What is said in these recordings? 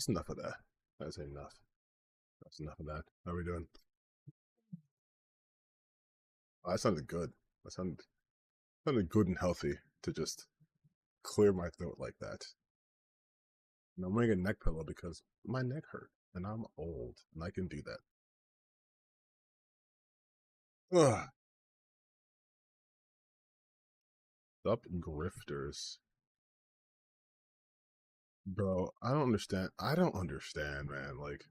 That's enough of that. That's enough. That's enough of that. How are we doing? Oh, that sounded good. That sounded good and healthy to just clear my throat like that. And I'm wearing a neck pillow because my neck hurt and I'm old and I can do that. Ugh. Up grifters. Bro, I don't understand. I don't understand, man. Like,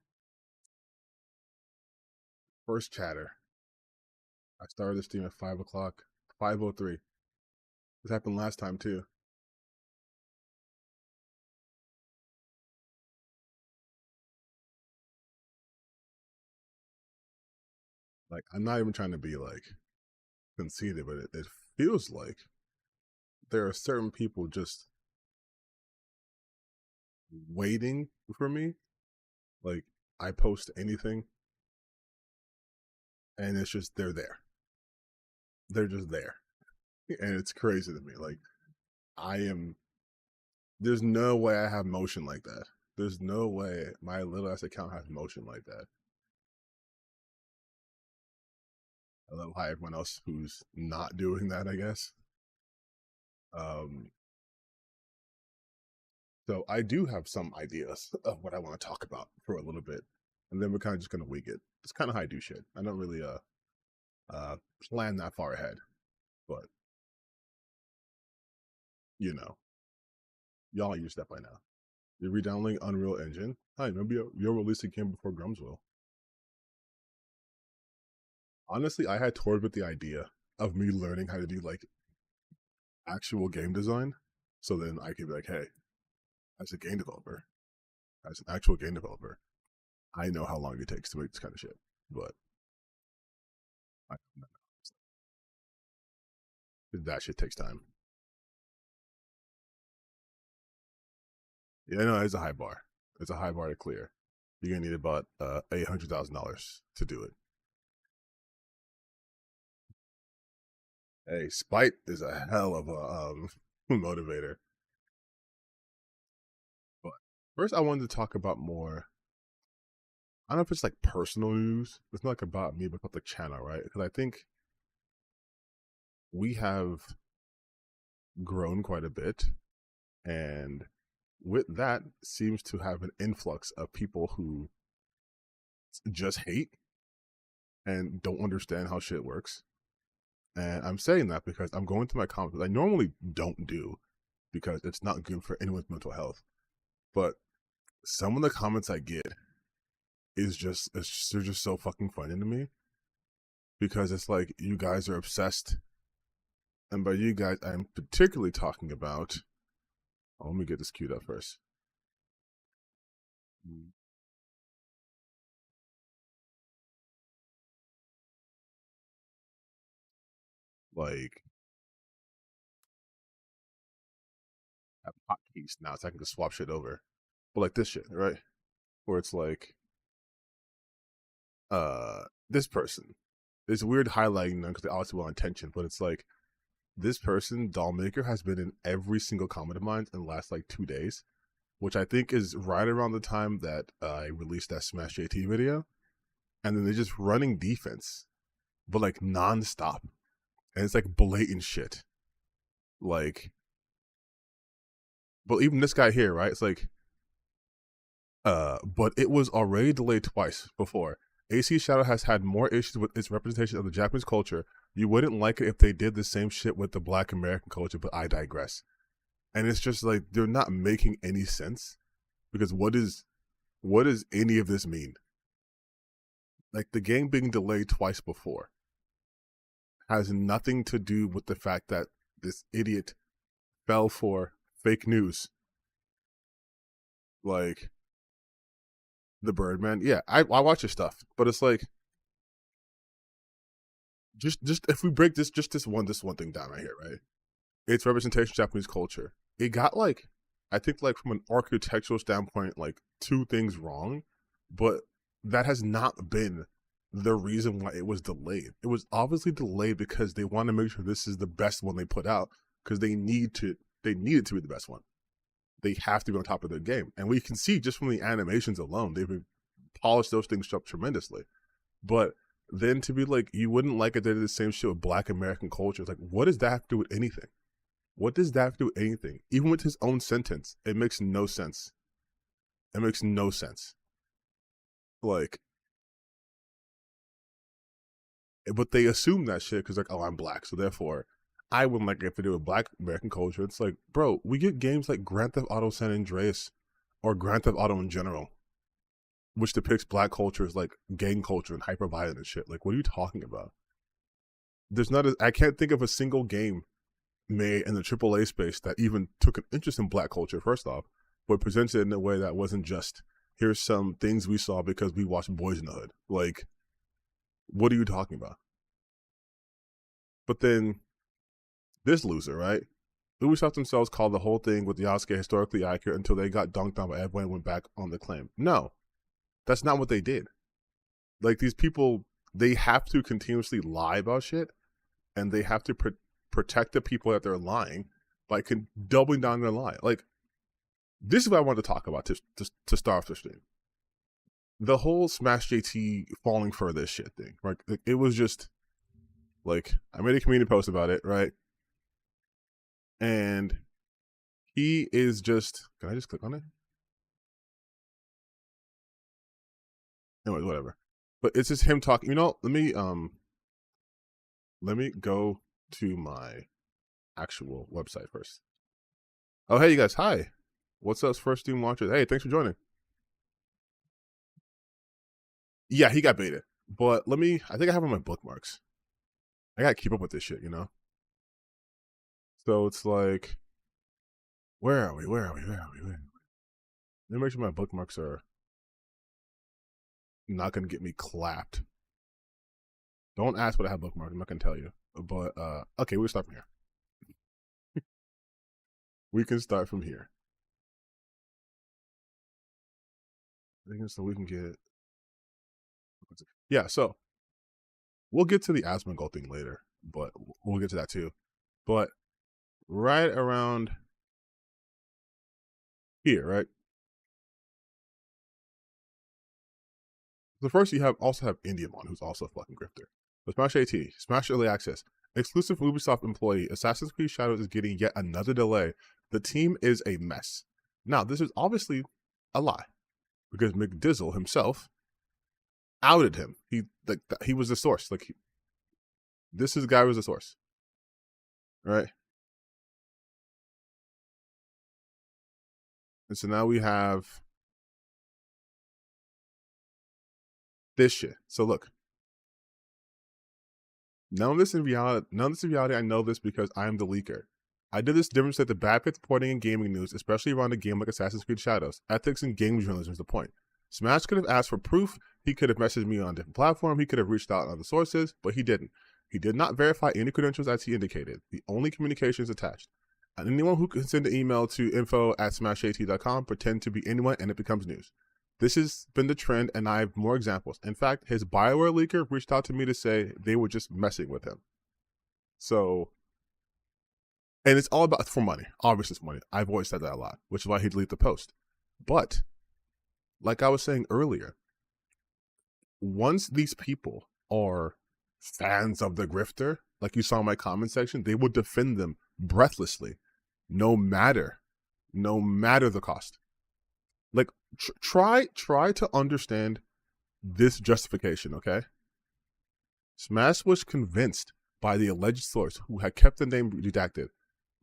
first chatter. I started the stream at 5 o'clock. 5:03. This happened last time too. Like, I'm not even trying to be like conceited, but it feels like there are certain people just waiting for me. Like, I post anything and it's just they're there. They're just there. And it's crazy to me. Like, there's no way I have motion like that. There's no way my little ass account has motion like that. I love how everyone else who's not doing that, I guess. So I do have some ideas of what I want to talk about for a little bit, and then we're kind of just gonna wing it. It's kind of how I do shit. I don't really plan that far ahead, but you know, y'all used that by now. You're redownloading Unreal Engine. Hi, maybe you'll release a game before Grums will. Honestly, I had toyed with the idea of me learning how to do like actual game design, so then I could be like, hey, as a game developer, as an actual game developer, I know how long it takes to make this kind of shit. But I don't know. That shit takes time. Yeah, no, it's a high bar. It's a high bar to clear. You're gonna need about $800,000 to do it. Hey, spite is a hell of a motivator. But first, I wanted to talk about more. I don't know if it's like personal news. It's not like about me, but about the channel, right? Because I think we have grown quite a bit, and with that seems to have an influx of people who just hate and don't understand how shit works. And I'm saying that because I'm going through my comments. I normally don't do because it's not good for anyone's mental health. But some of the comments I get they're just so fucking funny to me, because it's like you guys are obsessed. And by you guys, I'm particularly talking about, let me get this queued up first. Like, I have hotkeys now, so I can just swap shit over. But like this shit, right? Where it's like, this person. It's weird highlighting them because they obviously well intentioned, but it's like, this person, Dollmaker, has been in every single comment of mine in the last like 2 days, which I think is right around the time that I released that Smash JT video. And then they're just running defense, but like nonstop. And it's like blatant shit. Like, but even this guy here, right? It's like, but it was already delayed twice before. AC Shadow has had more issues with its representation of the Japanese culture. You wouldn't like it if they did the same shit with the Black American culture, but I digress. And it's just like, they're not making any sense, because what does any of this mean? Like, the game being delayed twice before has nothing to do with the fact that this idiot fell for fake news. Like, the Birdman, yeah, I watch his stuff, but it's like, just if we break this one thing down right here, right? It's representation of Japanese culture. It got like, I think like from an architectural standpoint, like 2 things wrong, but that has not been the reason why it was delayed. It was obviously delayed because they want to make sure this is the best one they put out, because they need it to be the best one. they have to be on top of their game. And we can see just from the animations alone, they've polished those things up tremendously. But then to be like, you wouldn't like it, they did the same shit with Black American culture. It's like, what does that have to do with anything? What does that have to do with anything? Even with his own sentence, it makes no sense. It makes no sense. Like, but they assume that shit because, like, oh, I'm black, so therefore I wouldn't like it if they do with Black American culture. It's like, bro, we get games like Grand Theft Auto San Andreas or Grand Theft Auto in general, which depicts black culture as like gang culture and hyper-violent and shit. Like, what are you talking about? There's not I can't think of a single game made in the AAA space that even took an interest in black culture, first off, but presented it in a way that wasn't just, here's some things we saw because we watched Boys in the Hood. Like, what are you talking about? But then, this loser, right? Ubisoft themselves called the whole thing with Yasuke historically accurate until they got dunked on by everyone and went back on the claim. No, that's not what they did. Like, these people, they have to continuously lie about shit, and they have to protect the people that they're lying by doubling down their lie. Like, this is what I wanted to talk about to start off the stream. The whole Smash JT falling for this shit thing, right? Like, it was just, like, I made a community post about it, right? And he is just, can I just click on it? Anyway, whatever. But it's just him talking. You know, let me go to my actual website first. Oh, hey, you guys. Hi. What's up, first stream watchers? Hey, thanks for joining. Yeah, he got baited. But I think I have on my bookmarks. I gotta keep up with this shit, you know? So it's like, where are we? Let me make sure my bookmarks are not gonna get me clapped. Don't ask what I have bookmarked. I'm not gonna tell you. But okay, we'll start from here. We can start from here. I think so we can get. Yeah, so we'll get to the Asmongold thing later, but we'll get to that too. But right around here, right? So first you also have Andypants, who's also a fucking grifter. But Smash AT, Smash Early Access, exclusive Ubisoft employee, Assassin's Creed Shadows is getting yet another delay. The team is a mess. Now, this is obviously a lie, because McDizzle himself outed him. He was the source. Like, this guy was the source, right? And so now we have this shit. So look, none of this in reality. I know this because I am the leaker. I did this difference at the bad faith reporting in gaming news, especially around a game like Assassin's Creed Shadows. Ethics in game journalism is the point. Smash could have asked for proof. He could have messaged me on a different platform. He could have reached out on other sources, but he didn't. He did not verify any credentials as he indicated. The only communication is attached. And anyone who can send an email to info@smashat.com pretend to be anyone and it becomes news. This has been the trend, and I have more examples. In fact, his BioWare leaker reached out to me to say they were just messing with him. So, and it's all about for money. Obviously, it's money. I've always said that a lot, which is why he deleted the post. But, like I was saying earlier, once these people are fans of the grifter, like you saw in my comment section, they will defend them breathlessly, no matter the cost. Like, try to understand this justification, okay? Smash was convinced by the alleged source who had kept the name redacted.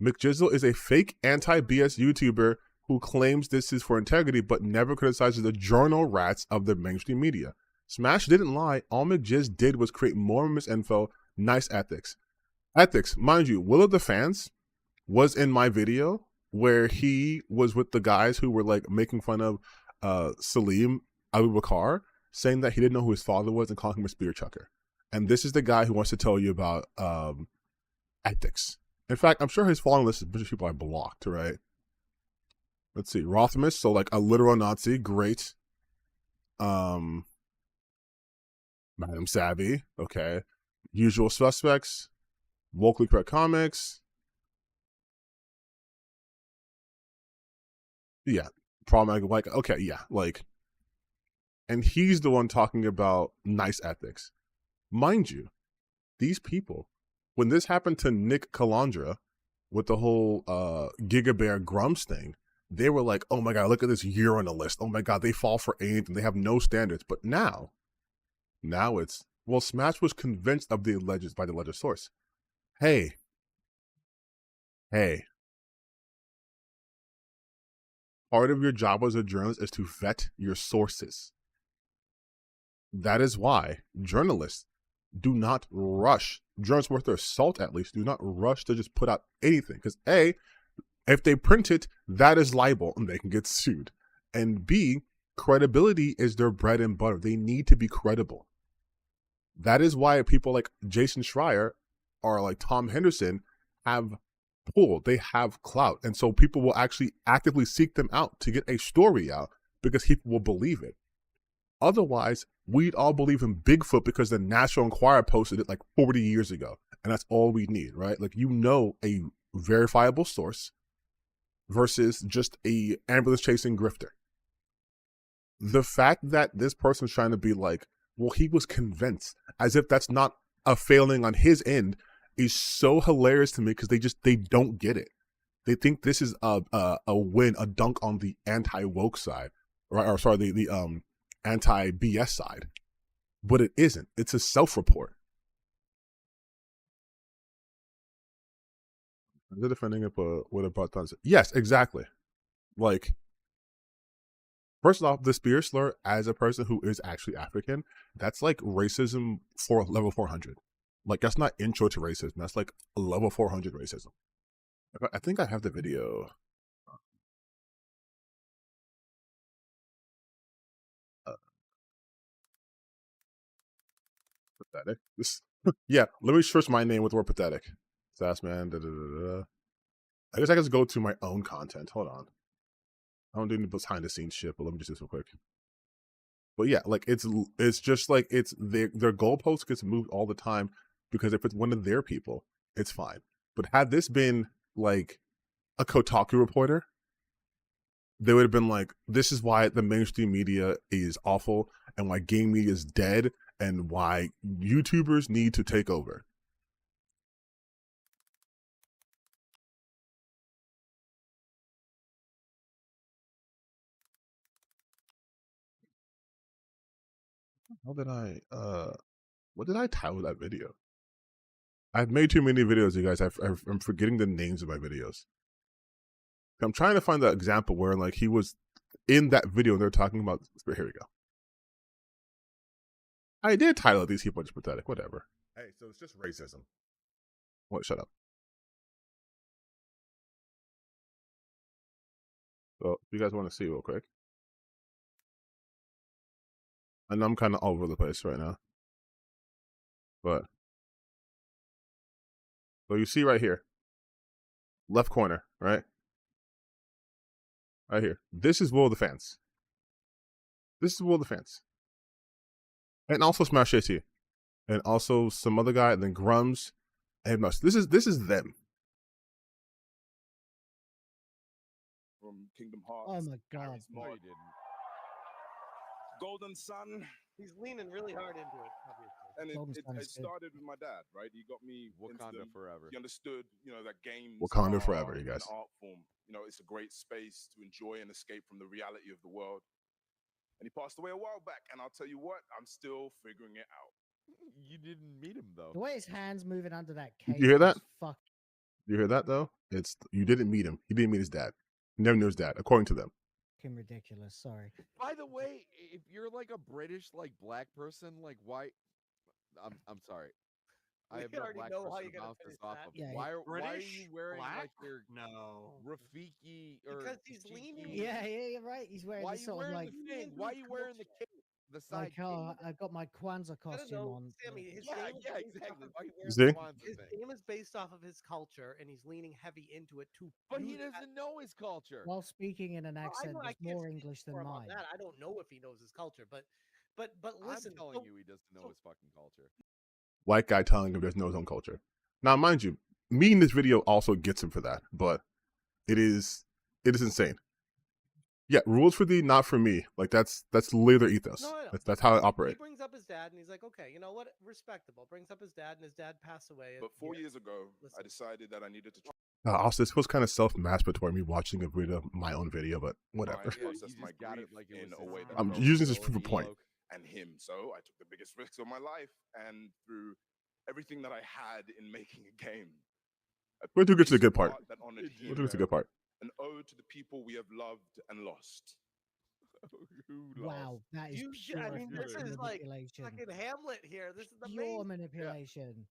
McJizzle is a fake anti-BS YouTuber who claims this is for integrity but never criticizes the journal rats of the mainstream media. Smash didn't lie. All McJizz did was create more misinfo. Nice ethics. Ethics, mind you, Will of the Fans was in my video where he was with the guys who were like making fun of Salim Abu Bakar, saying that he didn't know who his father was and calling him a spear chucker. And this is the guy who wants to tell you about ethics. In fact, I'm sure his following list is a bunch of people I blocked, right? Let's see. Rothmus, so like a literal Nazi, great. Madam Savvy, okay. Usual Suspects, Vocally Correct Comics. Yeah, problematic. Like, okay, yeah, like, and he's the one talking about nice ethics. Mind you, these people, when this happened to Nick Calandra with the whole Giga Bear Grumps thing, they were like, oh my god, look at this urinalist. Oh my god, they fall for anything. They have no standards. But now it's, well, Smash was convinced of the alleged by the alleged source. Hey, part of your job as a journalist is to vet your sources. That is why journalists do not rush, journalists worth their salt at least, do not rush to just put out anything. Because A, if they print it, that is libel and they can get sued. And B, credibility is their bread and butter. They need to be credible. That is why people like Jason Schreier or like Tom Henderson have pull, they have clout. And so people will actually actively seek them out to get a story out because people will believe it. Otherwise, we'd all believe in Bigfoot because the National Enquirer posted it like 40 years ago. And that's all we need, right? Like, you know, a verifiable source versus just a ambulance chasing grifter. The fact that this person's trying to be like, well, he was convinced, as if that's not a failing on his end, is so hilarious to me because they don't get it. They think this is a win, a dunk on the anti-woke side, right? Or sorry, the anti-BS side. But it isn't. It's a self-report. They're defending it with a broad thumbs. Yes, exactly. Like, first off, the spear slur as a person who is actually African, that's like racism for level 400. Like, that's not intro to racism. That's like level 400 racism. I think I have the video. Pathetic. This, yeah, let me switch my name with the word pathetic. Sassman, I guess I can go to my own content. Hold on. I don't do any behind the scenes shit, but let me just do this real quick. But yeah, like it's just like it's their goalpost gets moved all the time because if it's one of their people, it's fine. But had this been like a Kotaku reporter, they would have been like, this is why the mainstream media is awful and why game media is dead and why YouTubers need to take over. How did I what did I title that video? I've made too many videos, you guys. I'm forgetting the names of my videos. I'm trying to find the example where like he was in that video and they're talking about. Here we go. I did title it "These People Are Just Pathetic." Whatever. Hey, so it's just racism. What? Shut up. So, if you guys want to see real quick, and I'm kind of all over the place right now, but so you see right here, left corner, right? Right here. This is Will of the Fans. This is Will of the Fans. And also Smash JT. And also some other guy, and then Grums. And this is them. From Kingdom Hearts. Oh my god. No, you didn't. Golden Sun. He's leaning really hard into it, obviously. And it started with my dad, right? He got me Wakanda forever. He understood, that games Wakanda forever, you guys. An art form. It's a great space to enjoy and escape from the reality of the world. And he passed away a while back, and I'll tell you what, I'm still figuring it out. You didn't meet him though. The way his hands moving under that cape. You hear that? Fuck. You hear that though? You didn't meet him. He didn't meet his dad. He never knew his dad, according to them. Ridiculous. Sorry. By the way, if you're like a British black person, like why? I'm sorry. I have no black person to bounce this off of. Yeah, why are you wearing black? like your Rafiki or because he's leaning. Yeah, you're right. He's wearing this sort of like. Why are you wearing the cape? The side like, oh, I got my Kwanzaa costume on. Sammy, his exactly. His game is based off of his culture, and he's leaning heavy into it too. But he doesn't know his culture. While speaking in an accent that's more English than mine. I don't know if he knows his culture, but listen. I'm telling you, he doesn't know his fucking culture. White guy telling him there's no his own culture. Now, mind you, me in this video also gets him for that, but it is insane. Yeah, rules for thee, not for me. Like that's literally their ethos. No, I know. That's how I He operate. brings up his dad, and he's like, okay, you know what? Respectable. Brings up his dad, and his dad passed away. But 4 here. years ago, Listen. I decided that I needed to. Also, this was kind of self-masturbatory, me watching a video, my own video, but whatever. Process my grief like it in was a way that I'm felt using this real to prove a point. and him. So I took the biggest risks of my life, and through everything that I had in making a game, We're to get to the good part. that honored We're him, to get to the good part. an ode to the people we have loved and lost. Wow, that is pure I mean, this is like manipulation. fucking Hamlet here. This is the Pure main. manipulation.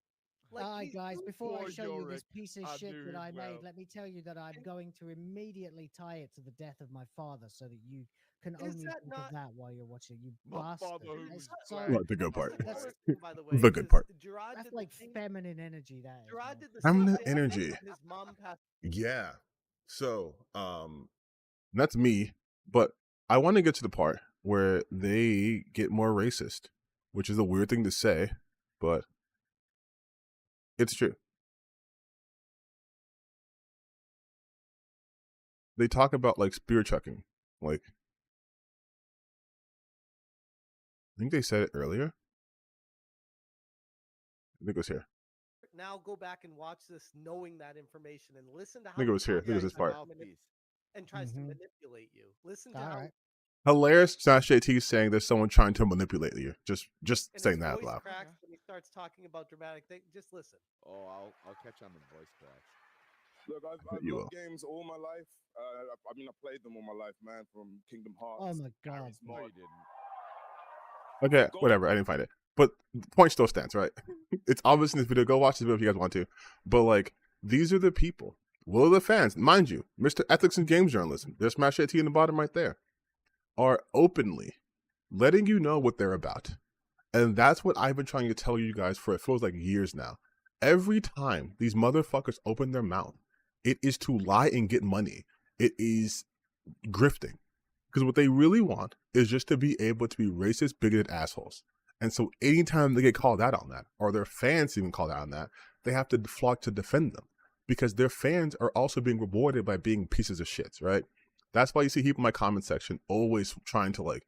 Like, Alright, guys, before I Poor show you this Yorick, piece of I shit knew that I him made, well. let me tell you that I'm going to immediately tie it to the death of my father so that you can Is only that think not- of that while you're watching, you My bastard. father who That's was so, black. Like the good part. That's That's- the thing, by the way. The good 'cause part. Gerard that's did the like same- feminine energy, that is. Gerard man. did the Feminine same thing energy. when his mom passed. Yeah. So, that's me, but I want to get to the part where they get more racist, which is a weird thing to say, but it's true. They talk about like spear chucking. Like, I think they said it earlier. I think it was here. Now go back and watch this, knowing that information, and listen to how. I think it was here. I think it was this part. And tries to Mhm. manipulate you. Listen to how. Alright. Hilarious Smash JT saying there's someone trying to manipulate you. Just And saying his that out voice loud. cracks when he starts talking about dramatic things. Just listen. Oh, I'll catch on the voice cracks. Look, I've You loved games all my life. I mean, I played them all my life, man. From Kingdom Hearts. Oh my god. Harry's No, Mod. you didn't. Okay, whatever. I didn't find it. But the point still stands, right? It's obvious in this video. Go watch this video if you guys want to. But, like, these are the people. Will the fans, mind you, Mr. Ethics and Games Journalism, there's Smash AT in the bottom right there, are openly letting you know what they're about. And that's what I've been trying to tell you guys for, it feels like years now. Every time these motherfuckers open their mouth, it is to lie and get money. It is grifting. Because what they really want is just to be able to be racist, bigoted assholes. And so anytime they get called out on that, or their fans even called out on that, they have to flock to defend them. Because their fans are also being rewarded by being pieces of shit, right? That's why you see people in my comment section always trying to, like,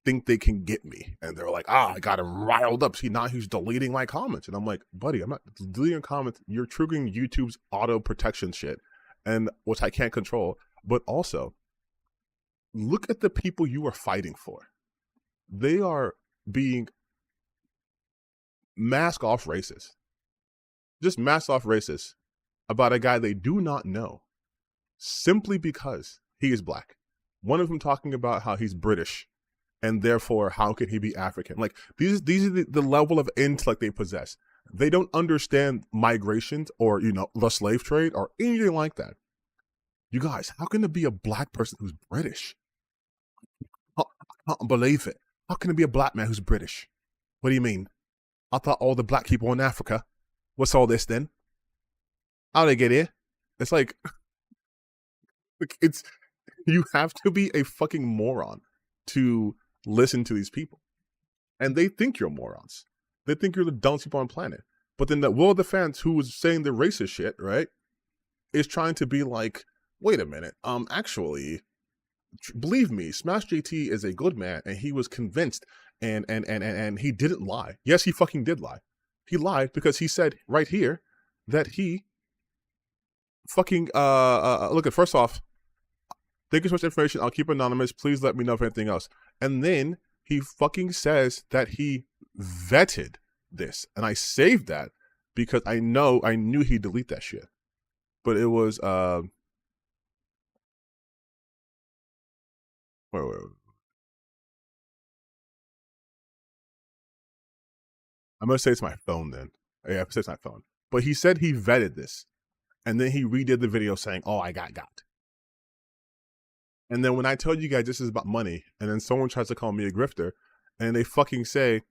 think they can get me. And they're like, I got him riled up. See, now he's deleting my comments. And I'm like, buddy, I'm not deleting your comments. You're triggering YouTube's auto protection shit, and which I can't control. But also, look at the people you are fighting for. They are being mask off racist. Just mask off racist about a guy they do not know simply because he is black. One of them talking about how he's British and therefore how can he be African? Like, these are the level of intellect they possess. They don't understand migrations or, you know, the slave trade or anything like that. You guys, how can there be a black person who's British? I can't believe it. How can it be a black man who's British? What do you mean? I thought all the black people in Africa. What's all this then? How'd they get here? It's like, it's, you have to be a fucking moron to listen to these people. And they think you're morons. They think you're the dumbest people on the planet. But then the Will of the fans who was saying the racist shit, right, is trying to be like, wait a minute, actually, believe me, Smash JT is a good man, and he was convinced, and he didn't lie. Yes, he fucking did lie. He lied because he said right here that he fucking look at, first off, thank you so much for information. I'll keep anonymous. Please let me know if anything else. And then he fucking says that he vetted this, and I saved that because I knew he'd delete that shit. But it was wait. I'm gonna say it's my phone then. Yeah, it's my phone. But he said he vetted this, and then he redid the video saying, "Oh, I got." And then when I tell you guys this is about money, and then someone tries to call me a grifter, and they fucking say,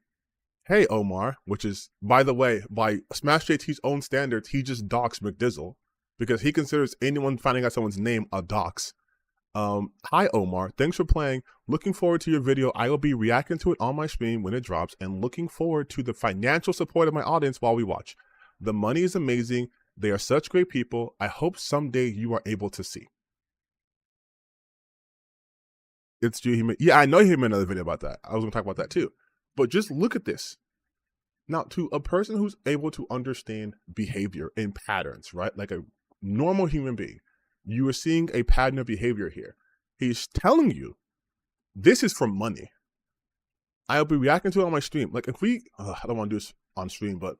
"Hey, Omar," which is, by the way, by Smash JT's own standards, he just doxed McDizzle because he considers anyone finding out someone's name a dox. Hi, Omar. Thanks for playing. Looking forward to your video. I will be reacting to it on my stream when it drops, and looking forward to the financial support of my audience while we watch. The money is amazing. They are such great people. I hope someday you are able to see. It's true. Yeah, I know he made another video about that. I was going to talk about that too. But just look at this. Now, to a person who's able to understand behavior and patterns, right? Like a normal human being, you are seeing a pattern of behavior here. He's telling you this is for money. I'll be reacting to it on my stream. Like if we, I don't want to do this on stream, but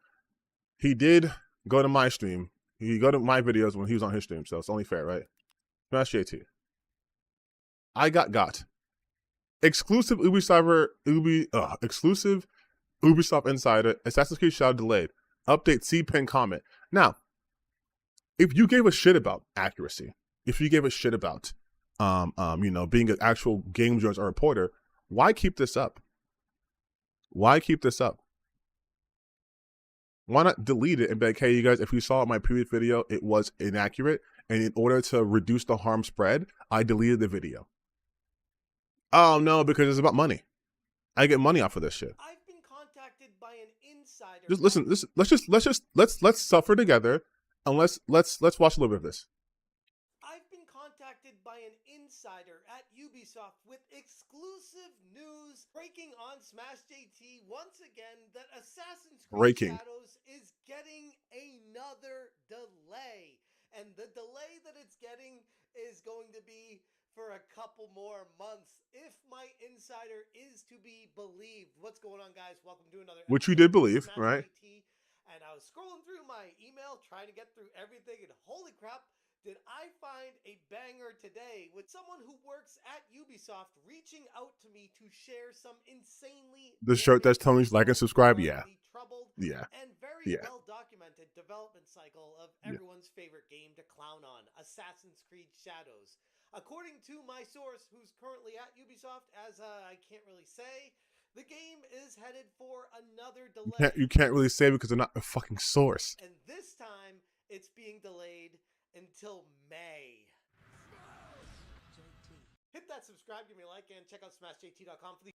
he did go to my stream. He go to my videos when he was on his stream, so it's only fair, right? Smash JT. I got. Exclusive exclusive Ubisoft Insider, Assassin's Creed Shadow delayed. Update C-Pin comment. Now, if you gave a shit about accuracy, if you gave a shit about being an actual game journalist or reporter, why keep this up? Why keep this up? Why not delete it and be like, hey, you guys, if you saw my previous video, it was inaccurate, and in order to reduce the harm spread, I deleted the video. Oh no, because it's about money. I get money off of this shit. I've been contacted by an insider. Just listen. Let's suffer together, and let's watch a little bit of this. I've been contacted by an insider at Ubisoft with exclusive news breaking on Smash JT once again that Assassin's Creed Shadows is getting another delay. And the delay that it's getting is going to be for a couple more months, if my insider is to be believed. What's going on, guys? Welcome to another Which you did believe, right? And I was scrolling through my email, trying to get through everything, and holy crap, did I find a banger today with someone who works at Ubisoft reaching out to me to share some insanely... The shirt that's telling you like and subscribe, yeah. And very well-documented development cycle of everyone's favorite game to clown on, Assassin's Creed Shadows. According to my source, who's currently at Ubisoft, as I can't really say, the game is headed for another delay. You can't really say because they're not a fucking source. And this time, it's being delayed until May. Hit that subscribe, give me a like, and check out smashjt.com for the...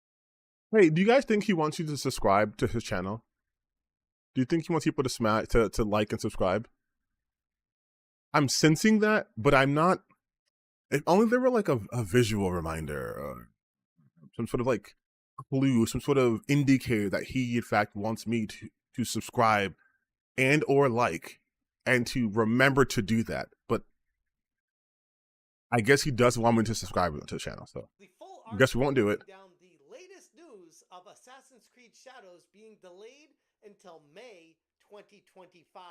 Hey, do you guys think he wants you to subscribe to his channel? Do you think he wants people to like and subscribe? I'm sensing that, but I'm not. If only there were like a visual reminder or some sort of like clue, some sort of indicator that he in fact wants me to subscribe and or like and to remember to do that. But I guess he does want me to subscribe to the channel, so I guess we won't do it. Down the latest news of Assassin's Creed Shadows being delayed until May 2025.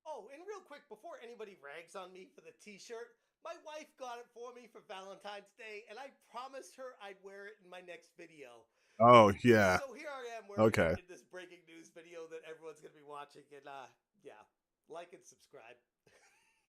Oh, and real quick, before anybody rags on me for the t-shirt, my wife got it for me for Valentine's Day, and I promised her I'd wear it in my next video. Oh, yeah. So here I am wearing it in this breaking news video that everyone's going to be watching, and yeah, like and subscribe.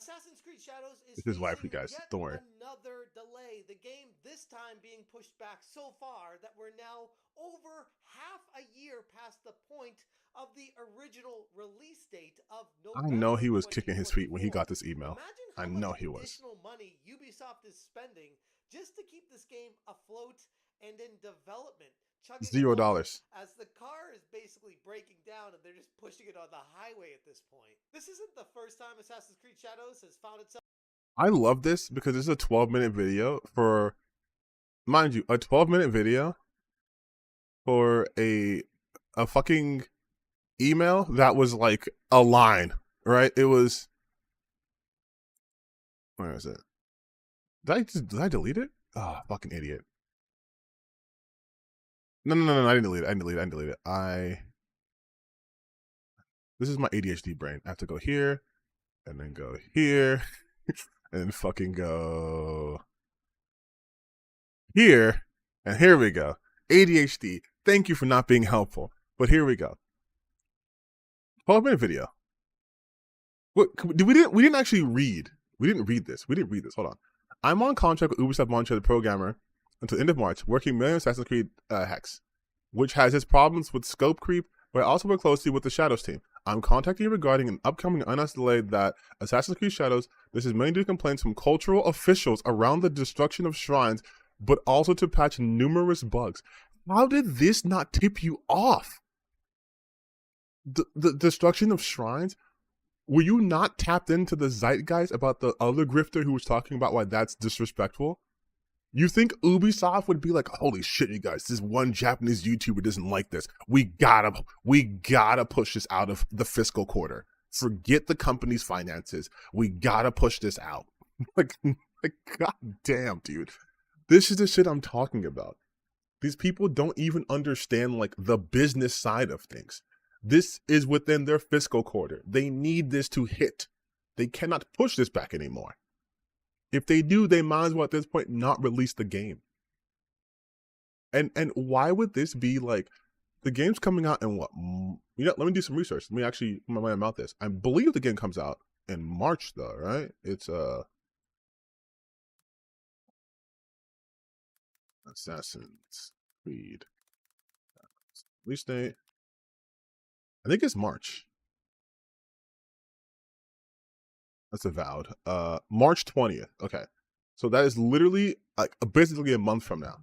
Assassin's Creed Shadows is his wife, you guys. Don't worry. Another delay. The game this time being pushed back so far that we're now over half a year past the point of the original release date of November. I know he was kicking his feet when he got this email. I know he was. Additional money Ubisoft is spending just to keep this game afloat and in development. $0. As the car is basically breaking down and they're just pushing it on the highway at this point. This isn't the first time Assassin's Creed Shadows has found itself. I love this because this is a 12-minute video for, mind you, a 12-minute video for a fucking email that was like a line, right? It was, where is it? Did I delete it? Oh, fucking idiot. No, I didn't delete it. This is my ADHD brain. I have to go here, and then go here, and then fucking go here, and here we go. ADHD, thank you for not being helpful, but here we go. 12-minute video. What, we didn't actually read. We didn't read this. Hold on. I'm on contract with Ubisoft Montreal, the programmer, until the end of March, working mainly on Assassin's Creed Hex, which has its problems with scope creep, but I also work closely with the Shadows team. I'm contacting you regarding an upcoming unannounced delay that Assassin's Creed Shadows. This is mainly due to complaints from cultural officials around the destruction of shrines, but also to patch numerous bugs. How did this not tip you off? The destruction of shrines? Were you not tapped into the zeitgeist about the other grifter who was talking about why that's disrespectful? You think Ubisoft would be like, holy shit, you guys, this one Japanese YouTuber doesn't like this. We gotta push this out of the fiscal quarter. Forget the company's finances. We gotta push this out. like, god damn, dude. This is the shit I'm talking about. These people don't even understand like the business side of things. This is within their fiscal quarter. They need this to hit. They cannot push this back anymore. If they do, they might as well at this point not release the game. And why would this be like, the game's coming out in what? Let me do some research. Let me actually my mouth this. I believe the game comes out in March though, right? It's Assassin's Creed release date. I think it's March. That's Avowed. March 20th. Okay. So that is literally like basically a month from now.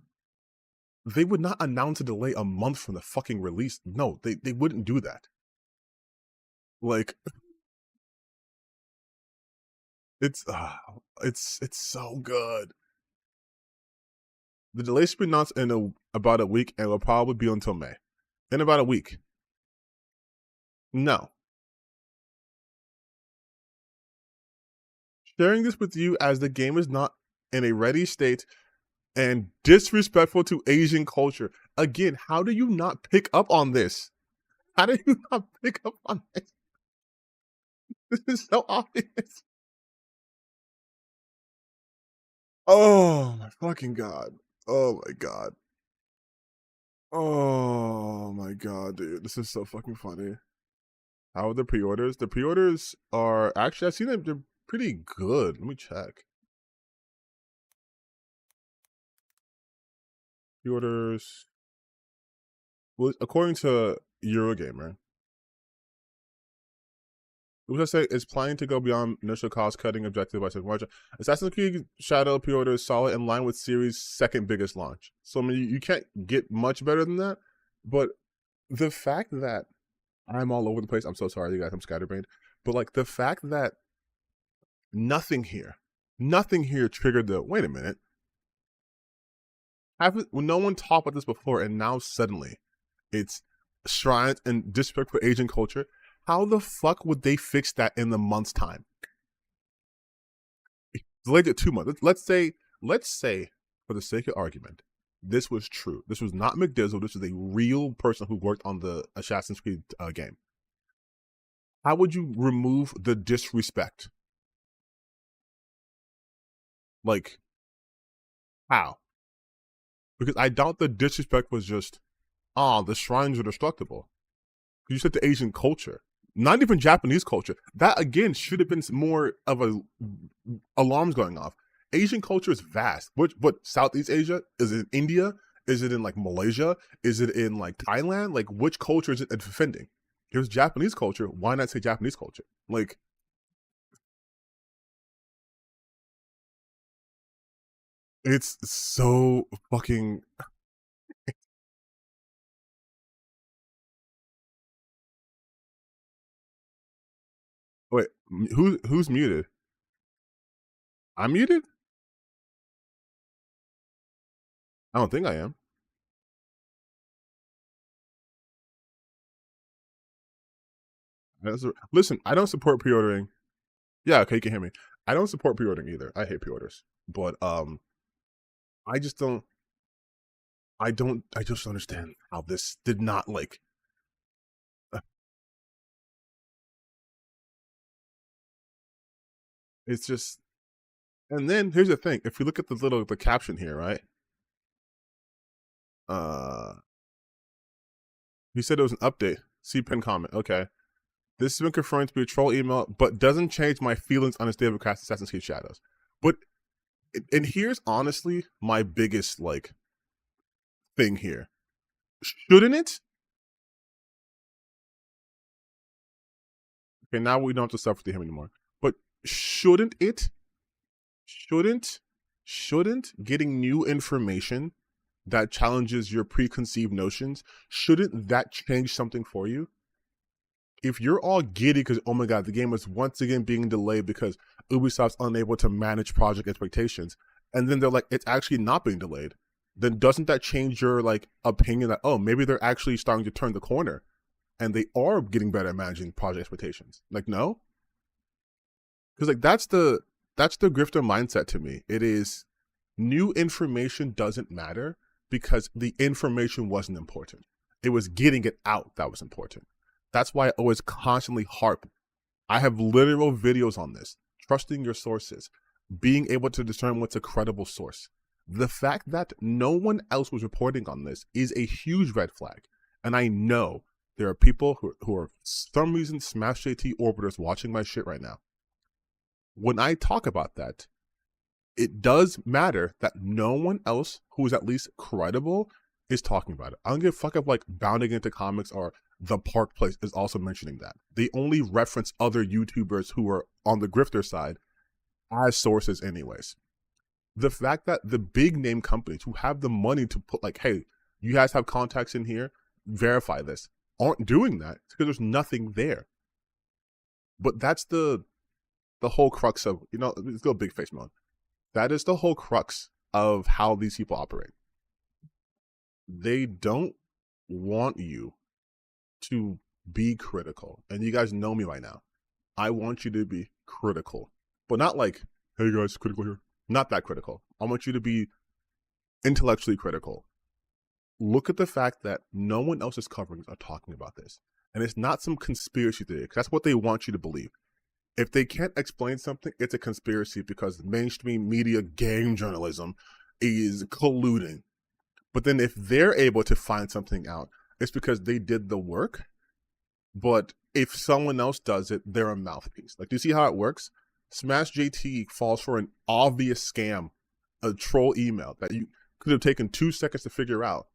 They would not announce a delay a month from the fucking release. No, they wouldn't do that. Like, it's so good. The delay should be announced in about a week, and will probably be until May. In about a week. No. Sharing this with you as the game is not in a ready state and disrespectful to Asian culture. Again, how do you not pick up on this? How do you not pick up on this? This is so obvious. Oh my fucking god. Oh my god. Oh my god, dude. This is so fucking funny. How are the pre-orders? The pre-orders are actually, I've seen them, they're pretty good. Let me check. Pre-orders. Well, according to Eurogamer, right? What was I say? Is planning to go beyond initial cost-cutting objective by March. Assassin's Creed Shadow pre-order is solid, in line with series' second biggest launch. So I mean, you can't get much better than that. But the fact that I'm all over the place, I'm so sorry, you guys, I'm scatterbrained. But like the fact that nothing here triggered the wait a minute. No one talked about this before, and now suddenly it's shrines and disrespect for Asian culture. How the fuck would they fix that in the month's time? Delayed it 2 months. Let's say, for the sake of argument, this was true. This was not McDizzle. This is a real person who worked on the Assassin's Creed game. How would you remove the disrespect? Like, how? Because I doubt the disrespect was just, the shrines are destructible. You said the Asian culture. Not even Japanese culture. That, again, should have been more of alarms going off. Asian culture is vast. What Southeast Asia? Is it in India? Is it in, like, Malaysia? Is it in, like, Thailand? Like, which culture is it defending? If it was Japanese culture, why not say Japanese culture? Like, it's so fucking... Wait, who's muted? I'm muted? I don't think I am. Listen, I don't support pre-ordering. Yeah, okay, you can hear me. I don't support pre-ordering either. I hate pre-orders. But I just don't understand how this did not like it's just. And then here's the thing, if you look at the caption here, right? He said it was an update. See pin comment. Okay. This has been confirmed to be a troll email, but doesn't change my feelings on the state of Assassin's Creed Shadows. But and here's honestly my biggest like thing here. Shouldn't it? Okay, now we don't have to suffer to him anymore. But shouldn't it? Shouldn't getting new information that challenges your preconceived notions, shouldn't that change something for you? If you're all giddy because, oh my god, the game is once again being delayed because Ubisoft's unable to manage project expectations, and then they're like, it's actually not being delayed, then doesn't that change your like opinion that, oh, maybe they're actually starting to turn the corner and they are getting better at managing project expectations? Like, no, because like that's the grifter mindset to me. It is new information doesn't matter because the information wasn't important. It was getting it out that was important. That's why I always constantly harp. I have literal videos on this. Trusting your sources, being able to discern what's a credible source. The fact that no one else was reporting on this is a huge red flag. And I know there are people who are for some reason Smash JT orbiters watching my shit right now. When I talk about that, it does matter that no one else who is at least credible is talking about it. I don't give a fuck if like Bounding Into Comics or The Park Place is also mentioning that. They only reference other YouTubers who are on the grifter side as sources anyways. The fact that the big name companies who have the money to put like, hey, you guys have contacts in here, verify this, aren't doing that because there's nothing there. But that's the whole crux of, you know, let's go big face mode. That is the whole crux of how these people operate. They don't want you to be critical. And you guys know me by now. I want you to be critical. But not like, hey guys, critical here. Not that critical. I want you to be intellectually critical. Look at the fact that no one else is covering or talking about this. And it's not some conspiracy theory, because that's what they want you to believe. If they can't explain something, it's a conspiracy because mainstream media game journalism is colluding. But then if they're able to find something out, it's because they did the work. But if someone else does it, they're a mouthpiece. Like, do you see how it works? Smash JT falls for an obvious scam, a troll email that you could have taken 2 seconds to figure out.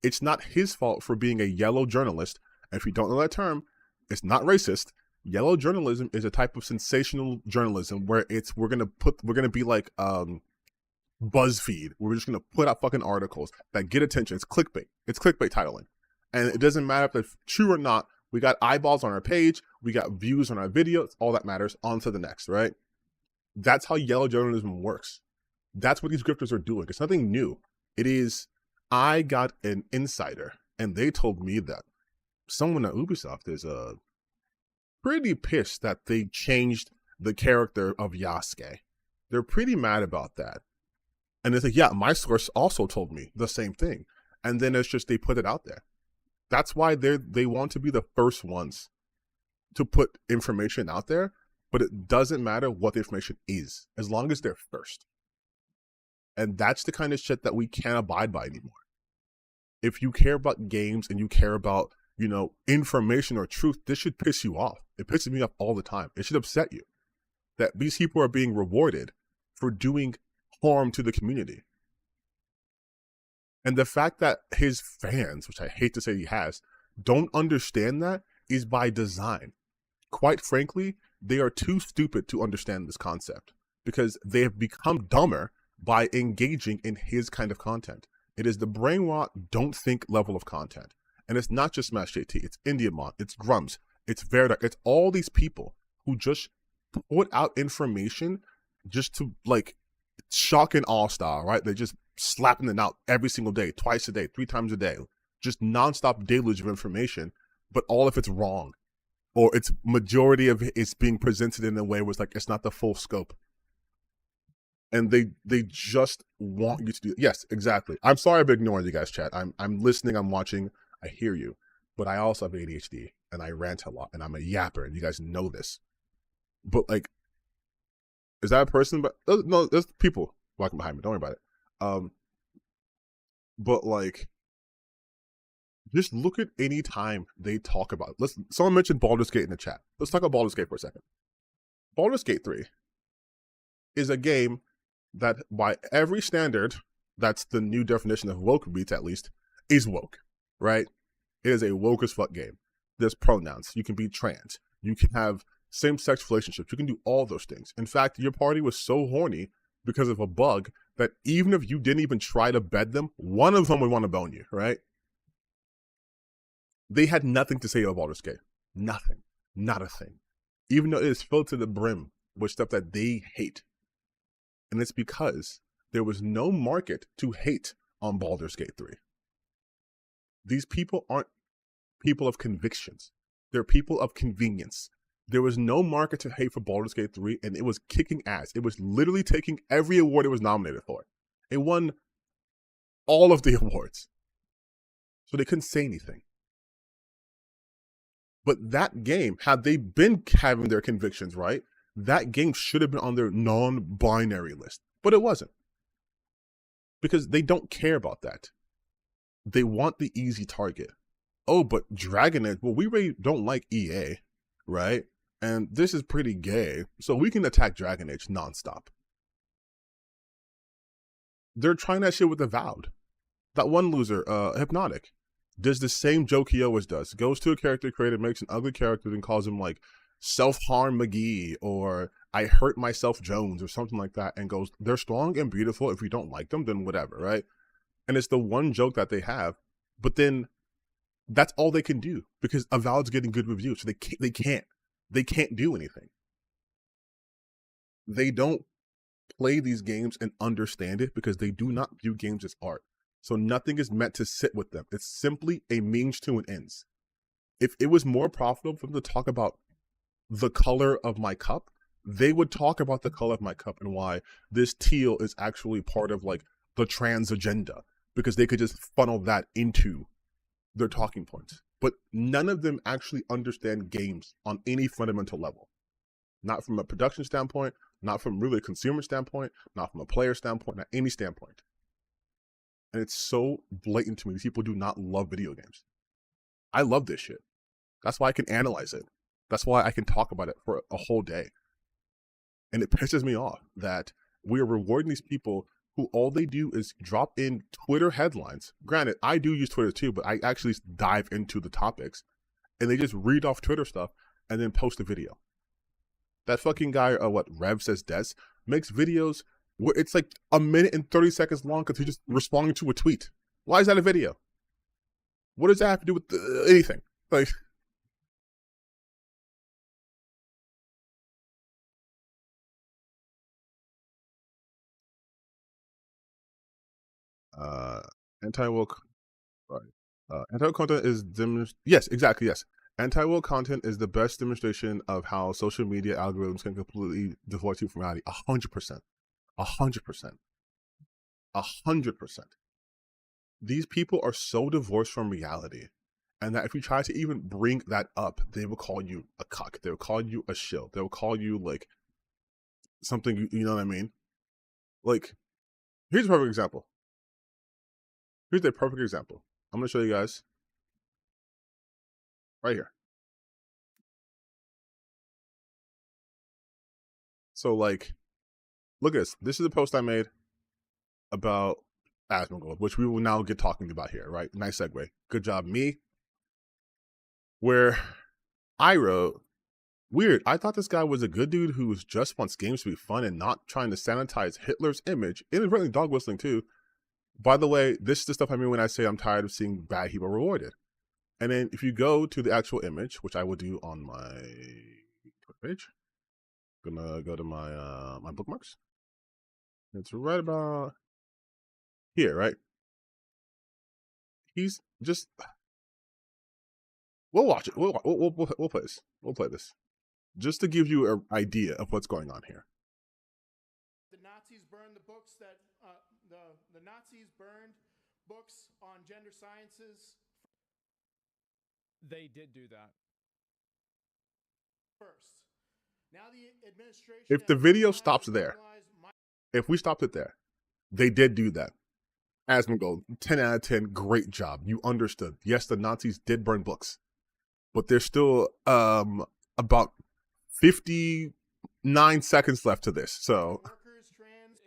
It's not his fault for being a yellow journalist. And if you don't know that term, it's not racist. Yellow journalism is a type of sensational journalism where we're gonna be like BuzzFeed. We're just gonna put out fucking articles that get attention. It's clickbait. It's clickbait titling, and it doesn't matter if it's true or not. We got eyeballs on our page. We got views on our videos. All that matters. On to the next, right? That's how yellow journalism works. That's what these grifters are doing. It's nothing new. It is, I got an insider, and they told me that someone at Ubisoft is pretty pissed that they changed the character of Yasuke. They're pretty mad about that. And it's like, yeah, my source also told me the same thing. And then it's just, they put it out there. That's why they want to be the first ones to put information out there, but it doesn't matter what the information is, as long as they're first. And that's the kind of shit that we can't abide by anymore. If you care about games and you care about, you know, information or truth, this should piss you off. It pisses me off all the time. It should upset you that these people are being rewarded for doing harm to the community. And the fact that his fans, which I hate to say he has, don't understand that is by design. Quite frankly, they are too stupid to understand this concept because they have become dumber by engaging in his kind of content. It is the brain rot, don't think level of content. And it's not just Smash JT, it's Andypants, it's Grumps, it's Verdark, it's all these people who just put out information just to like shock and awe style, right? They're just slapping it out every single day, twice a day, 3 times a day, just nonstop deluge of information, but all if it's wrong, or it's majority of it's being presented in a way where it's like, it's not the full scope. And they just want you to do, yes, exactly. I'm sorry I've ignored you guys, chat. I'm listening, I'm watching, I hear you, but I also have ADHD and I rant a lot and I'm a yapper and you guys know this. But like, is that a person? But no, there's people walking behind me. Don't worry about it. But like, just look at any time they talk about it. Someone mentioned Baldur's Gate in the chat. Let's talk about Baldur's Gate for a second. Baldur's Gate 3 is a game that by every standard, that's the new definition of woke beats at least, is woke, right? It is a woke as fuck game. There's pronouns. You can be trans. You can have same-sex relationships. You can do all those things. In fact, your party was so horny because of a bug that even if you didn't even try to bed them, one of them would want to bone you, right? They had nothing to say about Baldur's Gate. Nothing. Not a thing. Even though it is filled to the brim with stuff that they hate. And it's because there was no market to hate on Baldur's Gate 3. These people aren't people of convictions. They're people of convenience. There was no market to hate for Baldur's Gate 3, and it was kicking ass. It was literally taking every award it was nominated for. It won all of the awards. So they couldn't say anything. But that game, had they been having their convictions right, that game should have been on their non-binary list. But it wasn't. Because they don't care about that. They want the easy target. Oh, but Dragon Age, well, we really don't like EA, right? And this is pretty gay, so we can attack Dragon Age nonstop. They're trying that shit with Avowed. That one loser, Hypnotic, does the same joke he always does. Goes to a character creator, makes an ugly character, and calls him like Self-Harm McGee or I Hurt Myself Jones or something like that, and goes, they're strong and beautiful. If you don't like them, then whatever, right? And it's the one joke that they have, but then that's all they can do because Avowed's getting good reviews, so they can't do anything. They don't play these games and understand it because they do not view games as art. So nothing is meant to sit with them. It's simply a means to an ends. If it was more profitable for them to talk about the color of my cup, they would talk about the color of my cup and why this teal is actually part of like the trans agenda, because they could just funnel that into their talking points. But none of them actually understand games on any fundamental level. Not from a production standpoint, not from really a consumer standpoint, not from a player standpoint, not any standpoint. And it's so blatant to me. These people do not love video games. I love this shit. That's why I can analyze it. That's why I can talk about it for a whole day. And it pisses me off that we are rewarding these people who all they do is drop in Twitter headlines. Granted, I do use Twitter too, but I actually dive into the topics. And they just read off Twitter stuff and then post a video. That fucking guy, Rev Says Des, makes videos where it's like a minute and 30 seconds long because he's just responding to a tweet. Why is that a video? What does that have to do with anything? Like, anti-woke, anti-woke content is yes, exactly, yes. Anti-woke content is the best demonstration of how social media algorithms can completely divorce you from reality. 100%. 100%. 100%. These people are so divorced from reality, and that if you try to even bring that up, they will call you a cuck. They will call you a shill. They will call you like something, you know what I mean? Like, here's a perfect example. Here's a perfect example. I'm going to show you guys right here. So, like, look at this. This is a post I made about Asmongold, which we will now get talking about here, right? Nice segue. Good job, me. Where I wrote, weird, I thought this guy was a good dude who just wants games to be fun and not trying to sanitize Hitler's image. Inadvertently dog whistling, too. By the way, this is the stuff I mean when I say I'm tired of seeing bad people rewarded. And then if you go to the actual image, which I will do on my Twitter page, I'm gonna go to my my bookmarks. It's right about here, right? He's just. We'll watch it. We'll play this. We'll play this, just to give you an idea of what's going on here. The Nazis burned the books that the Nazis burned books on gender sciences. They did do that First. Now the administration. If the video stops there, if we stopped it there, they did do that. Asmongold, 10 out of 10, great job. You understood. Yes, the Nazis did burn books, but there's still about 59 seconds left to this. So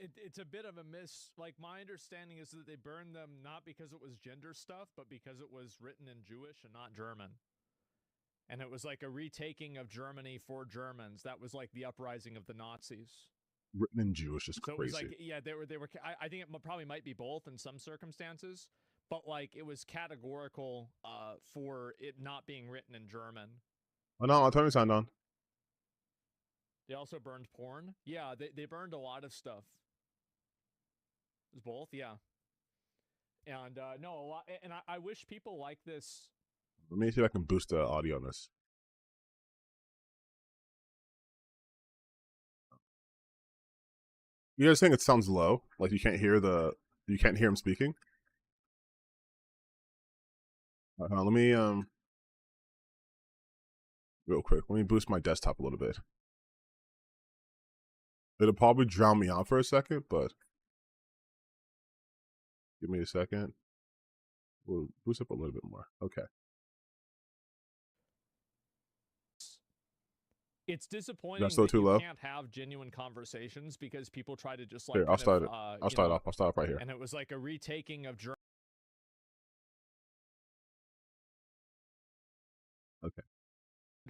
it's a bit of a miss. Like, my understanding is that they burned them not because it was gender stuff, but because it was written in Jewish and not German. And it was like a retaking of Germany for Germans. That was like the uprising of the Nazis. Written in Jewish is so crazy. It was like, yeah, they were. I think it probably might be both in some circumstances, but like it was categorical for it not being written in German. Oh no, I'll turn the sound on. They also burned porn. Yeah, they burned a lot of stuff. It's both, yeah. And no, a lot, and I wish people like this. Let me see if I can boost the audio on this. You guys saying it sounds low, like you can't hear him speaking. Let me real quick. Let me boost my desktop a little bit. It'll probably drown me out for a second, but give me a second. We'll boost up a little bit more. Okay. It's disappointing still that too you low? can't have genuine conversations because people try to just like Here, I'll start it. I'll I'll start off right here. And it was like a retaking of Okay.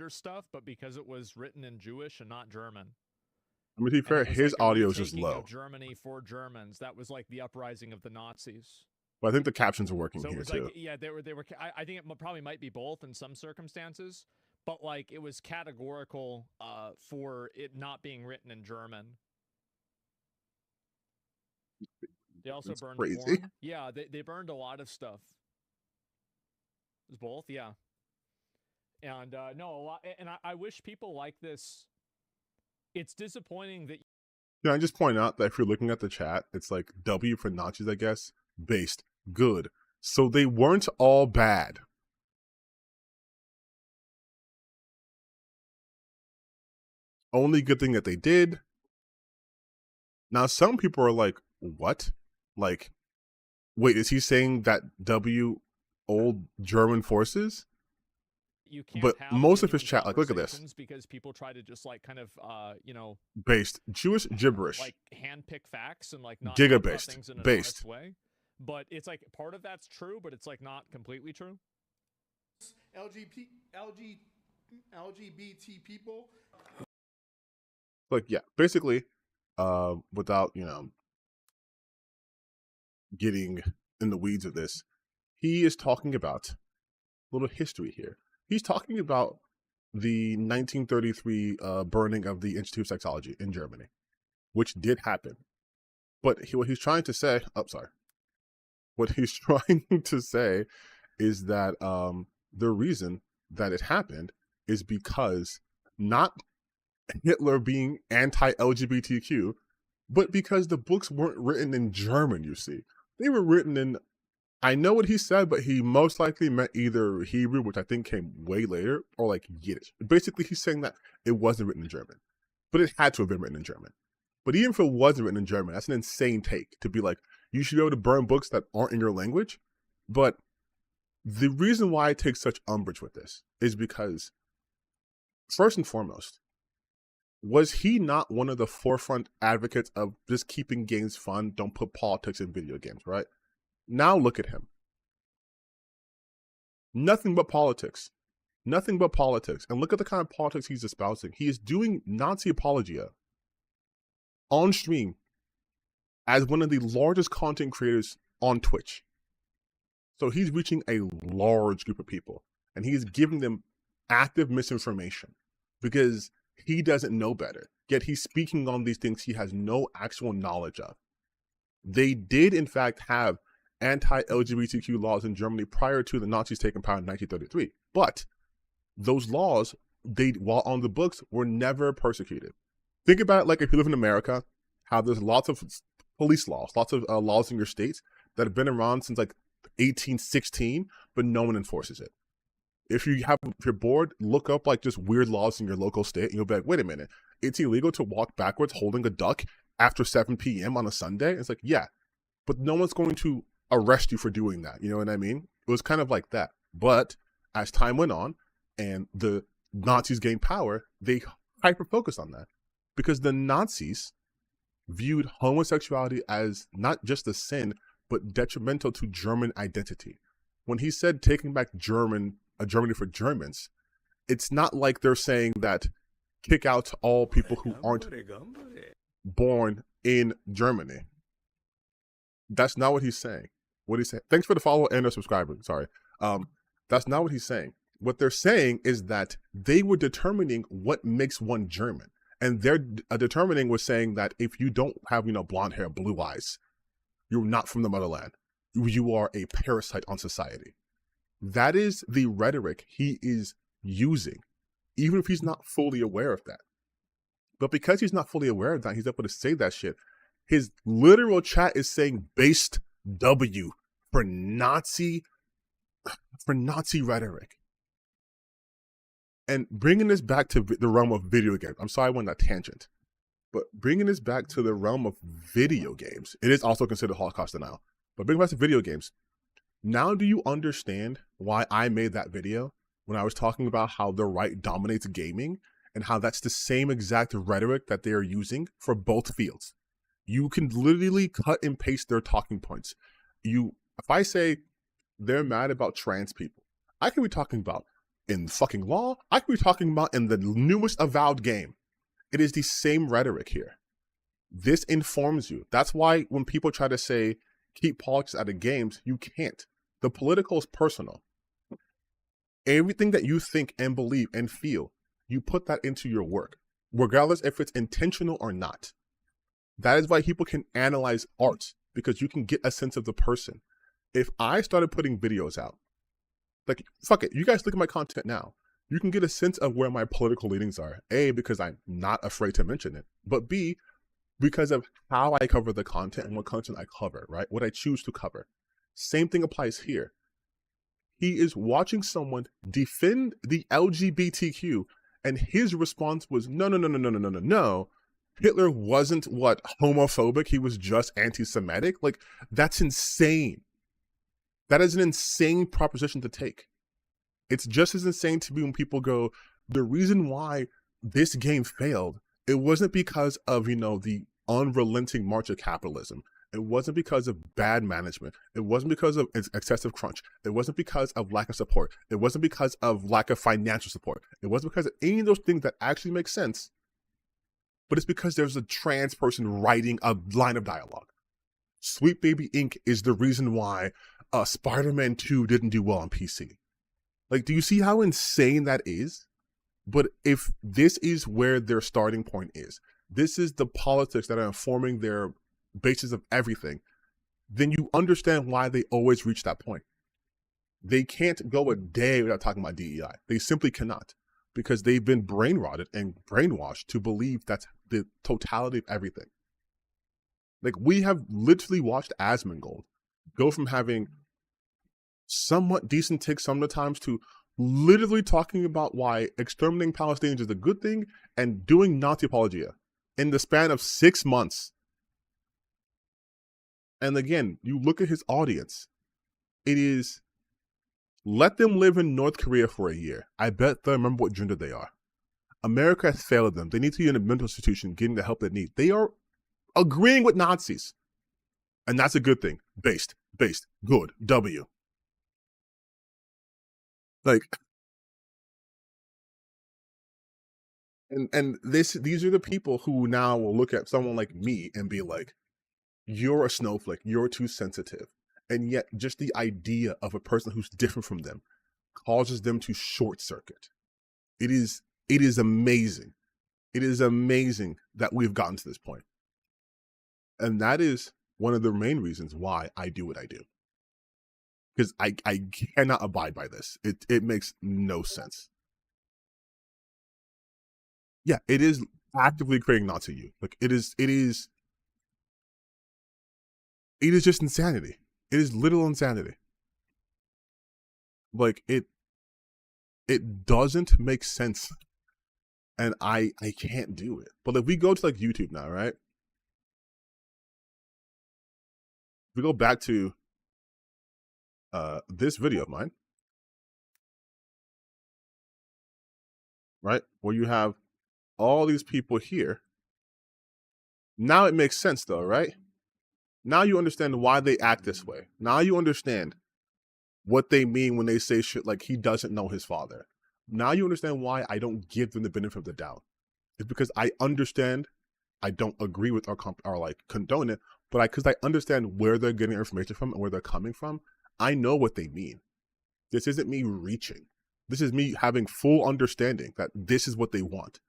stuff, but because it was written in Jewish and not German. I mean, to be fair, his audio is just low. Germany for Germans. That was like the uprising of the Nazis. But I think the captions are working So it here was too. like, yeah, they were. I think it probably might be both in some circumstances, but like it was categorical for it not being written in German. They also That's burned crazy. porn. Yeah, they burned a lot of stuff. It was both, yeah. And no, a lot, and I wish people like this. It's disappointing that. Yeah, I just point out that if you're looking at the chat, it's like W for Nazis, I guess. Based. Good. So they weren't all bad. Only good thing that they did. Now, some people are like, what? Like, wait, is he saying that W old German forces? You can't but have most of his chat, like, look at this. Because people try to just like kind of, based Jewish gibberish, like handpick facts and like not giga-based, things in an based honest way. But it's like part of that's true, but it's like not completely true. LGBT people. Like, yeah, basically, without getting in the weeds of this, he is talking about a little history here. He's talking about the 1933 burning of the Institute of Sexology in Germany, which did happen. But what he's trying to say, what he's trying to say is that the reason that it happened is because not Hitler being anti-LGBTQ, but because the books weren't written in German, you see. They were written in, I know what he said, but he most likely meant either Hebrew, which I think came way later, or like Yiddish. Basically, he's saying that it wasn't written in German, but it had to have been written in German. But even if it wasn't written in German, that's an insane take to be like, you should be able to burn books that aren't in your language. But the reason why I take such umbrage with this is because, first and foremost, was he not one of the forefront advocates of just keeping games fun, don't put politics in video games, right? Now look at him. Nothing but politics. Nothing but politics. And look at the kind of politics he's espousing. He is doing Nazi apologia on stream as one of the largest content creators on Twitch. So he's reaching a large group of people. And he's giving them active misinformation because he doesn't know better. Yet he's speaking on these things he has no actual knowledge of. They did, in fact, have anti-LGBTQ laws in Germany prior to the Nazis taking power in 1933. But those laws, while on the books, were never persecuted. Think about it like if you live in America, how there's lots of police laws, lots of laws in your states that have been around since like 1816, but no one enforces it. If you're bored, look up like just weird laws in your local state, and you'll be like, wait a minute, it's illegal to walk backwards holding a duck after 7 p.m. on a Sunday? It's like, yeah, but no one's going to arrest you for doing that. You know what I mean? It was kind of like that. But as time went on and the Nazis gained power, they hyper-focused on that because the Nazis viewed homosexuality as not just a sin, but detrimental to German identity. When he said taking back Germany for Germans, it's not like they're saying that kick out all people who aren't born in Germany. That's not what he's saying. What he's saying. Thanks for the follow and a subscriber. Sorry. That's not what he's saying. What they're saying is that they were determining what makes one German. And their determining was saying that if you don't have, blonde hair, blue eyes, You're not from the motherland. You are a parasite on society. That is the rhetoric he is using, even if he's not fully aware of that. But because he's not fully aware of that, he's able to say that shit. His literal chat is saying based W for Nazi rhetoric. And bringing this back to the realm of video games. I'm sorry I went on that tangent. But bringing this back to the realm of video games, it is also considered Holocaust denial. But bringing it back to video games, now do you understand why I made that video when I was talking about how the right dominates gaming and how that's the same exact rhetoric that they are using for both fields? You can literally cut and paste their talking points. If I say they're mad about trans people, I could be talking about in fucking law, I could be talking about in the newest avowed game. It is the same rhetoric here. This informs you. That's why when people try to say, keep politics out of games, you can't. The political is personal. Everything that you think and believe and feel, you put that into your work, regardless if it's intentional or not. That is why people can analyze art, because you can get a sense of the person. If I started putting videos out, like, fuck it, you guys look at my content now. You can get a sense of where my political leanings are. A, because I'm not afraid to mention it. But B, because of how I cover the content and what content I cover, right? What I choose to cover. Same thing applies here. He is watching someone defend the LGBTQ, and his response was, no. Hitler wasn't homophobic. He was just anti-Semitic. Like, that's insane. That is an insane proposition to take. It's just as insane to me when people go, the reason why this game failed, it wasn't because of, the unrelenting march of capitalism. It wasn't because of bad management. It wasn't because of excessive crunch. It wasn't because of lack of support. It wasn't because of lack of financial support. It wasn't because of any of those things that actually make sense. But it's because there's a trans person writing a line of dialogue. Sweet Baby Inc. is the reason why Spider-Man 2 didn't do well on PC. Like, do you see how insane that is? But if this is where their starting point is, this is the politics that are informing their basis of everything, then you understand why they always reach that point. They can't go a day without talking about DEI. They simply cannot, because they've been brain-rotted and brainwashed to believe that's the totality of everything. Like, we have literally watched Asmongold go from having somewhat decent takes some of the times to literally talking about why exterminating Palestinians is a good thing and doing Nazi apologia in the span of 6 months. And again, you look at his audience, it is, let them live in North Korea for a year. I bet they'll remember what gender they are. America has failed them. They need to be in a mental institution getting the help they need. They are agreeing with Nazis. And that's a good thing. Based, good, W. Like, and these are the people who now will look at someone like me and be like, you're a snowflake, you're too sensitive. And yet just the idea of a person who's different from them causes them to short circuit. It is amazing. It is amazing that we've gotten to this point. And that is one of the main reasons why I do what I do. Because I cannot abide by this. It makes no sense. Yeah, it is actively creating Nazi you. Like, it is just insanity. It is literal insanity. Like, it doesn't make sense. And I can't do it. But if we go to like YouTube now, right? If we go back to this video of mine, right? Where you have all these people here. Now it makes sense though, right? Now you understand why they act this way. Now you understand what they mean when they say shit like he doesn't know his father. Now you understand why I don't give them the benefit of the doubt. It's because I understand, I don't agree with or like condone it, but because I understand where they're getting information from and where they're coming from. I know what they mean. This isn't me reaching. This is me having full understanding that this is what they want.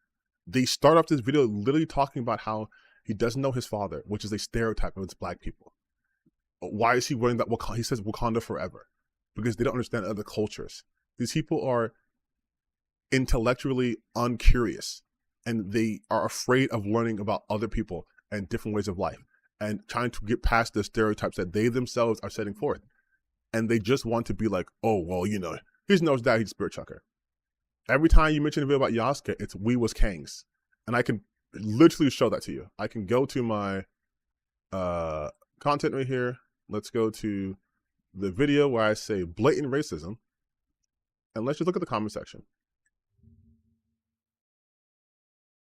They start off this video literally talking about how he doesn't know his father, which is a stereotype of Black people. why is he wearing that? He says Wakanda forever, because they don't understand other cultures. These people are intellectually uncurious, and they are afraid of learning about other people and different ways of life, and trying to get past the stereotypes that they themselves are setting forth. And they just want to be like, oh, well, you know, he's no dad, he's a spirit chucker. Every time you mention a video about Yasuke, it's we was Kangs. And I can literally show that to you. I can go to my content right here. Let's go to the video where I say blatant racism. And let's just look at the comment section.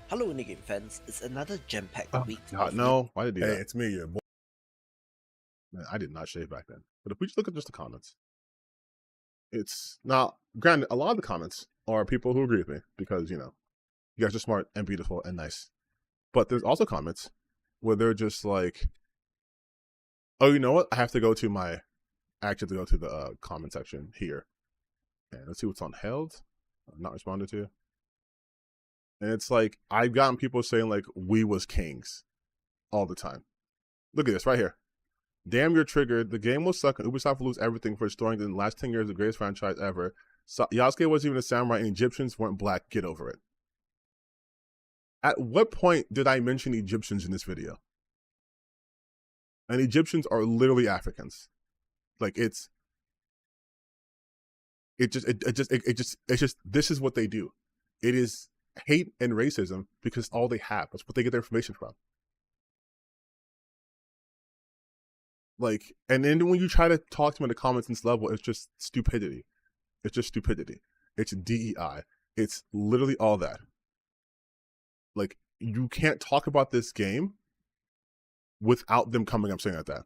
Hello Videogame fans, it's another jam-packed week. God, no, why did you do that? It's me, your boy. Man, I did not shave back then. But if we just look at just the comments, it's now, granted, a lot of the comments are people who agree with me because, you know, you guys are smart and beautiful and nice. But there's also comments where they're just like, oh, you know what? I have to go to my, I actually have to go to the comment section here. And let's see what's on held. Not responded to. And it's like, I've gotten people saying like, we was Kings all the time. Look at this right here. Damn, you're triggered. The game will suck and Ubisoft will lose everything for destroying the last 10 years the greatest franchise ever. Yasuke wasn't even a samurai and Egyptians weren't black. Get over it. At what point did I mention Egyptians in this video? And Egyptians are literally Africans. Like it's just this is what they do. It is hate and racism because all they have. That's what they get their information from. Like, and then when you try to talk to them in the comments in this level, it's just stupidity. It's just stupidity. It's DEI. It's literally all that. Like, you can't talk about this game without them coming up saying like that.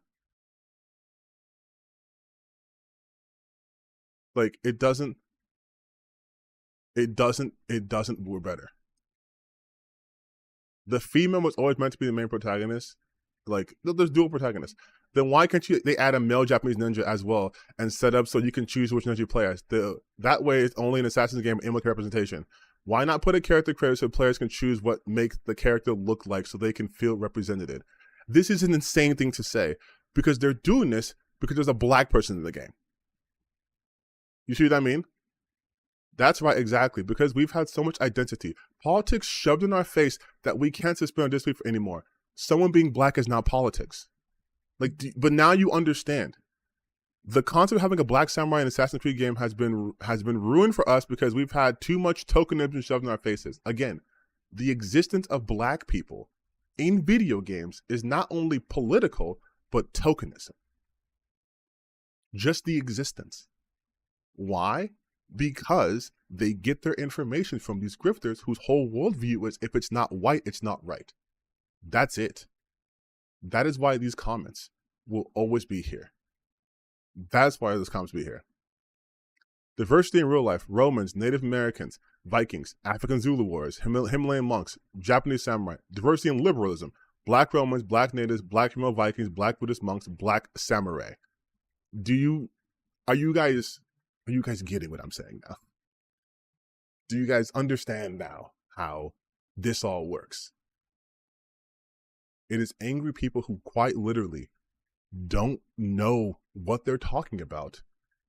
Like, it doesn't we're better. The female was always meant to be the main protagonist. Like, there's dual protagonists. Then why can't they add a male Japanese ninja as well and set up so you can choose which ninja you play as? That way it's only an Assassin's game in representation. Why not put a character creator so players can choose what makes the character look like so they can feel represented? This is an insane thing to say because they're doing this because there's a black person in the game. You see what I mean? That's right, exactly. Because we've had so much identity. Politics shoved in our face that we can't suspend disbelief anymore. Someone being black is not politics. Like, but now you understand. The concept of having a black samurai in Assassin's Creed game has been ruined for us because we've had too much tokenism shoved in our faces. Again, the existence of black people in video games is not only political, but tokenism. Just the existence. Why? Because they get their information from these grifters whose whole worldview is if it's not white, it's not right. That's it. That is why these comments will always be here. That's why those comments will be here. Diversity in real life, Romans, Native Americans, Vikings, African Zulu warriors, Himalayan monks, Japanese samurai, diversity in liberalism, black Romans, black natives, black Himalayan Vikings, black Buddhist monks, black samurai. Are you guys getting what I'm saying now? Do you guys understand now how this all works? It is angry people who quite literally don't know what they're talking about,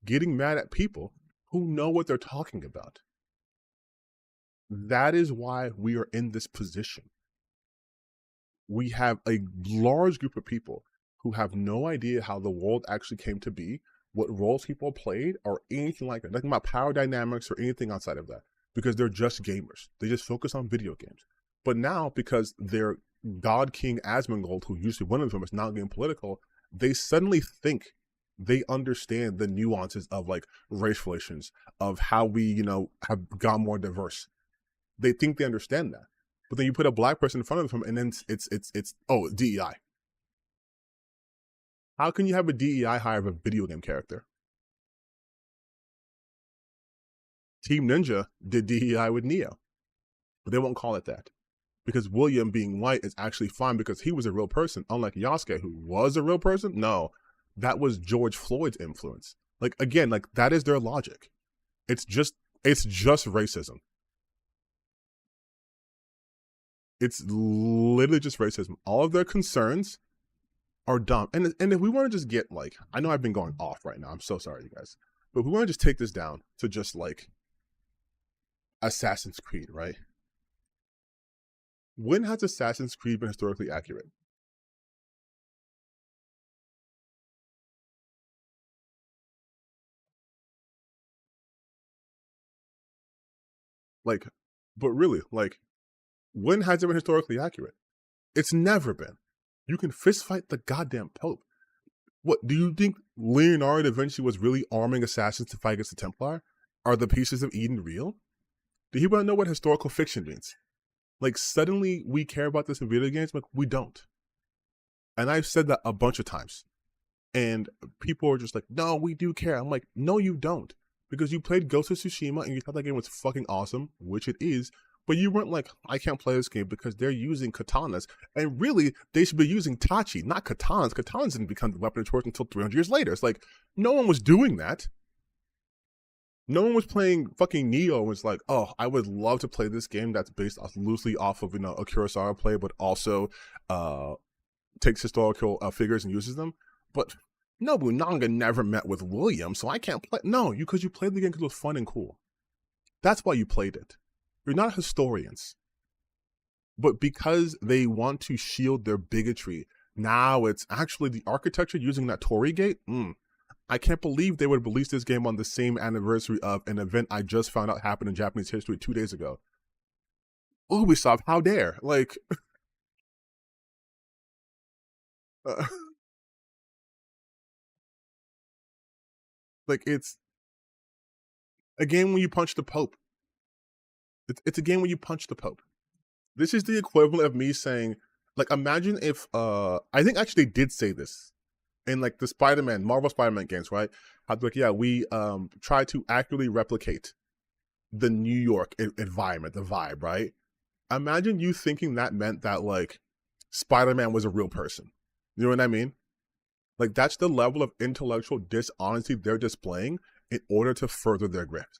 getting mad at people who know what they're talking about. That is why we are in this position. We have a large group of people who have no idea how the world actually came to be, what roles people played, or anything like that. Nothing about power dynamics or anything outside of that, because they're just gamers. They just focus on video games. But now, because they're God King Asmongold, who used to be one of them, is now getting political, they suddenly think they understand the nuances of like race relations, of how we, you know, have gone more diverse. They think they understand that. But then you put a black person in front of them and then it's DEI. How can you have a DEI hire of a video game character? Team Ninja did DEI with Neo, but they won't call it that. Because William being white is actually fine because he was a real person, unlike Yasuke, who was a real person. No, that was George Floyd's influence. Like, again, like that is their logic. It's just racism. It's literally just racism. All of their concerns are dumb. And if we want to just get like, I know I've been going off right now. I'm so sorry, you guys. But if we want to just take this down to just like Assassin's Creed, right? When has Assassin's Creed been historically accurate? Like, but really, like, when has it been historically accurate? It's never been. You can fist fight the goddamn Pope. What, do you think Leonardo da Vinci was really arming assassins to fight against the Templar? Are the pieces of Eden real? Do you want to know what historical fiction means? Like, suddenly we care about this in video games? Like, we don't. And I've said that a bunch of times. And people are just like, no, we do care. I'm like, no, you don't. Because you played Ghost of Tsushima and you thought that game was fucking awesome, which it is. But you weren't like, I can't play this game because they're using katanas. And really, they should be using tachi, not katanas. Katanas didn't become the weapon of choice until 300 years later. It's like, no one was doing that. No one was playing fucking Neo and was like, oh, I would love to play this game that's based loosely off of, a Kurosawa play, but also takes historical figures and uses them. But Nobunaga never met with William, so I can't play. No, because you played the game because it was fun and cool. That's why you played it. You're not historians. But because they want to shield their bigotry, now it's actually the architecture using that Torii gate. I can't believe they would release this game on the same anniversary of an event I just found out happened in Japanese history 2 days ago. Ubisoft, how dare? Like, like it's a game when you punch the Pope. It's a game when you punch the Pope. This is the equivalent of me saying, like, imagine if, I think actually they did say this in like the Spider-Man, Marvel Spider-Man games, right? How like, yeah, we try to accurately replicate the New York environment, the vibe, right? Imagine you thinking that meant that like Spider-Man was a real person. You know what I mean? Like, that's the level of intellectual dishonesty they're displaying in order to further their grift.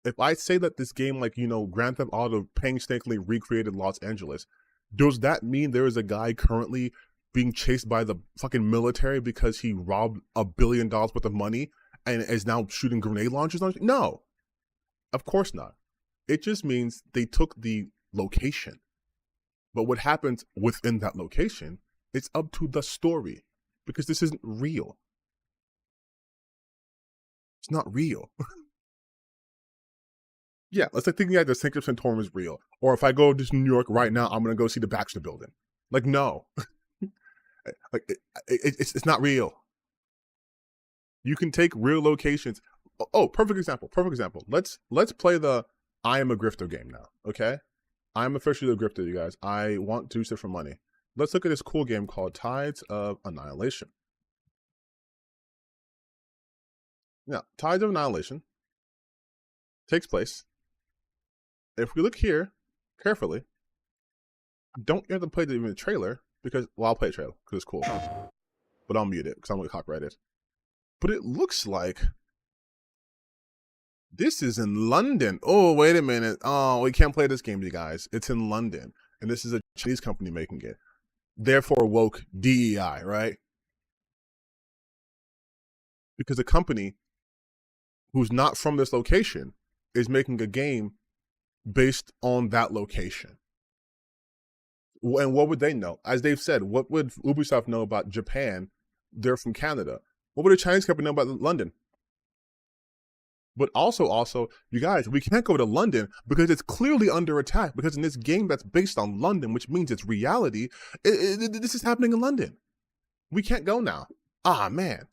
If I say that this game, like, Grand Theft Auto painstakingly recreated Los Angeles, does that mean there is a guy currently being chased by the fucking military because he robbed $1 billion worth of money and is now shooting grenade launchers on? No, of course not. It just means they took the location. But what happens within that location, it's up to the story, because this isn't real. It's not real. Yeah, let's like thinking that the Sanctum Sanctorum is real. Or if I go to New York right now, I'm going to go see the Baxter Building. Like, no. Like, it's not real. You can take real locations. Oh, perfect example. Let's play the I Am a Grifter game now, okay? I'm officially a grifter, you guys. I want to use it for money. Let's look at this cool game called Tides of Annihilation. Now, Tides of Annihilation takes place. If we look here carefully, don't have to play the trailer because, well, I'll play a trailer because it's cool, but I'll mute it because I'm going to copyright it. But it looks like this is in London. Oh, wait a minute. Oh, we can't play this game, you guys. It's in London, and this is a Chinese company making it. Therefore, woke DEI, right? Because a company who's not from this location is making a game based on that location. And what would they know? As they've said, what would Ubisoft know about Japan? They're from Canada. What would a Chinese company know about London? But also, you guys, we can't go to London because it's clearly under attack, because in this game that's based on London, which means it's reality, this is happening in London. We can't go now. Ah, man.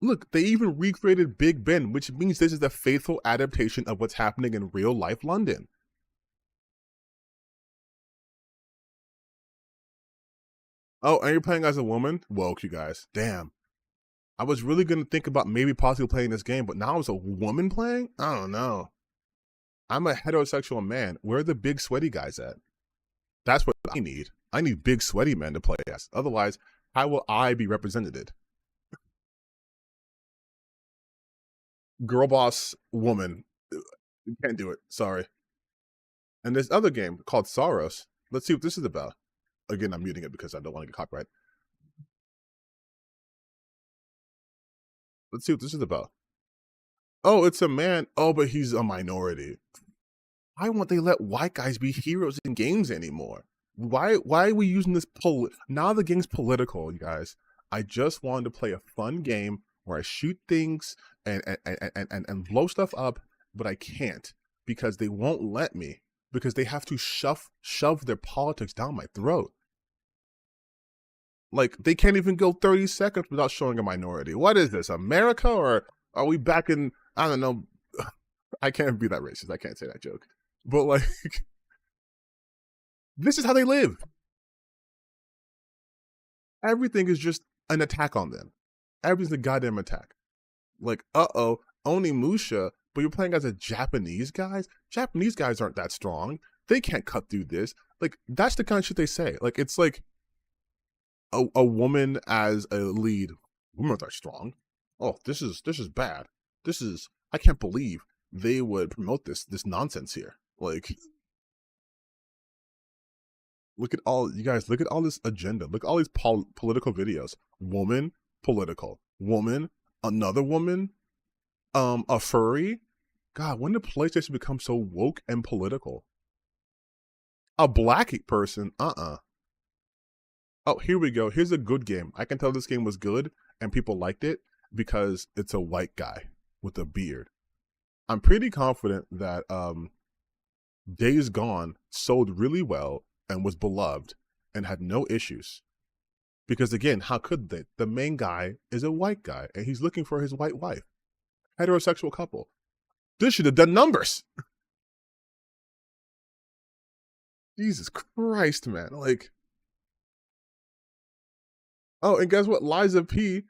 Look, they even recreated Big Ben, which means this is a faithful adaptation of what's happening in real life London. Oh, and you're playing as a woman? Woke, you guys. Damn. I was really going to think about maybe possibly playing this game, but now it's a woman playing? I don't know. I'm a heterosexual man. Where are the big sweaty guys at? That's what I need. I need big sweaty men to play as. Otherwise, how will I be represented? Girl boss woman. You can't do it. Sorry. And this other game called Soros. Let's see what this is about. Again, I'm muting it because I don't want to get copyright. Let's see what this is about. Oh, it's a man. Oh, but he's a minority. Why won't they let white guys be heroes in games anymore? Why are we using this now the game's political, you guys. I just wanted to play a fun game where I shoot things and blow stuff up, but I can't because they won't let me because they have to shove their politics down my throat. Like, they can't even go 30 seconds without showing a minority. What is this, America, or are we back in, I don't know, I can't be that racist, I can't say that joke. But, like, this is how they live. Everything is just an attack on them. Everything's a goddamn attack. Like, Onimusha, but you're playing as a Japanese guys? Japanese guys aren't that strong. They can't cut through this. Like, that's the kind of shit they say. Like, it's like a woman as a lead. Women aren't strong. Oh, this is bad. I can't believe they would promote this nonsense here. Like, look at all, you guys, look at all this agenda. Look at all these political videos. Woman, political. Woman, another woman, a furry. God, when did PlayStation become so woke and political? A black person, Oh, here we go. Here's a good game. I can tell this game was good and people liked it because it's a white guy with a beard. I'm pretty confident that Days Gone sold really well and was beloved and had no issues. Because again, how could they? The main guy is a white guy and he's looking for his white wife. Heterosexual couple. This should have done numbers. Jesus Christ, man. Like, oh, and guess what? Liza P.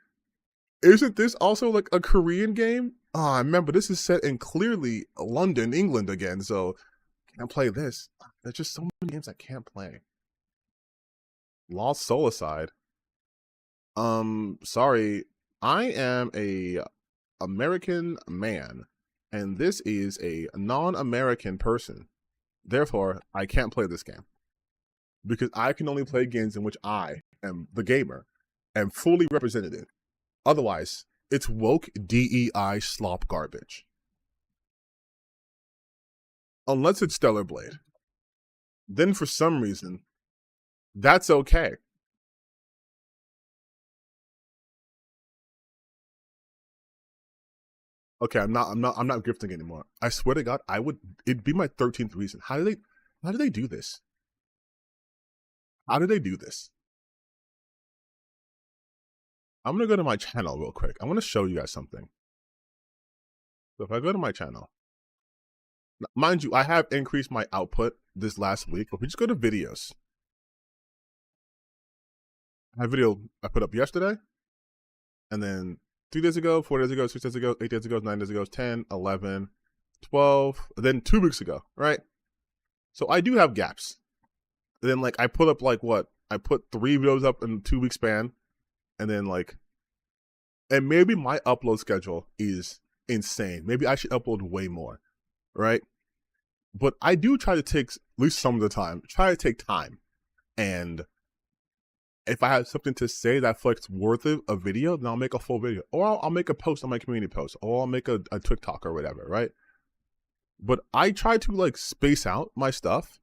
Isn't this also like a Korean game? Oh, I remember this is set in clearly London, England again, so can't play this. There's just so many games I can't play. Lost Soulicide. Sorry. I am a American man, and this is a non-American person. Therefore, I can't play this game. Because I can only play games in which I am the gamer and fully represented. Otherwise, it's woke DEI slop garbage. Unless it's Stellar Blade. Then for some reason, that's okay. Okay, I'm not grifting anymore. I swear to God, it'd be my 13th reason. How do they do this? How do they do this? I'm gonna go to my channel real quick. I want to show you guys something. So if I go to my channel, mind you, I have increased my output this last week, but we just go to videos. I have a video I put up yesterday, and then 3 days ago, 4 days ago, 6 days ago, 8 days ago, 9 days ago, 10, 11, 12, then 2 weeks ago, right? So I do have gaps. And then like I put up like what? I put 3 videos up in a 2-week span, and then like, and maybe my upload schedule is insane. Maybe I should upload way more, right? But I do try to take, at least some of the time, try to take time. And if I have something to say that I feel like it's worth it, a video, then I'll make a full video. Or I'll make a post on my community post. Or I'll make a TikTok or whatever, right? But I try to like space out my stuff,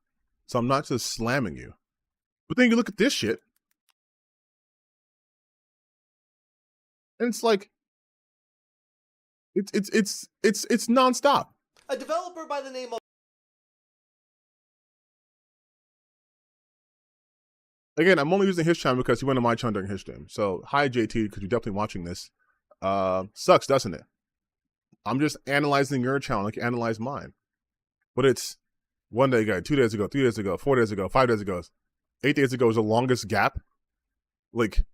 so I'm not just slamming you. But then you look at this shit, and it's like, it's nonstop. A developer by the name of Again, I'm only using his channel because he went on my channel during his stream. So, hi JT, because you're definitely watching this. Sucks, doesn't it? I'm just analyzing your channel like you analyze mine. But it's 1 day ago, 2 days ago, 3 days ago, 4 days ago, 5 days ago, 8 days ago is the longest gap. Like,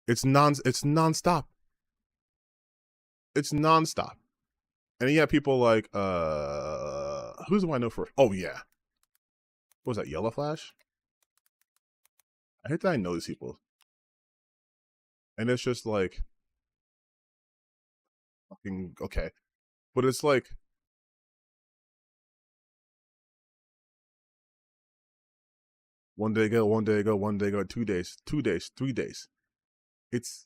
it's nonstop. It's nonstop. And then you have people like, who's do I know for? Oh yeah. What was that, Yellow Flash? I hate that I know these people. And it's just like, fucking, okay. But it's like, One day ago, 2 days, 2 days, 3 days. It's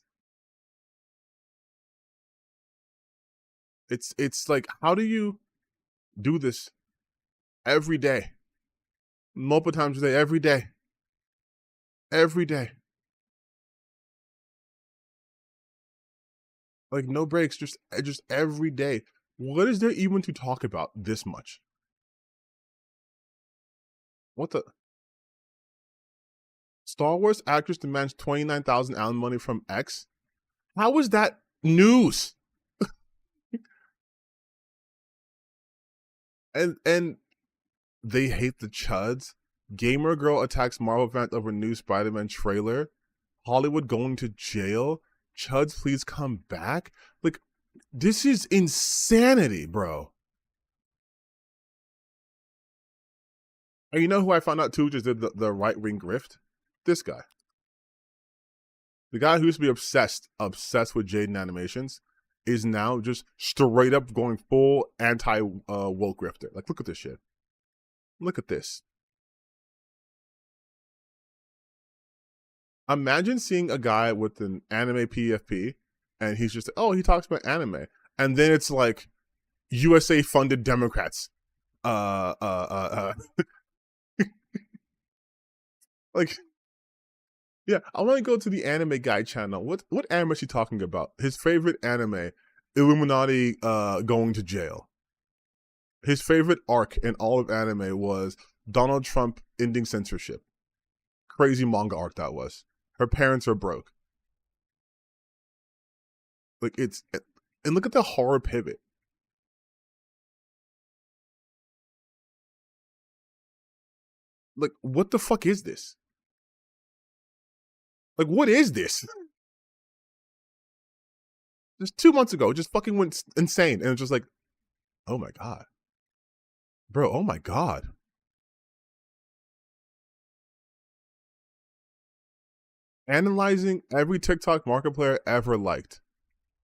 like, how do you do this every day? Multiple times a day, every day. Every day. Like, no breaks, just every day. What is there even to talk about this much? What the? Star Wars actress demands 29,000 alimony from ex? How is that news? and they hate the chuds. Gamer girl attacks Marvel fans over new Spider-Man trailer. Hollywood going to jail. Chuds, please come back. Like, this is insanity, bro. And you know who I found out too just did the right-wing grift? This guy. The guy who used to be obsessed with Jaden animations is now just straight up going full anti-woke grifter. Like, look at this shit. Look at this. Imagine seeing a guy with an anime PFP and he's just, oh, he talks about anime. And then it's like USA funded Democrats. Like, yeah, I want to go to the anime guy channel. What anime is he talking about? His favorite anime, Illuminati going to jail. His favorite arc in all of anime was Donald Trump ending censorship. Crazy manga arc that was. Her parents are broke. Like, and look at the horror pivot. Like, what the fuck is this? Like, what is this? Just 2 months ago, it just fucking went insane. And it's just like, oh my God. Bro, oh my God. Analyzing every TikTok Markiplier ever liked.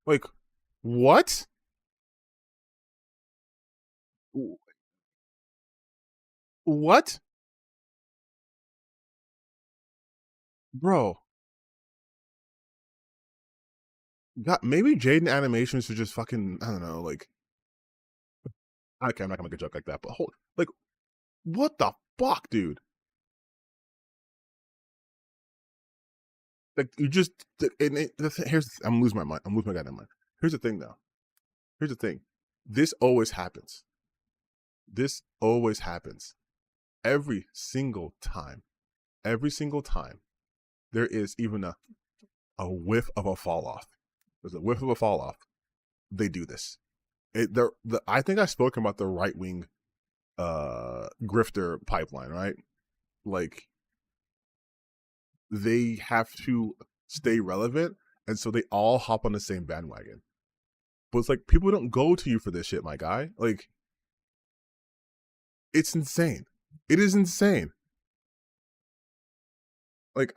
Like, what? What? Bro. God, maybe Jaden Animations should just fucking, I don't know, like, okay, I'm not gonna make a joke like that, but like, what the fuck, dude? Like, you just, I'm losing my mind. I'm losing my goddamn mind. Here's the thing, though. Here's the thing. This always happens. This always happens. Every single time. Every single time. There is even a whiff of a fall off. There's a whiff of a fall off. They do this. I think I've spoken about the right wing grifter pipeline, right? Like, they have to stay relevant, and so they all hop on the same bandwagon. But it's like, people don't go to you for this shit, my guy. Like, it's insane. It is insane. Like,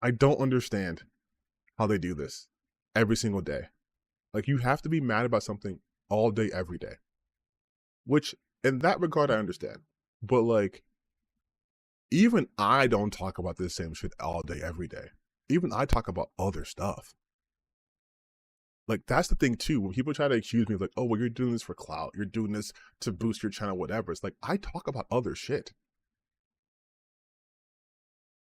I don't understand how they do this every single day. Like, you have to be mad about something all day, every day. Which, in that regard, I understand. But, like, even I don't talk about this same shit all day, every day. Even I talk about other stuff. Like, that's the thing, too. When people try to accuse me of, like, oh, well, you're doing this for clout. You're doing this to boost your channel, whatever. It's like, I talk about other shit.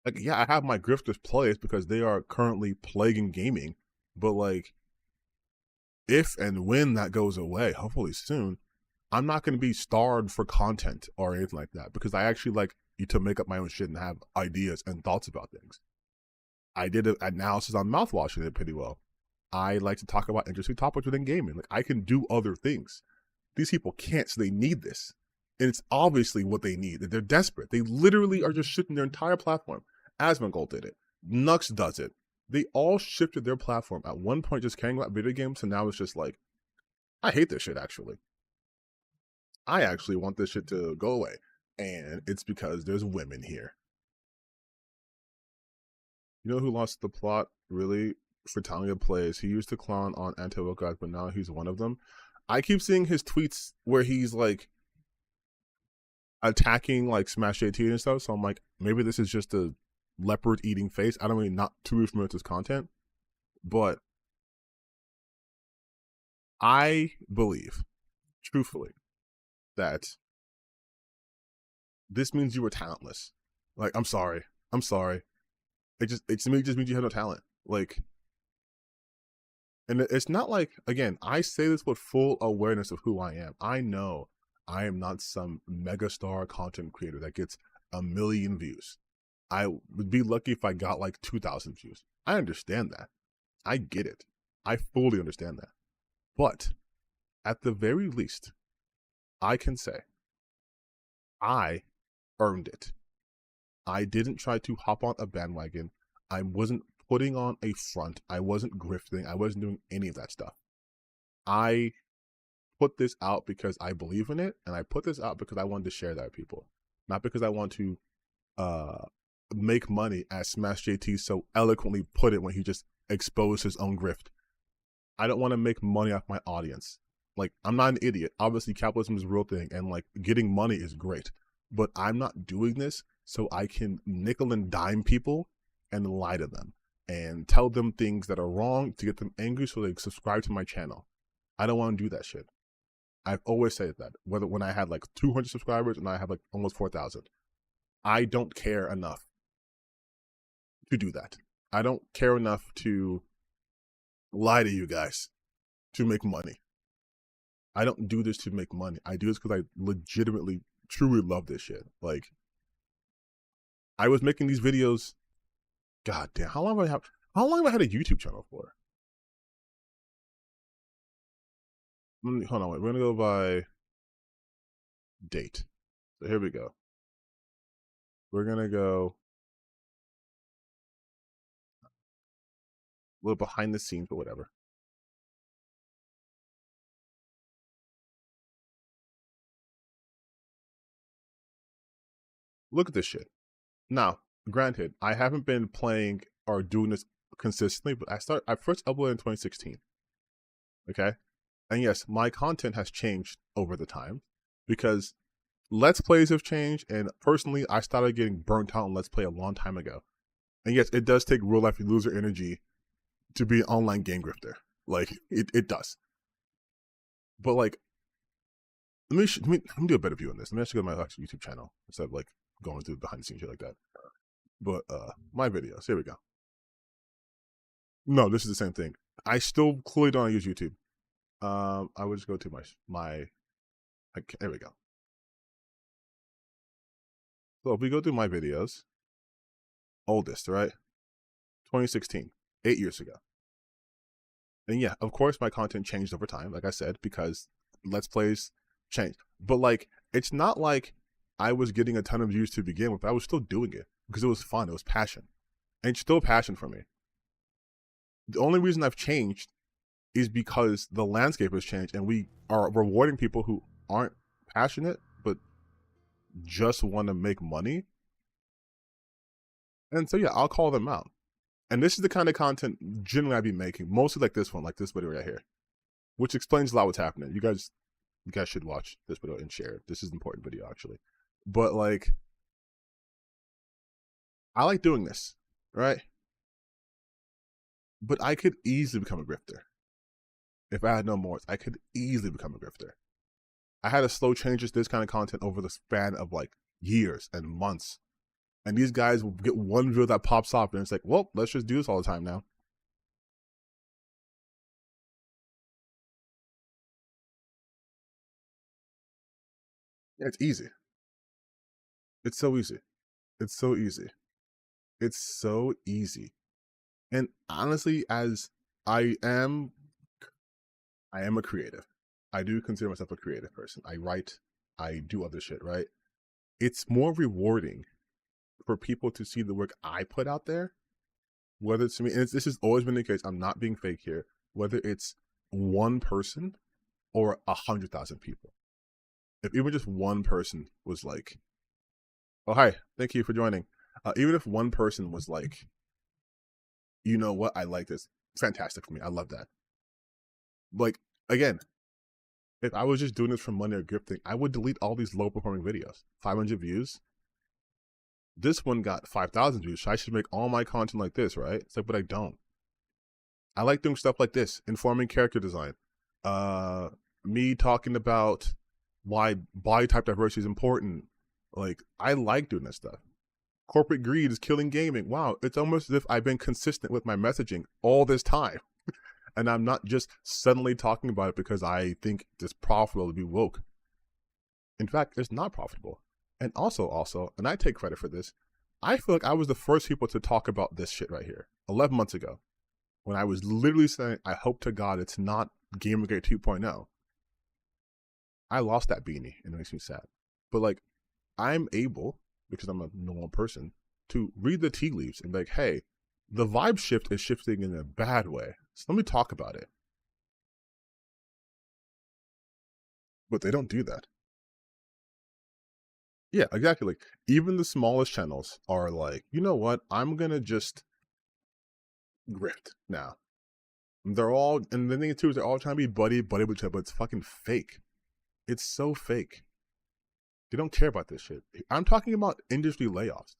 Like, yeah, I have my grifters plays because they are currently plaguing gaming. But, like, if and when that goes away, hopefully soon, I'm not going to be starved for content or anything like that, because I actually like to make up my own shit and have ideas and thoughts about things. I did an analysis on mouthwash and it pretty well. I like to talk about interesting topics within gaming. Like, I can do other things. These people can't, so they need this. And it's obviously what they need. They're desperate. They literally are just shifting their entire platform. Asmongold did it. Nux does it. They all shifted their platform at one point just caring about video games, and now it's just like, I hate this shit, actually. I actually want this shit to go away. And it's because there's women here. You know who lost the plot, really? Fritalia plays. He used to clown on anti-woke guys, but now he's one of them. I keep seeing his tweets where he's like, attacking like Smash JT and stuff. So I'm like, maybe this is just a leopard eating face. I don't really not too familiar with his content, but I believe, truthfully, that this means you were talentless. Like, I'm sorry. It to me just means you have no talent. Like, and it's not like, again, I say this with full awareness of who I am. I know I am not some megastar content creator that gets 1 million views. I would be lucky if I got like 2,000 views. I understand that. I get it. I fully understand that. But at the very least, I can say I earned it. I didn't try to hop on a bandwagon. I wasn't putting on a front. I wasn't grifting. I wasn't doing any of that stuff. I put this out because I believe in it, and I put this out because I wanted to share that with people. Not because I want to make money, as Smash JT so eloquently put it when he just exposed his own grift. I don't want to make money off my audience. Like, I'm not an idiot. Obviously, capitalism is a real thing, and like getting money is great. But I'm not doing this so I can nickel and dime people and lie to them and tell them things that are wrong to get them angry so they subscribe to my channel. I don't want to do that shit. I've always said that, whether when I had like 200 subscribers and I have like almost 4,000. I don't care enough to do that. I don't care enough to lie to you guys to make money. I don't do this to make money. I do this because I legitimately, truly love this shit. Like, I was making these videos. God damn, how long have I had a YouTube channel for? Hold on, wait. We're gonna go by date. So here we go. We're gonna go a little behind the scenes, but whatever. Look at this shit. Now, granted, I haven't been playing or doing this consistently, but I first uploaded in 2016. Okay? And yes, my content has changed over the time because Let's Plays have changed, and personally, I started getting burnt out on Let's Play a long time ago. And yes, it does take real life loser energy to be an online game grifter. Like, it does. But like, let me do a better view on this. Let me actually go to my actual YouTube channel instead of like going through behind the scenes shit like that. But my videos, here we go. No, this is the same thing. I still clearly don't use YouTube. I would just go to there we go. So if we go through my videos, oldest, right? 2016, 8 years ago. And yeah, of course my content changed over time, like I said, because Let's Plays changed. But like, it's not like I was getting a ton of views to begin with. I was still doing it because it was fun. It was passion. And it's still passion for me. The only reason I've changed is because the landscape has changed and we are rewarding people who aren't passionate but just want to make money. And so yeah, I'll call them out. And this is the kind of content generally I'd be making, mostly like this one, like this video right here, which explains a lot what's happening. You guys should watch this video and share it. This is an important video actually. But like, I like doing this, right? But I could easily become a grifter. If I had no more, I could easily become a grifter. I had to slow change this kind of content over the span of like years and months. And these guys will get one video that pops up and it's like, well, let's just do this all the time now. Yeah, it's easy. It's so easy. It's so easy. It's so easy. And honestly, as I am a creative. I do consider myself a creative person. I write, I do other shit, right? It's more rewarding for people to see the work I put out there, whether it's me, and this has always been the case, I'm not being fake here, whether it's one person or 100,000 people. If even just one person was like, oh, hi, thank you for joining. Even if one person was like, you know what, I like this, fantastic for me, I love that. Like, again, if I was just doing this for money or grifting, I would delete all these low performing videos. 500 views. This one got 5,000 views. So I should make all my content like this, right? It's like, but I don't. I like doing stuff like this, informing character design. Me talking about why body type diversity is important. Like, I like doing this stuff. Corporate greed is killing gaming. Wow, it's almost as if I've been consistent with my messaging all this time. And I'm not just suddenly talking about it because I think it's profitable to be woke. In fact, it's not profitable. And also, and I take credit for this, I feel like I was the first people to talk about this shit right here 11 months ago. When I was literally saying, I hope to God it's not Gamergate 2.0. I lost that beanie and it makes me sad. But like, I'm able, because I'm a normal person, to read the tea leaves and be like, hey, the vibe shift is shifting in a bad way. So let me talk about it. But they don't do that. Yeah, exactly. Like, even the smallest channels are like, you know what? I'm going to just grift now. They're all, and the thing too is they're all trying to be buddy with each other, but it's fucking fake. It's so fake. They don't care about this shit. I'm talking about industry layoffs.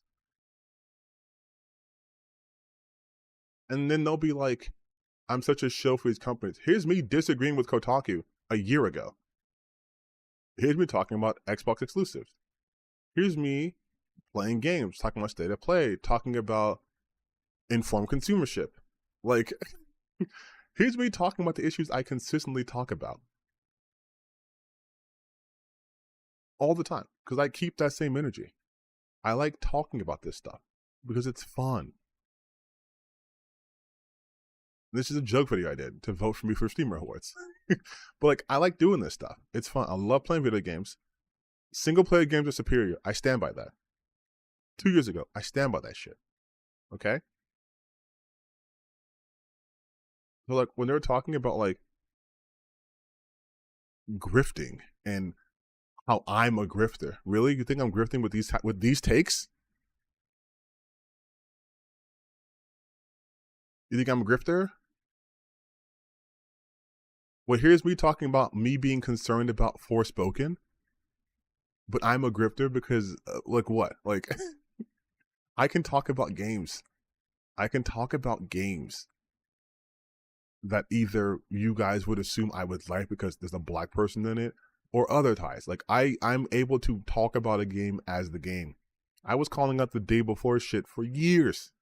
And then they'll be like, I'm such a shill for these companies. Here's me disagreeing with Kotaku a year ago. Here's me talking about Xbox exclusives. Here's me playing games, talking about state of play, talking about informed consumership. Like, here's me talking about the issues I consistently talk about. All the time. Because I keep that same energy. I like talking about this stuff. Because it's fun. This is a joke video I did to vote for me for Streamer Awards. But like, I like doing this stuff. It's fun. I love playing video games. Single player games are superior. I stand by that. 2 years ago, I stand by that shit. Okay? So like, when they were talking about like grifting and how I'm a grifter, really? You think I'm grifting with these takes? You think I'm a grifter? Well, here's me talking about me being concerned about Forspoken, but I'm a grifter because, like what? Like, I can talk about games. I can talk about games that either you guys would assume I would like because there's a black person in it, or other ties. Like, I'm able to talk about a game as the game. I was calling out the day before shit for years.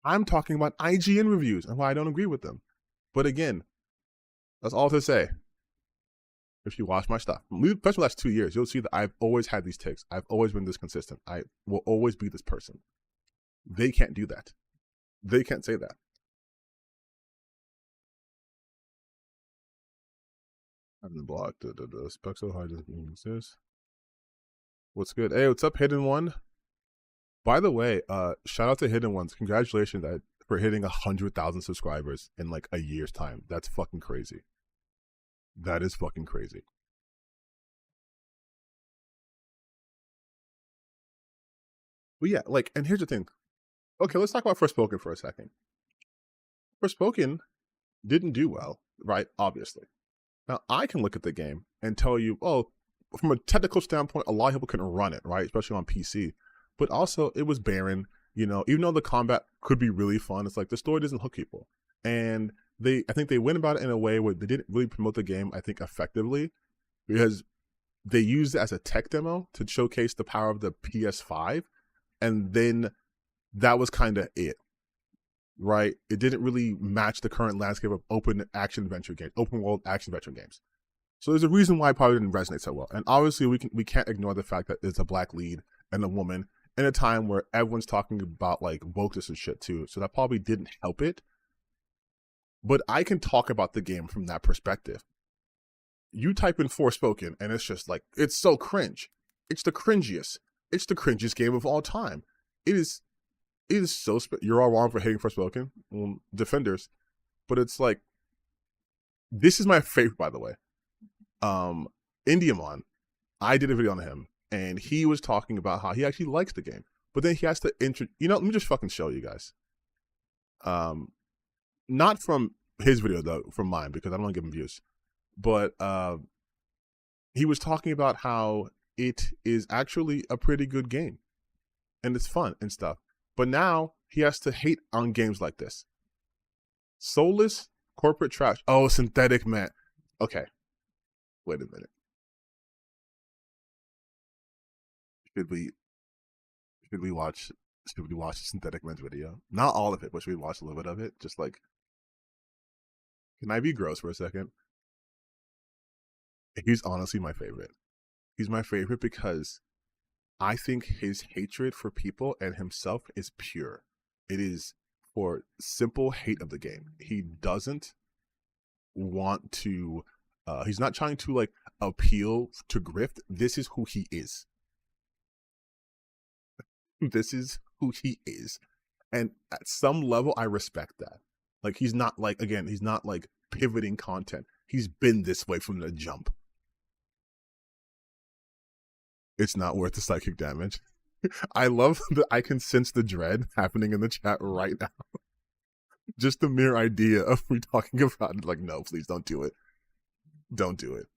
I'm talking about IGN reviews and why I don't agree with them. But again, that's all to say. If you watch my stuff, especially the last 2 years, you'll see that I've always had these takes. I've always been this consistent. I will always be this person. They can't do that. They can't say that. I'm blocked. Spec so hard doesn't even exist. What's good? Hey, what's up, Hidden One? By the way, shout out to Hidden Ones. Congratulations for hitting 100,000 subscribers in like a year's time. That's fucking crazy. That is fucking crazy. But yeah, like, and here's the thing. Okay, let's talk about Forspoken for a second. Forspoken didn't do well, right? Obviously. Now, I can look at the game and tell you, oh, from a technical standpoint, a lot of people couldn't run it, right? Especially on PC. But also, it was barren. You know, even though the combat could be really fun, it's like the story doesn't hook people. And I think they went about it in a way where they didn't really promote the game, I think, effectively, because they used it as a tech demo to showcase the power of the PS5, and then that was kind of it, right? It didn't really match the current landscape of open world action adventure games. So there's a reason why it probably didn't resonate so well. And obviously, we can't ignore the fact that it's a black lead and a woman in a time where everyone's talking about like wokeness and shit too. So that probably didn't help it. But I can talk about the game from that perspective. You type in Forspoken and it's just like, it's so cringe. It's the cringiest. It's the cringiest game of all time. It is so, you're all wrong for hating Forspoken, defenders. But it's like, this is my favorite, by the way. Indiamon, I did a video on him, and he was talking about how he actually likes the game. But then he has to let me just fucking show you guys. Not from his video though from mine because I don't want to give him views. But he was talking about how it is actually a pretty good game and it's fun and stuff. But now he has to hate on games like this. Soulless corporate trash. Oh, synthetic man. Okay. Wait a minute. Should we watch Synthetic Man's video? Not all of it, but should we watch a little bit of it? Just like, can I be gross for a second? He's honestly my favorite. He's my favorite because I think his hatred for people and himself is pure. It is for simple hate of the game. He doesn't want to, he's not trying to like appeal to grift. This is who he is. This is who he is. And at some level, I respect that. Like, he's not like, again, he's not like pivoting content. He's been this way from the jump. It's not worth the psychic damage. I love that I can sense the dread happening in the chat right now. Just the mere idea of me talking about it, like, no, please don't do it. Don't do it.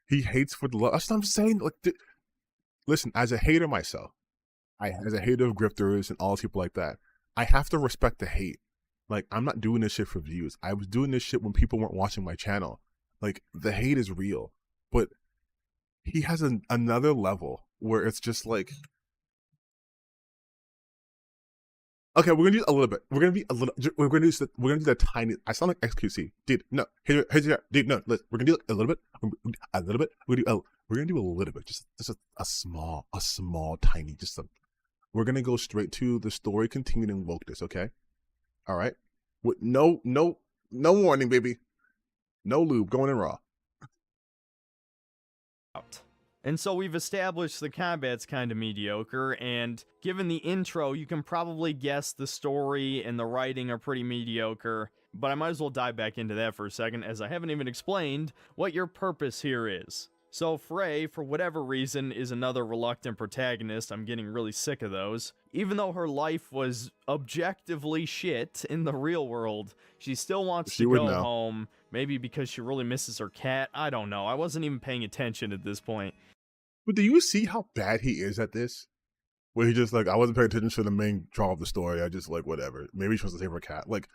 He hates for the love. That's what I'm saying. Like, listen, as a hater myself, as a hater of grifters and all people like that, I have to respect the hate. Like, I'm not doing this shit for views. I was doing this shit when people weren't watching my channel. Like, the hate is real. But he has another level where it's just like, okay, we're gonna do a little bit. We're gonna do the tiny. I sound like XQC, dude. No, here's dude. No, listen, we're gonna do a little bit. We're gonna do a little bit. Just a small, tiny. We're gonna go straight to the story continuing wokeness. Okay, all right. With no warning, baby. No lube, going in raw. And so we've established the combat's kind of mediocre, and given the intro, you can probably guess the story and the writing are pretty mediocre, but I might as well dive back into that for a second, as I haven't even explained what your purpose here is. So Frey, for whatever reason, is another reluctant protagonist. I'm getting really sick of those. Even though her life was objectively shit in the real world, she still wants to go home, maybe because she really misses her cat. I don't know. I wasn't even paying attention at this point. But do you see how bad he is at this? Where he just like, I wasn't paying attention to the main draw of the story. I just like, whatever. Maybe she wants to save her cat. Like,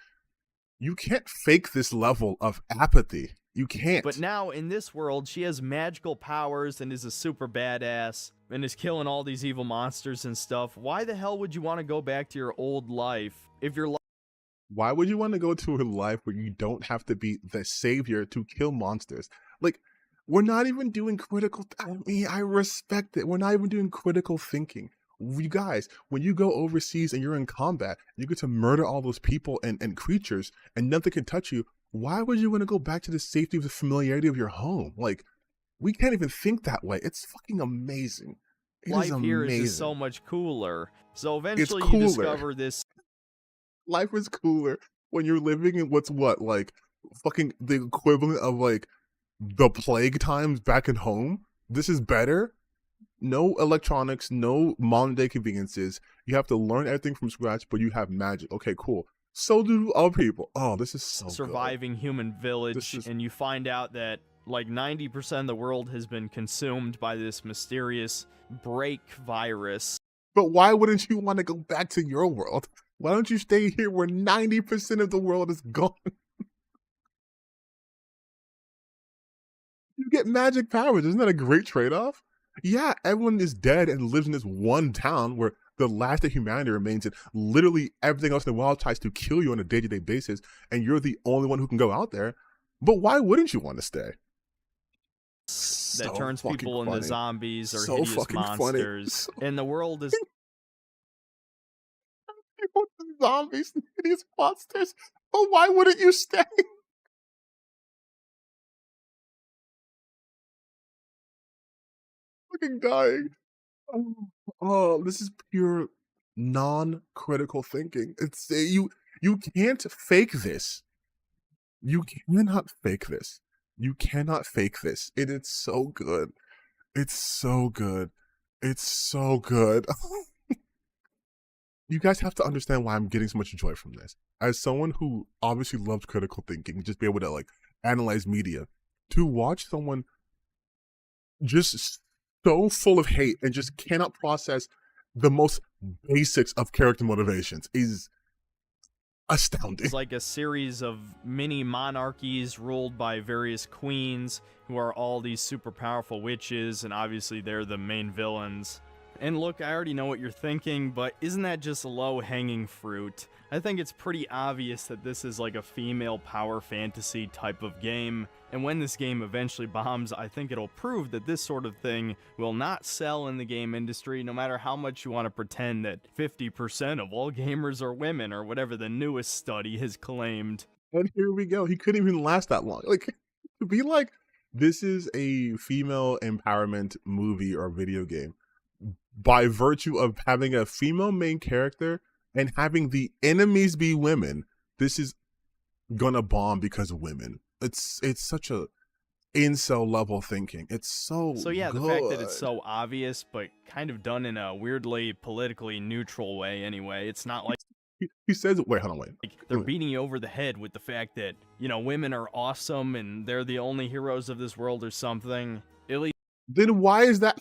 you can't fake this level of apathy. You can't. But now, in this world, she has magical powers and is a super badass and is killing all these evil monsters and stuff. Why the hell would you want to go back to your old life if your life... Why would you want to go to a life where you don't have to be the savior to kill monsters? Like, we're not even doing critical... I mean, I respect it. We're not even doing critical thinking. You guys, when you go overseas and you're in combat, you get to murder all those people and creatures and nothing can touch you. Why would you want to go back to the safety of the familiarity of your home? Like, we can't even think that way. It's fucking amazing. Life here is just so much cooler. So eventually you discover this... Life is cooler when you're living in like, fucking the equivalent of, like, the plague times back at home. This is better. No electronics, no modern day conveniences. You have to learn everything from scratch, but you have magic. Okay, cool. So do other people. Oh, this is so surviving good. Human village, and you find out that like 90% of the world has been consumed by this mysterious break virus. But why wouldn't you want to go back to your world? Why don't you stay here where 90% of the world is gone? You get magic powers. Isn't that a great trade-off? Yeah, everyone is dead and lives in this one town where the last of humanity remains, and literally everything else in the world tries to kill you on a day-to-day basis, and you're the only one who can go out there. But why wouldn't you want to stay? That turns people into zombies or hideous monsters. And the world is... People into zombies and hideous monsters? But why wouldn't you stay? Fucking dying. Oh, this is pure non-critical thinking. It's you can't fake this. You cannot fake this. You cannot fake this. It's so good. It's so good. It's so good. you guys have to understand why I'm getting so much joy from this. As someone who obviously loves critical thinking, just be able to like analyze media, to watch someone just so full of hate and just cannot process the most basics of character motivations is astounding. It's like a series of mini monarchies ruled by various queens who are all these super powerful witches, and obviously they're the main villains. And look, I already know what you're thinking, but isn't that just low-hanging fruit? I think it's pretty obvious that this is like a female power fantasy type of game, and when this game eventually bombs, I think it'll prove that this sort of thing will not sell in the game industry, no matter how much you want to pretend that 50% of all gamers are women, or whatever the newest study has claimed. And here we go. He couldn't even last that long. Like, to be like, this is a female empowerment movie or video game by virtue of having a female main character and having the enemies be women. This is gonna bomb because of women. It's such a incel level thinking. It's so yeah, good. The fact that it's so obvious, but kind of done in a weirdly politically neutral way anyway. It's not like he says, wait, hold on, wait. Like they're beating you over the head with the fact that, you know, women are awesome and they're the only heroes of this world or something. At least then why is that?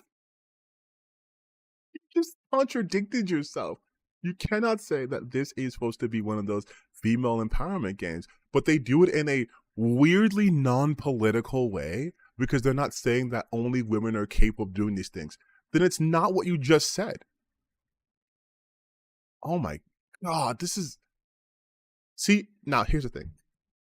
You just contradicted yourself. You cannot say that this is supposed to be one of those female empowerment games, but they do it in a weirdly non-political way because they're not saying that only women are capable of doing these things. Then it's not what you just said. Oh my God, this is... See, now here's the thing.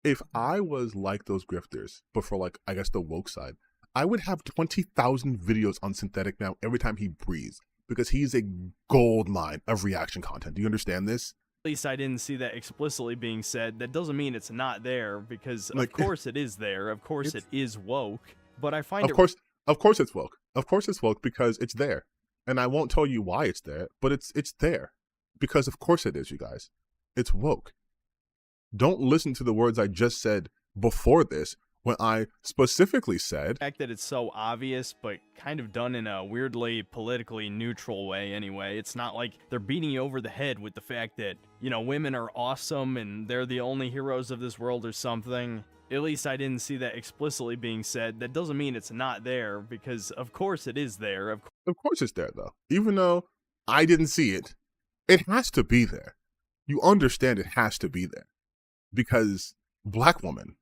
If I was like those grifters, but for like, I guess the woke side, I would have 20,000 videos on Synthetic now every time he breathes, because he's a gold mine of reaction content. Do you understand this? At least I didn't see that explicitly being said. That doesn't mean it's not there, because Like, of course it is there. Of course it is woke. But I find Of course it's woke. Of course it's woke because it's there. And I won't tell you why it's there, but it's there. Because of course it is, you guys. It's woke. Don't listen to the words I just said before this, when I specifically said... The fact that it's so obvious, but kind of done in a weirdly politically neutral way anyway. It's not like they're beating you over the head with the fact that, you know, women are awesome and they're the only heroes of this world or something. At least I didn't see that explicitly being said. That doesn't mean it's not there, because of course it is there. Of course it's there, though. Even though I didn't see it, it has to be there. You understand it has to be there. Because black woman...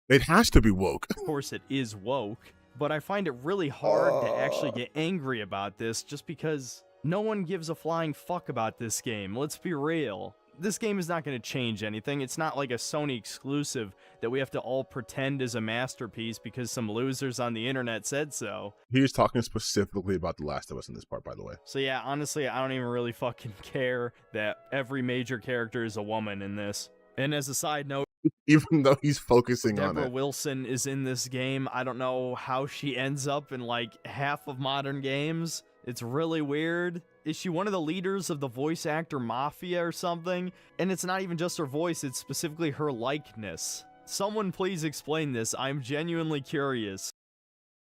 It has to be woke. Of course it is woke, but I find it really hard to actually get angry about this just because no one gives a flying fuck about this game. Let's be real. This game is not going to change anything. It's not like a Sony exclusive that we have to all pretend is a masterpiece because some losers on the internet said so. He's talking specifically about The Last of Us in this part, by the way. So yeah, honestly, I don't even really fucking care that every major character is a woman in this. And as a side note, even though he's focusing on Deborah it. Wilson is in this game. I don't know how she ends up in like half of modern games. It's really weird. Is she one of the leaders of the voice actor mafia or something? And it's not even just her voice, it's specifically her likeness. Someone please explain this. I'm genuinely curious.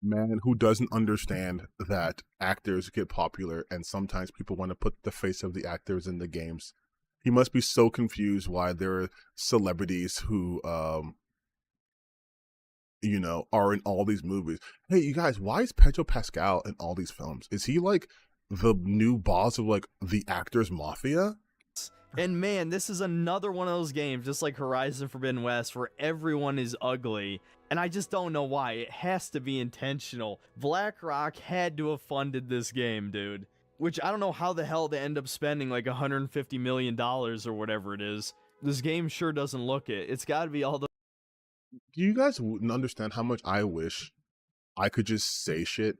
Man who doesn't understand that actors get popular and sometimes people want to put the face of the actors in the games. He must be so confused why there are celebrities who, you know, are in all these movies. Hey, you guys, why is Pedro Pascal in all these films? Is he like the new boss of like the actors mafia? And man, this is another one of those games, just like Horizon Forbidden West, where everyone is ugly. And I just don't know why. It has to be intentional. BlackRock had to have funded this game, dude. Which I don't know how the hell they end up spending like $150 million or whatever it is. This game sure doesn't look it. It's got to be all the... Do you guys understand how much I wish I could just say shit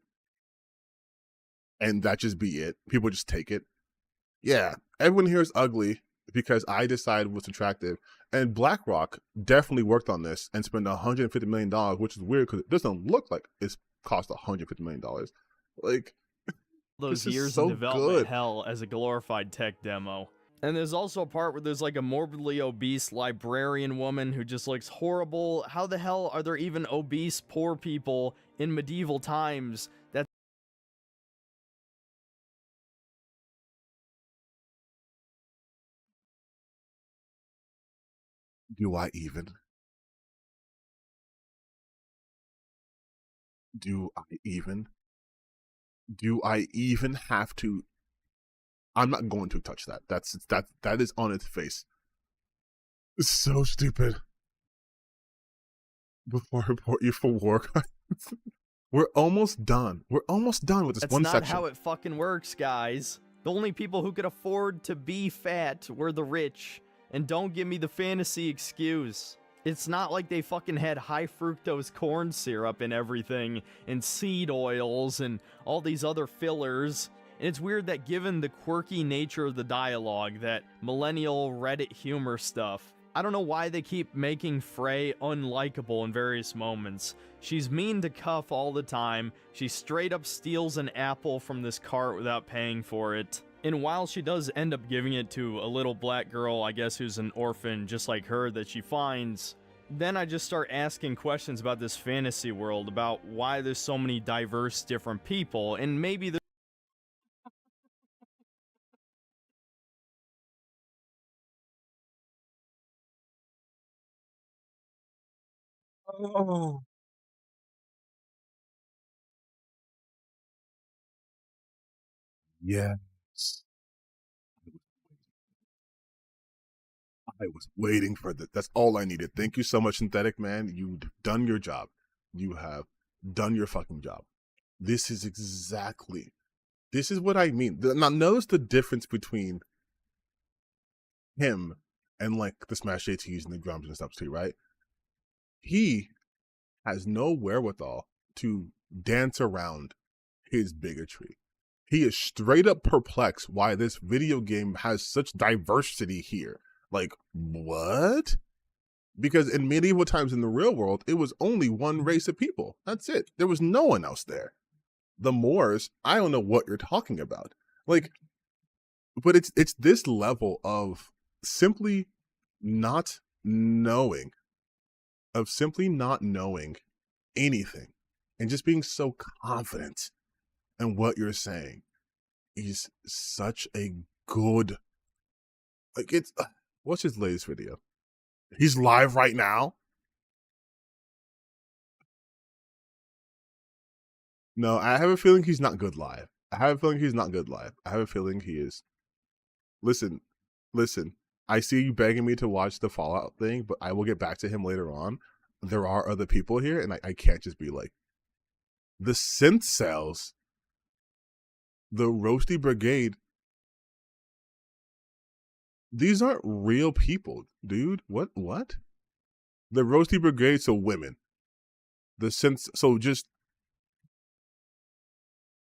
and that just be it? People just take it. Yeah, everyone here is ugly because I decided what's attractive. And BlackRock definitely worked on this and spent $150 million, which is weird because it doesn't look like it's cost $150 million. Like... those years of development hell as a glorified tech demo. And there's also a part where there's like a morbidly obese librarian woman who just looks horrible. How the hell are there even obese poor people in medieval times? That's Do I even? Do I even? Do I even have to? I'm not going to touch that. That is on its face. It's so stupid. Before I report you for war crimes. We're almost done. We're almost done with this one section. That's not how it fucking works, guys. The only people who could afford to be fat were the rich. And don't give me the fantasy excuse. It's not like they fucking had high fructose corn syrup and everything, and seed oils, and all these other fillers. And it's weird that given the quirky nature of the dialogue, that millennial Reddit humor stuff, I don't know why they keep making Frey unlikable in various moments. She's mean to Cuff all the time, she straight up steals an apple from this cart without paying for it. And while she does end up giving it to a little black girl, I guess who's an orphan just like her that she finds, then I just start asking questions about this fantasy world, about why there's so many diverse different people, and maybe there's Oh. Yes. I was waiting for that. That's all I needed. Thank you so much, Synthetic Man. You've done your job. You have done your fucking job. This is what I mean. Now, notice the difference between him and like the Smash JTs and the Grums and stuff too, right? He has no wherewithal to dance around his bigotry. He is straight up perplexed why this video game has such diversity here. Like, what? Because in medieval times in the real world, it was only one race of people. That's it. There was no one else there. The Moors, I don't know what you're talking about. Like, but it's this level of simply not knowing, anything and just being so confident in what you're saying is such a good, like, it's, what's his latest video? He's live right now? No, I have a feeling he's not good live. I have a feeling he is. Listen, I see you begging me to watch the Fallout thing, but I will get back to him later on. There are other people here, and I can't just be like, the synth cells, the Roasty Brigade, these aren't real people, dude. What? The Roasty Brigade, so women. The synth, so just,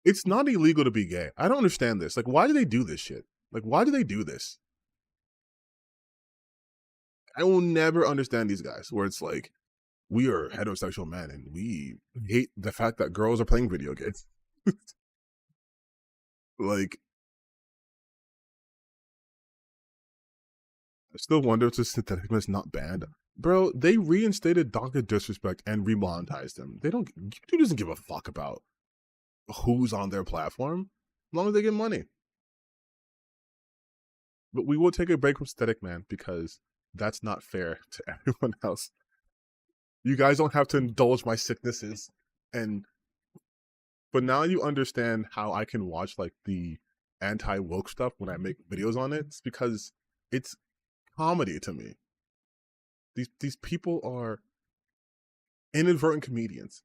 it's not illegal to be gay. I don't understand this. Like, why do they do this shit? Like, why do they do this? I will never understand these guys where it's like, we are heterosexual men and we hate the fact that girls are playing video games. Like, I still wonder if this synthetic is not banned. Bro, they reinstated Dr. Disrespect and remonetized him. YouTube doesn't give a fuck about who's on their platform, as long as they get money. But we will take a break from Synthetic Man because that's not fair to everyone else. You guys don't have to indulge my sicknesses, but now you understand how I can watch like the anti-woke stuff when I make videos on it. It's because it's comedy to me. These people are inadvertent comedians.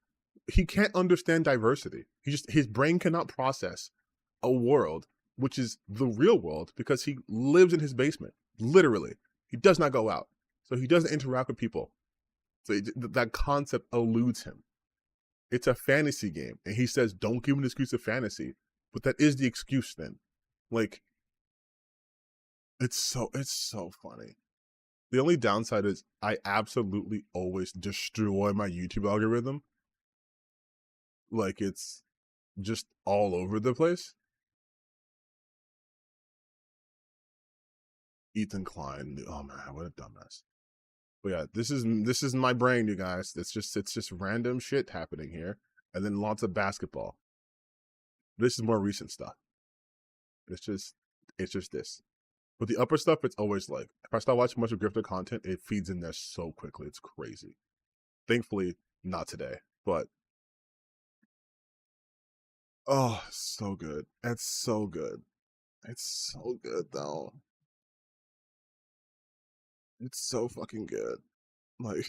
He can't understand diversity. His brain cannot process a world which is the real world because he lives in his basement. Literally, he does not go out, so he doesn't interact with people. So that concept eludes him. It's a fantasy game, and he says, "Don't give him an excuse of fantasy," but that is the excuse. Then, like, it's so funny. The only downside is I absolutely always destroy my YouTube algorithm. Like, it's just all over the place. Ethan Klein. Oh man, what a dumbass. But yeah, this is my brain, you guys. It's just random shit happening here, and then lots of basketball. This is more recent stuff. It's just this. But the upper stuff, it's always like, if I start watching much of grifter content, it feeds in there so quickly. It's crazy. Thankfully, not today. But, oh, so good. It's so good. It's so good, though. It's so fucking good. Like,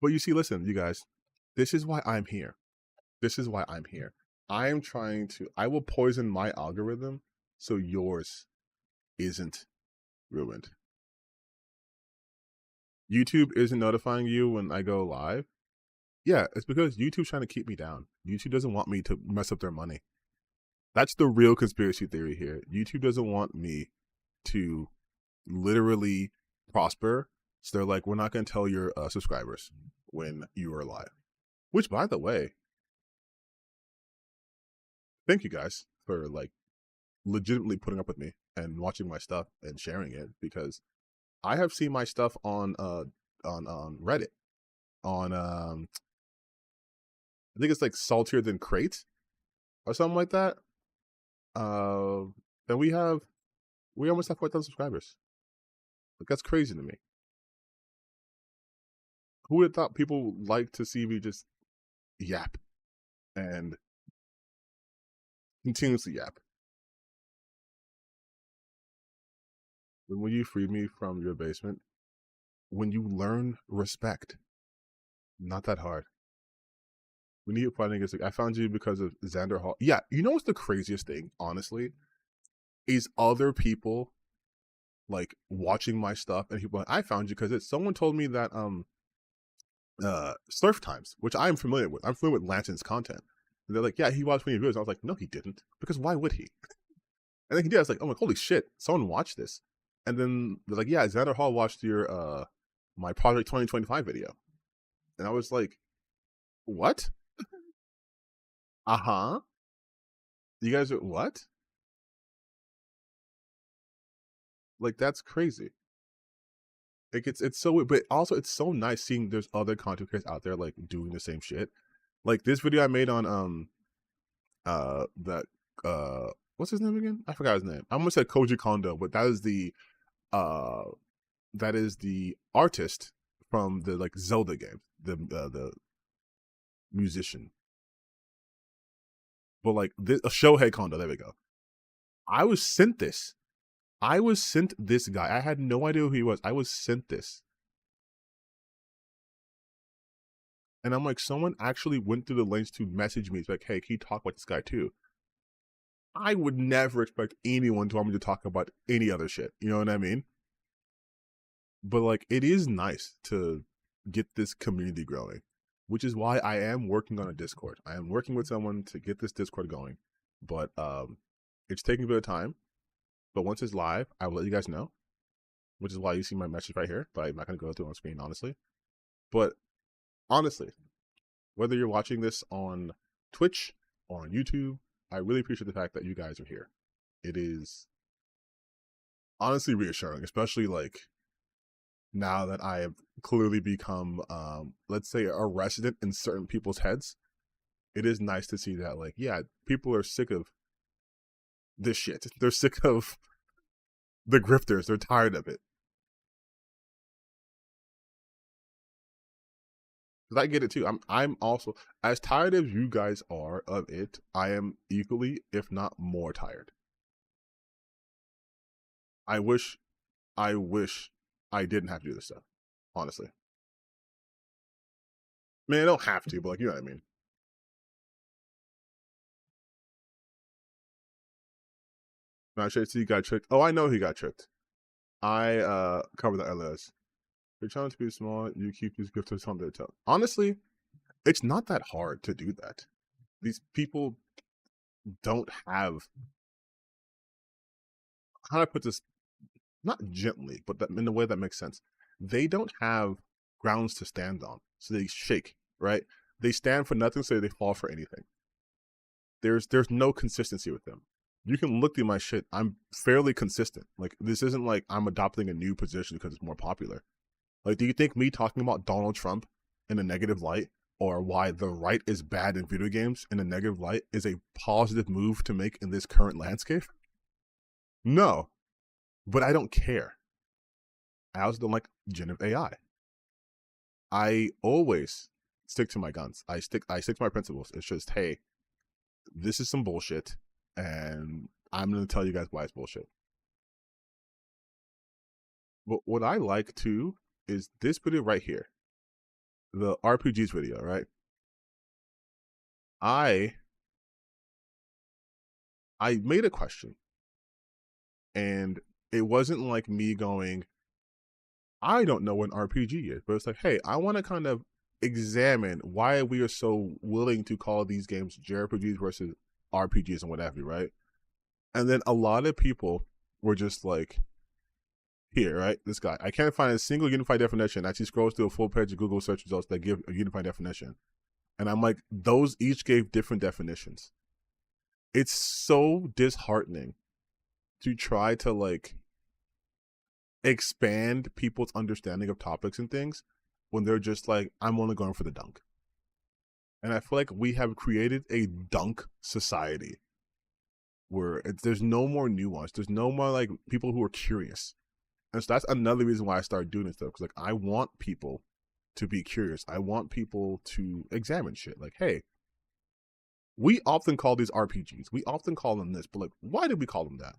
but you see, listen, you guys, this is why I'm here. This is why I'm here. I'm trying to, I will poison my algorithm so yours isn't ruined. YouTube isn't notifying you when I go live. Yeah, it's because YouTube's trying to keep me down. YouTube doesn't want me to mess up their money. That's the real conspiracy theory here. YouTube doesn't want me to literally prosper. So they're like, we're not going to tell your subscribers when you are live. Which, by the way, thank you guys for like legitimately putting up with me and watching my stuff and sharing it, because I have seen my stuff on Reddit, on I think it's like Saltier Than Crate or something like that. And we almost have 4,000 subscribers. Like, that's crazy to me. Who would have thought people would like to see me just yap and continuously yap? When you freed me from your basement, when you learn respect, not that hard. When you finding it's like, I found you because of Xander Hall. Yeah, you know what's the craziest thing, honestly, is other people like watching my stuff and people like, I found you because someone told me that Surf Times, which I'm familiar with. I'm familiar with Lantern's content. And they're like, yeah, he watched 20 videos. I was like, no, he didn't. Because why would he? And then he did. I was like, oh my, holy shit, someone watched this. And then they're like, yeah, Xander Hall watched your my Project 2025 video. And I was like, what? Uh-huh. You guys are what? Like, that's crazy. Like, it's so weird, but also it's so nice seeing there's other content creators out there like doing the same shit. Like this video I made on that what's his name again? I forgot his name. I almost said Koji Kondo, but that is the artist from the like Zelda game, the musician. But like this, Shohei Kondo, there we go. I was sent this guy. I had no idea who he was. I was sent this. And I'm like, someone actually went through the lengths to message me. It's like, hey, can you talk about this guy too? I would never expect anyone to want me to talk about any other shit. You know what I mean? But like, it is nice to get this community growing, which is why I am working on a Discord. I am working with someone to get this Discord going, but it's taking a bit of time. But once it's live, I will let you guys know, which is why you see my message right here, but I'm not going to go through it on screen, honestly. But honestly, whether you're watching this on Twitch or on YouTube, I really appreciate the fact that you guys are here. It is honestly reassuring, especially like now that I have clearly become, let's say, a resident in certain people's heads. It is nice to see that, like, yeah, people are sick of this shit. They're sick of the grifters. They're tired of it. I get it too. I'm also as tired as you guys are of it. I am equally, if not more, tired. I wish I didn't have to do this stuff. Honestly, I mean, I don't have to, but like, you know what I mean. I should see he got tricked. Oh, I know he got tricked. I covered the LS. You're trying to be small. You keep these grifters on their toe. Honestly, it's not that hard to do that. These people don't have, how do I put this? Not gently, but that, in a way that makes sense. They don't have grounds to stand on, so they shake, right? They stand for nothing, so they fall for anything. There's no consistency with them. You can look through my shit. I'm fairly consistent. Like, this isn't like I'm adopting a new position because it's more popular. Like, do you think me talking about Donald Trump in a negative light or why the right is bad in video games in a negative light is a positive move to make in this current landscape? No, but I don't care. I also don't like generative AI. I always stick to my guns. I stick to my principles. It's just, hey, this is some bullshit, and I'm going to tell you guys why it's bullshit. But what I like too is this video right here, the RPGs video, right? I made a question, and it wasn't like me going, I don't know what an RPG is, but it's like, hey, I want to kind of examine why we are so willing to call these games JRPGs versus RPGs and whatever, right? And then a lot of people were just like, here, right? This guy, I can't find a single unified definition. As he scrolls through a full page of Google search results that give a unified definition. And I'm like, those each gave different definitions. It's so disheartening to try to like expand people's understanding of topics and things when they're just like, I'm only going for the dunk. And I feel like we have created a dunk society where there's no more nuance. There's no more like people who are curious. And so that's another reason why I started doing this stuff. Because like I want people to be curious. I want people to examine shit. Like, hey, we often call these RPGs. We often call them this, but like, why did we call them that?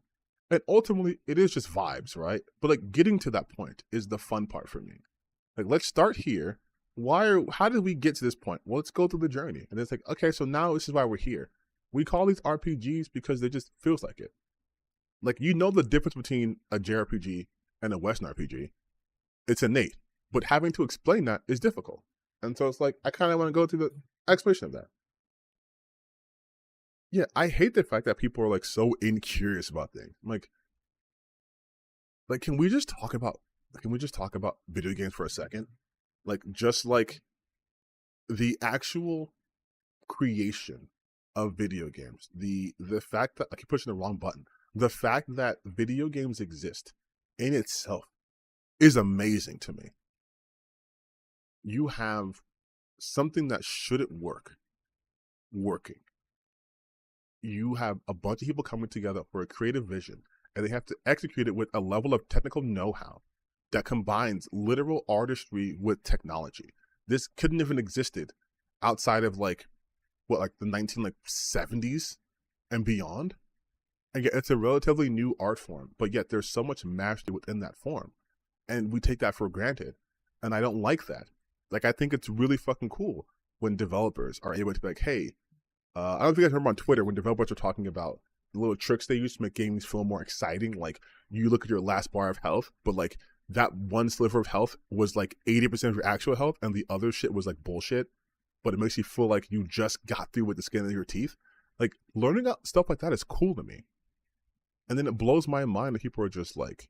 And ultimately, it is just vibes, right? But like getting to that point is the fun part for me. Like, let's start here. How did we get to this point? Well, let's go through the journey. And it's like, okay, so now this is why we're here. We call these RPGs because it just feels like it. Like, you know the difference between a JRPG and a Western RPG. It's innate. But having to explain that is difficult. And so it's like, I kind of want to go through the explanation of that. Yeah, I hate the fact that people are like so incurious about things. I'm like, can we just talk about video games for a second? Like, just like the actual creation of video games, the fact that I keep pushing the wrong button, the fact that video games exist in itself is amazing to me. You have something that shouldn't work working. You have a bunch of people coming together for a creative vision, and they have to execute it with a level of technical know-how that combines literal artistry with technology. This couldn't have existed outside of like the 1970s and beyond. And yet it's a relatively new art form, but yet there's so much mastery within that form. And we take that for granted. And I don't like that. Like, I think it's really fucking cool when developers are able to be like, hey, I don't know if you guys remember on Twitter when developers are talking about the little tricks they use to make games feel more exciting. Like, you look at your last bar of health, but like that one sliver of health was like 80% of your actual health, and the other shit was like bullshit, but it makes you feel like you just got through with the skin of your teeth. Like, learning stuff like that is cool to me. And then it blows my mind that people are just like,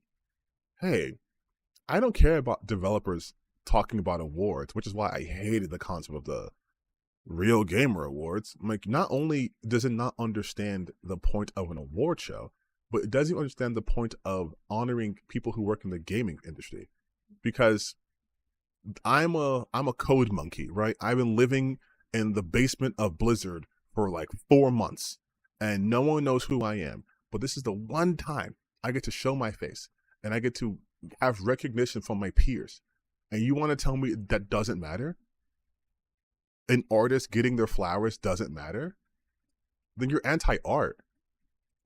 hey, I don't care about developers talking about awards, which is why I hated the concept of the Real Gamer Awards. Like, not only does it not understand the point of an award show, but it doesn't understand the point of honoring people who work in the gaming industry. Because I'm a code monkey, right? I've been living in the basement of Blizzard for like 4 months, and no one knows who I am. But this is the one time I get to show my face, and I get to have recognition from my peers. And you want to tell me that doesn't matter? An artist getting their flowers doesn't matter? Then you're anti-art.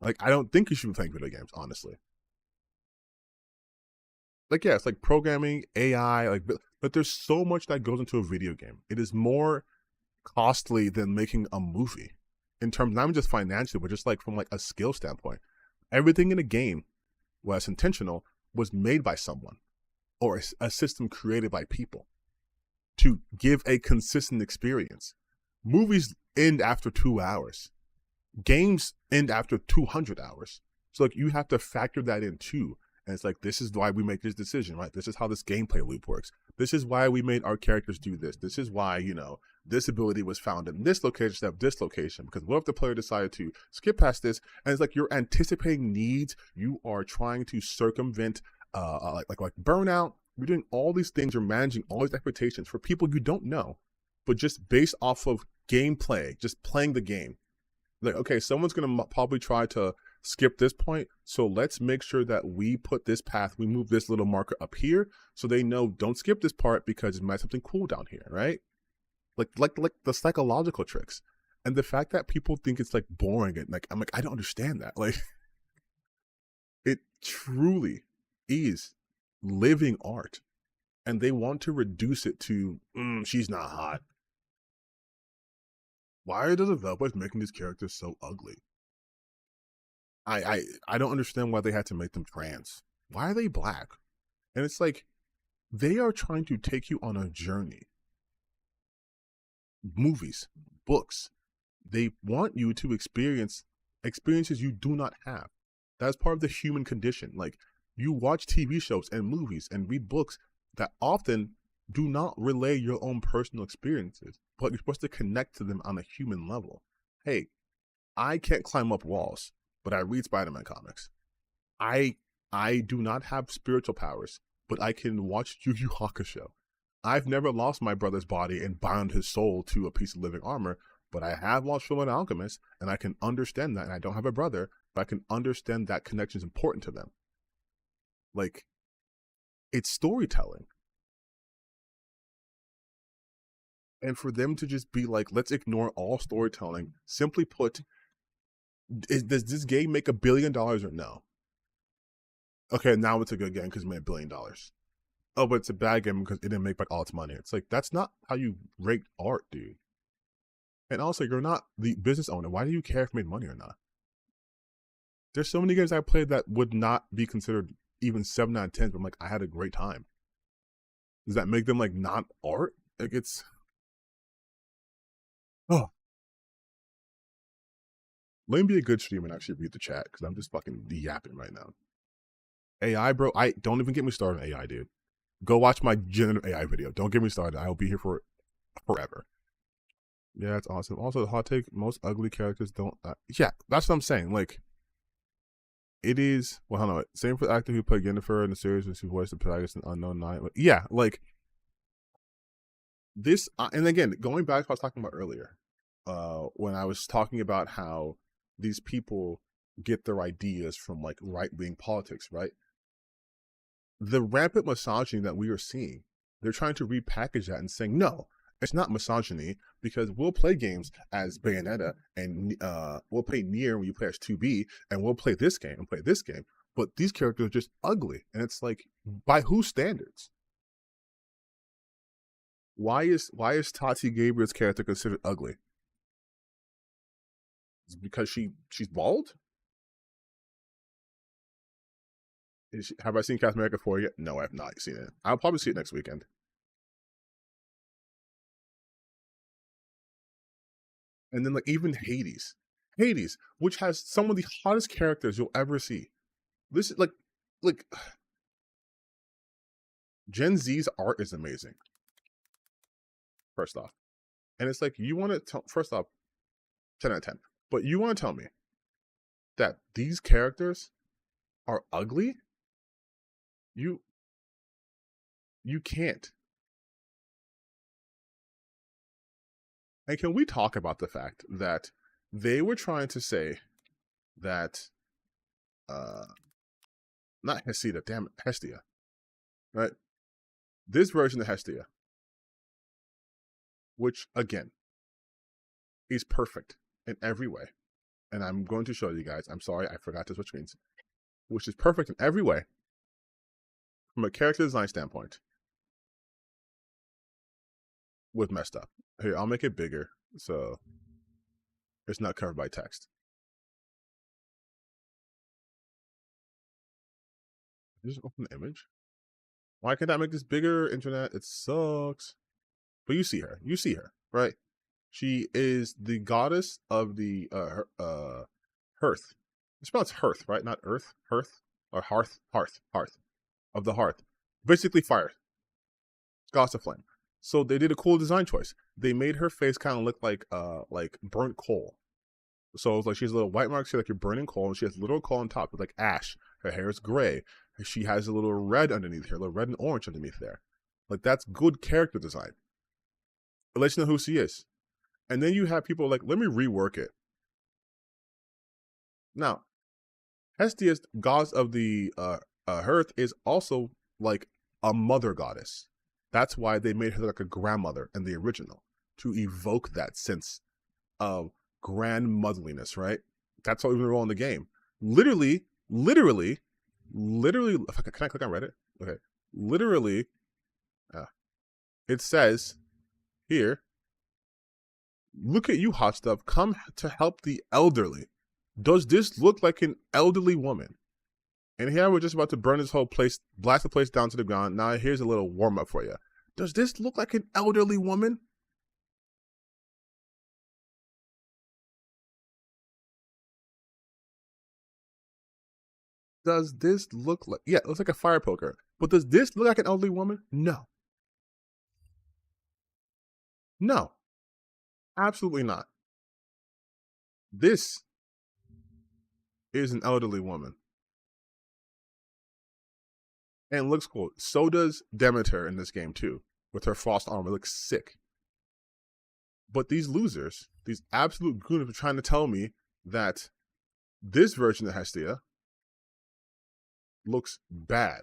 Like, I don't think you should be playing video games, honestly. Like, yeah, it's like programming, AI, like, but there's so much that goes into a video game. It is more costly than making a movie. In terms, not even just financially, but just like from like a skill standpoint. Everything in a game, well, it's intentional, was made by someone, or a system created by people to give a consistent experience. Movies end after 2 hours. Games end after 200 hours. So like, you have to factor that in too. And it's like, this is why we make this decision, right? This is how this gameplay loop works. This is why we made our characters do this. This is why, you know, this ability was found in this location instead of this location. Because what if the player decided to skip past this? And it's like, you're anticipating needs. You are trying to circumvent like burnout. You're doing all these things. You're managing all these expectations for people you don't know. but just based off of gameplay, just playing the game. Like, okay, someone's going to probably try to skip this point, so let's make sure that we put this path, we move this little marker up here, so they know don't skip this part because it might have something cool down here, right? Like the psychological tricks. And the fact that people think it's like boring and like, I'm like, I don't understand that. Like, it truly is living art. And they want to reduce it to, she's not hot. Why are the developers making these characters so ugly? I don't understand why they had to make them trans. Why are they black? And it's like, they are trying to take you on a journey. Movies, books, they want you to experience experiences you do not have. That's part of the human condition. Like, you watch TV shows and movies and read books that often do not relay your own personal experiences, but you're supposed to connect to them on a human level. Hey, I can't climb up walls, but I read Spider-Man comics. I do not have spiritual powers, but I can watch Yu Yu Hakusho. I've never lost my brother's body and bound his soul to a piece of living armor, but I have watched Fullmetal Alchemist, and I can understand that, and I don't have a brother, but I can understand that connection is important to them. Like, it's storytelling. And for them to just be like, let's ignore all storytelling, simply put, does this game make $1 billion or no? Okay, now it's a good game because it made $1 billion. Oh, but it's a bad game because it didn't make back all its money. It's like, that's not how you rate art, dude. And also, you're not the business owner. Why do you care if it made money or not? There's so many games I played that would not be considered even 7 out of 10, but I'm like, I had a great time. Does that make them like not art? Like, it's... Oh. Let me be a good streamer and actually read the chat, because I'm just fucking yapping right now. AI, bro, don't even get me started on AI, dude. Go watch my generative AI video. Don't get me started. I'll be here for forever. Yeah, it's awesome. Also, the hot take, most ugly characters don't... yeah, that's what I'm saying. Like, it is... Well, hold on. Same for the actor who played Yennefer in the series who voiced the protagonist in Unknown Night. Yeah, like... This... and again, going back to what I was talking about earlier, when I was talking about how these people get their ideas from, like, right-wing politics, right? The rampant misogyny that we are seeing, they're trying to repackage that and saying, no, it's not misogyny, because we'll play games as Bayonetta, and we'll play Nier when you play as 2B, and we'll play this game and play this game, but these characters are just ugly. And it's like, by whose standards? Why is Tati Gabriel's character considered ugly? Is it because she's bald? Have I seen Captain America 4 yet? No, I have not seen it. I'll probably see it next weekend. And then, like, even Hades, which has some of the hottest characters you'll ever see. This is like Gen Z's art is amazing. First off, and it's like, you want to tell, first off, 10 out of 10. But you want to tell me that these characters are ugly? You can't. And can we talk about the fact that they were trying to say that, not Hestia, damn it, Hestia, right? This version of Hestia, which, again, is perfect in every way. And I'm going to show you guys, I'm sorry, I forgot to switch screens, which is perfect in every way, from a character design standpoint, was messed up. Here, I'll make it bigger so it's not covered by text. Just open the image. Why can't I make this bigger, internet? It sucks. But you see her, right? She is the goddess of the hearth. It's pronounced hearth, right? Not earth, hearth, or hearth of the hearth. Basically, fire. Goddess of flame. So they did a cool design choice. They made her face kind of look like burnt coal. So it's like she has a little white marks here, like you're burning coal, and she has a little coal on top with like ash. Her hair is gray. She has a little red underneath here, a little red and orange underneath there. Like, that's good character design. lets you know who she is. And then you have people like, let me rework it. Now, Hestia, goddess of the hearth, is also like a mother goddess. That's why they made her like a grandmother in the original, to evoke that sense of grandmotherliness, right? That's how we roll in the game. Literally, can I click on Reddit? Okay. Literally, it says here, look at you, hot stuff, come to help the elderly. Does this look like an elderly woman? And here we're just about to burn this whole place, blast the place down to the ground. Now here's a little warm up for you. Does this look like an elderly woman? Does this look like, yeah, it looks like a fire poker. But does this look like an elderly woman? No. No. Absolutely not. This is an elderly woman. And it looks cool. So does Demeter in this game too, with her frost armor. It looks sick. But these losers, these absolute goons, are trying to tell me that this version of Hestia looks bad.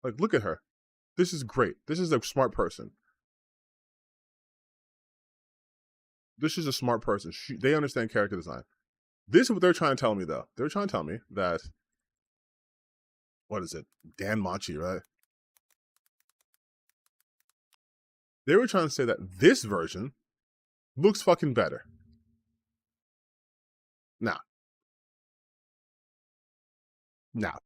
Like, look at her. This is great. This is a smart person. This is a smart person. They understand character design. This is what they're trying to tell me, though. They're trying to tell me that, what is it? Dan Machi, right? They were trying to say that this version looks fucking better. Now.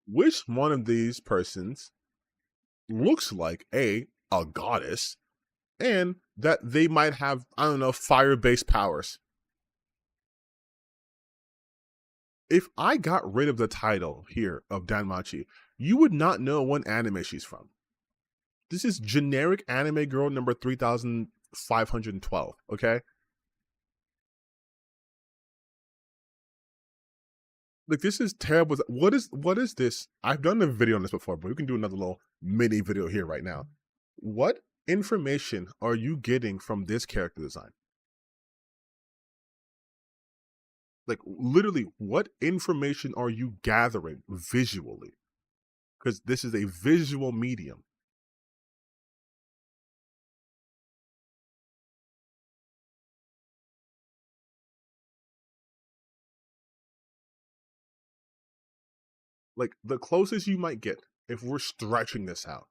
Which one of these persons looks like a goddess, and that they might have, I don't know, fire-based powers? If I got rid of the title here of Danmachi, you would not know what anime she's from. This is generic anime girl number 3512, okay? Like, this is terrible. What is this? I've done a video on this before, but we can do another little mini video here right now. What information are you getting from this character design? Like, literally, what information are you gathering visually? Because this is a visual medium. Like, the closest you might get, if we're stretching this out,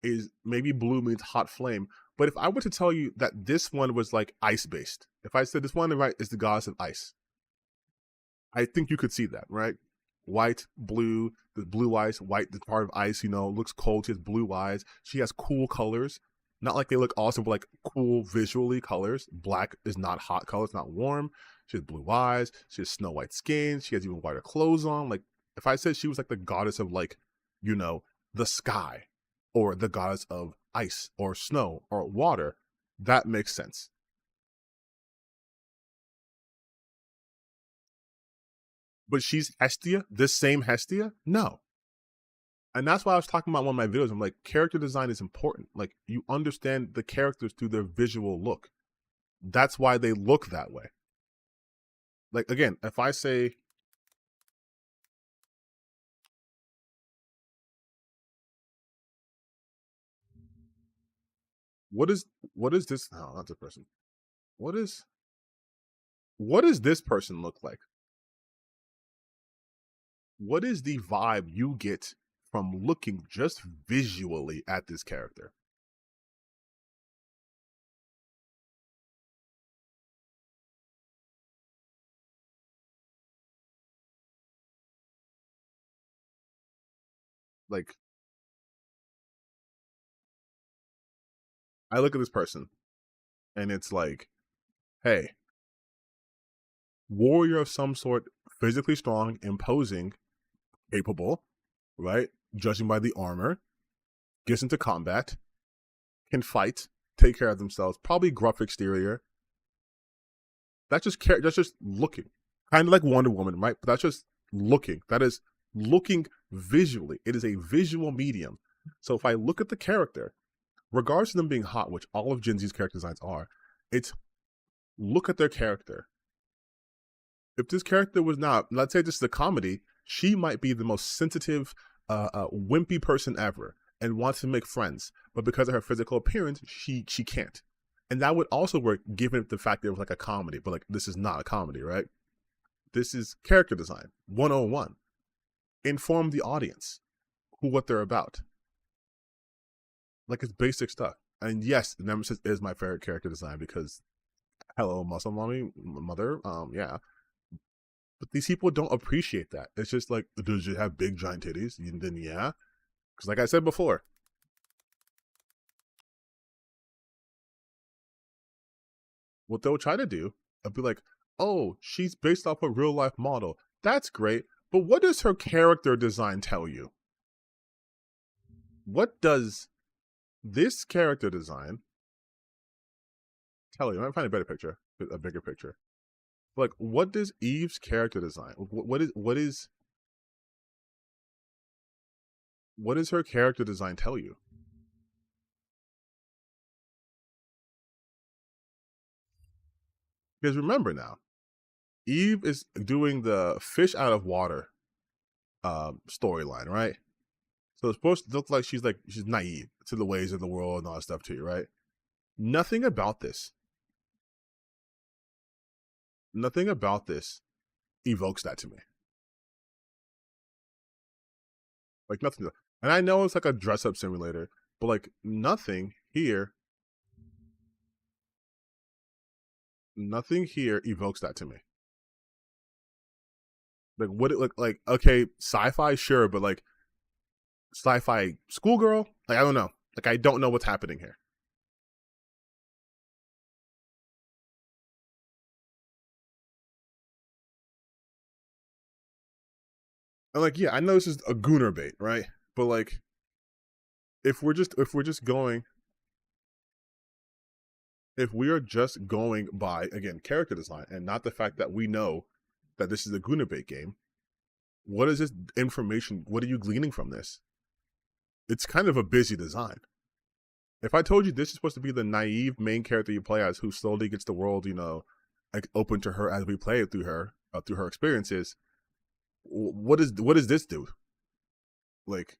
is maybe blue means hot flame. But if I were to tell you that this one was like ice-based, if I said this one, right, is the goddess of ice, I think you could see that, right? White, blue, the blue eyes, white, the part of ice, you know, looks cold. She has blue eyes. She has cool colors. Not like they look awesome, but like cool visually colors. Black is not hot color. It's not warm. She has blue eyes. She has snow white skin. She has even whiter clothes on. Like, if I said she was like the goddess of, like, you know, the sky, or the goddess of ice or snow or water, that makes sense. But she's Hestia? This same Hestia? No. And that's why I was talking about one of my videos. I'm like, character design is important. Like, you understand the characters through their visual look. That's why they look that way. Like, again, if I say, what is this? No, not this person. What does this person look like? What is the vibe you get from looking just visually at this character? Like, I look at this person and it's like, hey, warrior of some sort, physically strong, imposing, capable, right? Judging by the armor, gets into combat, can fight, take care of themselves, probably gruff exterior. That's just looking. kind of like Wonder Woman, right? But that's just looking. That is looking visually. It is a visual medium. So if I look at the character, regardless of them being hot, which all of Gen Z's character designs are, it's look at their character. If this character was not, let's say this is a comedy, she might be the most sensitive, wimpy person ever and wants to make friends, but because of her physical appearance, she can't. And that would also work given the fact that it was like a comedy, but like this is not a comedy, right? This is character design 101. Inform the audience what they're about. Like it's basic stuff. And yes, Nemesis is my favorite character design because hello, muscle mommy, mother, yeah. But these people don't appreciate that. It's just like, does you have big giant titties? Then yeah. Because like I said before, what they'll try to do, I'll be like, oh, she's based off a real life model. That's great. But what does her character design tell you? What does this character design tell you? I might find a better picture, a bigger picture. Like, what does Eve's character design? What does her character design tell you? Because remember now, Eve is doing the fish out of water storyline, right? So it's supposed to look like she's naive to the ways of the world and all that stuff too, right? Nothing about this evokes that to me. Like nothing. And I know it's like a dress-up simulator, but like nothing here evokes that to me. Like what it look like? Okay, sci-fi, sure, but like sci-fi schoolgirl, like I don't know. Like I don't know what's happening here. And like, yeah, I know this is a gooner bait, right? But like, if we are just going by, again, character design and not the fact that we know that this is a gooner bait game, what is this information? What are you gleaning from this? It's kind of a busy design. If I told you this is supposed to be the naive main character you play as who slowly gets the world, like open to her as we play it through her experiences, what does this do? Like,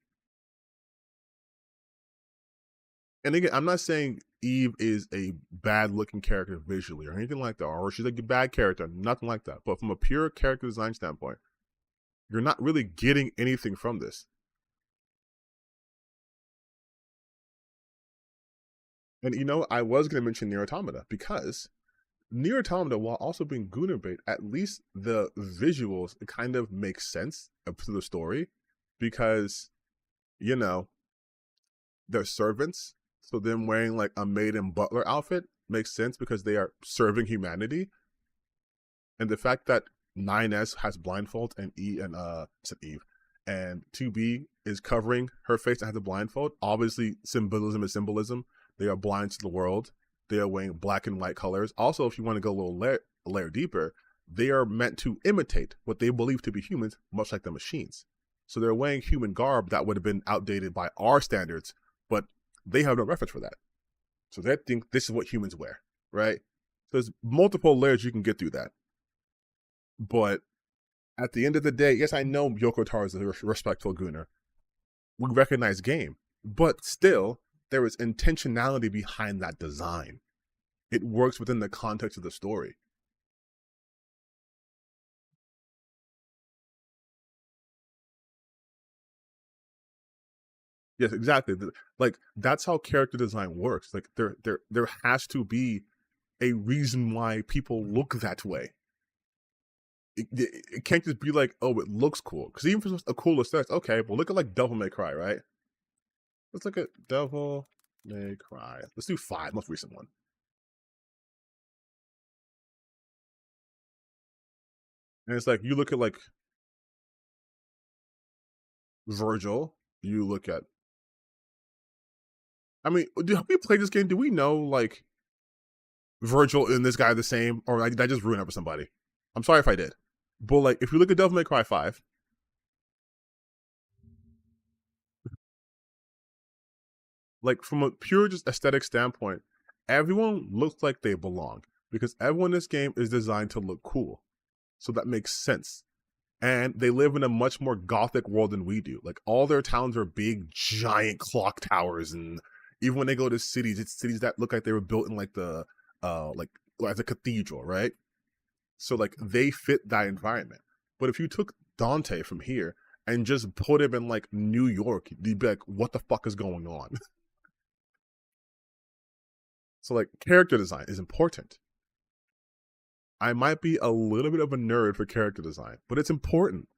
and again, I'm not saying Eve is a bad looking character visually or anything like that, or she's like a bad character, nothing like that. But from a pure character design standpoint, you're not really getting anything from this. And I was going to mention Nier Automata because Nier Automata, while also being gooner bait, at least the visuals kind of make sense to the story because, they're servants. So them wearing like a maid and butler outfit makes sense because they are serving humanity. And the fact that 9S has blindfold and Eve and 2B is covering her face and has a blindfold, obviously symbolism is symbolism. They are blind to the world. They are wearing black and white colors. Also, if you want to go a little layer deeper, they are meant to imitate what they believe to be humans, much like the machines. So they're wearing human garb that would have been outdated by our standards, but they have no reference for that. So they think this is what humans wear, right? There's multiple layers you can get through that. But at the end of the day, yes, I know Yoko Taro is a respectful gooner. We recognize game, but still, there is intentionality behind that design. It works within the context of the story. Yes, exactly. Like that's how character design works. Like there has to be a reason why people look that way. It can't just be like, oh, it looks cool. Because even for a cool aesthetic, okay, well look at like Devil May Cry, right? Let's look at Devil May Cry. Let's do 5, most recent one. And it's like you look at like Virgil. You look at. I mean, have we played this game? Do we know like Virgil and this guy are the same, or did I just ruin it for somebody? I'm sorry if I did. But like, if you look at Devil May Cry 5, like from a pure just aesthetic standpoint, everyone looks like they belong because everyone in this game is designed to look cool. So that makes sense. And they live in a much more gothic world than we do. Like all their towns are big, giant clock towers, and even when they go to cities, it's cities that look like they were built in like the like as a cathedral, right? So like they fit that environment. But if you took Dante from here and just put him in like New York, you'd be like, what the fuck is going on? So like character design is important. I might be a little bit of a nerd for character design, but it's important.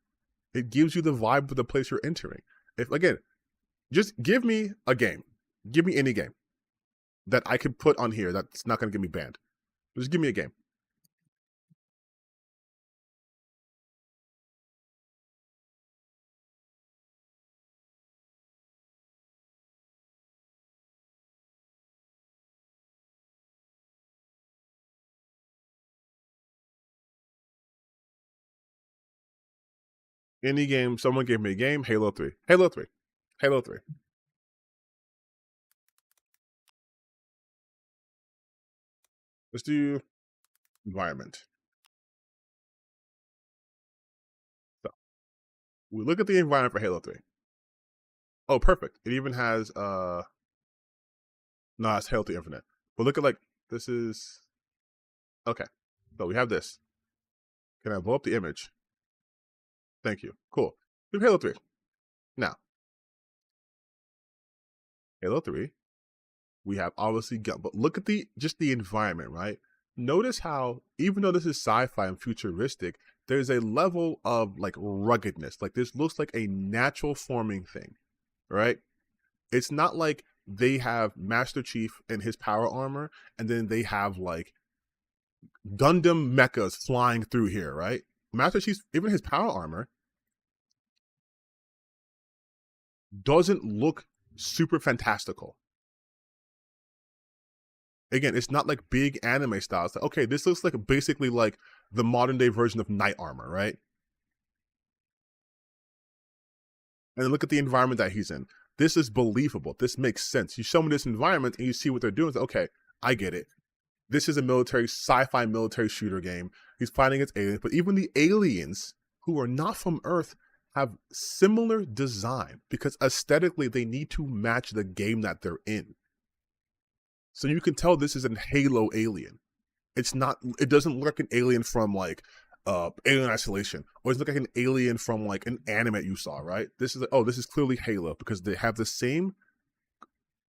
It gives you the vibe of the place you're entering. If again, just give me a game. Give me any game that I could put on here that's not going to get me banned. Just give me a game. Any game, someone gave me a game, Halo 3. Halo 3. Halo 3. Let's do environment. So we look at the environment for Halo 3. Oh, perfect. It even has no, it's Halo 3 Infinite. But look at like this is okay. So we have this. Can I blow up the image? Thank you. Cool. We have Halo 3. Now, Halo 3, we have obviously gun, but look at just the environment, right? Notice how, even though this is sci-fi and futuristic, there's a level of like ruggedness. Like this looks like a natural forming thing, right? It's not like they have Master Chief and his power armor, and then they have like Gundam mechas flying through here, right? Master Chief, even his power armor, doesn't look super fantastical. Again, it's not like big anime style. It's like, okay, this looks like basically like the modern day version of Knight Armor, right? And then look at the environment that he's in. This is believable. This makes sense. You show me this environment and you see what they're doing. It's like, okay, I get it. This is a sci-fi military shooter game. He's fighting against aliens, but even the aliens who are not from Earth have similar design because aesthetically they need to match the game that they're in. So you can tell this is a Halo alien. It's not, it doesn't look like an alien from like Alien Isolation, or it's look like an alien from like an anime you saw, right? This is like, oh, this is clearly Halo because they have the same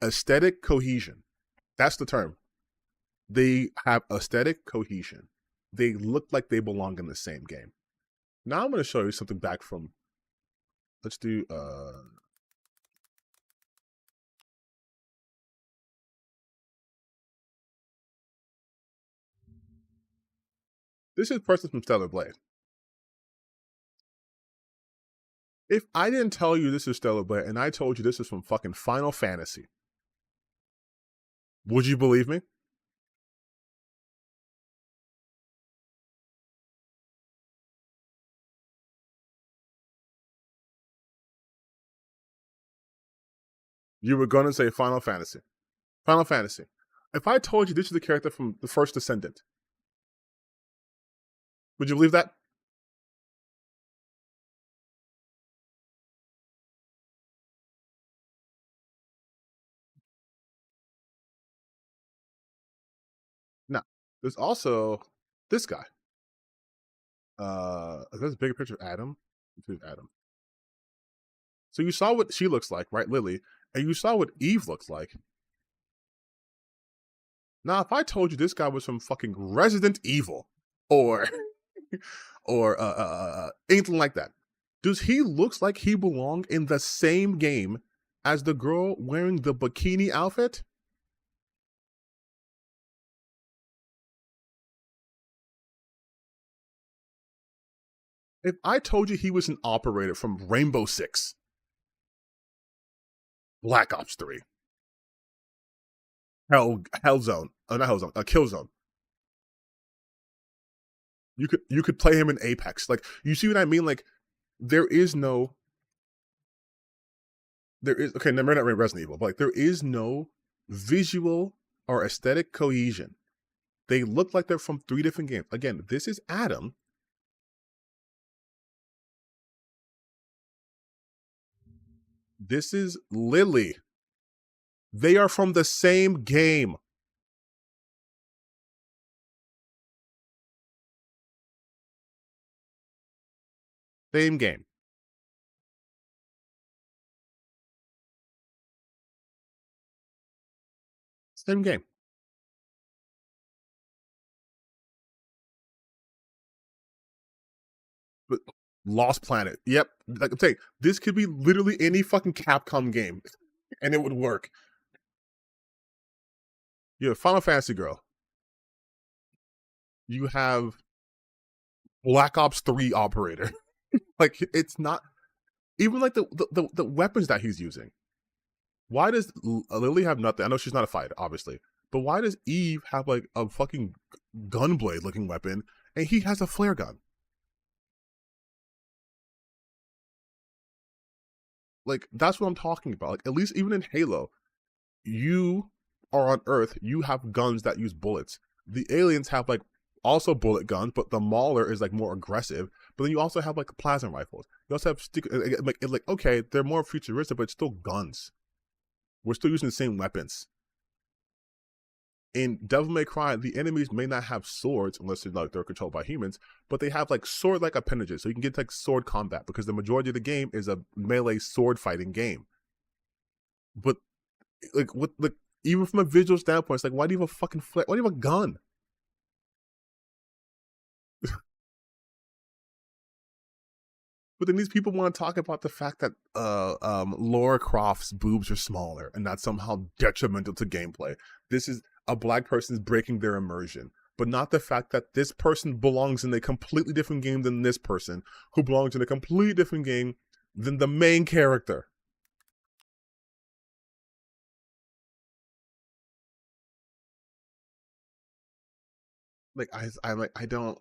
aesthetic cohesion. That's the term. They have aesthetic cohesion. They look like they belong in the same game. Now I'm going to show you something back from, let's do, this is person from Stellar Blade. If I didn't tell you this is Stellar Blade and I told you this is from fucking Final Fantasy, would you believe me? You were going to say Final Fantasy. Final Fantasy. If I told you this is the character from the first Descendant, would you believe that? No. There's also this guy. There's a bigger picture of Adam. This is Adam. So you saw what she looks like, right, Lily? And you saw what Eve looks like. Now, if I told you this guy was from fucking Resident Evil or anything like that, does he looks like he belong in the same game as the girl wearing the bikini outfit? If I told you he was an operator from Rainbow Six, Black Ops 3, Hellzone, not Hellzone, Killzone. You could play him in Apex. Like, you see what I mean? Like, there is okay, never not Resident Evil, but like there is no visual or aesthetic cohesion. They look like they're from 3 different games. Again, this is Adam. This is Lily. They are from the same game. Same game. Same game. But Lost Planet. Yep. Like I'm saying, this could be literally any fucking Capcom game, and it would work. You have Final Fantasy Girl. You have Black Ops 3 Operator. Like, it's not even like the weapons that he's using. Why does Lily have nothing? I know she's not a fighter, obviously, but why does Eve have like a fucking gunblade looking weapon and he has a flare gun? Like, that's what I'm talking about. Like, at least even in Halo, you are on Earth, you have guns that use bullets. The aliens have like also bullet guns, but the Mauler is like more aggressive. But then you also have like plasma rifles. You also have like okay, they're more futuristic, but it's still guns. We're still using the same weapons. In Devil May Cry, the enemies may not have swords unless they're controlled by humans, but they have like sword-like appendages, so you can get like sword combat because the majority of the game is a melee sword fighting game. But like even from a visual standpoint, it's like, why do you have a fucking flare? Why do you have a gun? But then these people want to talk about the fact that Lara Croft's boobs are smaller and that's somehow detrimental to gameplay. This is a black person's breaking their immersion, but not the fact that this person belongs in a completely different game than this person, who belongs in a completely different game than the main character. Like, I don't.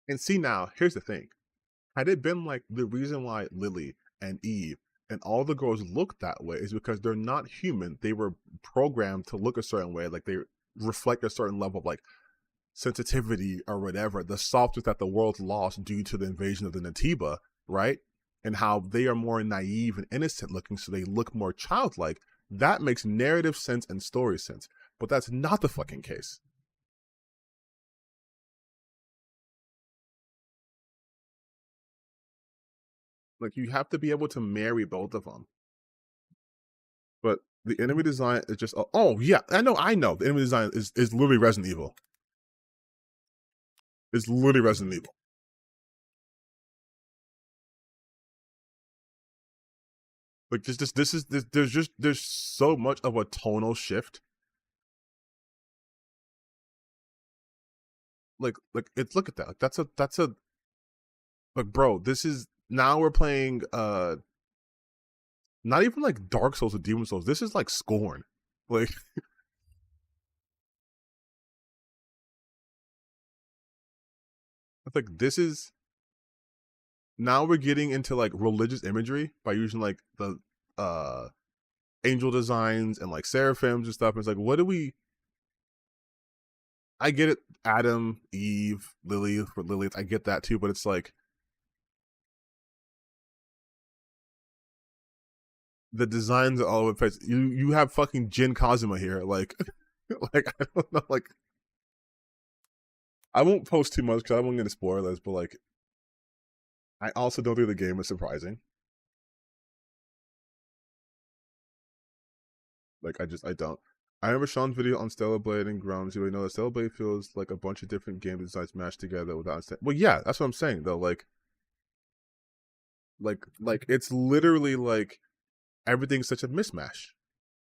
And see, now, here's the thing. Had it been like the reason why Lily and Eve and all the girls look that way is because they're not human. They were programmed to look a certain way. Like, they reflect a certain level of like sensitivity or whatever. The softness that the world lost due to the invasion of the Natiba, right? And how they are more naive and innocent looking, so they look more childlike. That makes narrative sense and story sense. But that's not the fucking case. Like, you have to be able to marry both of them. But the enemy design is just, oh yeah, I know. The enemy design is literally Resident Evil. It's literally Resident Evil. Like, there's so much of a tonal shift. Like it's, look at that. Like, that's a like, bro, this is, now we're playing not even like Dark Souls or Demon Souls. This is like Scorn. Like, it's like, this is, now we're getting into like religious imagery by using like the angel designs and like seraphims and stuff. It's like, what do we, I get it, Adam, Eve, Lily, for Lilith, I get that too, but it's like, the designs are all over the place. You have fucking Jin Kazuma here, like, like, I don't know, like, I won't post too much because I don't want to get spoilers, but like, I also don't think the game is surprising. Like, I don't. I remember Sean's video on Stellar Blade and Grounds. You know that Stellar Blade feels like a bunch of different game designs mashed together without. Well, yeah, that's what I'm saying though. Like it's literally like everything's such a mismatch,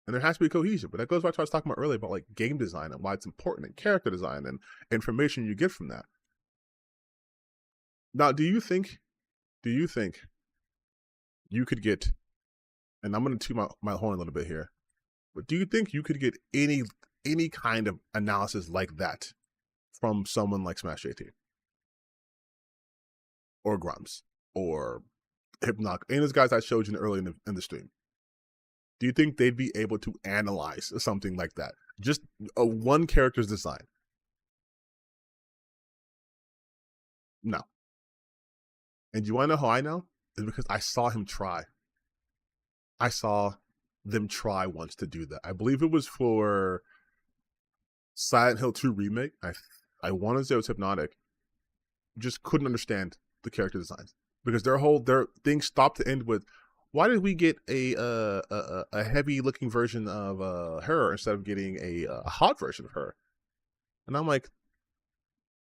and there has to be cohesion. But that goes back to what I was talking about earlier about like game design and why it's important, and character design and information you get from that. Now, do you think you could get? And I'm going to toot my horn a little bit here. But do you think you could get any any kind of analysis like that from someone like Smash JT or Grumps or Hypnoc, any of those guys I showed you earlier in the stream. Do you think they'd be able to analyze something like that? Just a one character's design? No. And you want to know how I know? It's because I saw him try. I saw them try once to do that. I believe it was for Silent Hill 2 Remake. I want to say it was Hypnotic. Just couldn't understand the character designs because their thing stopped to end with, why did we get a heavy looking version of her instead of getting a hot version of her? And I'm like,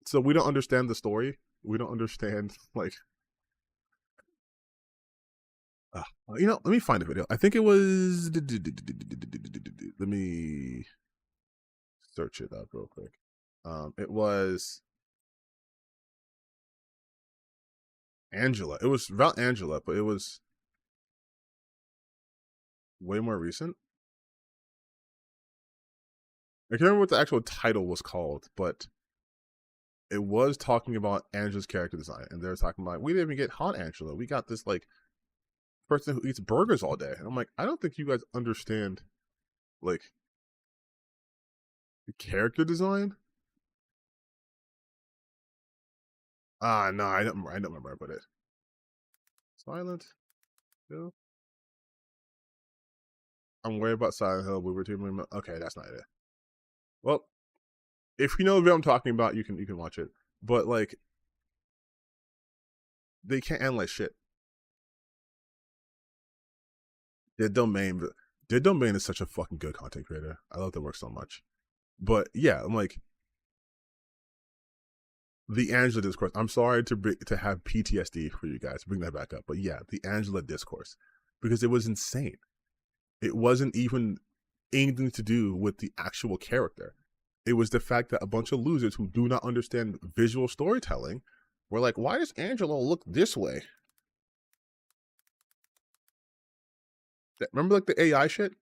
so we don't understand the story. We don't understand, like, let me find a video. I think it was, let me search it up real quick. It was Angela. It was about Angela, but it was way more recent. I can't remember what the actual title was called, but it was talking about Angela's character design. And they're talking about, we didn't even get hot Angela. We got this, like, person who eats burgers all day. And I'm like, I don't think you guys understand, like, the character design. No, I don't remember about it. Silent Hill. I'm worried about Silent Hill. We were doing, okay, that's not it. Well, if you know what I'm talking about, you can watch it. But, like, they can't analyze shit. Dead Domain is such a fucking good content creator. I love their work so much. But yeah, I'm like, the Angela discourse. I'm sorry to have PTSD for you guys, bring that back up. But yeah, the Angela discourse, because it was insane. It wasn't even anything to do with the actual character. It was the fact that a bunch of losers who do not understand visual storytelling were like, why does Angela look this way? Remember, like, the AI shit?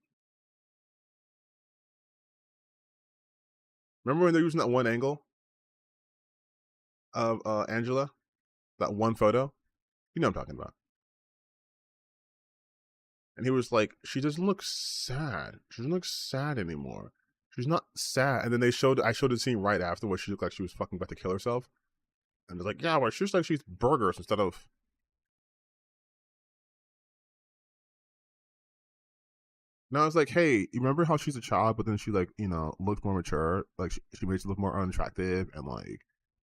Remember when they're using that one angle of Angela? That one photo? You know what I'm talking about. And he was like, she doesn't look sad. She doesn't look sad anymore. She's not sad. And then I showed the scene right after where she looked like she was fucking about to kill herself. And they're like, yeah, well, she looks like she's burgers instead of... Now it's like, hey, you remember how she's a child, but then she, like, looked more mature? Like, she made her look more unattractive and, like,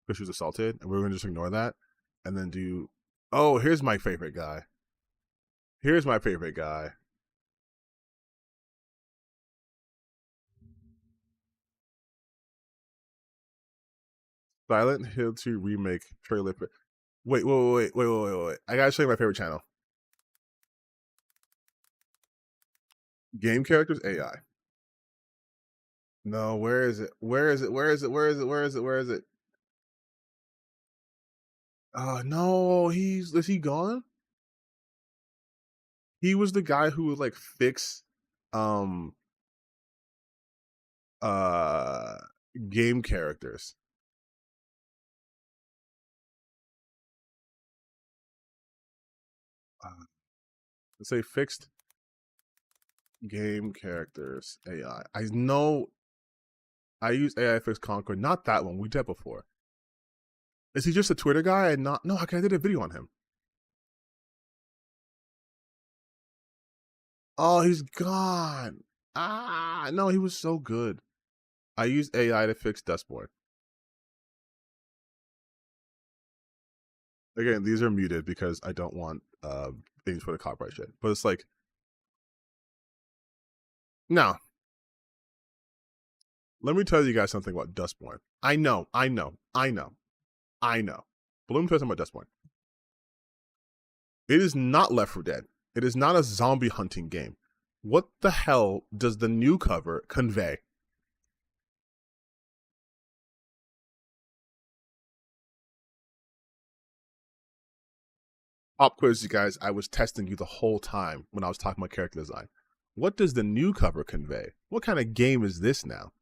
because she was assaulted, and we're going to just ignore that and then do... Oh, here's my favorite guy. Silent Hill 2 Remake trailer. Wait. I gotta show you my favorite channel. Game characters AI. No, where is it? Oh no, is he gone? He was the guy who would, like, fix game characters. Let's say fixed game characters AI. I know I use AI fix Concord, not that one. We did before. Is he just a Twitter guy and not? No, I did a video on him. Oh, he's gone. No, he was so good. I used AI to fix Dustborn. Again, these are muted because I don't want things for the copyright shit. But it's like, no. Let me tell you guys something about Dustborn. I know. But let me tell you something about Dustborn. It is not Left 4 Dead. It is not a zombie hunting game. What the hell does the new cover convey? Pop quiz, you guys. I was testing you the whole time when I was talking about character design. What does the new cover convey? What kind of game is this now?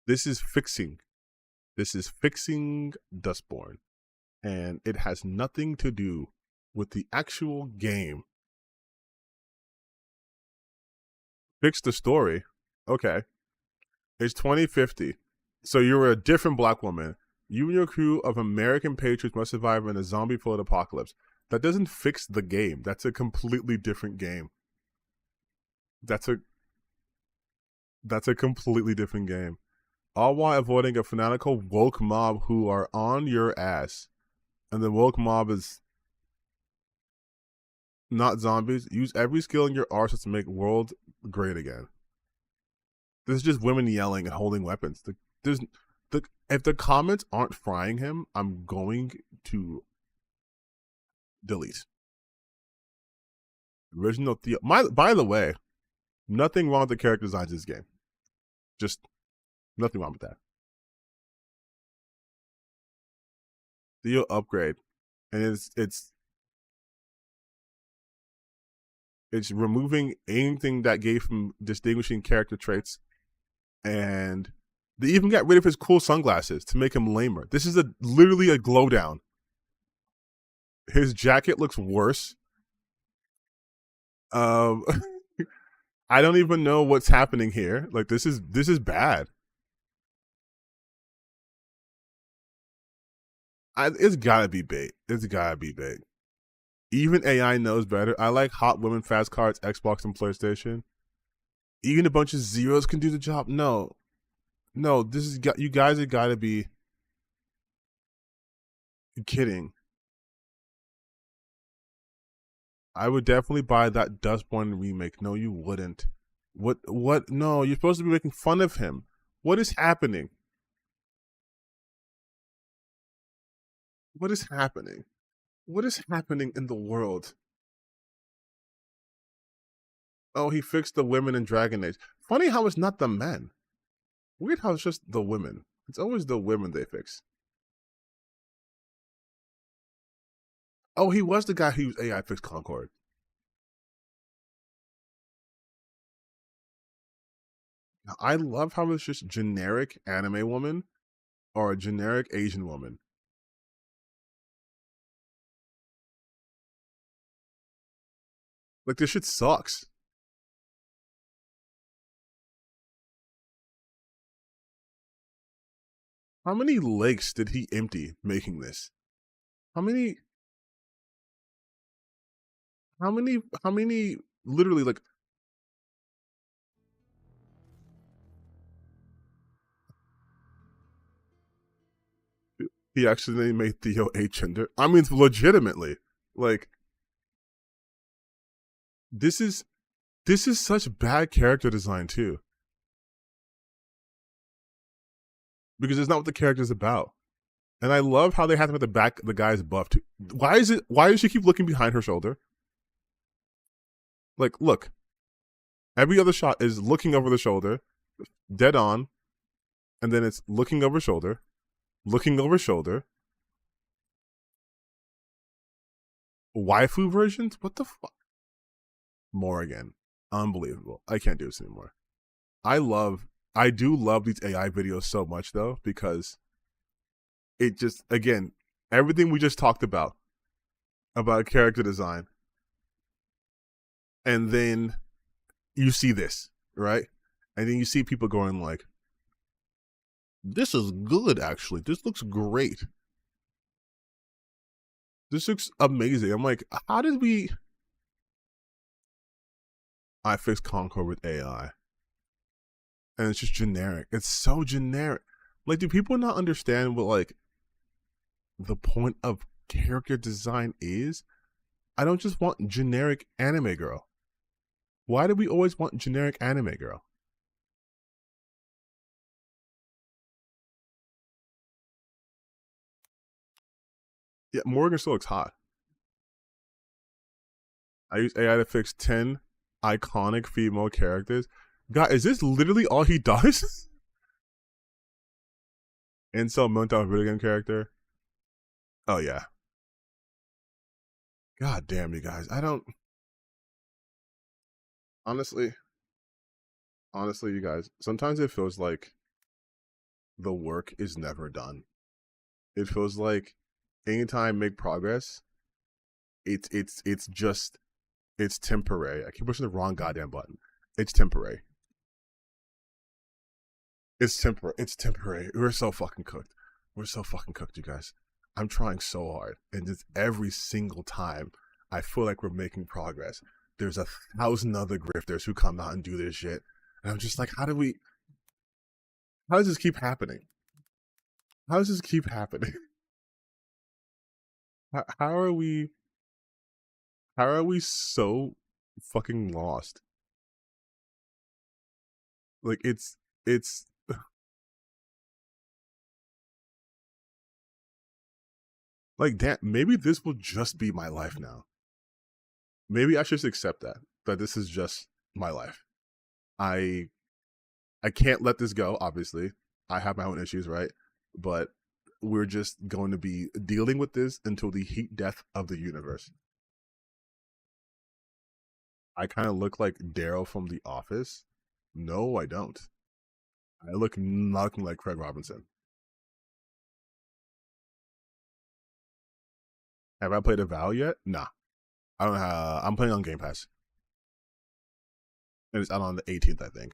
This is fixing Dustborn, and it has nothing to do with the actual game. Fix the story. Okay. It's 2050. So you're a different black woman. You and your crew of American patriots must survive in a zombie-filled apocalypse. That doesn't fix the game. That's a completely different game. That's a completely different game. All while avoiding a fanatical woke mob who are on your ass. And the woke mob is not zombies. Use every skill in your arsenal to make world great again. This is just women yelling and holding weapons. If the comments aren't frying him, I'm going to delete. Original Theo. By the way, nothing wrong with the character designs in this game. Just nothing wrong with that. Theo upgrade, and it's removing anything that gave him distinguishing character traits, and they even got rid of his cool sunglasses to make him lamer. This is literally a glow down. His jacket looks worse. I don't even know what's happening here. Like this is bad. It's gotta be bait. It's gotta be bait. Even AI knows better. I like hot women, fast cards, Xbox and PlayStation. Even a bunch of zeros can do the job. No, this is you guys have got to be kidding. I would definitely buy that Dustborn remake. No, you wouldn't. What? No, you're supposed to be making fun of him. What is happening? What is happening? What is happening in the world? Oh, he fixed the women in Dragon Age. Funny how it's not the men. Weird how it's just the women. It's always the women they fix. Oh, he was the guy who used AI fixed Concord. I love how it's just generic anime woman or a generic Asian woman. Like, this shit sucks. How many lakes did he empty making this? How many literally, like, he accidentally made Theo agender? I mean, legitimately. Like, this is such bad character design too. Because it's not what the character's about. And I love how they have to make the guy's buff too. Why does she keep looking behind her shoulder? Like, look. Every other shot is looking over the shoulder, dead on, and then it's looking over shoulder, looking over shoulder. Waifu versions? What the fuck? More again. Unbelievable. I can't do this anymore. I do love these AI videos so much though, because it just, again, everything we just talked about character design, and then you see this, right? And then you see people going like, this is good actually. This looks great. This looks amazing. I'm like, how did I fixed Concord with AI? And it's just generic. It's so generic. Like, do people not understand what, like, the point of character design is? I don't just want generic anime girl. Why do we always want generic anime girl? Yeah, Morgan still looks hot. I use AI to fix 10 iconic female characters. God, is this literally all he does? Incel meltdown Videogame character. Oh yeah. God damn you guys. I don't. Honestly, you guys, sometimes it feels like the work is never done. It feels like anytime I make progress, it's temporary. I keep pushing the wrong goddamn button. It's temporary. It's temporary. We're so fucking cooked. We're so fucking cooked, you guys. I'm trying so hard, and just every single time I feel like we're making progress, there's 1,000 other grifters who come out and do this shit, and I'm just like, how does this keep happening? How does this keep happening? How are we so fucking lost? Like, it's like, damn, maybe this will just be my life now. Maybe I should just accept that this is just my life. I can't let this go, obviously. I have my own issues, right? But we're just going to be dealing with this until the heat death of the universe. I kind of look like Daryl from The Office. No, I don't. I look nothing like Craig Robinson. Have I played Avowed yet? Nah. I don't have. I'm playing on Game Pass. And it's out on the 18th, I think.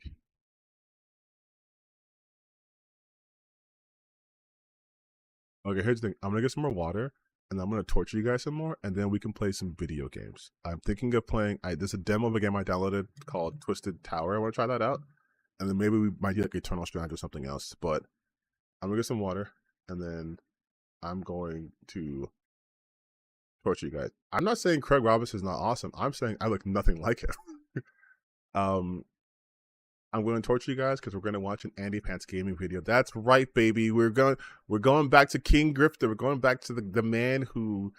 Okay, here's the thing. I'm gonna get some more water, and I'm gonna torture you guys some more, and then we can play some video games. I'm thinking of playing. There's a demo of a game I downloaded called Twisted Tower. I want to try that out, and then maybe we might do like Eternal Strand or something else. But I'm gonna get some water, and then I'm going to torture you guys. I'm not saying Craig Robinson is not awesome. I'm saying I look nothing like him. I'm going to torture you guys because we're going to watch an Andypants gaming video. That's right, baby. We're going back to King Grifter. We're going back to the man who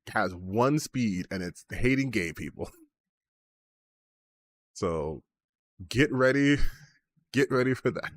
has one speed, and it's hating gay people. So get ready for that.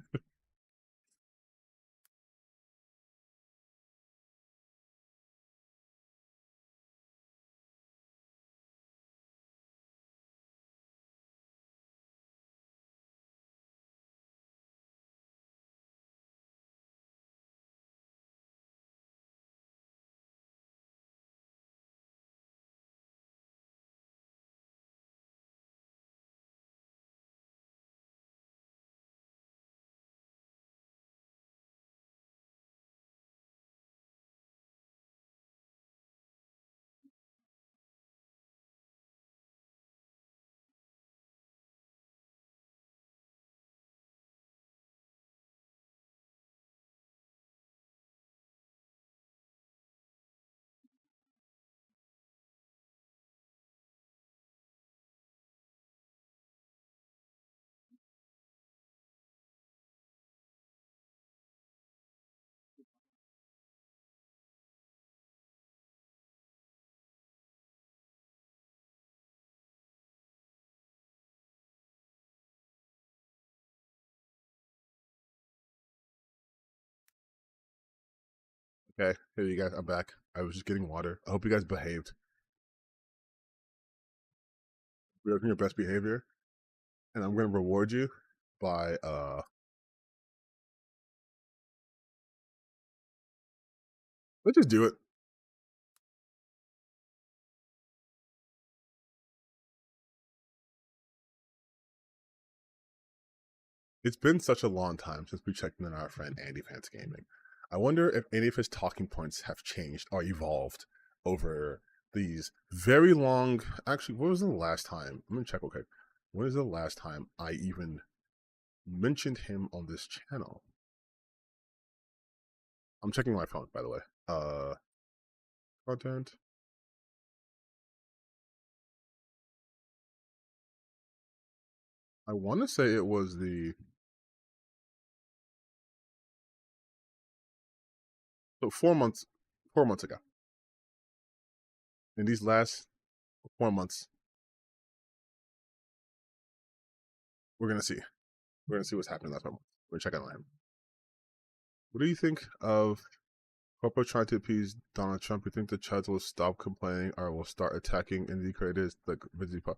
Okay, here you guys. I'm back. I was just getting water. I hope you guys behaved. You're doing your best behavior, and I'm going to reward you by let's just do it. It's been such a long time since we checked in on our friend Andypants Gaming. I wonder if any of his talking points have changed or evolved over these very long. Actually, what was the last time? I'm gonna check. Okay, when is the last time I even mentioned him on this channel? I'm checking my phone, by the way. Content. I want to say it was so 4 months ago. In these last 4 months, we're gonna see. We're gonna see what's happening last month. We're checking on him. What do you think of Corpo trying to appease Donald Trump? You think the Chuds will stop complaining or will start attacking indie creators like Busy Pop?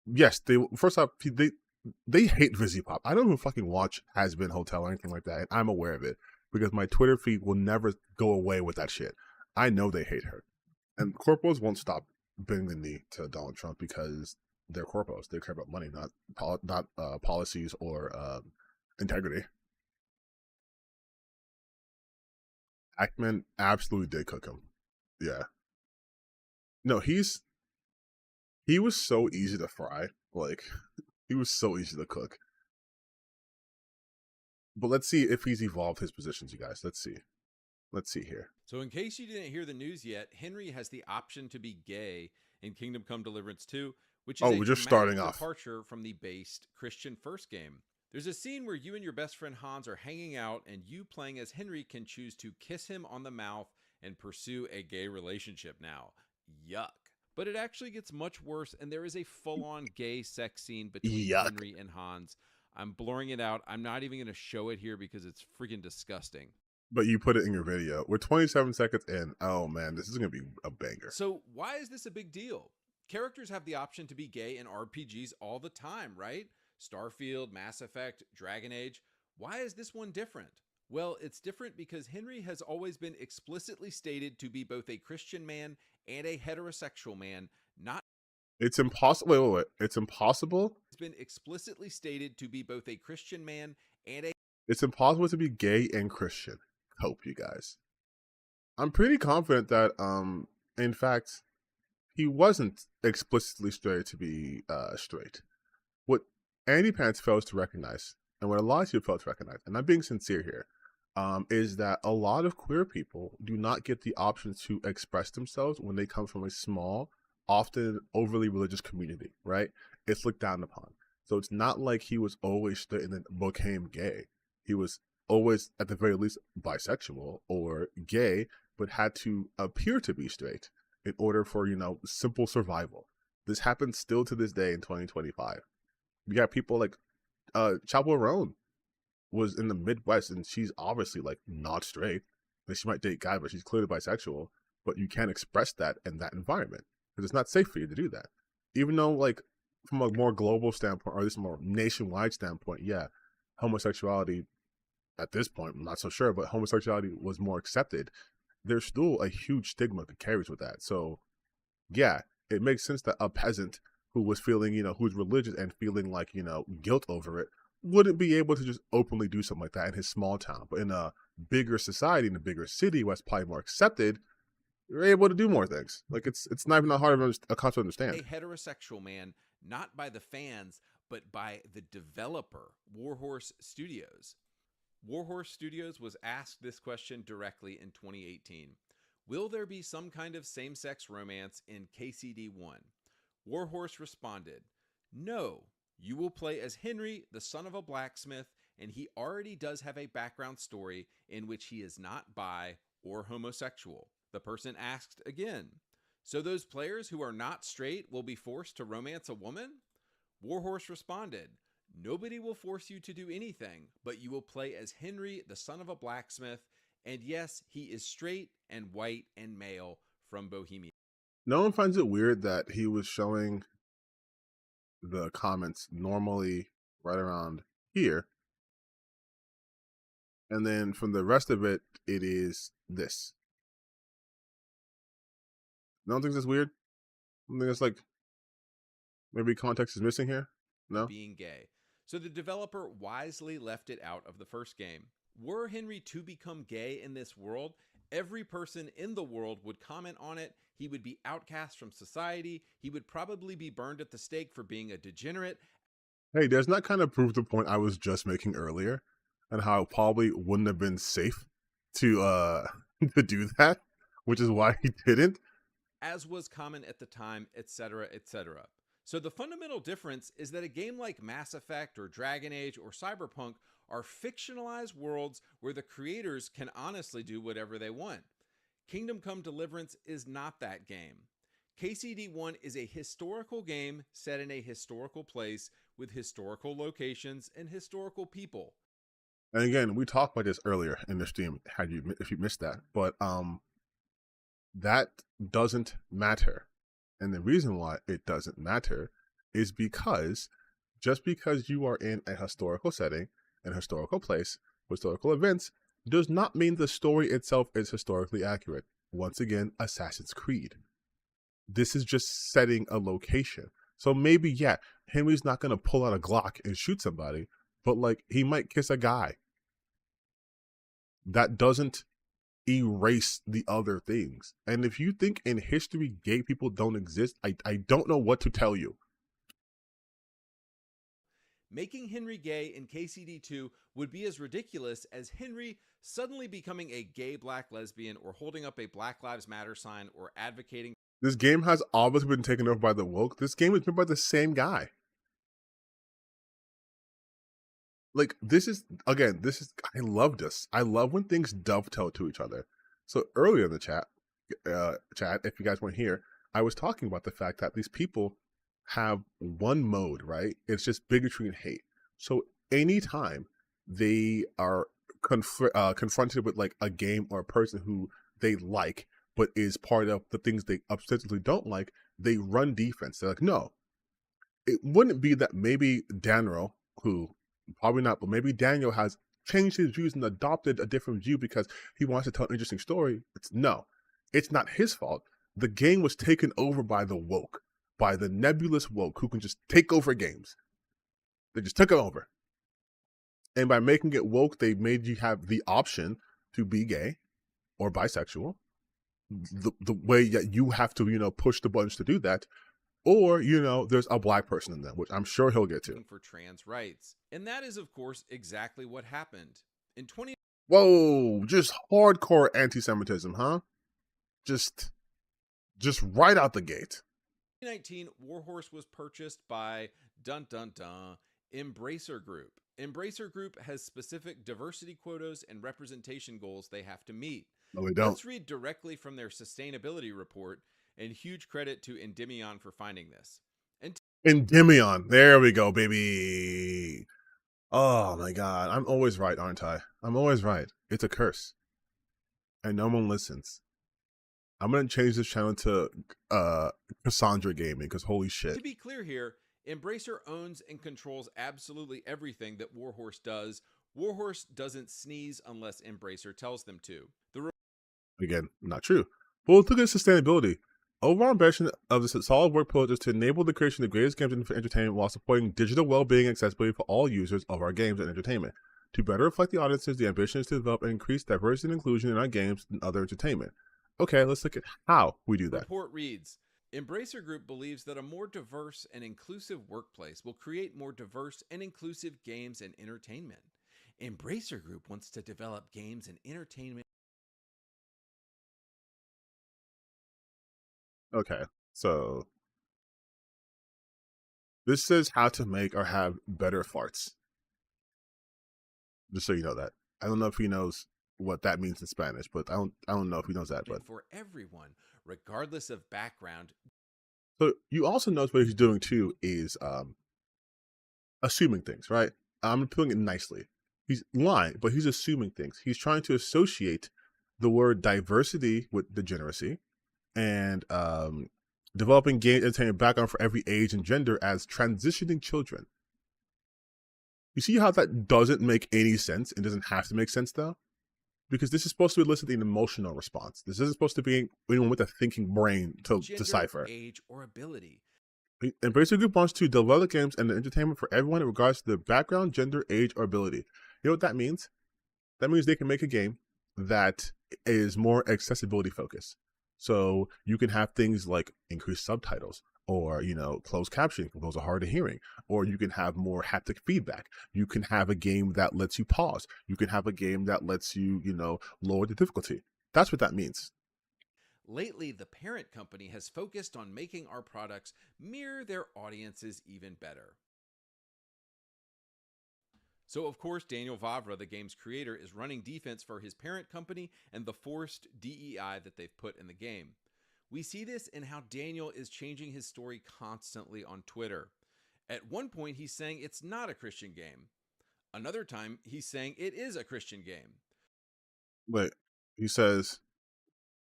Yes, they first off they hate Visipop. I don't even fucking watch Has Been Hotel or anything like that, and I'm aware of it because my Twitter feed will never go away with that shit. I know they hate her, and corpos won't stop bending the knee to Donald Trump because they're corpos. They care about money, not policies or integrity. Ackman absolutely did cook him. Yeah. No, he was so easy to fry. Like, he was so easy to cook. But let's see if he's evolved his positions, you guys. Let's see. Let's see here. So in case you didn't hear the news yet, Henry has the option to be gay in Kingdom Come Deliverance 2, which is we're just starting off. Departure from the based Christian first game. There's a scene where you and your best friend Hans are hanging out, and you playing as Henry can choose to kiss him on the mouth and pursue a gay relationship now. Yuck. But it actually gets much worse, and there is a full-on gay sex scene between Henry and Hans. I'm blurring it out. I'm not even going to show it here because it's freaking disgusting. But you put it in your video. We're 27 seconds in. Oh, man, this is going to be a banger. So why is this a big deal? Characters have the option to be gay in RPGs all the time, right? Starfield, Mass Effect, Dragon Age. Why is this one different? Well, it's different because Henry has always been explicitly stated to be both a Christian man and a heterosexual man, not... It's impossible. Wait. It's impossible? It's been explicitly stated to be both a Christian man and a... It's impossible to be gay and Christian. Hope, you guys. I'm pretty confident that, in fact, he wasn't explicitly straight to be straight. What Andypants fails to recognize, and what a lot of people fail to recognize, and I'm being sincere here, is that a lot of queer people do not get the option to express themselves when they come from a small, often overly religious community, right? It's looked down upon. So it's not like he was always straight and then became gay. He was always, at the very least, bisexual or gay, but had to appear to be straight in order for, simple survival. This happens still to this day in 2025. You got people like Chapo Roan was in the Midwest, and she's obviously like not straight. Like, she might date guys, but she's clearly bisexual. But you can't express that in that environment because it's not safe for you to do that. Even though, like, from a more global standpoint, or at least a more nationwide standpoint, yeah, homosexuality at this point, I'm not so sure, but homosexuality was more accepted. There's still a huge stigma that carries with that. So, yeah, it makes sense that a peasant who was feeling, who's religious and feeling like, guilt over it, wouldn't be able to just openly do something like that in his small town. But in a bigger society, in a bigger city, where it's probably more accepted, you're able to do more things. Like, it's not even that hard of a concept to understand. A heterosexual man, not by the fans, but by the developer, Warhorse Studios. Warhorse Studios was asked this question directly in 2018. Will there be some kind of same-sex romance in KCD1? Warhorse responded, no, you will play as Henry, the son of a blacksmith, and he already does have a background story in which he is not bi or homosexual. The person asked again, so those players who are not straight will be forced to romance a woman? Warhorse responded, nobody will force you to do anything, but you will play as Henry, the son of a blacksmith, and yes, he is straight and white and male from Bohemia. No one finds it weird that he was showing the comments normally right around here. And then from the rest of it, it is this. No one thinks it's weird? I think it's like, maybe context is missing here? No? Being gay. So the developer wisely left it out of the first game. Were Henry to become gay in this world, every person in the world would comment on it. He would be outcast from society. He would probably be burned at the stake for being a degenerate. Hey, doesn't that kind of prove the point I was just making earlier? And how it probably wouldn't have been safe to to do that, which is why he didn't. As was common at the time, etc., etc. So the fundamental difference is that a game like Mass Effect or Dragon Age or Cyberpunk are fictionalized worlds where the creators can honestly do whatever they want. Kingdom Come Deliverance is not that game. KCD1 is a historical game set in a historical place with historical locations and historical people. And again, we talked about this earlier in the stream, if you missed that, but that doesn't matter. And the reason why it doesn't matter is because just because you are in a historical setting, an historical place, historical events, does not mean the story itself is historically accurate. Once again, Assassin's Creed. This is just setting a location. So maybe, yeah, Henry's not going to pull out a Glock and shoot somebody, but like he might kiss a guy. That doesn't erase the other things. And if you think in history gay people don't exist, I don't know what to tell you. Making Henry gay in KCD2 would be as ridiculous as Henry suddenly becoming a gay black lesbian or holding up a Black Lives Matter sign or advocating. This game has obviously been taken over by the woke. This game is made by the same guy. Like, this is, I love this. I love when things dovetail to each other. So earlier in the chat, if you guys weren't here, I was talking about the fact that these people have one mode, right? It's just bigotry and hate. So anytime they are confronted with like a game or a person who they like, but is part of the things they ostensibly don't like, they run defense. They're like, no, it wouldn't be that maybe Daniel, who probably not, but maybe Daniel has changed his views and adopted a different view because he wants to tell an interesting story. It's not his fault. The game was taken over by the woke, by the nebulous woke who can just take over games. They just took it over. And by making it woke, they made you have the option to be gay or bisexual. The way that you have to, push the buttons to do that. Or, there's a black person in there, which I'm sure he'll get to. For trans rights. And that is, of course, exactly what happened. In 20... Whoa, just hardcore anti-Semitism, huh? Just right out the gate. 2019, Warhorse was purchased by Embracer Group. Embracer Group has specific diversity quotas and representation goals they have to meet. No, they don't. Let's read directly from their sustainability report, and huge credit to Endymion for finding this. Endymion, there we go, baby. Oh my god, I'm always right, aren't I? I'm always right. It's a curse. And no one listens. I'm going to change this channel to Cassandra Gaming, because holy shit. To be clear here, Embracer owns and controls absolutely everything that Warhorse does. Warhorse doesn't sneeze unless Embracer tells them to. Again, not true. But let's look at sustainability. Overall ambition of this solid work pillar is to enable the creation of the greatest games and entertainment while supporting digital well-being and accessibility for all users of our games and entertainment. To better reflect the audiences, the ambition is to develop and increase diversity and inclusion in our games and other entertainment. Okay, let's look at how we do that. Report reads, Embracer Group believes that a more diverse and inclusive workplace will create more diverse and inclusive games and entertainment. Embracer Group wants to develop games and entertainment. Okay, so this says how to make or have better farts. Just so you know that. I don't know if he knows what that means in Spanish, but I don't know if he knows that. But for everyone, regardless of background. So you also notice what he's doing too is assuming things, right? I'm putting it nicely. He's lying, but he's assuming things. He's trying to associate the word diversity with degeneracy, and developing game entertainment background for every age and gender as transitioning children. You see how that doesn't make any sense? It doesn't have to make sense though, because this is supposed to elicit an emotional response. This isn't supposed to be anyone with a thinking brain to decipher. Age or ability. Embracer Group wants to develop games and entertainment for everyone in regards to their background, gender, age, or ability. You know what that means? That means they can make a game that is more accessibility focused. So you can have things like increased subtitles, or, closed captioning for those are hard of hearing, or you can have more haptic feedback. You can have a game that lets you pause. You can have a game that lets you, lower the difficulty. That's what that means. Lately, the parent company has focused on making our products mirror their audiences even better. So, of course, Daniel Vavra, the game's creator, is running defense for his parent company and the forced DEI that they've put in the game. We see this in how Daniel is changing his story constantly on Twitter. At one point, he's saying it's not a Christian game. Another time, he's saying it is a Christian game. Wait, he says,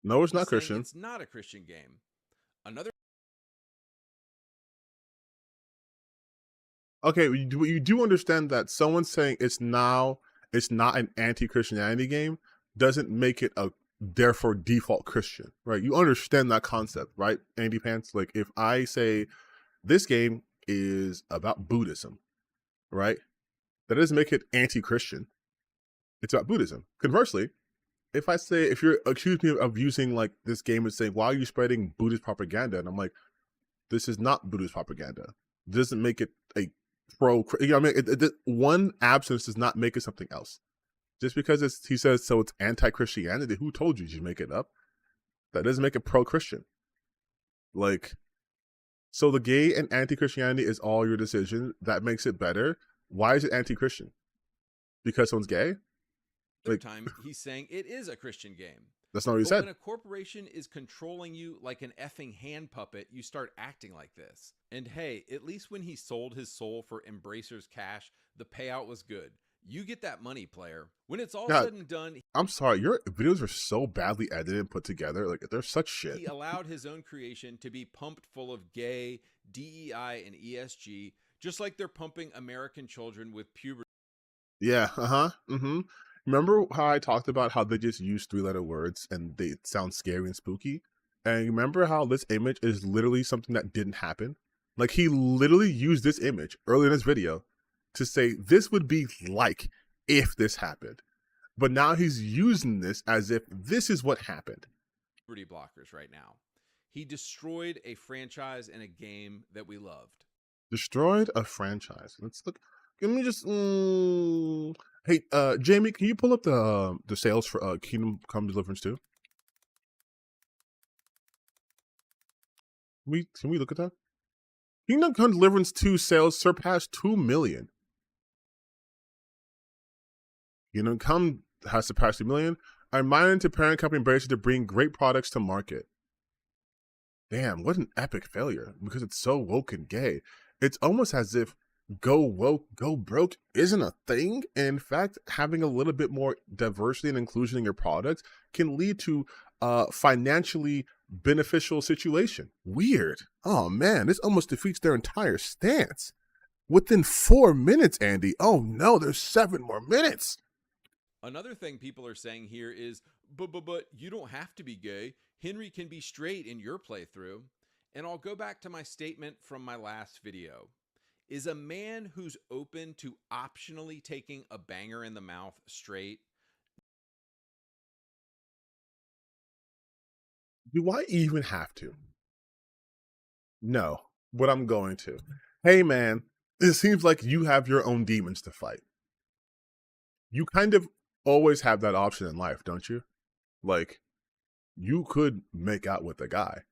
no, it's not Christian. It's not a Christian game. Another Okay, you do understand that someone saying it's not an anti-Christianity game doesn't make it a therefore default Christian, right? You understand that concept, right, Andypants? Like if I say this game is about Buddhism, right? That doesn't make it anti-Christian. It's about Buddhism. Conversely, if you're accusing me of using like this game and saying, why are you spreading Buddhist propaganda? And I'm like, this is not Buddhist propaganda. It doesn't make it a pro. You know what I mean, one absence does not make it something else. Just because he says so, it's anti-Christianity. Who told you? Did you make it up? That doesn't make it pro-Christian. Like, so the gay and anti-Christianity is all your decision. That makes it better. Why is it anti-Christian? Because someone's gay? Third time, he's saying it is a Christian game. That's not what he said. When a corporation is controlling you like an effing hand puppet, you start acting like this. And hey, at least when he sold his soul for Embracer's cash, the payout was good. You get that money, player. When it's all said and done... I'm sorry, your videos are so badly edited and put together. Like, they're such shit. He allowed his own creation to be pumped full of gay, DEI, and ESG, just like they're pumping American children with puberty. Yeah, Remember how I talked about how they just use 3-letter words and they sound scary and spooky? And remember how this image is literally something that didn't happen? Like, he literally used this image earlier in this video to say this would be like if this happened. But now he's using this as if this is what happened. Puberty blockers right now. He destroyed a franchise and a game that we loved. Destroyed a franchise. Let's look. Let me just... Hey, Jamie, can you pull up the sales for Kingdom Come Deliverance 2? Can we look at that? Kingdom Come Deliverance 2 sales surpassed 2 million. Kingdom Come has surpassed 2 million. I'm mining to parent company Embracer to bring great products to market. Damn, what an epic failure, because it's so woke and gay. It's almost as if go woke, go broke isn't a thing. And in fact, having a little bit more diversity and inclusion in your products can lead to a financially beneficial situation. Weird. Oh man, this almost defeats their entire stance. Within 4 minutes, Andy. Oh no, there's 7 more minutes. Another thing people are saying here is, but you don't have to be gay. Henry can be straight in your playthrough. And I'll go back to my statement from my last video. Is a man who's open to optionally taking a banger in the mouth straight? Do I even have to? No, but I'm going to. Hey man, it seems like you have your own demons to fight. You kind of always have that option in life, don't you? Like, you could make out with a guy,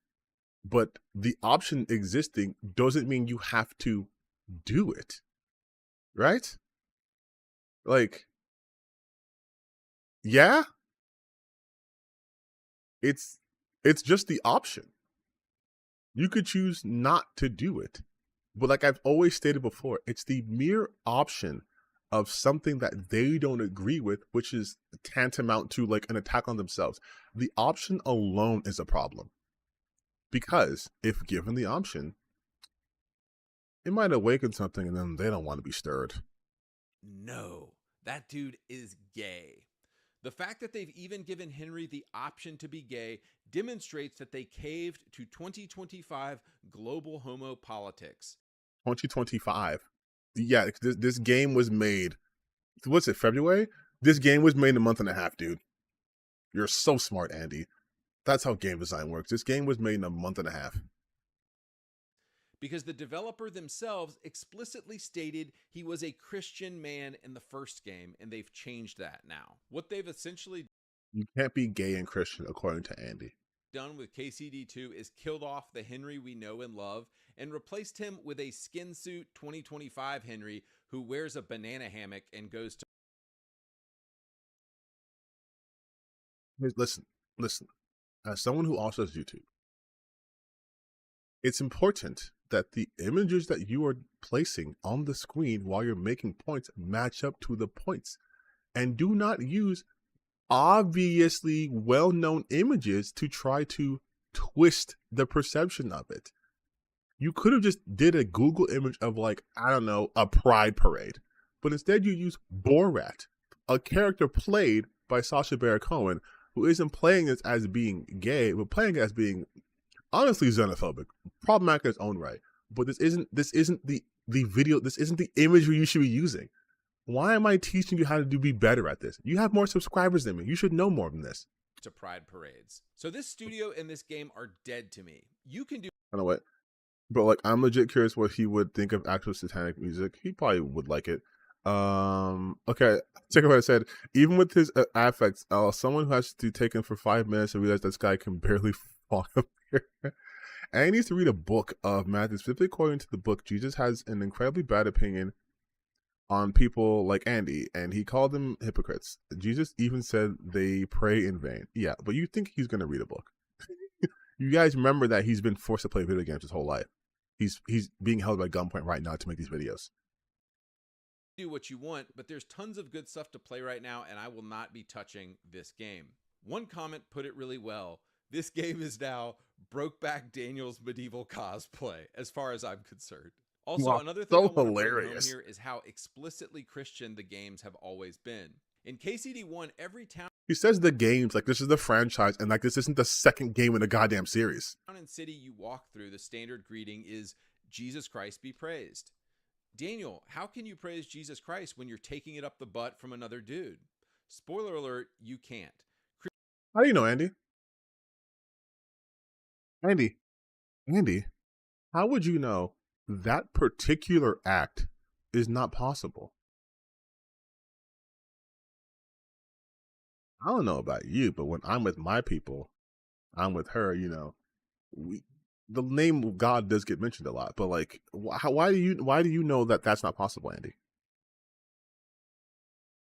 but the option existing doesn't mean you have to do it, right? Like, yeah, it's just the option. You could choose not to do it, but like I've always stated before, it's the mere option of something that they don't agree with, which is tantamount to like an attack on themselves. The option alone is a problem, because if given the option, it might awaken something and then they don't want to be stirred. No, that dude is gay. The fact that they've even given Henry the option to be gay demonstrates that they caved to 2025 global homo politics. 2025. Yeah, this game was made, what's it, February? This game was made in a month and a half, dude. You're so smart, Andy. That's how game design works. This game was made in a month and a half. Because the developer themselves explicitly stated he was a Christian man in the first game, and they've changed that now. What they've essentially... You can't be gay and Christian, according to Andy. ...done with KCD2 is killed off the Henry we know and love, and replaced him with a skin suit 2025 Henry who wears a banana hammock and goes to... Listen. As someone who also does YouTube, it's important that the images that you are placing on the screen while you're making points match up to the points. And do not use obviously well-known images to try to twist the perception of it. You could have just did a Google image of like, I don't know, a pride parade. But instead you use Borat, a character played by Sacha Baron Cohen, who isn't playing this as being gay, but playing it as being honestly xenophobic, problematic in its own right. But this isn't the video, this isn't the imagery you should be using. Why am I teaching you how to be better at this? You have more subscribers than me. You should know more than this. To pride parades. So this studio and this game are dead to me. You can do. I know what, but like I'm legit curious what he would think of actual satanic music. He probably would like it. Okay, check out what I said. Even with his affects, someone who has to take him for 5 minutes to realize this guy can barely fall up here. And he needs to read a book of Matthew. Specifically, according to the book, Jesus has an incredibly bad opinion on people like Andy, and he called them hypocrites. Jesus even said they pray in vain. Yeah, but you think he's gonna read a book? You guys remember that he's been forced to play video games his whole life. He's being held by gunpoint right now to make these videos. Do what you want, but there's tons of good stuff to play right now, and I will not be touching this game. One comment put it really well. This game is now Brokeback Daniel's medieval cosplay, as far as I'm concerned. Also, wow, another thing so I want to bring hilarious home here is how explicitly Christian the games have always been. In KCD1, every town He says the games, like this is the franchise, and like this isn't the second game in the goddamn series. and city you walk through, the standard greeting is Jesus Christ be praised. Daniel, how can you praise Jesus Christ when you're taking it up the butt from another dude? Spoiler alert, you can't. How do you know, Andy? Andy, how would you know that particular act is not possible? I don't know about you, but when I'm with my people, I'm with her, you know, the name of God does get mentioned a lot, but like, why do you know that that's not possible, Andy?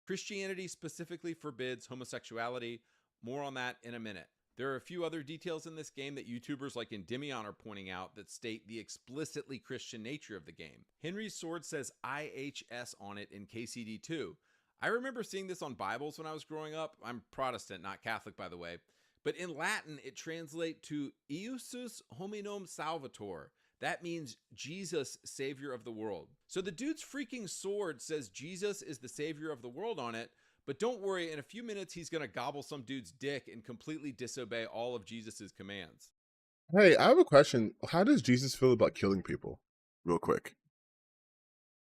Christianity specifically forbids homosexuality. More on that in a minute. There are a few other details in this game that YouTubers like Endymion are pointing out that state the explicitly Christian nature of the game. Henry's sword says IHS on it in KCD2. I remember seeing this on Bibles when I was growing up. I'm Protestant, not Catholic, by the way. But in Latin, it translates to Iesus hominum salvator. That means Jesus, savior of the world. So the dude's freaking sword says Jesus is the savior of the world on it, but don't worry, in a few minutes, he's going to gobble some dude's dick and completely disobey all of Jesus's commands. Hey, I have a question. How does Jesus feel about killing people? Real quick.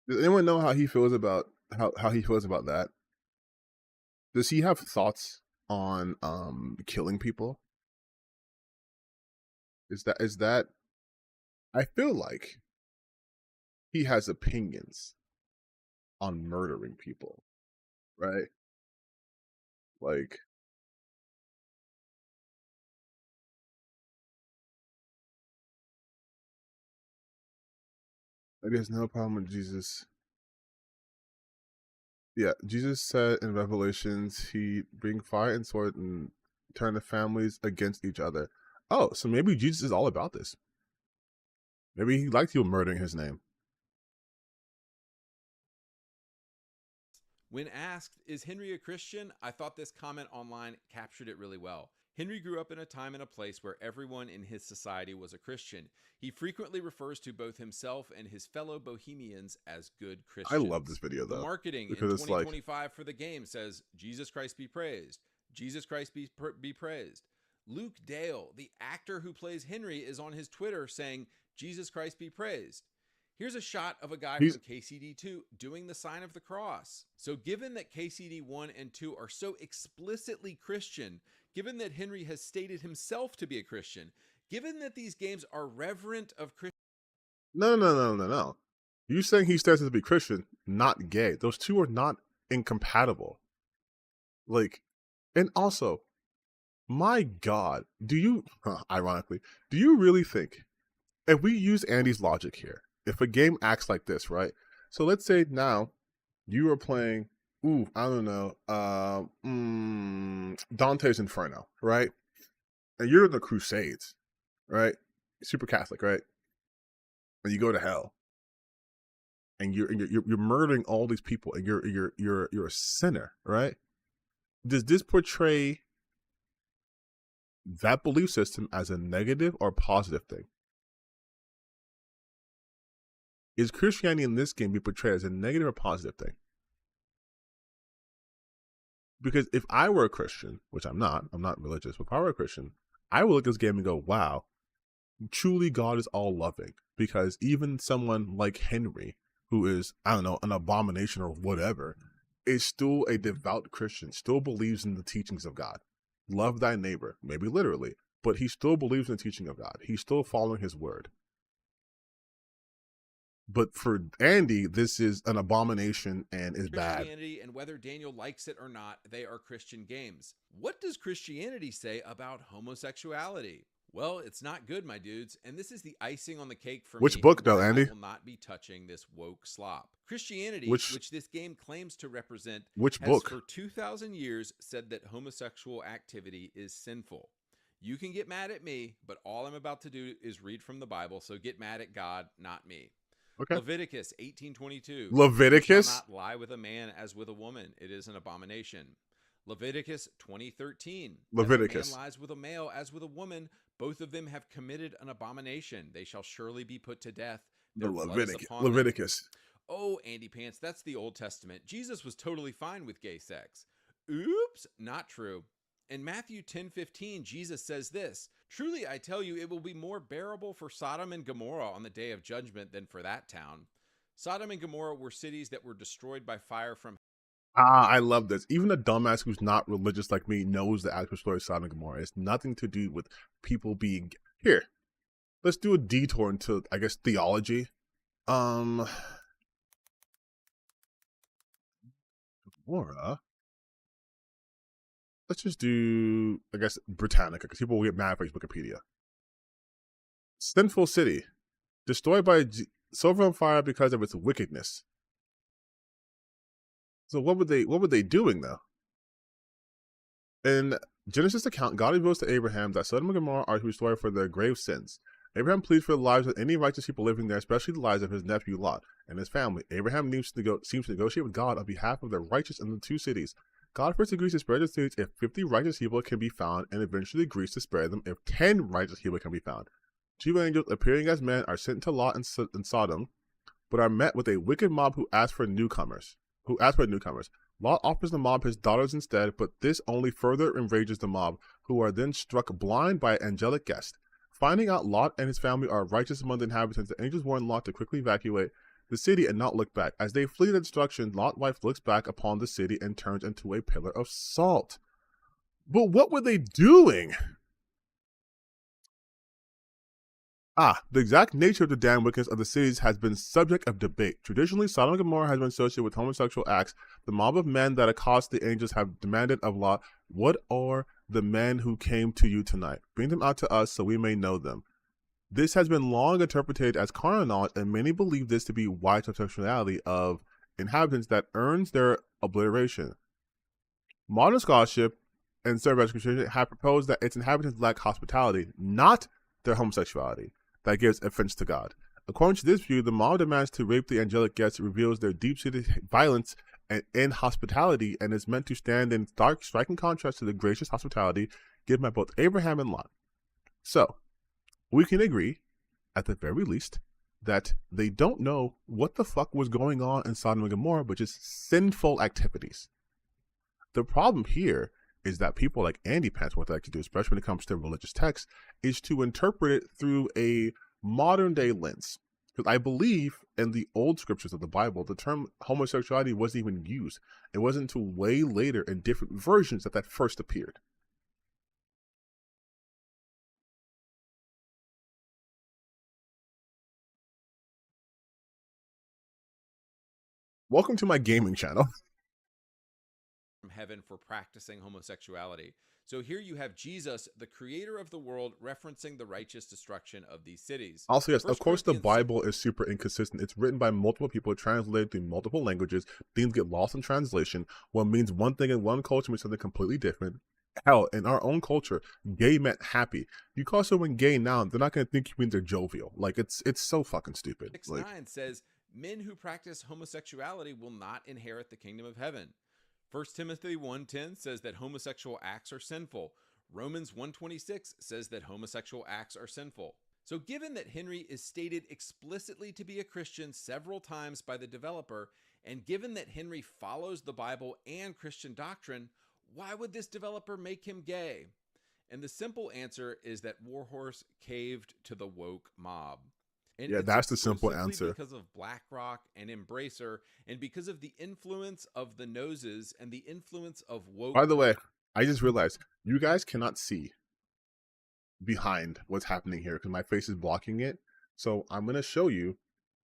Does anyone know how he feels about how he feels about that? Does he have thoughts on killing people? Is that I feel like he has opinions on murdering people, right? Like, there's no problem with Jesus. Yeah, Jesus said in Revelations, he bring fire and sword and turn the families against each other. Oh, so maybe Jesus is all about this. Maybe he liked you murdering his name. When asked, is Henry a Christian? I thought this comment online captured it really well. Henry grew up in a time and a place where everyone in his society was a Christian. He frequently refers to both himself and his fellow Bohemians as good Christians. I love this video, though. The marketing in because 2025 for the game says, Jesus Christ be praised. Jesus Christ be praised. Luke Dale, the actor who plays Henry, is on his Twitter saying, Jesus Christ be praised. Here's a shot of a guy from KCD2 doing the sign of the cross. So given that KCD1 and 2 are so explicitly Christian, given that Henry has stated himself to be a Christian, given that these games are reverent of Christian... No. You saying he states to be Christian, not gay. Those two are not incompatible. Like, and also, my God, ironically, do you really think, if we use Andy's logic here, if a game acts like this, right? So let's say now you are playing, I don't know, Dante's Inferno, right? And you're in the Crusades, right? Super Catholic, right? And you go to hell, and you're murdering all these people, and you're a sinner, right? Does this portray that belief system as a negative or positive thing? is Christianity in this game be portrayed as a negative or positive thing? Because if I were a Christian, which I'm not religious, but if I were a Christian, I would look at this game and go, wow, truly God is all loving. Because even someone like Henry, who is, I don't know, an abomination or whatever, is still a devout Christian, still believes in the teachings of God. Love thy neighbor, maybe literally, but he still believes in the teaching of God. He's still following his word. But for Andy, this is an abomination and is bad. Christianity, and whether Daniel likes it or not, they are Christian games. What does Christianity say about homosexuality? Well, it's not good, my dudes, and this is the icing on the cake for me. Which book, though, I Andy? will not be touching this woke slop. Christianity, Which this game claims to represent, Which has book? for 2,000 years said that homosexual activity is sinful. You can get mad at me, but all I'm about to do is read from the Bible, so get mad at God, not me. Okay. Leviticus 18:22. Leviticus? You shall not lie with a man as with a woman. It is an abomination. Leviticus 20:13. Leviticus. As a man lies with a male as with a woman, both of them have committed an abomination. They shall surely be put to death. Their blood is upon them. Leviticus. Oh, Andypants, that's the Old Testament. Jesus was totally fine with gay sex. Oops, not true. In Matthew 10:15, Jesus says this, "Truly I tell you, it will be more bearable for Sodom and Gomorrah on the day of judgment than for that town." Sodom and Gomorrah were cities that were destroyed by fire from... I love this. Even a dumbass who's not religious like me knows the actual story of Sodom and Gomorrah. It's nothing to do with people being... Here, let's do a detour into, I guess, theology. Gomorrah... Let's just do, I guess, Britannica, because people will get mad for Wikipedia. Sinful city, destroyed by silver on fire because of its wickedness. So what were they doing though? In Genesis account, God reveals to Abraham that Sodom and Gomorrah are restored for their grave sins. Abraham pleads for the lives of any righteous people living there, especially the lives of his nephew Lot and his family. Abraham seems to negotiate with God on behalf of the righteous in the two cities. God first agrees to spare the cities if 50 righteous people can be found, and eventually agrees to spare them if 10 righteous people can be found. Two angels appearing as men are sent to Lot and Sodom, but are met with a wicked mob who ask for newcomers. Lot offers the mob his daughters instead, but this only further enrages the mob, who are then struck blind by an angelic guest. Finding out Lot and his family are righteous among the inhabitants, the angels warn Lot to quickly evacuate the city and not look back. As they flee the destruction, Lot's wife looks back upon the city and turns into a pillar of salt. But what were they doing? The exact nature of the damn wickedness of the cities has been subject of debate. Traditionally, Sodom and Gomorrah has been associated with homosexual acts. The mob of men that accost the angels have demanded of Lot, "What are the men who came to you tonight? Bring them out to us so we may know them." This has been long interpreted as carnal knowledge, and many believe this to be widespread sexuality of inhabitants that earns their obliteration. Modern scholarship and several Christianity have proposed that its inhabitants lack hospitality, not their homosexuality, that gives offense to God. According to this view, the mob demands to rape the angelic guests reveals their deep-seated violence and inhospitality, and is meant to stand in striking contrast to the gracious hospitality given by both Abraham and Lot. So, we can agree, at the very least, that they don't know what the fuck was going on in Sodom and Gomorrah, but just sinful activities. The problem here is that people like Andypants, what they like to do, especially when it comes to religious texts, is to interpret it through a modern day lens. Because I believe in the old scriptures of the Bible, the term homosexuality wasn't even used. It wasn't until way later in different versions that first appeared. Welcome to my gaming channel. From heaven for practicing homosexuality. So here you have Jesus, the creator of the world, referencing the righteous destruction of these cities. Also, yes, of course, the Corinthians Bible is super inconsistent. It's written by multiple people, translated through multiple languages. Things get lost in translation. What means one thing in one culture means something completely different. Hell, in our own culture, gay meant happy. You call someone gay now, they're not going to think you mean they're jovial. Like, it's so fucking stupid. 6:9 says, "Men who practice homosexuality will not inherit the kingdom of heaven." 1 Timothy 1:10 says that homosexual acts are sinful. Romans 1:26 says that homosexual acts are sinful. So given that Henry is stated explicitly to be a Christian several times by the developer, and given that Henry follows the Bible and Christian doctrine, why would this developer make him gay? And the simple answer is that Warhorse caved to the woke mob. And yeah, that's the simple answer. Because of BlackRock and Embracer, and because of the influence of the noses and the influence of woke. By the way, I just realized you guys cannot see behind what's happening here because my face is blocking it. So I'm going to show you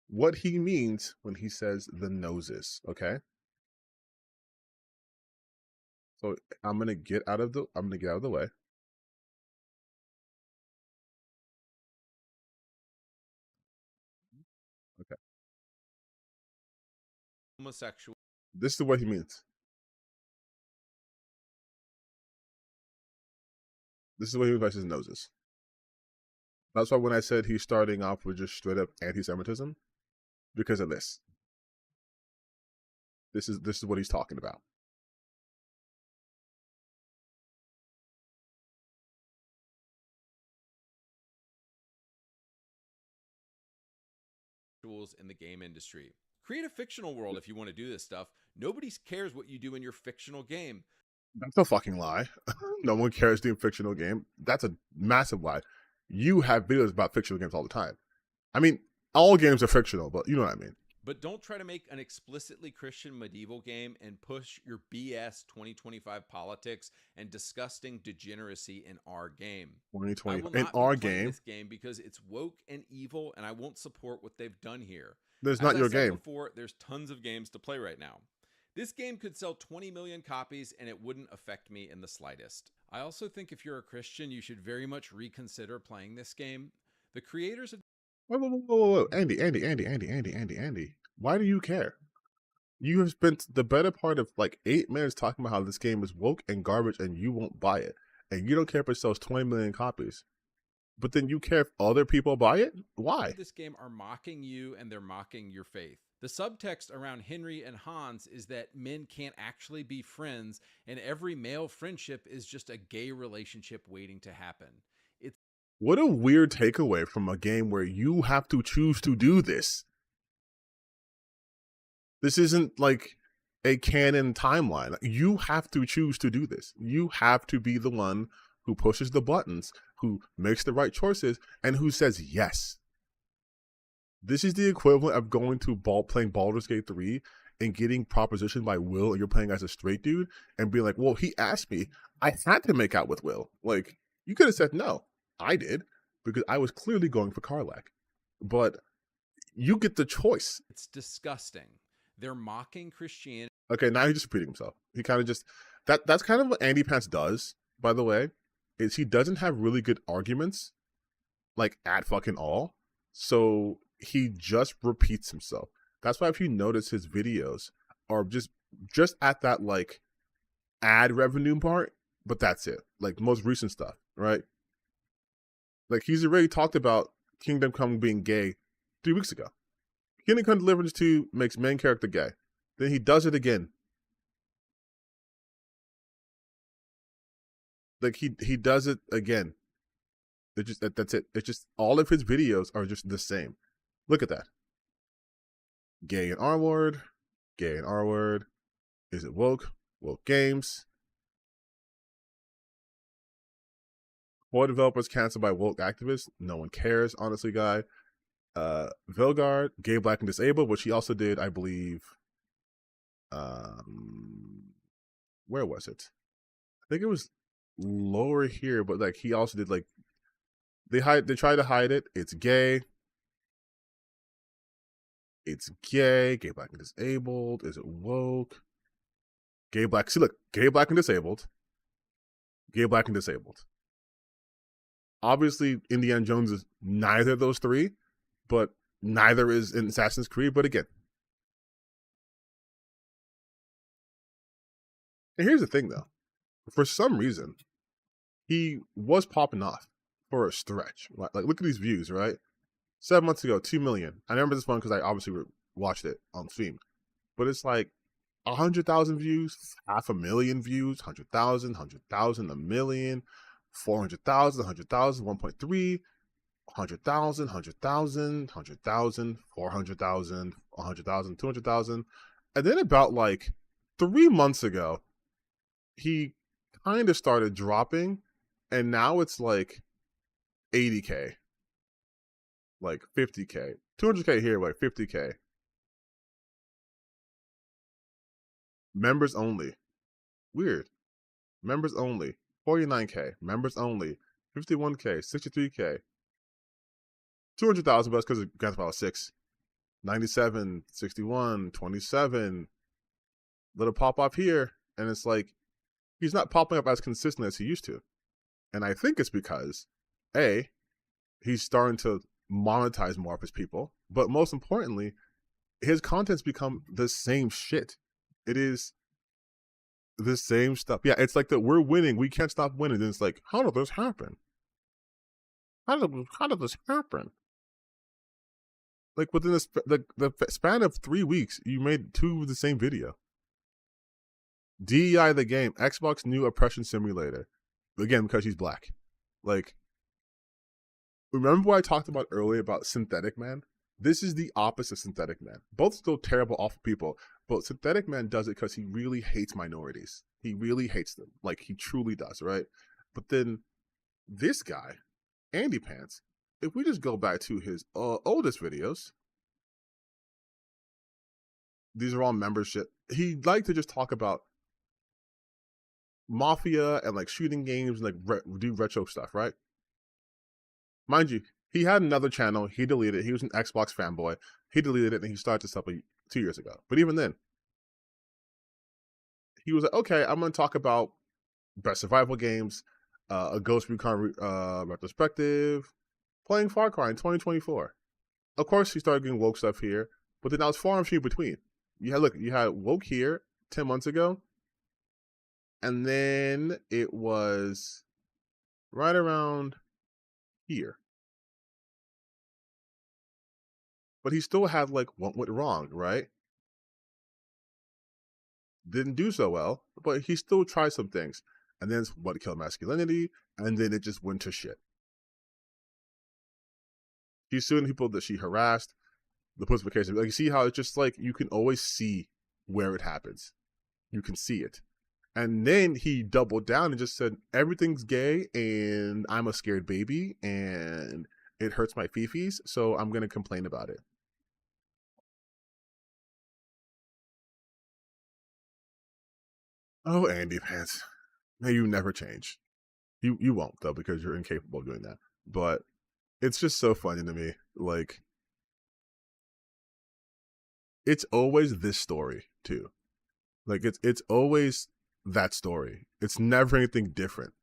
what he means when he says the noses, okay? So I'm going to get out of the way. Okay. Homosexual. This is what he means. This is what he means by his noses. That's why when I said he's starting off with just straight up anti-Semitism, because of this. This is what he's talking about. In the game industry. Create a fictional world if you want to do this stuff. Nobody cares what you do in your fictional game. That's a fucking lie. No one cares doing fictional game. That's a massive lie. You have videos about fictional games all the time. I mean, all games are fictional, but you know what I mean. But don't try to make an explicitly Christian medieval game and push your BS 2025 politics and disgusting degeneracy in our game. 2020 in our game. This game because it's woke and evil, and I won't support what they've done here. There's not your game. Before, there's tons of games to play right now. This game could sell 20 million copies, and it wouldn't affect me in the slightest. I also think if you're a Christian, you should very much reconsider playing this game. The creators of Whoa. Andy. Why do you care? You have spent the better part of like 8 minutes talking about how this game is woke and garbage and you won't buy it. And you don't care if it sells 20 million copies. But then you care if other people buy it? Why? This game are mocking you and they're mocking your faith. The subtext around Henry and Hans is that men can't actually be friends and every male friendship is just a gay relationship waiting to happen. What a weird takeaway from a game where you have to choose to do this. This isn't like a canon timeline. You have to choose to do this. You have to be the one who pushes the buttons, who makes the right choices, and who says yes. This is the equivalent of going to playing Baldur's Gate 3 and getting propositioned by Will, and you're playing as a straight dude, and being like, well, he asked me. I had to make out with Will. Like, you could have said no. I did, because I was clearly going for Karlach. But you get the choice. It's disgusting. They're mocking Christianity. Okay, now he's just repeating himself. He kind of just... That's kind of what Andypants does, by the way, is he doesn't have really good arguments, like, at fucking all. So he just repeats himself. That's why if you notice his videos are just at that, like, ad revenue part, but that's it. Like, most recent stuff, right? Like, he's already talked about Kingdom Come being gay 3 weeks ago. Kingdom Come Deliverance 2 makes main character gay. Then he does it again. Like, he does it again. That's it. It's just, all of his videos are just the same. Look at that. Gay and R-word. Gay and R-word. Is it woke? Woke games. 4 developers canceled by woke activists. No one cares, honestly, guy. Vilgard, gay, black, and disabled, which he also did, I believe. Where was it? I think it was lower here, but like he also did like they try to hide it. It's gay. It's gay, black, and disabled. Is it woke? Gay, black. See, look, gay, black, and disabled. Gay, black, and disabled. Obviously, Indiana Jones is neither of those three, but neither is in Assassin's Creed. But again, and here's the thing, though. For some reason, he was popping off for a stretch. Like, look at these views, right? 7 months ago, 2 million. I remember this one because I obviously watched it on stream. But it's like 100,000 views, 500,000 views, 100,000, 100,000, a million, 400,000, 100,000, 1.3. 100,000, 100,000, 100,000, 400,000, 100,000, 200,000. And then about like 3 months ago, he kind of started dropping, and now it's like 80K, like 50K, 200K here, like 50K. Members only. Weird. Members only. 49K. Members only. 51K. 63K. 200,000, but that's because of Grand Theft Auto 6. 97, 61, 27. Little pop off here, and it's like he's not popping up as consistent as he used to. And I think it's because, A, he's starting to monetize more of his people, but most importantly, his content's become the same shit. It is the same stuff. Yeah, it's like that we're winning, we can't stop winning. Then it's like, how did this happen? How did this happen? Like within the span of 3 weeks, you made 2 of the same video. DEI the game, Xbox new oppression simulator. Again, because he's black. Like, remember what I talked about earlier about Synthetic Man? This is the opposite of Synthetic Man. Both still terrible, awful people, but Synthetic Man does it because he really hates minorities. He really hates them. Like, he truly does, right? But then this guy, Andypants, if we just go back to his oldest videos, these are all membership. He'd like to just talk about Mafia and like shooting games and like do retro stuff, right? Mind you, he had another channel. He deleted it. He was an Xbox fanboy. He deleted it and he started this up 2 years ago. But even then, he was like, okay, I'm going to talk about best survival games, a Ghost Recon retrospective, playing Far Cry in 2024. Of course, he started getting woke stuff here, but then I was far and few between. You had woke here 10 months ago, and then it was right around here. But he still had like what went wrong, right? Didn't do so well, but he still tried some things. And then it's What Killed Masculinity, and then it just went to shit. She's suing people that she harassed, the pussification. Like, you see how it's just like, you can always see where it happens. You can see it. And then he doubled down and just said, everything's gay, and I'm a scared baby, and it hurts my fifis, so I'm going to complain about it. Oh, Andypants. May you never change. You won't, though, because you're incapable of doing that. But it's just so funny to me. Like, it's always this story, too. Like, it's always that story. It's never anything different.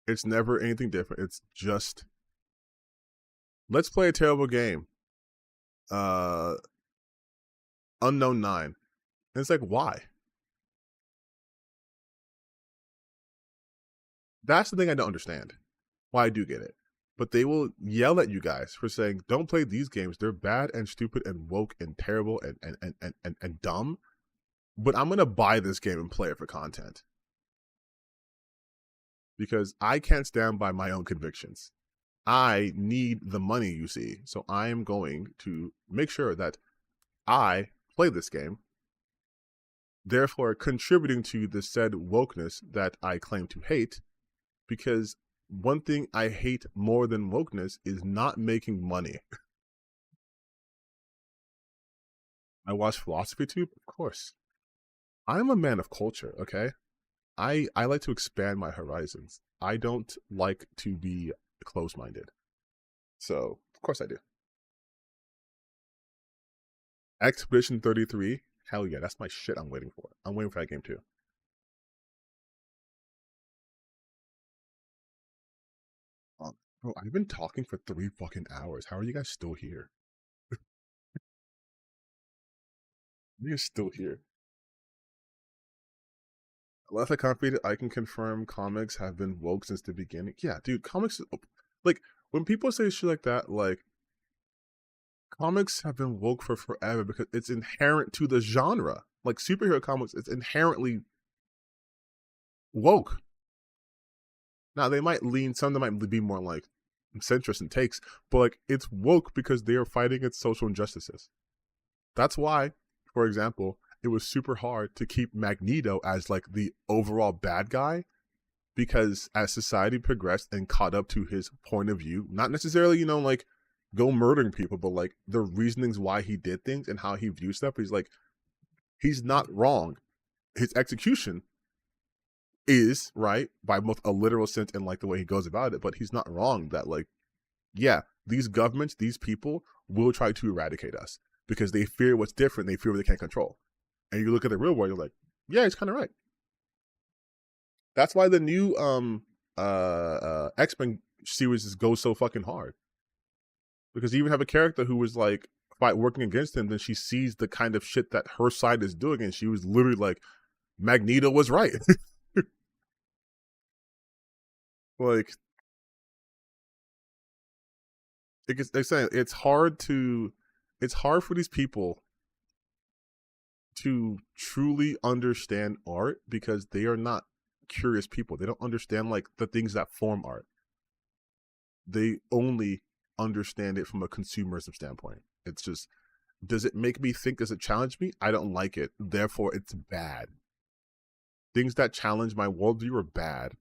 It's never anything different. It's just, let's play a terrible game. Unknown 9. And it's like, why? That's the thing I don't understand. Why I do get it. But they will yell at you guys for saying, don't play these games. They're bad and stupid and woke and terrible and dumb. But I'm going to buy this game and play it for content. Because I can't stand by my own convictions. I need the money, you see. So I am going to make sure that I play this game, therefore contributing to the said wokeness that I claim to hate, because one thing I hate more than wokeness is not making money. I watch Philosophy Tube, of course. I'm a man of culture, okay? I like to expand my horizons. I don't like to be close-minded. So, of course I do. Expedition 33, hell yeah, that's my shit I'm waiting for. I'm waiting for that game too. Bro, I've been talking for 3 fucking hours. How are you guys still here? You're still here. Unless I confident, I can confirm comics have been woke since the beginning. Yeah, dude, comics, like, when people say shit like that, like, comics have been woke for forever because it's inherent to the genre. Like, superhero comics, it's inherently woke. Now they might lean, some of them might be more like centrist in takes, but like it's woke because they are fighting against social injustices. That's why, for example, it was super hard to keep Magneto as like the overall bad guy, because as society progressed and caught up to his point of view, not necessarily, like go murdering people, but like the reasonings why he did things and how he views stuff, he's like, he's not wrong. His execution is right by both a literal sense and like the way he goes about it, but he's not wrong that like, yeah, these governments, these people will try to eradicate us because they fear what's different, they fear what they can't control. And you look at the real world, you're like, yeah, he's kind of right. That's why the new X-Men series goes so fucking hard, because you even have a character who was like working against him, then she sees the kind of shit that her side is doing, and she was literally like, Magneto was right. Like, they're saying it's hard for these people to truly understand art because they are not curious people. They don't understand like the things that form art. They only understand it from a consumerism standpoint. It's just, does it make me think? Does it challenge me? I don't like it. Therefore, it's bad. Things that challenge my worldview are bad.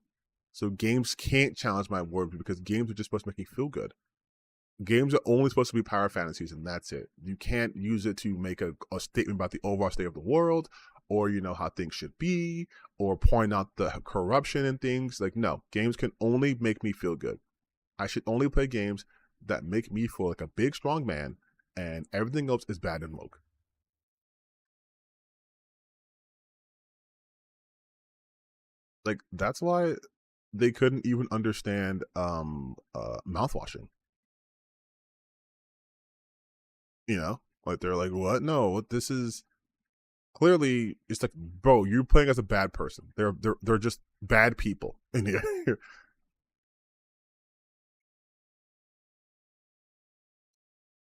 So games can't challenge my worldview because games are just supposed to make me feel good. Games are only supposed to be power fantasies, and that's it. You can't use it to make a statement about the overall state of the world, or how things should be, or point out the corruption in things. Like, no, games can only make me feel good. I should only play games that make me feel like a big, strong man, and everything else is bad and woke. Like, that's why they couldn't even understand mouthwashing. Like, they're like, what? No, this is clearly, it's like, bro, you're playing as a bad person. They're just bad people in here.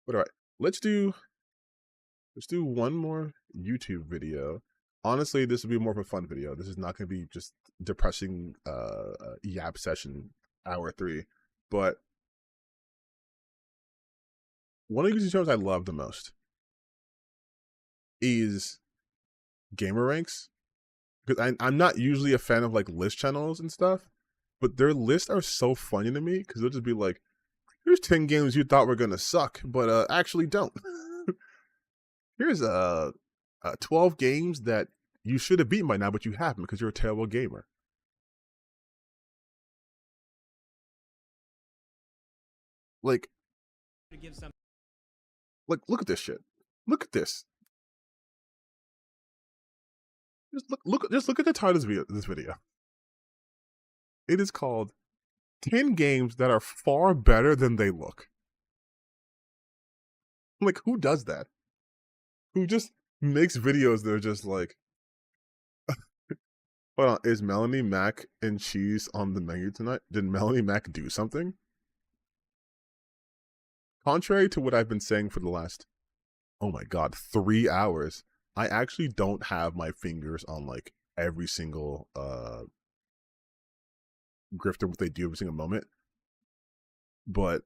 But all right, let's do one more YouTube video. Honestly, this will be more of a fun video. This is not going to be just depressing yap session hour 3. But one of the YouTube channels I love the most is Gameranx, because I'm not usually a fan of like list channels and stuff, but their lists are so funny to me because they'll just be like, here's 10 games you thought were gonna suck, but actually don't. Here's 12 games that you should have beaten by now, but you haven't because you're a terrible gamer. Like, look at this shit. Look at this. Just look at the title of this video. It is called 10 games that are far better than they look. Like, who does that? Who just makes videos that are just like, hold on, is Melanie Mac and cheese on the menu tonight? Did Melanie Mac do something? Contrary to what I've been saying for the last, oh my god, 3 hours, I actually don't have my fingers on like every single grifter, what they do every single moment. But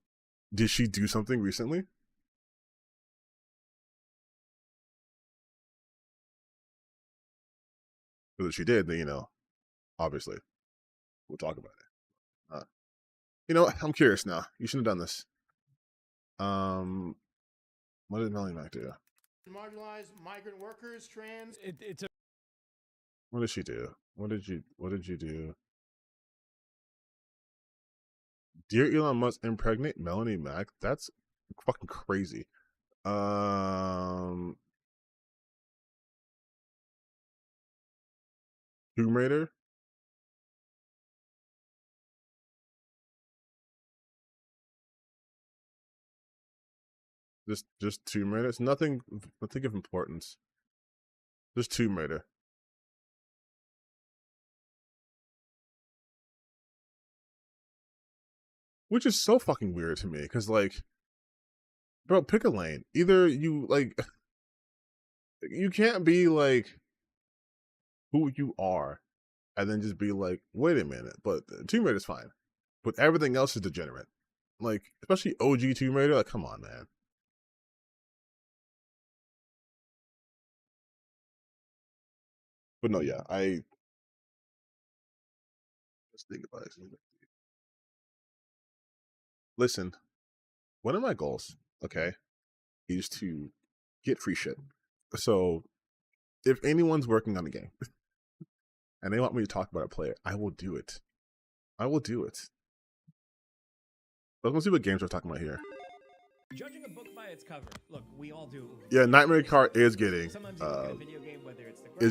did she do something recently? Because if she did, then obviously we'll talk about it. I'm curious now. You shouldn't have done this. What did Melanie Mac do? Marginalized migrant workers, trans. What did she do? What did you do? Dear Elon Musk, impregnate Melanie Mac? That's fucking crazy. Tomb Raider? Just Tomb Raider? It's nothing of importance. Just Tomb Raider. Which is so fucking weird to me, because like, bro, pick a lane. Either you like, you can't be like who you are and then just be like, wait a minute, but Tomb Raider's fine, but everything else is degenerate. Like, especially OG Tomb Raider. Like, come on, man. But no, yeah, let's think about it. Listen, one of my goals, okay, is to get free shit. So if anyone's working on a game and they want me to talk about a player, I will do it. I will do it. Let's see what games we're talking about here. Judging a book by its cover. Look, we all do. Yeah, Nightmare Car is getting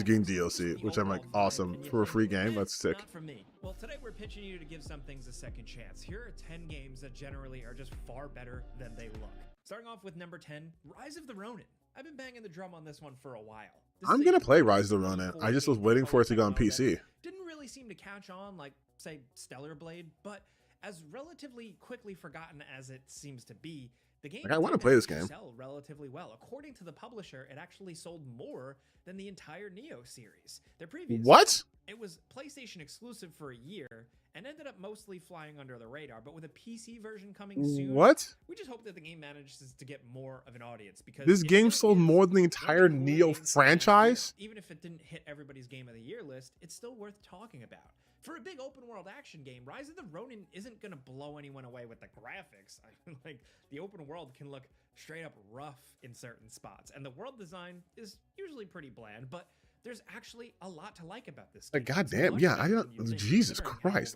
Game DLC, which I'm like, awesome, for a free game. That's sick. Not for me. Well, today we're pitching you to give some things a second chance. Here are 10 games that generally are just far better than they look. Starting off with number 10, Rise of the Ronin. I've been banging the drum on this one for a while. I'm gonna play Rise of the Ronin. I just was waiting for it to go on PC. Didn't really seem to catch on like, say, Stellar Blade, but as relatively quickly forgotten as it seems to be, the game I want to play this game. Sell relatively well. According to the publisher, it actually sold more than the entire Neo series. Their previous what? It was PlayStation exclusive for a year and ended up mostly flying under the radar. But with a PC version coming soon, what? We just hope that the game manages to get more of an audience because this game sold more than the entire Neo franchise. Even if it didn't hit everybody's Game of the Year list, it's still worth talking about. For a big open world action game, Rise of the Ronin isn't going to blow anyone away with the graphics. I mean, like, the open world can look straight up rough in certain spots, and the world design is usually pretty bland, but there's actually a lot to like about this game. Goddamn, yeah, I don't. Jesus Christ.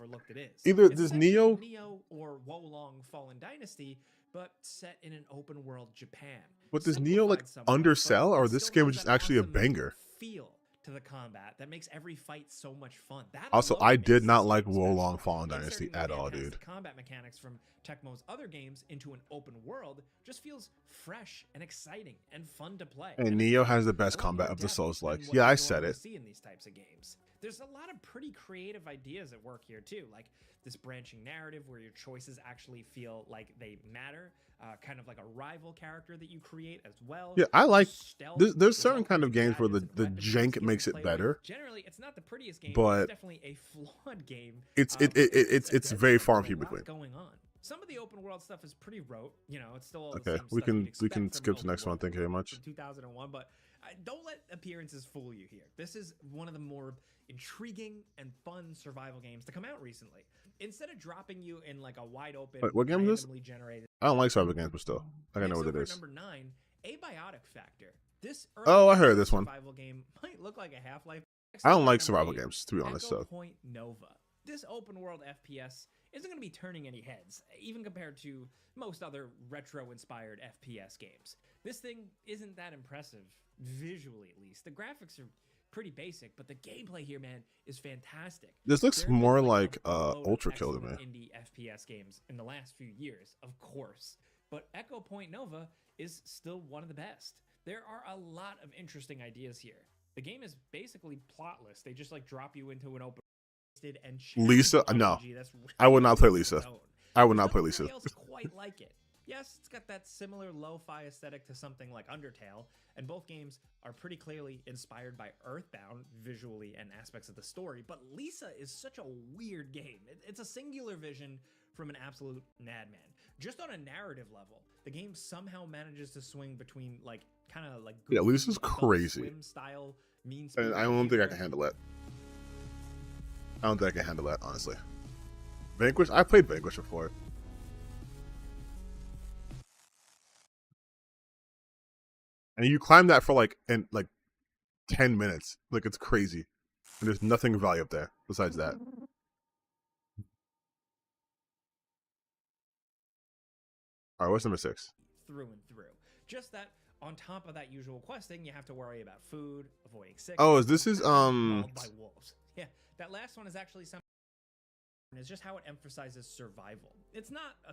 Either this Neo or Wolong Fallen Dynasty, but set in an open world Japan. But does Neo like undersell, or this game is just actually a banger? Feel to the combat that makes every fight so much fun. That also, I did not like Wolong Fallen Dynasty at all, dude. The combat mechanics from Tecmo's other games into an open world just feels fresh and exciting and fun to play. And Neo has the best combat of the Souls-like. Yeah, I said it. See in these types of games. There's a lot of pretty creative ideas at work here too, like this branching narrative where your choices actually feel like they matter, kind of like a rival character that you create as well. Yeah, I like. There's certain kind of games where the jank makes it better. Generally, it's not the prettiest game, but it's definitely a flawed game. It's very far and few between. Going on. Some of the open world stuff is pretty rote. You know, it's still all okay. We can skip to the next one. Thank you very much. 2001, but don't let appearances fool you here. This is one of the more intriguing and fun survival games to come out recently. Instead of dropping you in like a wide open, wait, what game is this? I don't like survival games, but still, I gotta know what it is. Number 9, Abiotic Factor. This I heard of this one. Survival game might look like a Half-Life. I don't like survival games, to be honest. So. Point Nova. This open world FPS isn't going to be turning any heads, even compared to most other retro-inspired FPS games. This thing isn't that impressive, visually at least. The graphics are pretty basic, but the gameplay here, man, is fantastic. This looks more like Ultra Kill to me. Indie FPS games in the last few years, of course, but Echo Point Nova is still one of the best. There are a lot of interesting ideas here. The game is basically plotless. They just like drop you into an open and Lisa, no, I would not play Lisa. I would not play Lisa. Else quite like it. Yes, it's got that similar lo-fi aesthetic to something like Undertale, and both games are pretty clearly inspired by Earthbound visually and aspects of the story, but Lisa is such a weird game. It's a singular vision from an absolute madman. Just on a narrative level, the game somehow manages to swing between like kind of like Lisa's crazy. Style, and I don't think I can handle it. I don't think I can handle that, honestly. Vanquish? I played Vanquish before. And you climb that for like 10 minutes. Like, it's crazy. And there's nothing of value up there besides that. Alright, what's number 6? Through and through. Just that on top of that usual questing, you have to worry about food, avoiding sickness. Oh, this is mauled by wolves. Yeah, that last one is actually something. It's just how it emphasizes survival. It's not a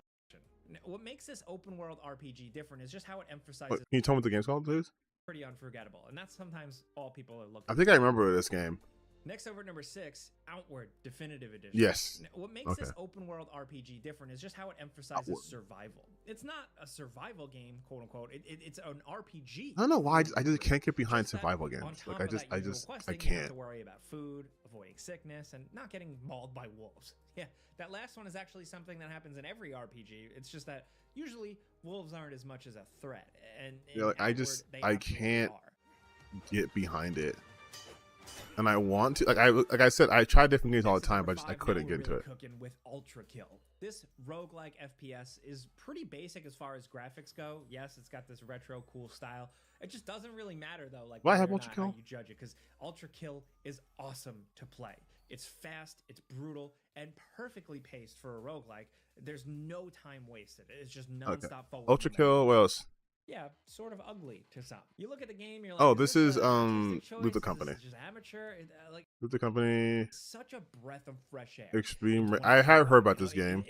what makes this open world RPG different is just how it emphasizes. Can you tell me what the game's called, please? Pretty unforgettable, and that's sometimes all people are looking. I think I remember this game. Next over at number 6, Outward Definitive Edition. Yes. Now, what makes this open world RPG different is just how it emphasizes survival. It's not a survival game, quote unquote. It's an RPG. I don't know why I just can't get behind survival games. Like I questing, can't. You have to worry about food, avoiding sickness, and not getting mauled by wolves. Yeah, that last one is actually something that happens in every RPG. It's just that usually wolves aren't as much as a threat. And like, I can't get behind it. And I want to, like I said, I try different games all the time, but I couldn't get into it. Cooking with Ultra Kill. This roguelike FPS is pretty basic as far as graphics go. Yes, it's got this retro cool style. It just doesn't really matter though, like why have Ultra Kill? How you judge it, because Ultra Kill is awesome to play. It's fast, it's brutal, and perfectly paced for a roguelike. There's no time wasted. It's just nonstop forward. Ultra Kill. What else? Yeah, sort of ugly to some. You look at the game, you're like, oh, this is Loot the Company. This is just amateur. Like Loot the Company. Such a breath of fresh air. Extreme. I have heard about this game.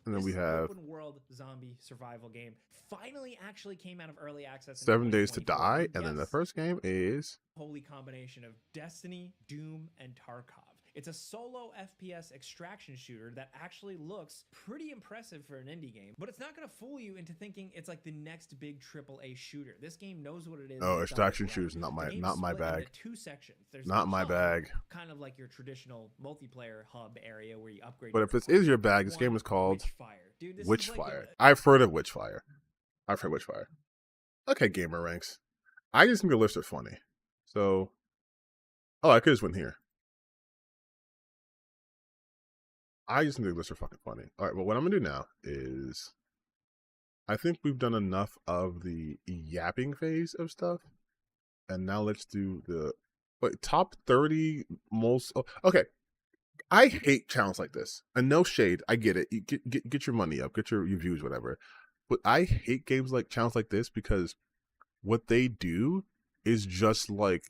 And then we have open world zombie survival game. Finally, actually came out of early access. 7 Days to Die, and then the first game is holy combination of Destiny, Doom, and Tarkov. It's a solo FPS extraction shooter that actually looks pretty impressive for an indie game, but it's not going to fool you into thinking it's like the next big AAA shooter. This game knows what it is. Oh, extraction shooters, not my bag. Two sections. There's not my bag. Kind of like your traditional multiplayer hub area where you upgrade. But if this is your bag, this game is called Witchfire. Dude, this Witchfire. I've heard of Witchfire. Okay, Gameranx. I just think the lists are funny. So, I could just win here. I just think the lists are fucking funny. All right, well, what I'm gonna do now is, I think we've done enough of the yapping phase of stuff, and now let's do the top 30 most. Oh, okay, I hate challenges like this. And no shade, I get it. You get your money up, get your views, whatever. But I hate games like challenges like this because what they do is just like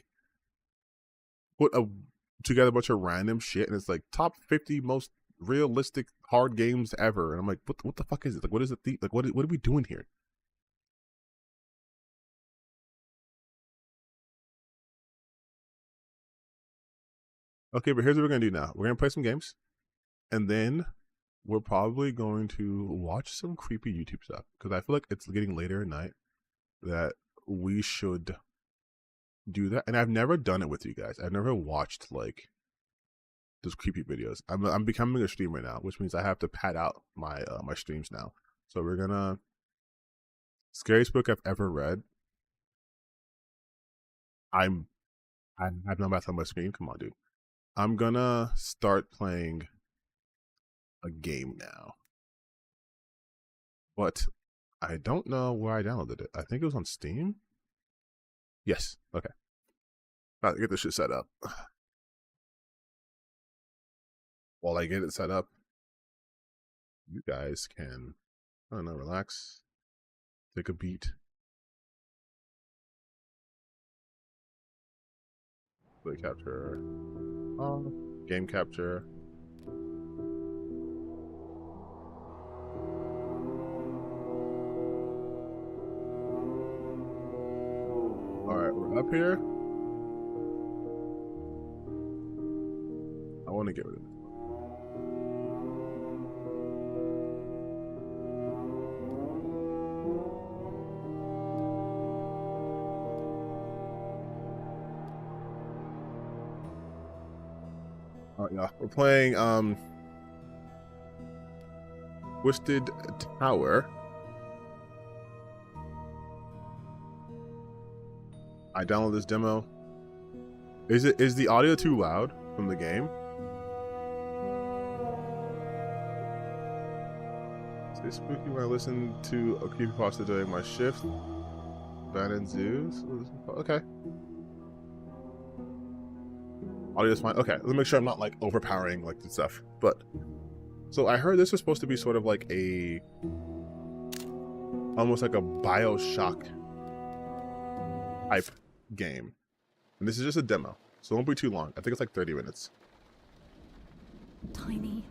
put together a bunch of random shit, and it's like top 50 most realistic hard games ever, and I'm like, what the fuck is it? Like, what is it? Like, what are we doing here? Okay, but here's what we're gonna do now. We're gonna play some games, and then we're probably going to watch some creepy YouTube stuff because I feel like it's getting later at night that we should do that. And I've never done it with you guys. I've never watched like those creepy videos. I'm becoming a streamer now, which means I have to pad out my my streams now. So we're gonna scariest book I've ever read. I have no math on my screen. Come on, dude. I'm gonna start playing a game now, but I don't know where I downloaded it. I think it was on Steam. Yes. Okay. Got to get this shit set up. While I get it set up, you guys can, I don't know, relax, take a beat. Play capture, game capture. All right, we're up here. I want to get rid of it. Yeah, we're playing Twisted Tower. I downloaded this demo. Is the audio too loud from the game? Is it spooky when I listen to a creepypasta during my shift? Abandoned zoos? Okay. Audio's fine. Okay, let me make sure I'm not like overpowering like the stuff. But so I heard this was supposed to be sort of like almost like a BioShock type game, and this is just a demo, so it won't be too long. I think it's like 30 minutes. Tiny,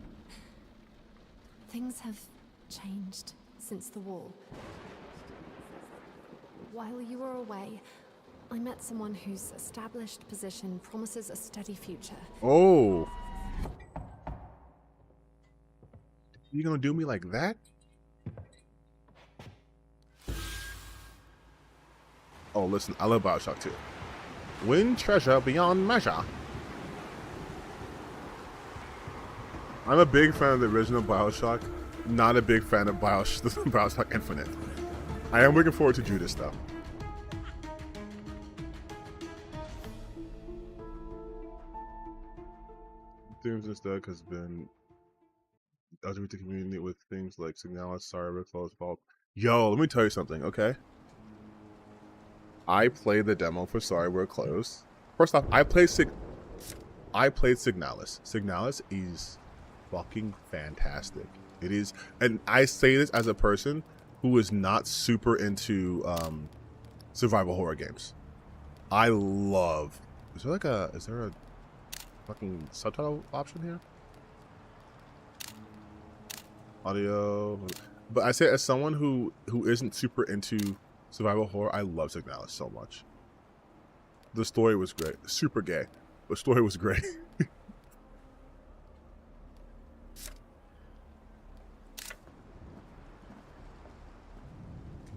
things have changed since the war. While you were away, I met someone whose established position promises a steady future. Oh. You gonna do me like that? Oh, listen, I love Bioshock 2. Win treasure beyond measure. I'm a big fan of the original Bioshock, not a big fan of Bioshock Infinite. I am looking forward to Judas, though. Themes and stuff has been LGBT community with things like Signalis, Cyber, Close Vault. Yo, let me tell you something, okay? I played the demo for Sorry We're Closed. First off, I played Signalis. Signalis is fucking fantastic. It is, and I say this as a person who is not super into survival horror games. I love. Is there a fucking subtitle option here? Audio. But I say as someone who isn't super into survival horror, I love Signalis so much. The story was great. Super gay. The story was great.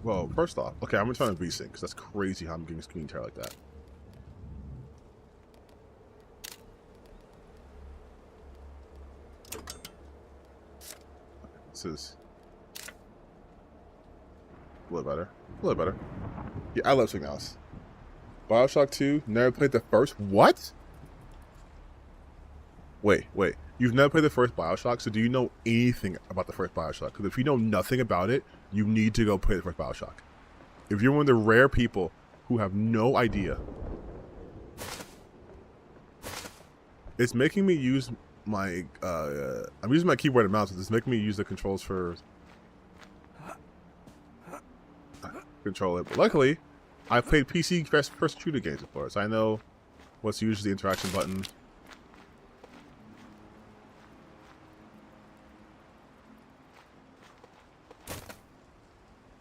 Well, first off, okay, I'm gonna turn on VSync because that's crazy how I'm getting screen tear like that. Okay, this is a little better. A little better. Yeah, I love Signalis. Bioshock 2, never played the first. What? Wait. You've never played the first Bioshock, so do you know anything about the first Bioshock? Because if you know nothing about it, you need to go play the first Bioshock. If you're one of the rare people who have no idea, it's making me use my, I'm using my keyboard and mouse, it's making me use the controls for control it. But luckily, I've played PC first shooter games before, so I know what's usually the interaction button.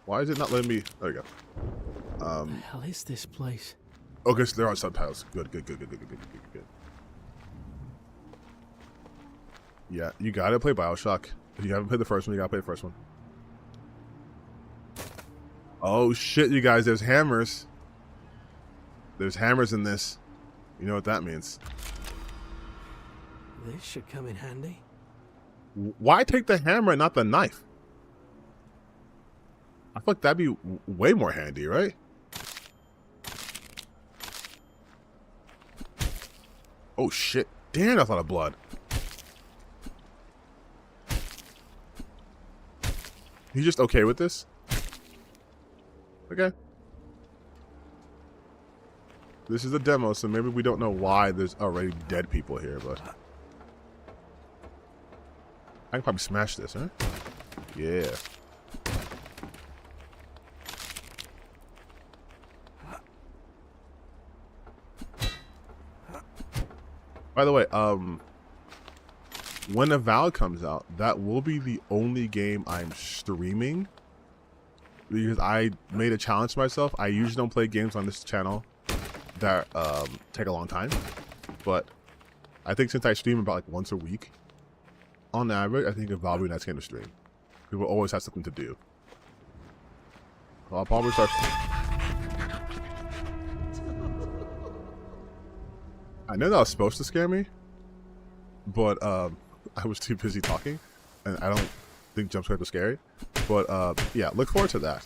Why is it not letting me? There we go. What the hell is this place? Okay, so there are subtitles. Good. Yeah, you gotta play Bioshock. If you haven't played the first one, you gotta play the first one. Oh shit, you guys, there's hammers. There's hammers in this. You know what that means. This should come in handy. Why take the hammer and not the knife? I feel like that'd be way more handy, right? Oh shit. Damn, that's a lot of blood. You just okay with this? Okay. This is a demo, so maybe we don't know why there's already dead people here, but I can probably smash this, huh? Yeah. By the way, when Avowed comes out, that will be the only game I'm streaming, because I made a challenge to myself. I usually don't play games on this channel that take a long time, but I think since I stream about like once a week, on average, I think Avowed will be a nice game to stream. People always have something to do. I'll probably start. I know that was supposed to scare me, but I was too busy talking, and I don't think jump scares are scary. But yeah, look forward to that.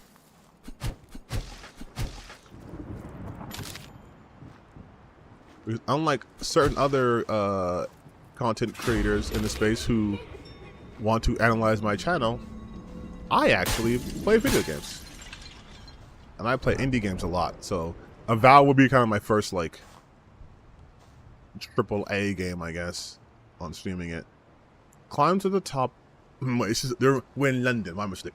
Because unlike certain other content creators in the space who want to analyze my channel, I actually play video games, and I play indie games a lot. So Avowed would be kind of my first like AAA game, I guess, on streaming it. Climb to the top. Wait, we're in London. My mistake.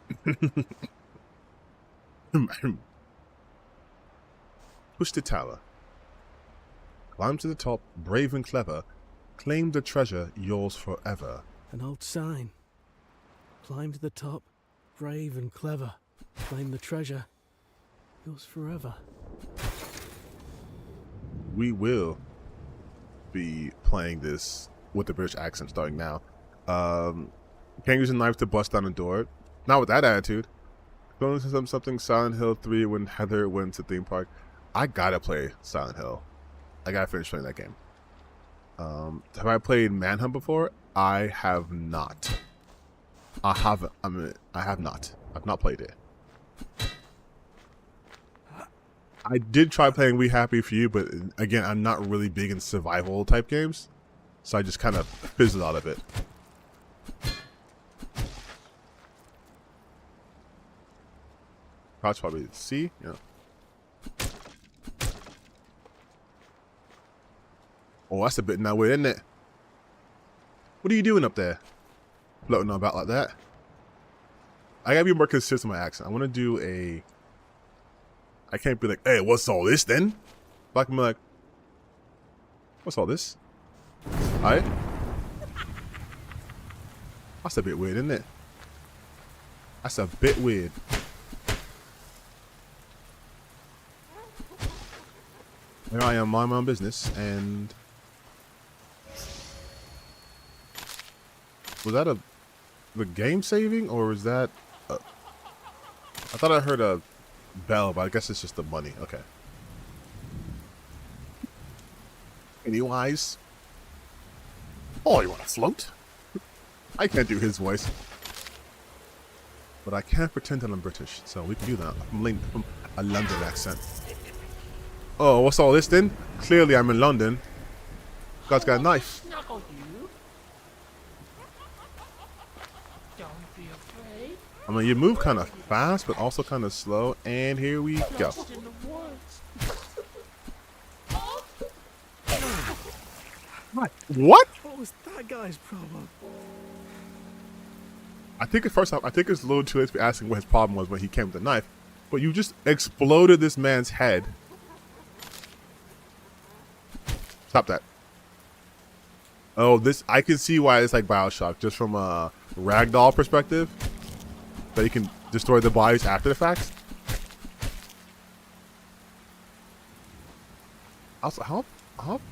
Push the tower. Climb to the top, brave and clever. Claim the treasure, yours forever. An old sign. Climb to the top, brave and clever. Claim the treasure, yours forever. we will be playing this with the British accent starting now. Can't use a knife to bust down a door. Not with that attitude. Going to something Silent Hill 3 when Heather went to theme park. I gotta play Silent Hill. I gotta finish playing that game. Have I played Manhunt before? I have not. I have not. I've not played it. I did try playing We Happy For You, but again, I'm not really big in survival type games, so I just kind of fizzled out of it. Crouch probably C, yeah. Oh, that's a bit nowhere, isn't it? What are you doing up there? Floating on about like that. I gotta be more consistent with my accent. I want to do a... I can't be like, hey, what's all this then? But I can be like, what's all this? Hi? That's a bit weird, isn't it? That's a bit weird. Here I am, mind my own business, and... Was that the game saving, or was that... I thought I heard a bell, but I guess it's just the money. Okay. Anyways. Oh, you want to float? I can't do his voice. But I can't pretend that I'm British, so we can do that. I'm from a London accent. Oh, what's all this then? Clearly I'm in London. God's got a knife. I mean, you move kind of fast, but also kind of slow. And here we go. What? What was that guy's problem? I think at first, I think it's a little too late to be asking what his problem was when he came with the knife. But you just exploded this man's head. Stop that. Oh, this, I can see why it's like Bioshock, just from a ragdoll perspective. That you can destroy the bodies after the fact. Also, how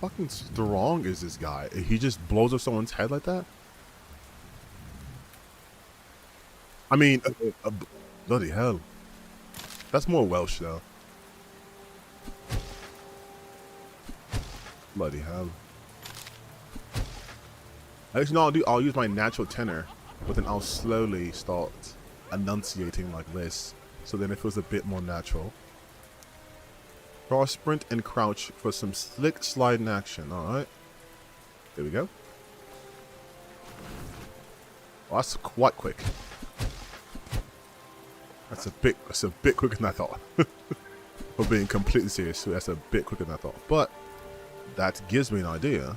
fucking strong is this guy? He just blows up someone's head like that? I mean, bloody hell. That's more Welsh though. Bloody hell. Actually, no, I'll use my natural tenor, but then I'll slowly start enunciating like this, so then it feels a bit more natural. Cross sprint and crouch for some slick sliding action. Alright. There we go. Well, that's quite quick. That's a bit quicker than I thought. For being completely serious, that's a bit quicker than I thought. But that gives me an idea.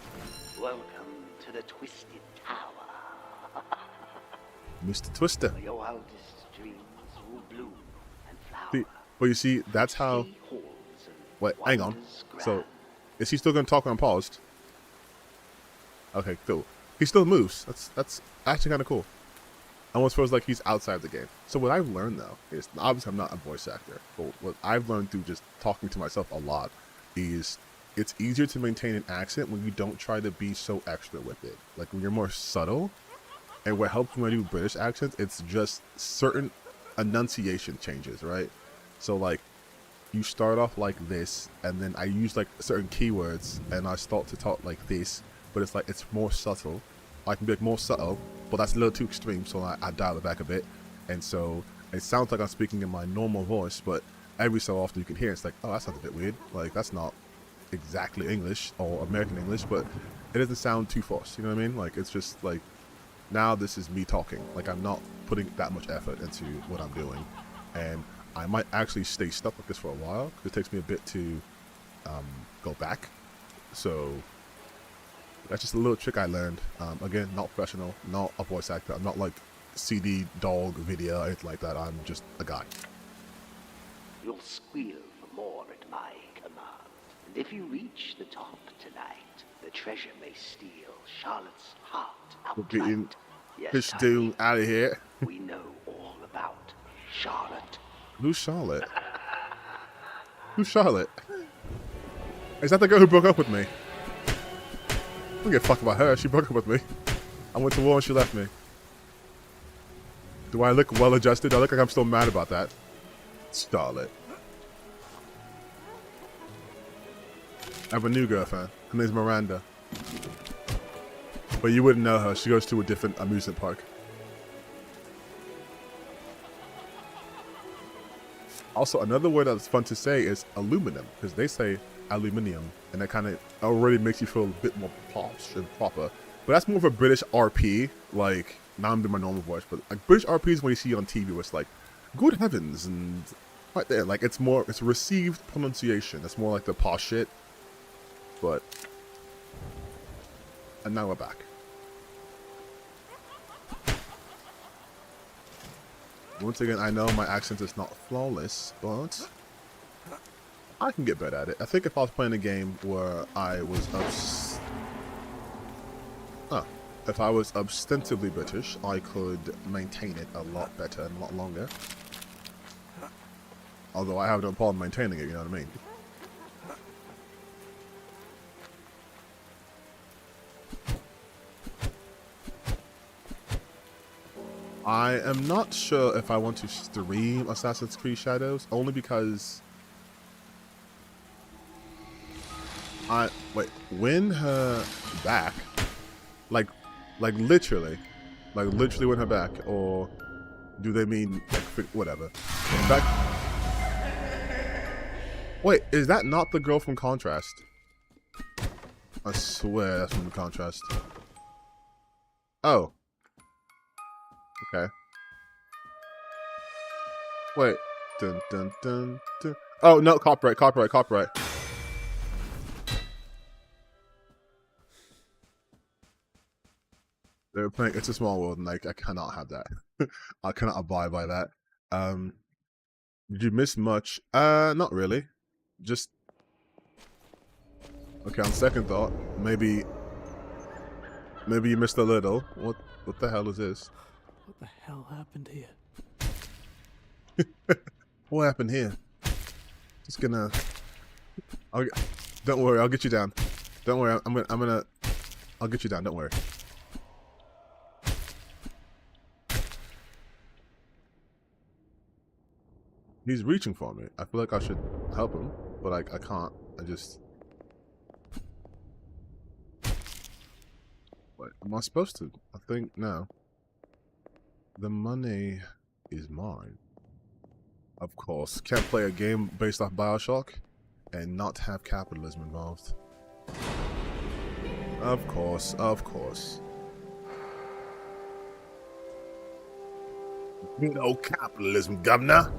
Welcome to the Twisted Tower. Mr. Twister. Where your wildest dreams will bloom and flower. See, but you see, that's how... Wait, hang on. So, is he still going to talk when I'm paused? Okay, cool. He still moves. That's actually kind of cool. Almost feels like he's outside the game. So what I've learned, though, is obviously I'm not a voice actor, but what I've learned through just talking to myself a lot is it's easier to maintain an accent when you don't try to be so extra with it. Like when you're more subtle. And what helps when I do British accents, it's just certain enunciation changes, right? So like, you start off like this, and then I use like certain keywords, and I start to talk like this, but it's like, it's more subtle. I can be like more subtle, but that's a little too extreme, so I dial it back a bit. And so it sounds like I'm speaking in my normal voice, but every so often you can hear it's like, oh, that sounds a bit weird. Like, that's not exactly English or American English, but it doesn't sound too forced, you know what I mean? Like, it's just like, now this is me talking. Like, I'm not putting that much effort into what I'm doing. And I might actually stay stuck like this for a while, because it takes me a bit to go back. So that's just a little trick I learned. Again, not professional, not a voice actor. I'm not like CD Dog Video, anything like that. I'm just a guy. You'll squeal for more at my command. And if you reach the top tonight, the treasure may steal Charlotte's heart We're getting this dude out of here. We know all about Charlotte. Who's Charlotte? Who's Charlotte? Is that the girl who broke up with me? I don't give a fuck about her. She broke up with me. I went to war and she left me. Do I look well adjusted? I look like I'm still mad about that. Starlet. I have a new girlfriend. Her name's Miranda. But you wouldn't know her. She goes to a different amusement park. Also, another word that's fun to say is aluminum, because they say aluminium, and that kind of already makes you feel a bit more posh and proper. But that's more of a British RP, like, now I'm doing my normal voice, but like British RP is when you see on TV where it's like, good heavens, and right there, like it's received pronunciation. It's more like the posh shit. But, and now we're back. Once again, I know my accent is not flawless, but I can get better at it. I think if I was playing a game where I was if I was ostensibly British, I could maintain it a lot better and a lot longer. Although I have no problem maintaining it, you know what I mean? I am not sure if I want to stream Assassin's Creed Shadows, only because win her back, like literally win her back, or do they mean like whatever? In fact, wait, is that not the girl from Contrast? I swear that's from Contrast. Oh. Okay. Wait. Dun dun dun dun. Oh no, copyright. They were playing It's a Small World, and like I cannot have that. I cannot abide by that. Did you miss much? Not really. Just okay. On second thought, maybe you missed a little. What the hell is this? What the hell happened here? What happened here? Just gonna. Don't worry, I'll get you down. Don't worry, I'll get you down. Don't worry. He's reaching for me. I feel like I should help him, but I can't. I just. Wait, am I supposed to? I think no. The money is mine. Of course. Can't play a game based off BioShock and not have capitalism involved. Of course. Good old capitalism, governor.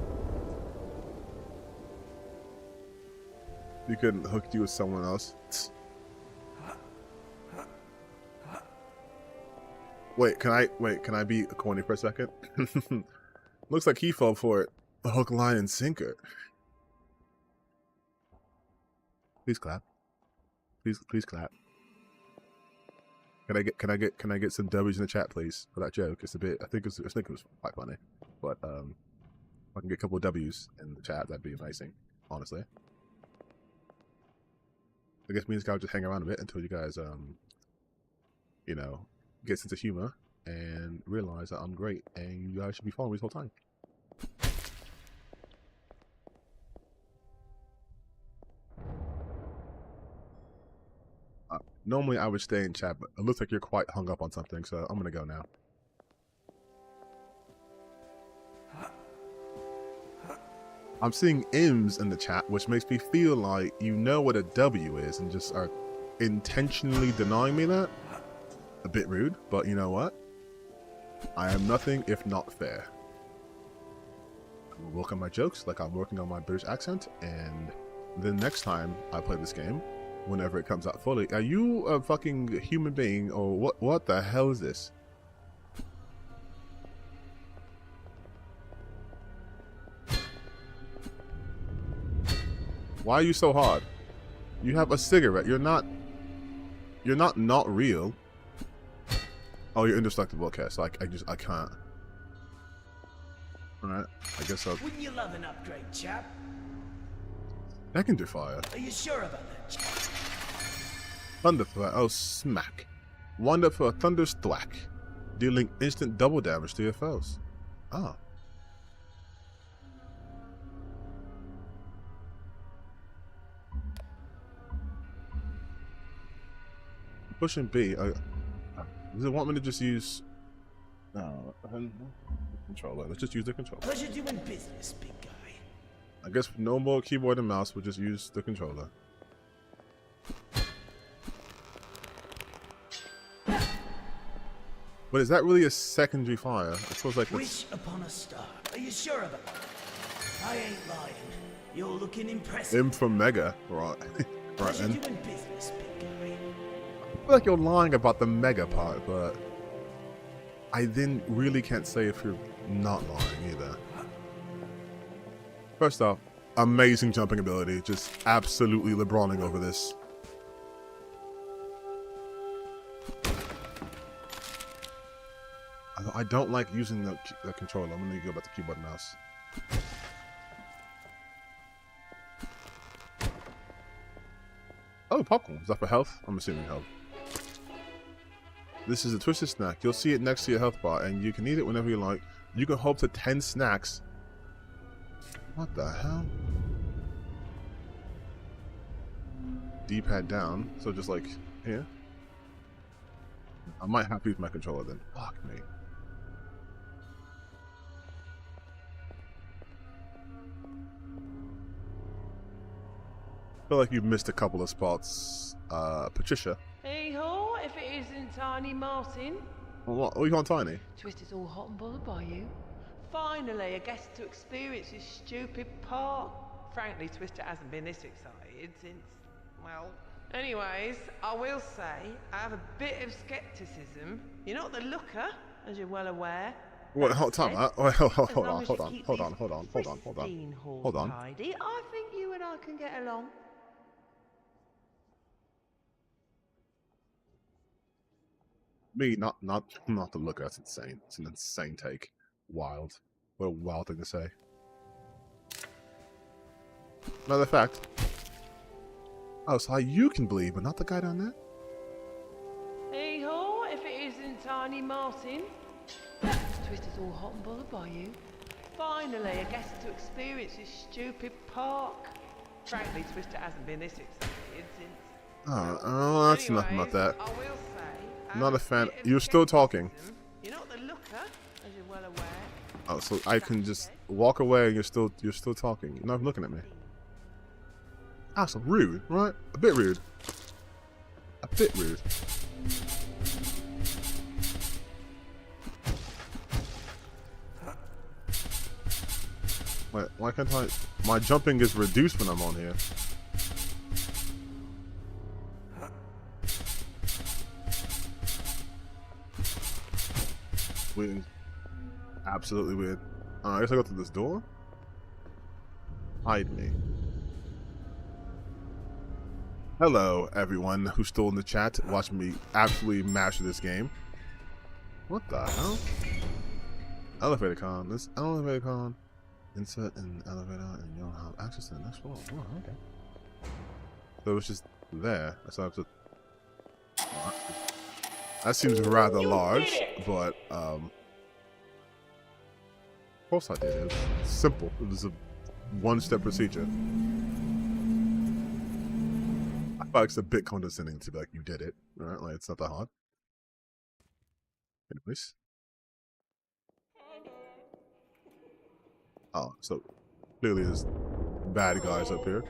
You couldn't hook you with someone else. Wait, can I be corny for a second? Looks like he fell for it. A hook, line, and sinker. Please clap. Please clap. Can I get some W's in the chat, please, for that joke? It's a bit. I think it was quite funny, but if I can get a couple of W's in the chat, that'd be amazing. Honestly, I guess me and this guy will just hang around a bit until you guys, you know, get sense of humor and realize that I'm great and you guys should be following me this whole time. Normally I would stay in chat, but it looks like you're quite hung up on something, so I'm gonna go now. I'm seeing M's in the chat, which makes me feel like you know what a W is and just are intentionally denying me that. A bit rude, but you know what? I am nothing if not fair. I will work on my jokes like I'm working on my British accent, and then next time I play this game, whenever it comes out fully, are you a fucking human being or what the hell is this? Why are you so hard? You have a cigarette. You're not real. Oh, you're indestructible. Okay, so I can't. Alright, I guess I'll... Wouldn't you love an upgrade, chap? That can do fire. Are you sure about that? Thunder thwack. Oh, smack. Wind up for a thunder thwack, dealing instant double damage to your foes. Ah. Pushing B. Does it want me to just use? No, controller. Let's just use the controller. Pleasure doing business, big guy. I guess no more keyboard and mouse. We'll just use the controller. But is that really a secondary fire? It feels like Wish upon a star. Are you sure about that? I ain't lying. You're looking impressive. M for Mega, right? Right. Pleasure And doing business, big guy. I feel like you're lying about the Mega part, but I then really can't say if you're not lying either. First off, amazing jumping ability, just absolutely LeBroning over this. I don't like using the controller. I'm gonna go back to keyboard and mouse. Oh, popcorn. Is that for health? I'm assuming health. This is a twisted snack. You'll see it next to your health bar, and you can eat it whenever you like. You can hold to 10 snacks. What the hell? D-pad down, so just like here. I might have to use my controller then. Fuck me. I feel like you've missed a couple of spots, Patricia. Hey ho, if it isn't Tiny Martin. What? Are you on Tiny? Twister's all hot and bothered by you. Finally, I guess to experience this stupid park. Frankly, Twister hasn't been this excited since, well... Anyways, I will say, I have a bit of skepticism. You're not the looker, as you're well aware. What? Hold on. Hold on. Tidy, I think you and I can get along. Me, not the looker. That's insane. It's an insane take. Wild. What a wild thing to say. Another fact. Oh, so you can bleed, but not the guy down there? Hey ho, if it isn't Tiny Martin. Twister's all hot and bothered by you. Finally, I guess to experience this stupid park. Frankly, Twister hasn't been this excited since... Oh, that's enough about that. I will say, Not a fan. You're still talking. You're not the looker, as you're well aware. Oh, so I can just walk away and you're still talking. You're not looking at me. That's rude, right? A bit rude. A bit rude. Wait, why can't I? My jumping is reduced when I'm on here. Weird. Absolutely weird. I guess I go through this door. Hide me. Hello, everyone who's still in the chat watching me absolutely master this game. What the hell? Elevator con. This elevator con. Insert an elevator and you'll have access to the next floor. Oh, okay. So it's just there. So I have to... That seems rather large, but of course I did. It was simple. It was a one-step procedure. I feel like it's a bit condescending to be like, you did it, right? Like, it's not that hard. Anyways. Oh, so clearly there's bad guys up here.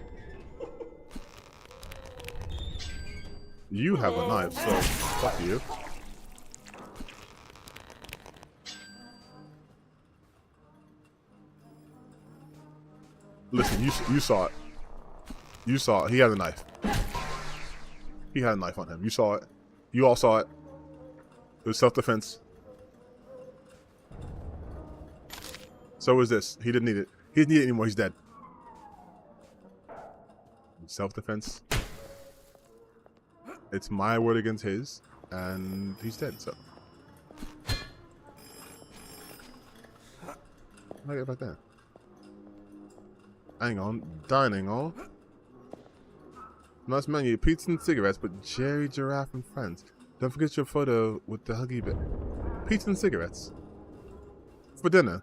You have a knife, so fuck you. Listen, you saw it. You saw it. He had a knife. He had a knife on him. You saw it. You all saw it. It was self-defense. So is this. He didn't need it. He didn't need it anymore. He's dead. Self-defense. It's my word against his, and he's dead, so. How do I get back there? Hang on. Dining hall. Nice menu, pizza and cigarettes, but Jerry, Giraffe, and friends. Don't forget your photo with the Huggy Bear. Pizza and cigarettes. For dinner.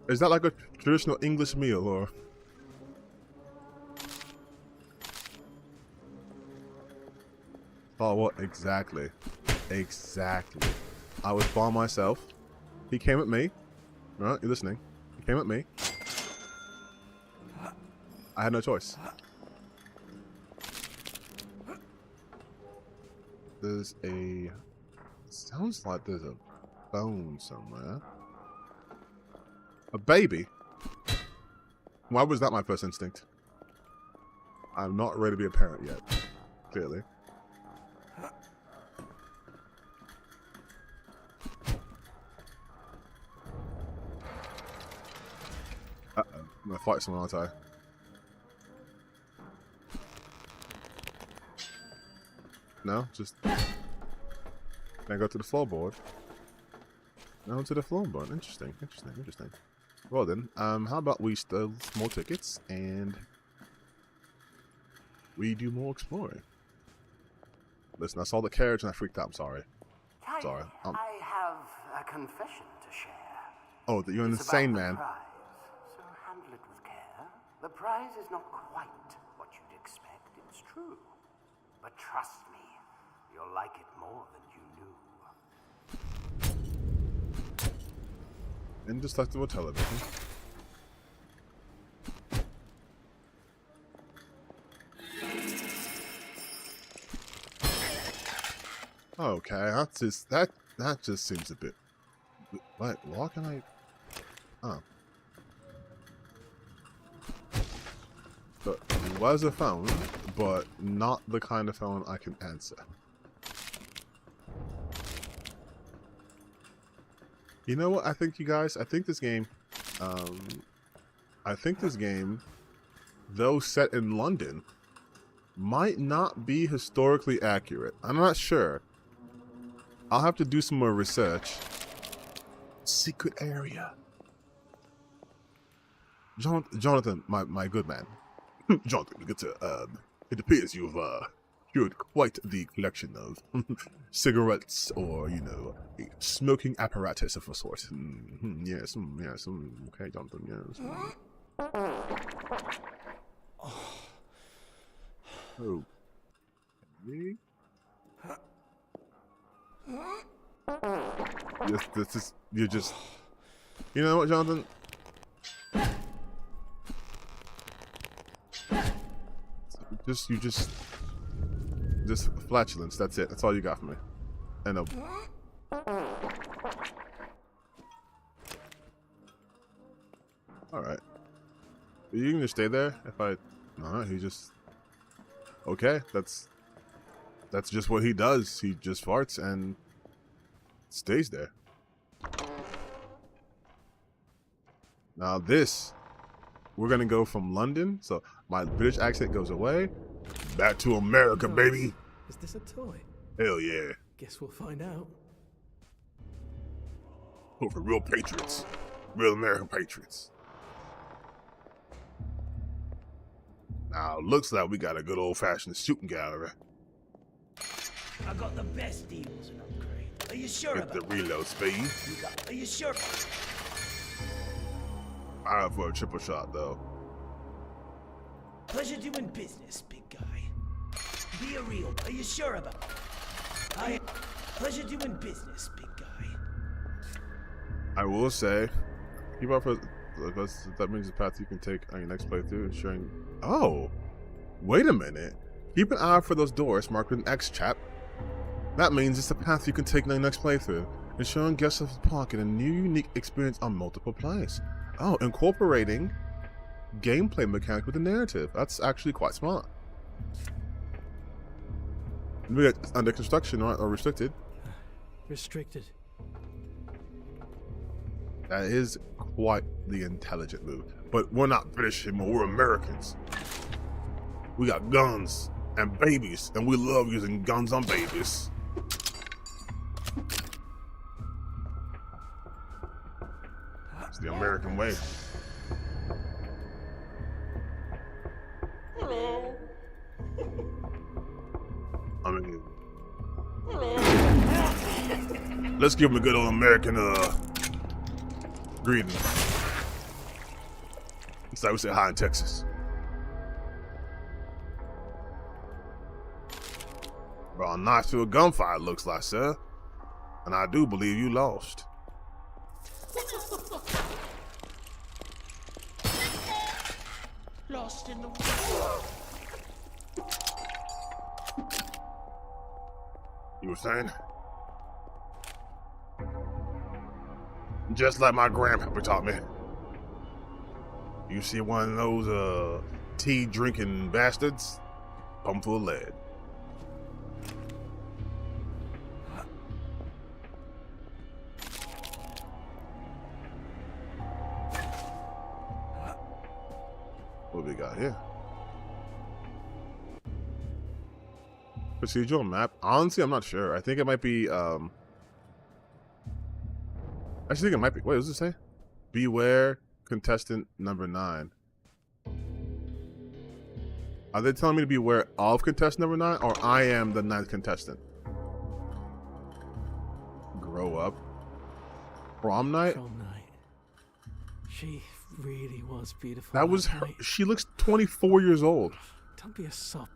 Is that like a traditional English meal, or? Oh, what? Exactly. Exactly. I was by myself. He came at me. Right? You're listening. He came at me. I had no choice. There's a... Sounds like there's a bone somewhere. A baby? Why was that my first instinct? I'm not ready to be a parent yet. Clearly. Uh-oh. I'm gonna fight someone, aren't I? No? Just... Can I go to the floorboard? No, to the floorboard. Interesting, interesting, interesting. Well then, how about we steal more tickets and we do more exploring. Listen, I saw the carriage and I freaked out. I'm sorry. Sorry. I have a confession to share. Oh, that you're an It's insane about the man. prize, so handle it with care. The prize is not quite what you'd expect, it's true. But trust me, you'll like it more than you knew. Indestructible television. Okay, that's just that just seems a bit. What? Why can I? Oh. But it was a phone, but not the kind of phone I can answer. You know what? I think you guys. I think this game. Though set in London, might not be historically accurate. I'm not sure. I'll have to do some more research. Secret area. Jonathan, my good man. Jonathan, it appears you've cured quite the collection of cigarettes or, you know, a smoking apparatus of a sort. Yes, okay, Jonathan, yes. Oh. Okay. You're just, you know what, Jonathan? Just flatulence. That's it. That's all you got for me. And all right. You can just stay there. If I, no, he just. Okay, that's just what he does. He just farts and stays there. Now this, we're gonna go from London, so my British accent goes away, back to America, baby. Is this a toy? Hell yeah. Guess we'll find out. Oh, for real patriots, real American patriots. Now looks like we got a good old-fashioned shooting gallery. I got the best deals and upgrade. Are you sure Get the about reload speed. Are you sure? I have for a triple shot though. Pleasure doing business, big guy. Be a real. Are you sure about it? Pleasure doing business, big guy. I will say, keep up for that means the path you can take on your next playthrough, ensuring. Oh, wait a minute. Keep an eye out for those doors marked with an X, chap. That means it's the path you can take in your next playthrough, ensuring guests of the park get a new unique experience on multiple plays. Oh, incorporating gameplay mechanics with the narrative. That's actually quite smart. We got under construction, right? Or restricted. Restricted. That is quite the intelligent move. But we're not British anymore, we're Americans. We got guns and babies, and we love using guns on babies. It's the American way. Hello. Let's give him a good old American greeting. It's like we say hi in Texas. Well, nice to a gunfire, looks like, sir. And I do believe you lost. Lost in the You were saying? Just like my grandpapa taught me. You see one of those tea drinking bastards, pump full of lead. What we got here? Procedural map. Honestly, I'm not sure. I think it might be I actually think it might be. Wait, what does it say? Beware contestant number 9. Are they telling me to beware of contestant number 9, or I am the 9th contestant? Grow up. Prom night? Prom night. She really was beautiful. That was her. She looks 24 years old. Don't be a sop.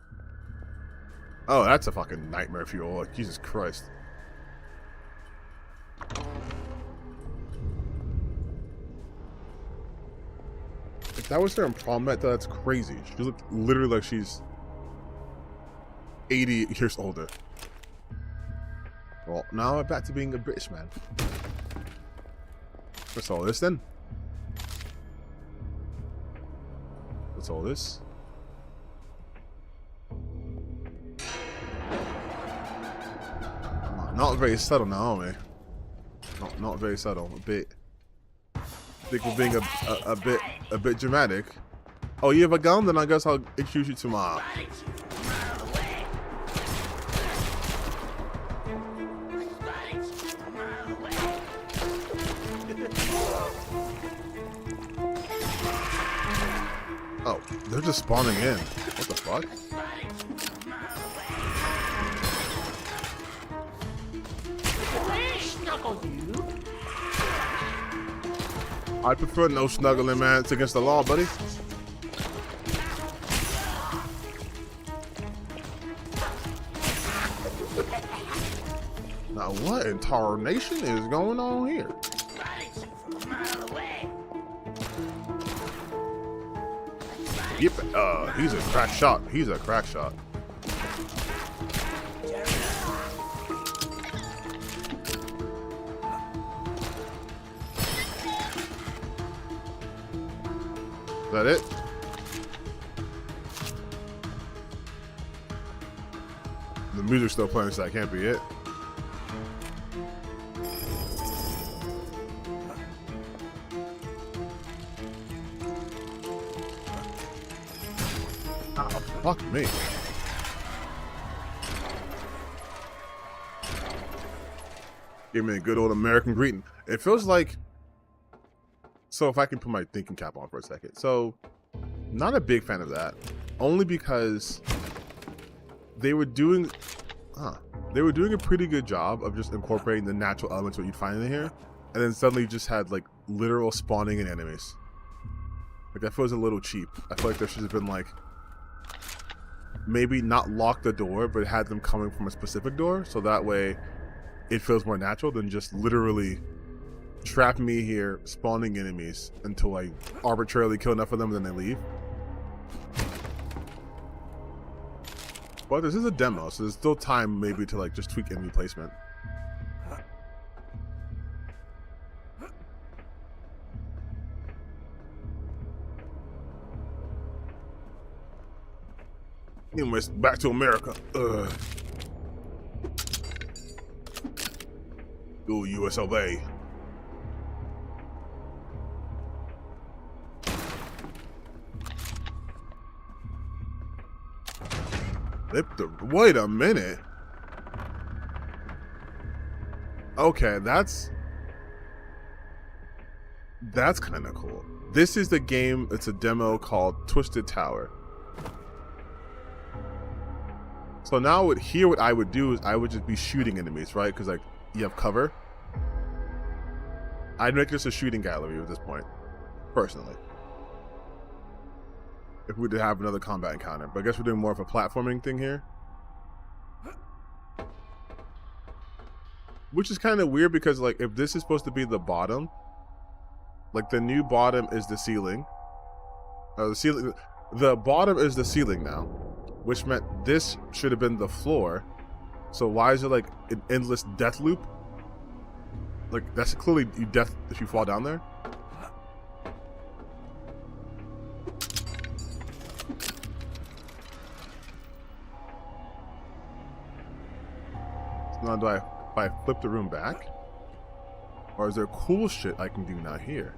Oh, that's a fucking nightmare for you all. Like, Jesus Christ. If that was her in prom night, though, that's crazy. She looked literally like she's 80 years older. Well, now I'm back to being a British man. What's all this then? What's all this? Not very subtle now, are we? Not very subtle. A bit. I think we're being a bit dramatic. Oh, you have a gun? Then I guess I'll introduce you to my. Oh, they're just spawning in. What the fuck? I prefer no snuggling, man. It's against the law, buddy. Now, what in tarnation is going on here? Yep, he's a crack shot. He's a crack shot. Is that it? The music's still playing, so that can't be it. Oh, fuck me. Give me a good old American greeting. It feels like... So if I can put my thinking cap on for a second. So, not a big fan of that. Only because they were doing a pretty good job of just incorporating the natural elements what you'd find in here. And then suddenly you just had like literal spawning in enemies. Like that feels a little cheap. I feel like there should have been like maybe not lock the door, but had them coming from a specific door. So that way it feels more natural than just literally trap me here, spawning enemies until I arbitrarily kill enough of them and then they leave. But this is a demo, so there's still time maybe to like just tweak enemy placement. Anyways, back to America. Go US of A. Wait a minute. Okay, that's kind of cool. This is the game, it's a demo called Twisted Tower. So now what I would do is I would just be shooting enemies, right? Because like you have cover. I'd make this a shooting gallery at this point, personally. If we did have another combat encounter. But I guess we're doing more of a platforming thing here. Which is kind of weird because, like, if this is supposed to be the bottom, like, the new bottom is the ceiling. The bottom is the ceiling now, which meant this should have been the floor. So why is it like an endless death loop? Like, that's clearly you death if you fall down there. So now do I flip the room back? Or is there cool shit I can do now here?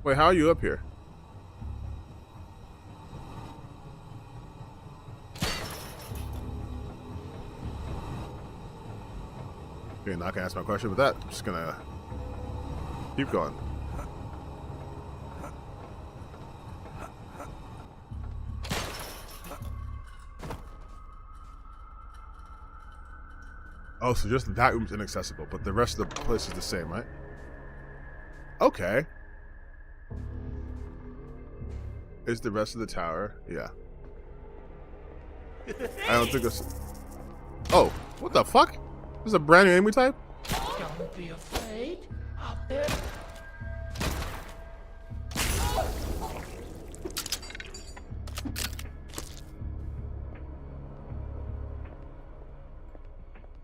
Wait, how are you up here? Okay, not gonna ask my question with that. I'm just gonna keep going. Oh, so just that room's inaccessible, but the rest of the place is the same, right? Okay. Is the rest of the tower? Yeah. I don't think it's... Oh, what the fuck? This is a brand new enemy type? Don't be afraid. Up there.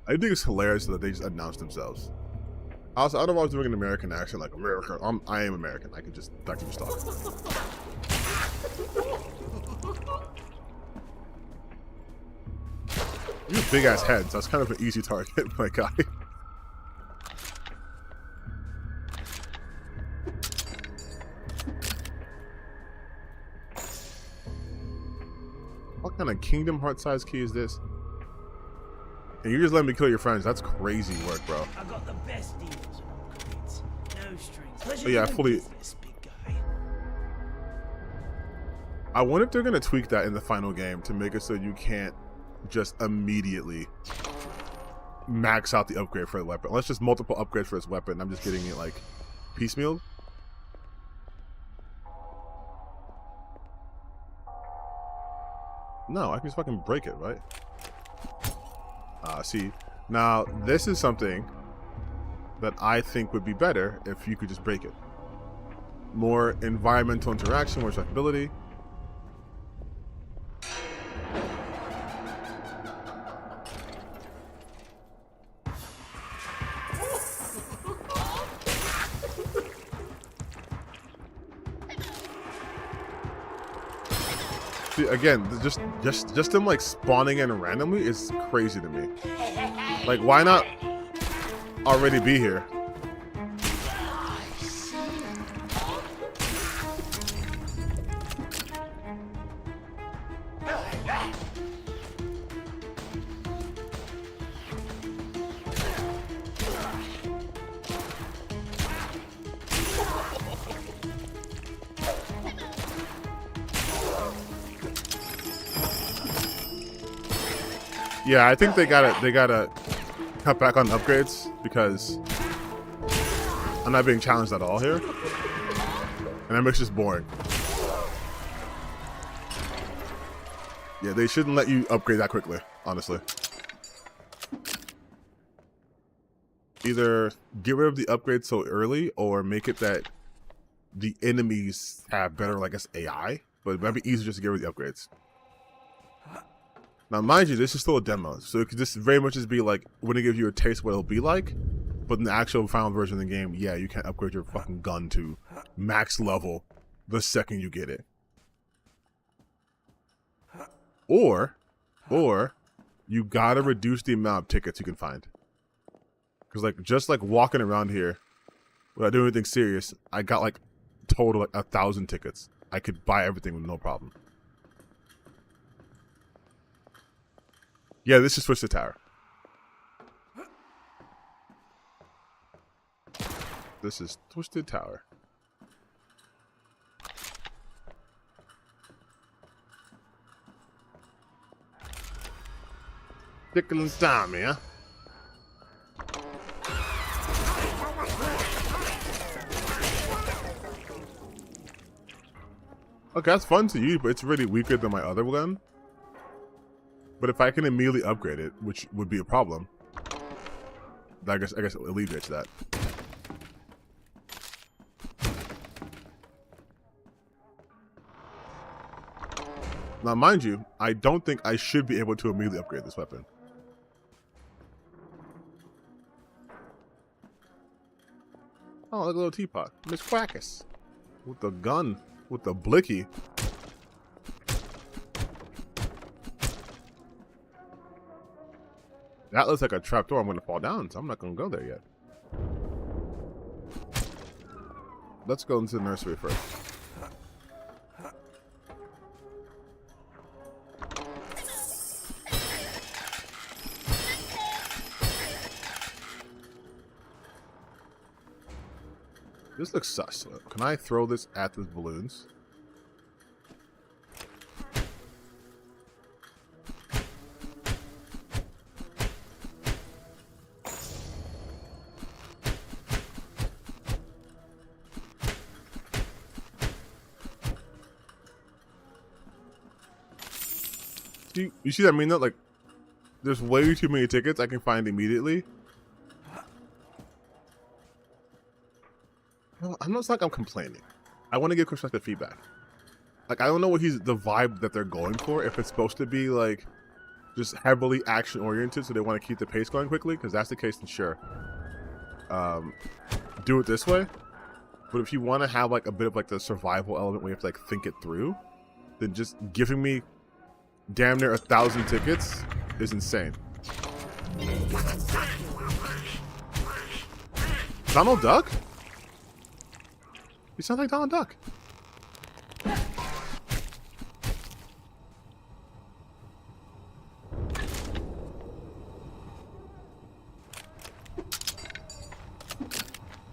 I think it's hilarious that they just announced themselves. Also, I don't know if I was doing an American accent, like America. I am American. I can just talk. You have big ass heads. That's kind of an easy target, my guy. What kind of Kingdom Hearts size key is this? And you just let me kill your friends. That's crazy work, bro. I got the best deals on upgrades. No strings. Oh, yeah, fully. I wonder if they're gonna tweak that in the final game to make it so you can't just immediately max out the upgrade for the weapon. Let's just multiple upgrades for this weapon. I'm just getting it like piecemeal. No, I can just fucking break it, right? See, now this is something that I think would be better if you could just break it. More environmental interaction, more recyclability. See, again, just them like spawning in randomly is crazy to me. Like, why not already be here? Yeah, I think they gotta cut back on upgrades because I'm not being challenged at all here, and that makes it just boring. Yeah, they shouldn't let you upgrade that quickly, honestly. Either get rid of the upgrade so early, or make it that the enemies have better, like, I guess, AI, but it might be easier just to get rid of the upgrades. Now, mind you, this is still a demo, so it could just very much just be like, when it gives you a taste of what it'll be like, but in the actual final version of the game, yeah, you can't upgrade your fucking gun to max level the second you get it. Or you gotta reduce the amount of tickets you can find. Because, like, just like walking around here without doing anything serious, I got like total like 1,000 tickets. I could buy everything with no problem. Yeah, this is Twisted Tower. This is Twisted Tower. Tickling time, yeah. Okay, that's fun to use, but it's really weaker than my other gun. But if I can immediately upgrade it, which would be a problem, I guess it alleviates that. Now, mind you, I don't think I should be able to immediately upgrade this weapon. Oh, like a little teapot. Miss Quackus. With the gun. With the blicky. That looks like a trapdoor. I'm going to fall down, so I'm not going to go there yet. Let's go into the nursery first. This looks sus. Can I throw this at the balloons? You see what I mean though? Like, there's way too many tickets I can find immediately. I'm not like I'm complaining. I want to give constructive feedback. Like, I don't know what the vibe that they're going for. If it's supposed to be like just heavily action oriented, so they want to keep the pace going quickly. Because that's the case, then sure, do it this way. But if you want to have like a bit of like the survival element where you have to like think it through, then just giving me damn near 1,000 tickets is insane. Donald Duck? You sound like Donald Duck.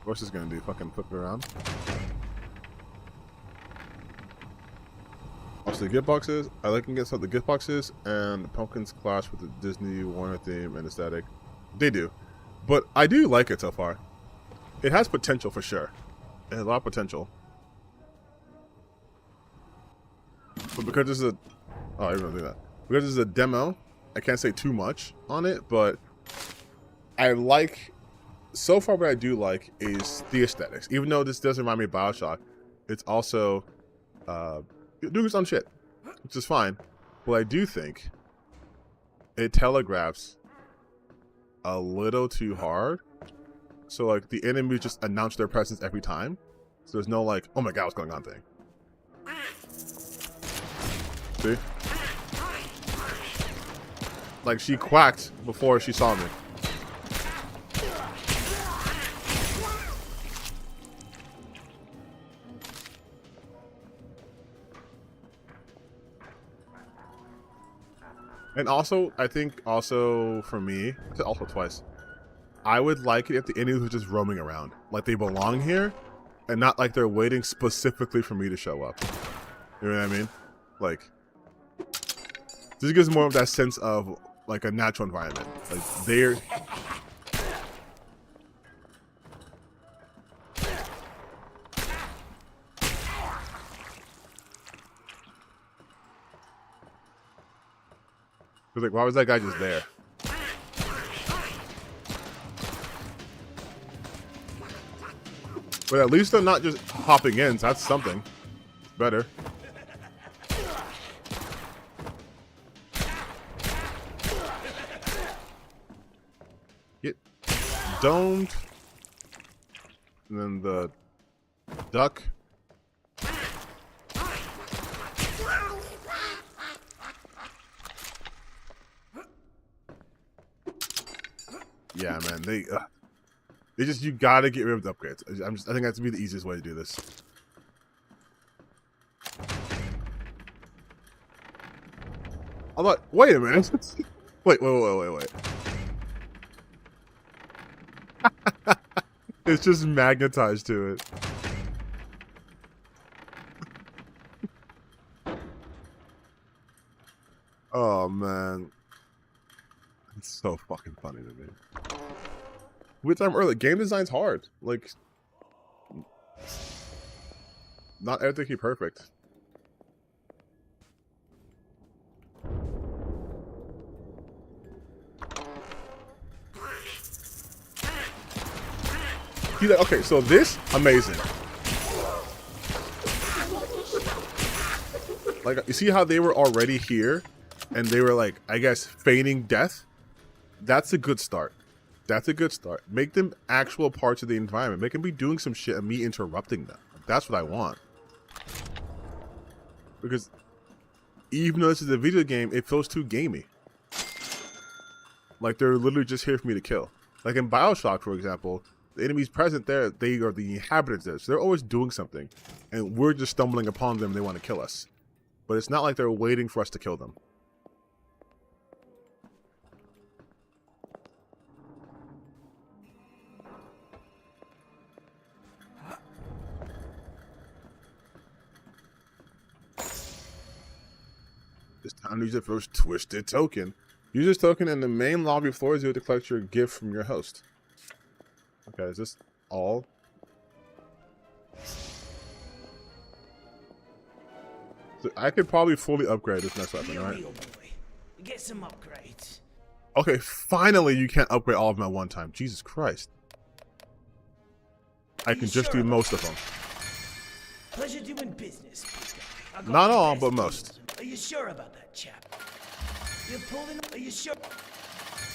What's this gonna do? Fucking flip it around? Also, the gift boxes. I like to get some of the gift boxes, and the pumpkins clash with the Disney Warner theme and aesthetic. They do, but I do like it so far. It has potential for sure. It has a lot of potential. But because this is a... Oh, I didn't do that. Because this is a demo, I can't say too much on it, but I like... So far, what I do like is the aesthetics. Even though this does remind me of Bioshock, it's also doing its own shit, which is fine. But I do think it telegraphs a little too hard. So, like, the enemies just announce their presence every time. So there's no, like, oh my god, what's going on thing. See? Like, she quacked before she saw me. And also, I think also for me, also twice, I would like it if the enemies were just roaming around. Like they belong here, and not like they're waiting specifically for me to show up. You know what I mean? Like, this gives more of that sense of like a natural environment. Like they're... Like, why was that guy just there? But at least they're not just hopping in, so that's something. Better. Get domed. And then the duck. Yeah, man, they just, you gotta get rid of the upgrades. I think that's be the easiest way to do this. I'm like, wait a minute. wait. It's just magnetized to it. Oh man. so fucking funny to me. Which I'm early. Game design's hard. Like, not everything can be perfect. He's like, okay, so this, amazing. Like, you see how they were already here, and they were like, I guess, feigning death? That's a good start. That's a good start. Make them actual parts of the environment. Make them be doing some shit and me interrupting them. That's what I want. Because even though this is a video game, it feels too gamey. Like they're literally just here for me to kill. Like in BioShock, for example, the enemies present there, they are the inhabitants there. So they're always doing something. And we're just stumbling upon them, they want to kill us. But it's not like they're waiting for us to kill them. It's time to use the first twisted token. Use this token in the main lobby floor to collect your gift from your host. Okay, is this all? So I could probably fully upgrade this next weapon, right? Get some upgrades. Okay, finally you can't upgrade all of them at one time. Jesus Christ. I can just do most of them. Pleasure doing business. Not all, but most. Are you sure about that, chap? You're pulling. Are you sure?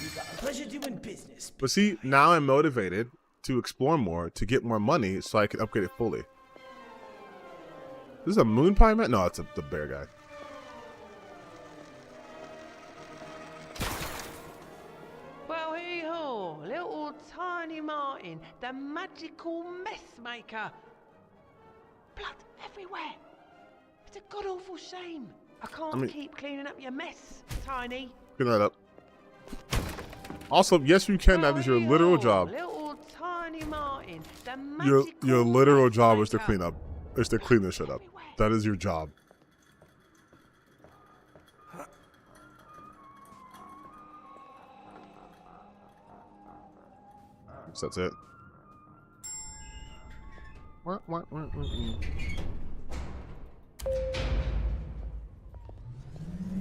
You got a pleasure doing business. But see, now I'm motivated to explore more, to get more money, so I can upgrade it fully. This is a moon pie man? No, it's the bear guy. Well, hee-haw, little tiny Martin, the magical mess maker. Blood everywhere. It's a god-awful shame. I can't keep cleaning up your mess, Tiny. Clean that up. Also, yes, you can. That is your literal job. Little tiny Martin, the Your literal job is to clean up. Is to clean this shit up. That is your job. So that's it.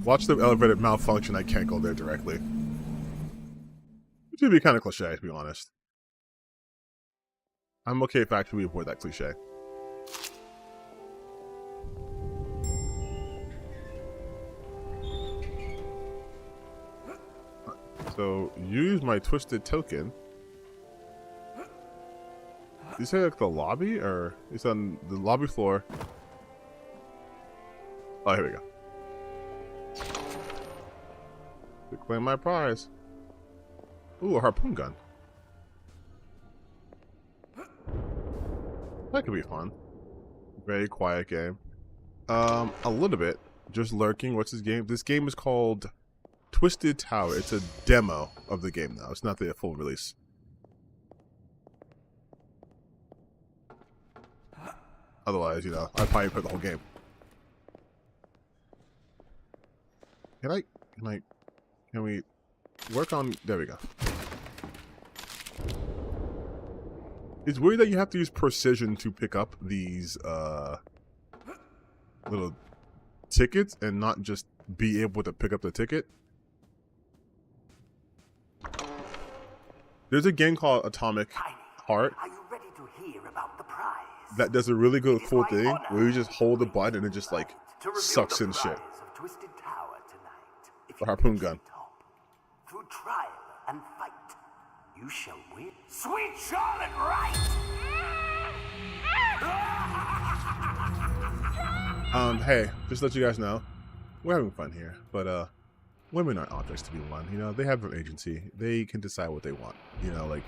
Watch the elevator malfunction. I can't go there directly. Which would be kind of cliche, to be honest. I'm okay if actually we avoid that cliche. So, use my twisted token. You say like the lobby, or it's on the lobby floor? Oh, here we go. To claim my prize. Ooh, a harpoon gun. That could be fun. Very quiet game. A little bit. Just lurking. What's this game? This game is called Twisted Tower. It's a demo of the game now. It's not the full release. Otherwise, you know, I'd probably play the whole game. Can we work on, there we go. It's weird that you have to use precision to pick up these, little tickets and not just be able to pick up the ticket. There's a game called Atomic Heart. Are you ready to hear about the prize? That does a really good cool thing where you just hold the button and it just like sucks in shit. The harpoon gun. Through trial and fight, you shall win. Sweet Charlotte, right? Hey, just to let you guys know, we're having fun here, but women aren't objects to be won. You know, they have their agency. They can decide what they want. You know, like,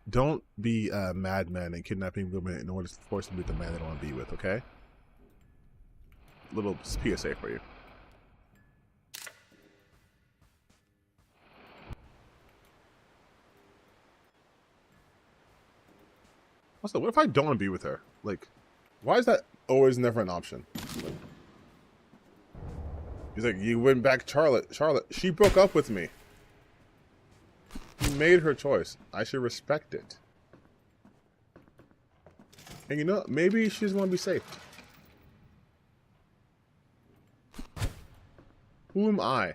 don't be a madman and kidnapping women in order to force them to be the man they don't want to be with, okay? Little PSA for you. Also, what if I don't want to be with her? Like, why is that always never an option? Like, he's like, you win back Charlotte. Charlotte, she broke up with me. made her choice. I should respect it. And you know, maybe she just want to be safe. Who am I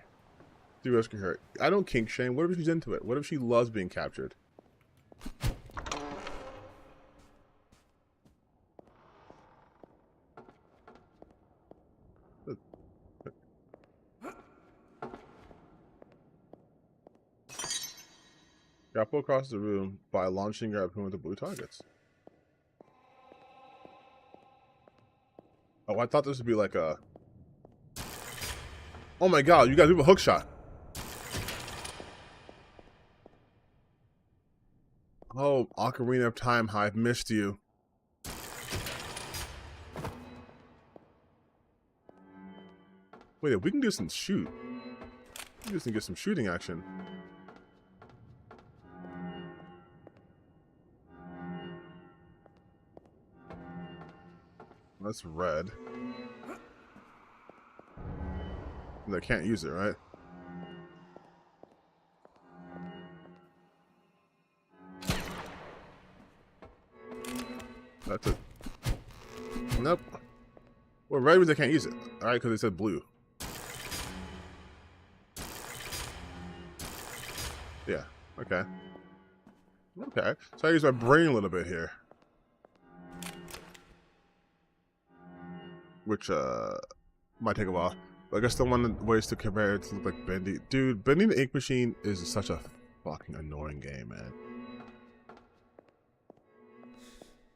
to rescue her? I don't kink shame. What if she's into it? What if she loves being captured? Grapple across the room by launching your harpoon with the blue targets. Oh, I thought this would be like a... Oh my god, you guys do a hook shot. Oh, Ocarina of Time, I've missed you. Wait, we can do some shoot. We just need to get some shooting action. That's red. I can't use it, right? That's it. Nope. Well, red means I can't use it. Alright, because it said blue. Yeah, okay. Okay, so I use my brain a little bit here. Which, might take a while. But I guess the one ways to compare it to look like Bendy. Dude, Bendy the Ink Machine is such a fucking annoying game, man.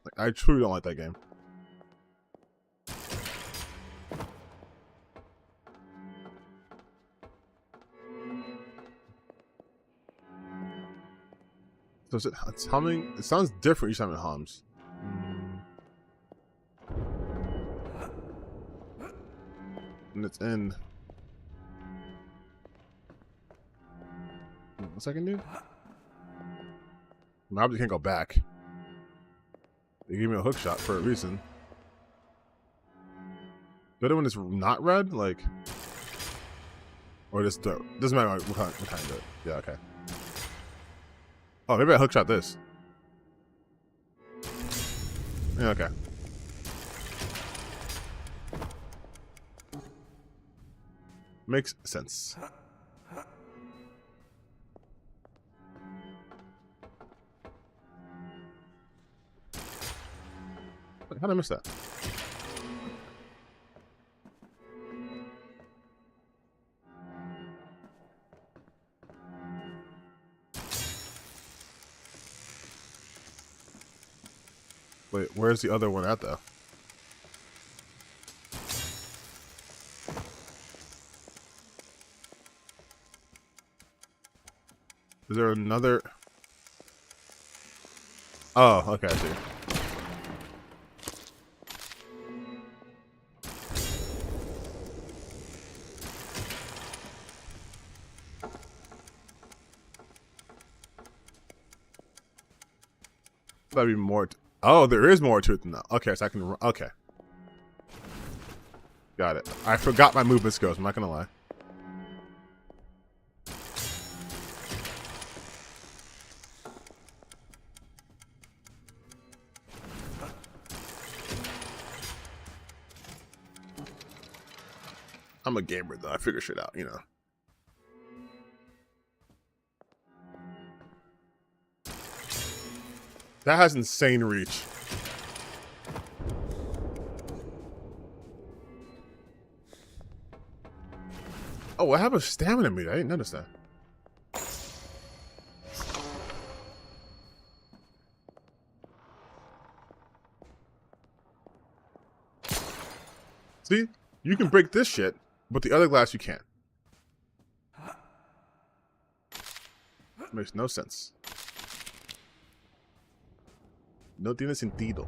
Like, I truly don't like that game. So is it's humming? It sounds different each time it hums. And it's in... What's I can do? I obviously can't go back. They gave me a hook shot for a reason. The other one is not red? Like... Or just doesn't matter what kind of it. Yeah, okay. Oh, maybe I hook shot this. Yeah, okay. Makes sense. How did I miss that? Wait, where's the other one at, though? Is there another... Oh, okay, I see. That'd be more... Oh, there is more to it than that. Okay, so I can... Okay. Got it. I forgot my movement skills, I'm not gonna lie. I'm a gamer, though. I figure shit out, you know. That has insane reach. Oh, I have a stamina meter. I didn't notice that. See? You can break this shit, but the other glass you can't. Makes no sense. No tiene sentido.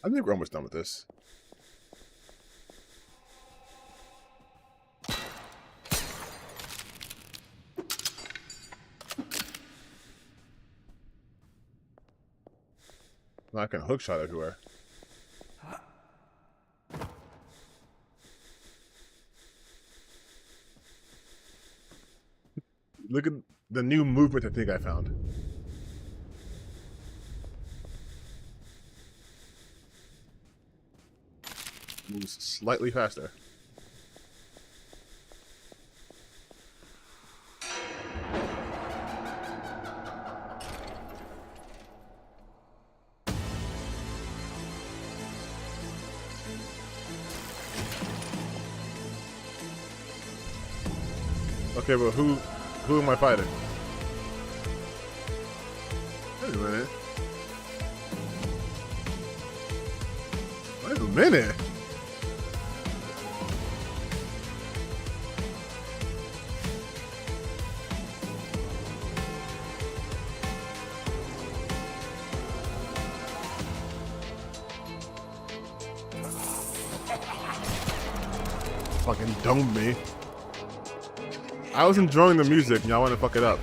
I think we're almost done with this. I can hook shot everywhere. Look at the new movement I think I found. Moves slightly faster. Okay, but who am I fighting? Wait a minute. Wait a minute. Fucking domed me. I was enjoying the music and y'all want to fuck it up.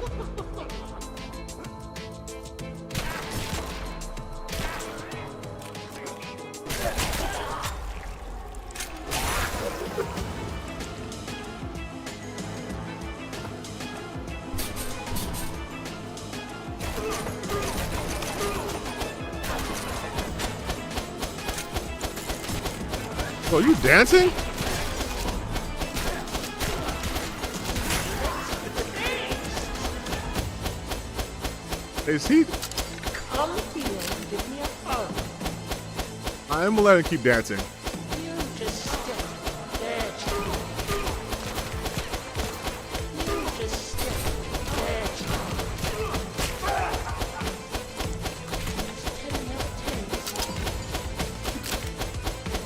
Oh, you dancing? Is he? Come here and give me a hug. I am gonna let him keep dancing. You just stick there, child. You just stick there, child.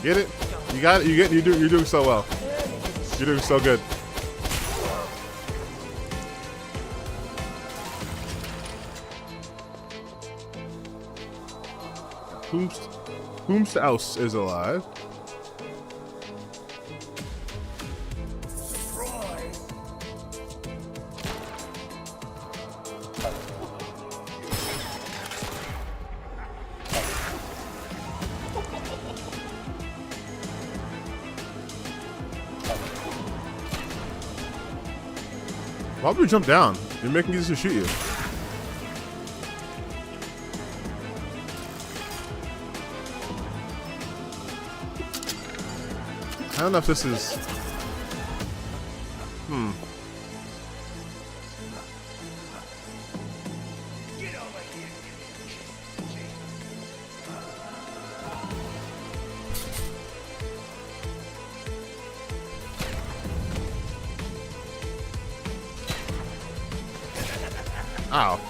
Get it? You got it. You're doing so well. You're doing so good. Whomst else is alive? Why would you jump down? You're making this to shoot you. I don't know if this is... Ow.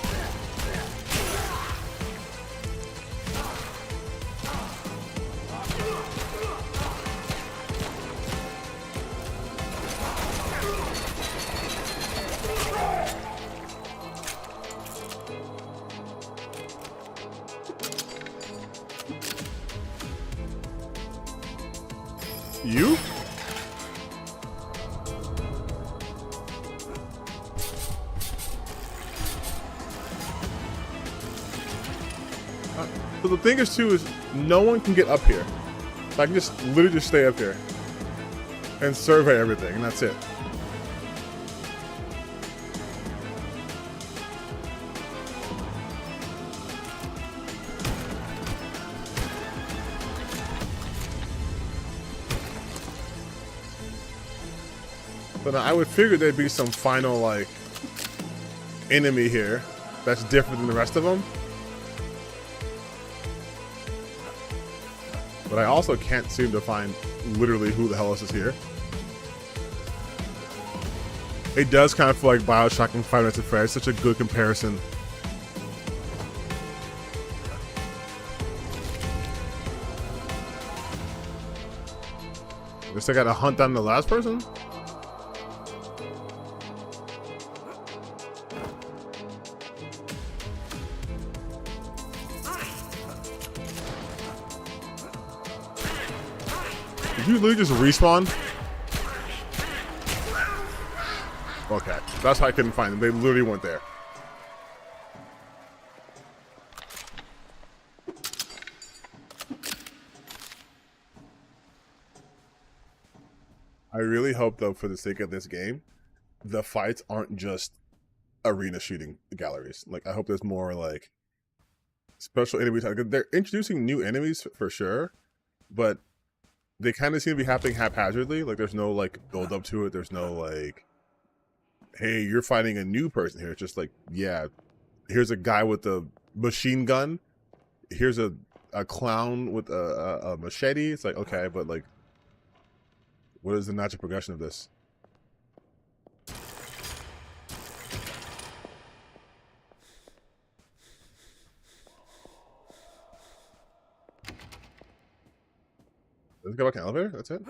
You? So the thing is too is no one can get up here. So I can just literally just stay up here and survey everything, and that's it. But I would figure there'd be some final like enemy here that's different than the rest of them. But I also can't seem to find literally who the hell else is here. It does kind of feel like Bioshock and Five Nights at Freddy's. Such a good comparison. Guess I gotta hunt down the last person? Did you literally just respawn? Okay, that's how I couldn't find them. They literally weren't there. I really hope, though, for the sake of this game, the fights aren't just arena shooting galleries. Like, I hope there's more like special enemies. They're introducing new enemies for sure, but they kind of seem to be happening haphazardly. Like, there's no like build up to it. There's no like, hey, you're fighting a new person here. It's just like, yeah, here's a guy with a machine gun. Here's a clown with a machete. It's like, okay, but like, what is the natural progression of this? Let's go back in the elevator. That's it.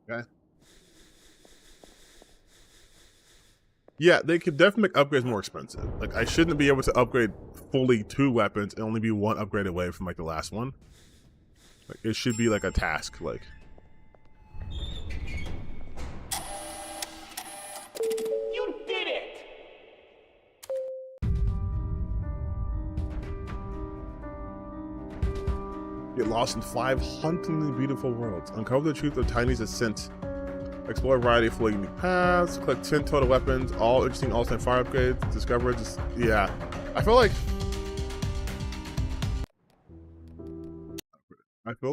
Okay. Yeah, they could definitely make upgrades more expensive. Like, I shouldn't be able to upgrade fully 2 weapons and only be 1 upgrade away from like the last one. Like, it should be like a task. Like, You did it! get lost in 5 hauntingly beautiful worlds. Uncover the truth of Tiny's ascent. Explore a variety of fully unique paths. Collect 10 total weapons. All interesting all-time fire upgrades. Discover just yeah. I feel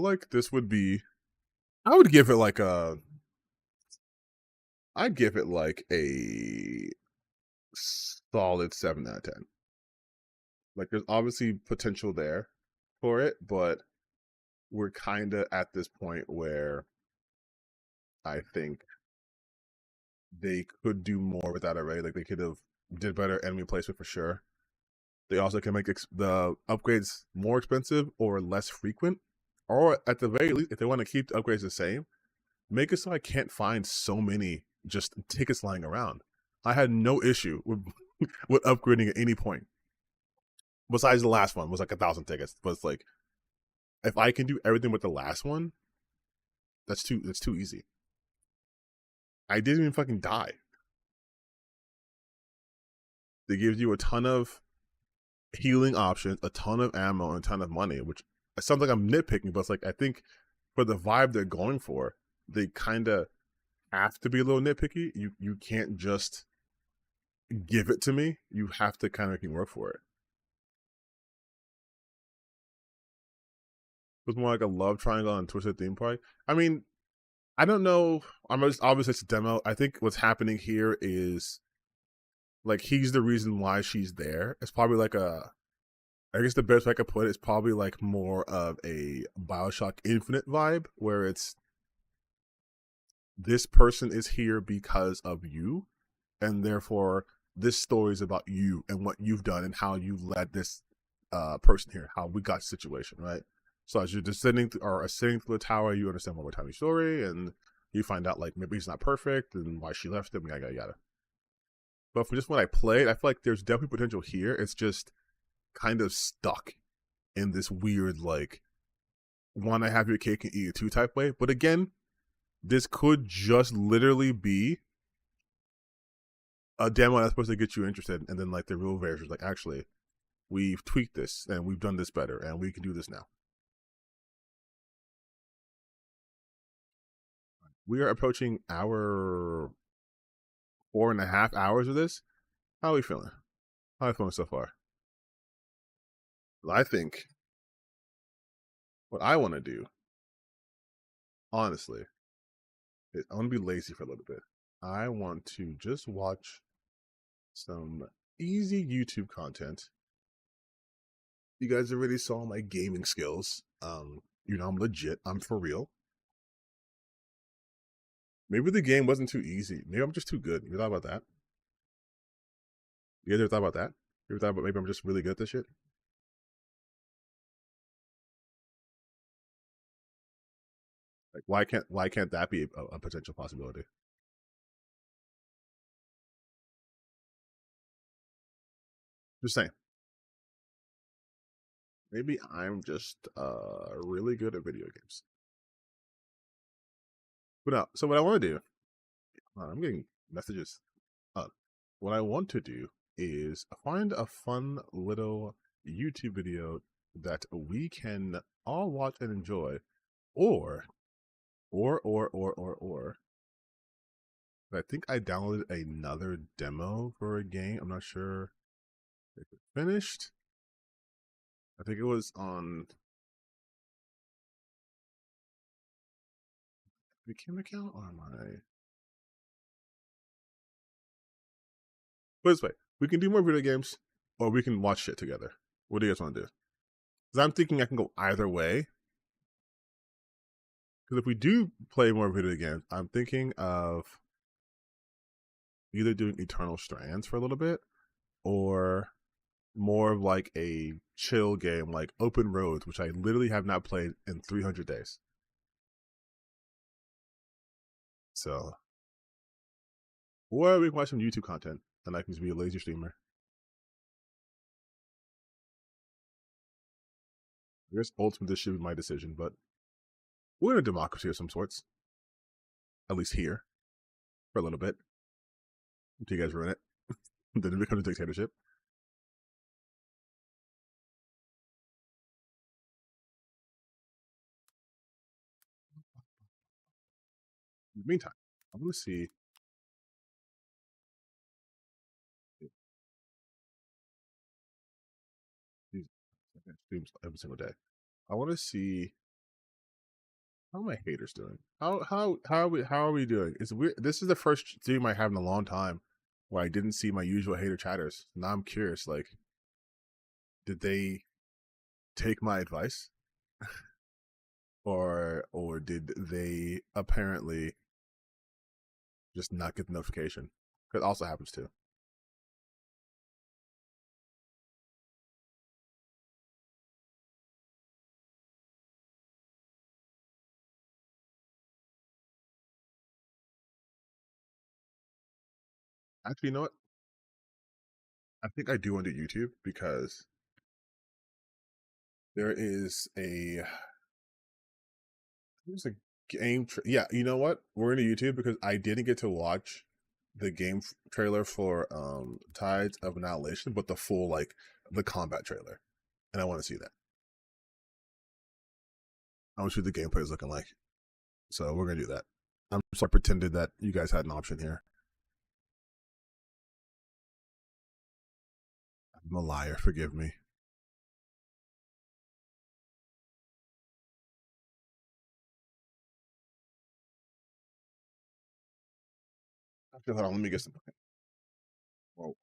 like this would be. I would give it like a. I'd give it like a solid 7 out of 10. Like, there's obviously potential there for it, but we're kind of at this point where I think they could do more with that array. Like, they could have did better enemy placement for sure. They also can make the upgrades more expensive or less frequent, or at the very least, if they want to keep the upgrades the same, make it so I can't find so many just tickets lying around. I had no issue with with upgrading at any point. Besides the last one was like 1,000 tickets, but it's like, if I can do everything with the last one, that's too easy. I didn't even fucking die. They give you a ton of healing options, a ton of ammo, and a ton of money, which sounds like I'm nitpicking, but it's like, I think for the vibe they're going for, they kind of have to be a little nitpicky. You can't just give it to me. You have to kind of make me work for it. It was more like a love triangle on Twisted Theme Park. I mean, I don't know. Obviously it's a demo. I think what's happening here is like, he's the reason why she's there. It's probably like I guess the best way I could put it is probably like more of a BioShock Infinite vibe, where it's, this person is here because of you, and therefore this story is about you and what you've done and how you led this person here, how we got the situation, right? So as you're ascending through the tower, you understand more about Tiny's story, and you find out like maybe he's not perfect and why she left him, yada yada. But from just when I played, I feel like there's definitely potential here. It's just kind of stuck in this weird, like, want to have your cake and eat it too type way. But again, this could just literally be a demo that's supposed to get you interested, and then like the real version is like, actually, we've tweaked this and we've done this better and we can do this now. We are approaching our 4.5 hours of this. How are we feeling? How are we feeling so far? Well, I think what I want to do, honestly, is I want to be lazy for a little bit. I want to just watch some easy YouTube content. You guys already saw my gaming skills. You know, I'm legit. I'm for real. Maybe the game wasn't too easy. Maybe I'm just too good. You thought about that? You guys ever thought about that? You ever thought about maybe I'm just really good at this shit? Like, why can't that be a potential possibility? Just saying. Maybe I'm just really good at video games. But no, so what I want to do, I'm getting messages. What I want to do is find a fun little YouTube video that we can all watch and enjoy, or Or. I think I downloaded another demo for a game. I'm not sure if it finished. I think it was on the Game account or my. But this way, we can do more video games, or we can watch shit together. What do you guys want to do? Because I'm thinking I can go either way. Because if we do play more video games, I'm thinking of either doing Eternal Strands for a little bit, or more of like a chill game like Open Roads, which I literally have not played in 300 days. So, or we can watch some YouTube content, and I can just be a lazy streamer. I guess ultimately this should be my decision, but we're in a democracy of some sorts. At least here. For a little bit. Until you guys ruin it. Then it becomes a dictatorship. In the meantime, I want to see. These streams every single day. I want to see how are my haters doing. How are we doing? It's weird. This is the first stream I have in a long time where I didn't see my usual hater chatters. Now I'm curious, like, did they take my advice? or did they apparently just not get the notification? Because it also happens too. Actually, you know what? I think I do want to do YouTube because there's a game. Yeah, you know what? We're into YouTube because I didn't get to watch the game trailer for Tides of Annihilation, but the full like the combat trailer, and I want to see that. I want to see what the gameplay is looking like. So we're gonna do that. I'm just like pretended that you guys had an option here. I'm a liar. Forgive me. Okay, hold on. Let me get some. Whoa.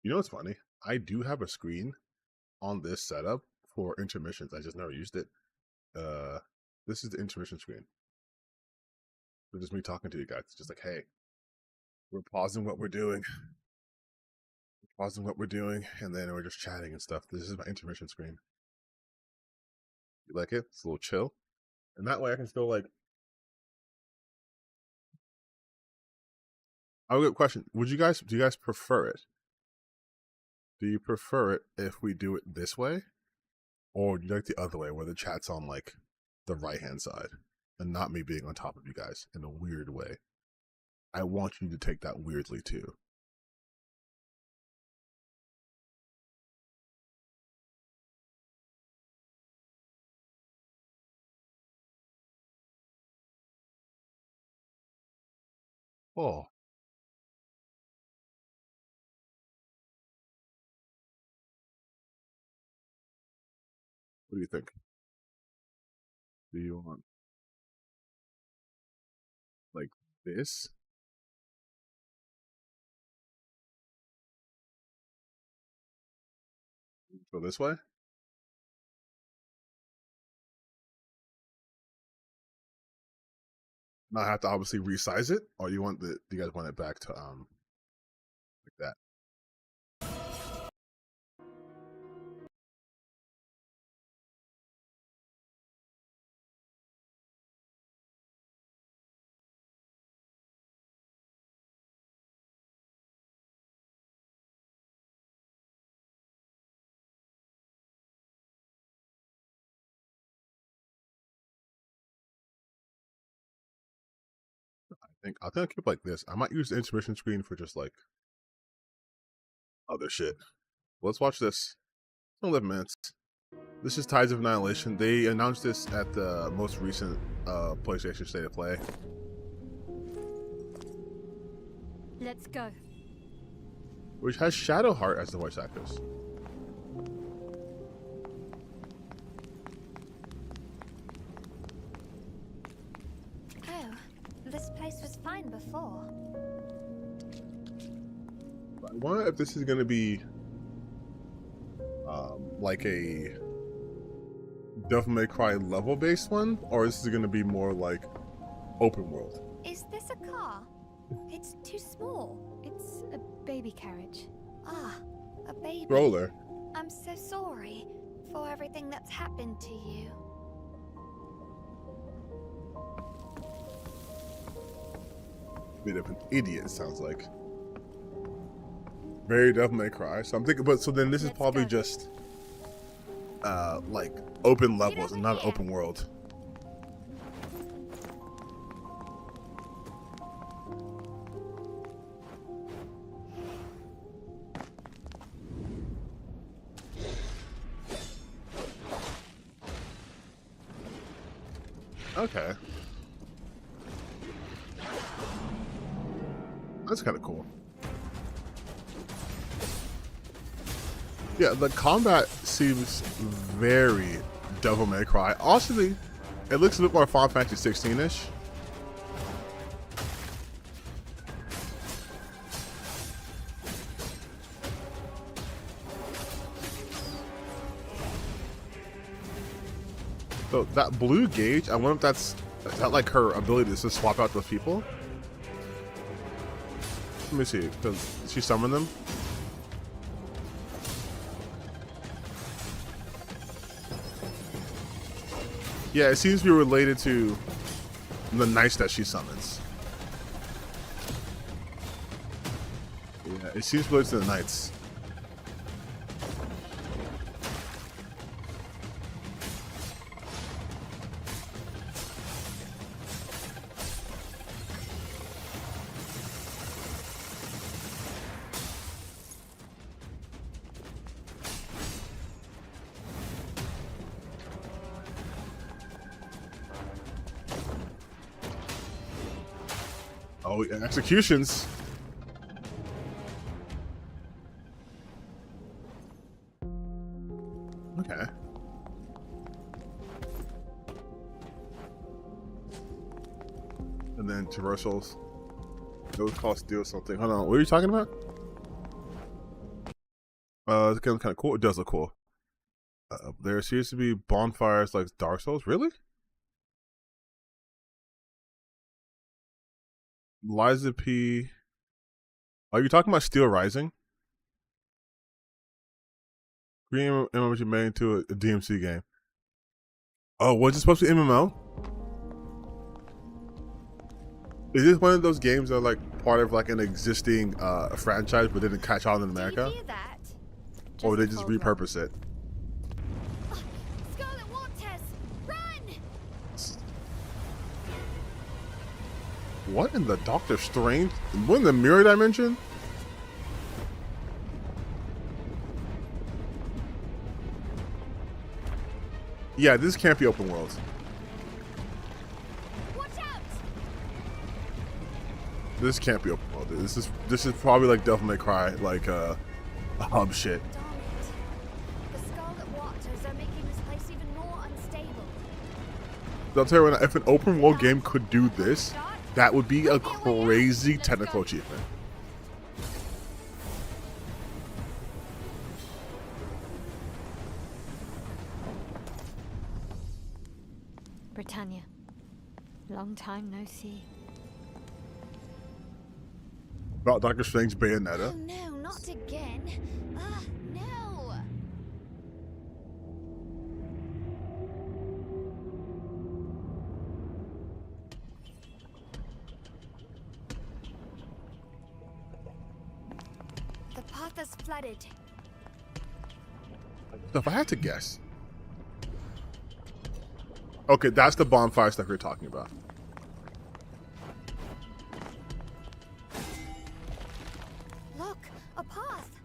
You know what's funny? I do have a screen on this setup for intermissions. I just never used it. This is the intermission screen. It's just me talking to you guys. It's just like, hey, we're pausing what we're doing. And then we're just chatting and stuff. This is my intermission screen. You like it? It's a little chill. And that way I can still like. I have a question. Do you guys prefer it? Do you prefer it if we do it this way? Or do you like the other way where the chat's on like the right hand side and not me being on top of you guys in a weird way? I want you to take that weirdly too. Oh. What do you think? Do you want like this? Go this way? Now I have to obviously resize it, or you want the? Do you guys want it back to like that? I think I'll keep like this. I might use the intermission screen for just like other shit. Let's watch this. 11 minutes. This is Tides of Annihilation. They announced this at the most recent PlayStation State of Play. Let's go. Which has Shadowheart as the voice actors. Oh, this place was fine before. I wonder if this is going to be like a Devil May Cry level based one, or is this going to be more like open world? Is this a car? It's too small. It's a baby carriage. Ah, a baby. Stroller. I'm so sorry for everything that's happened to you. Bit of an idiot, sounds like. Very Devil May Cry. So I'm thinking, but so then this is probably just like open levels and not open world. Okay. That's kind of cool. Yeah, the combat seems very Devil May Cry. Honestly, it looks a bit more Final Fantasy 16-ish. So that blue gauge, I wonder if is that like her ability to just swap out those people? Let me see, does she summon them? Yeah, it seems to be related to the knights that she summons. Yeah, it seems related to the knights. Oh, yeah, executions. Okay. And then traversals. Those cost deal something. Hold on, what are you talking about? It's kind of cool. It does look cool. There seems to be bonfires like Dark Souls. Really? Liza P. Are you talking about Steel Rising? Green MMO made into a DMC game. Oh, was it supposed to be MMO? Is this one of those games that are like part of like an existing franchise but didn't catch on in America? Or they just repurpose it? What in the Doctor Strange? What in the mirror dimension? Yeah, this can't be open world. Watch out! This can't be open world. This is probably like Devil May Cry, like hub shit. The Scarlet Waters are making this place even I'll tell you right now, if an open world game could do this, that would be a crazy technical achievement. Britannia. Long time no see. About Doctor Strange Bayonetta. Oh no, not again. No. The path is flooded. So if I had to guess. Okay, that's the bonfire stuff you're talking about. Look, a path.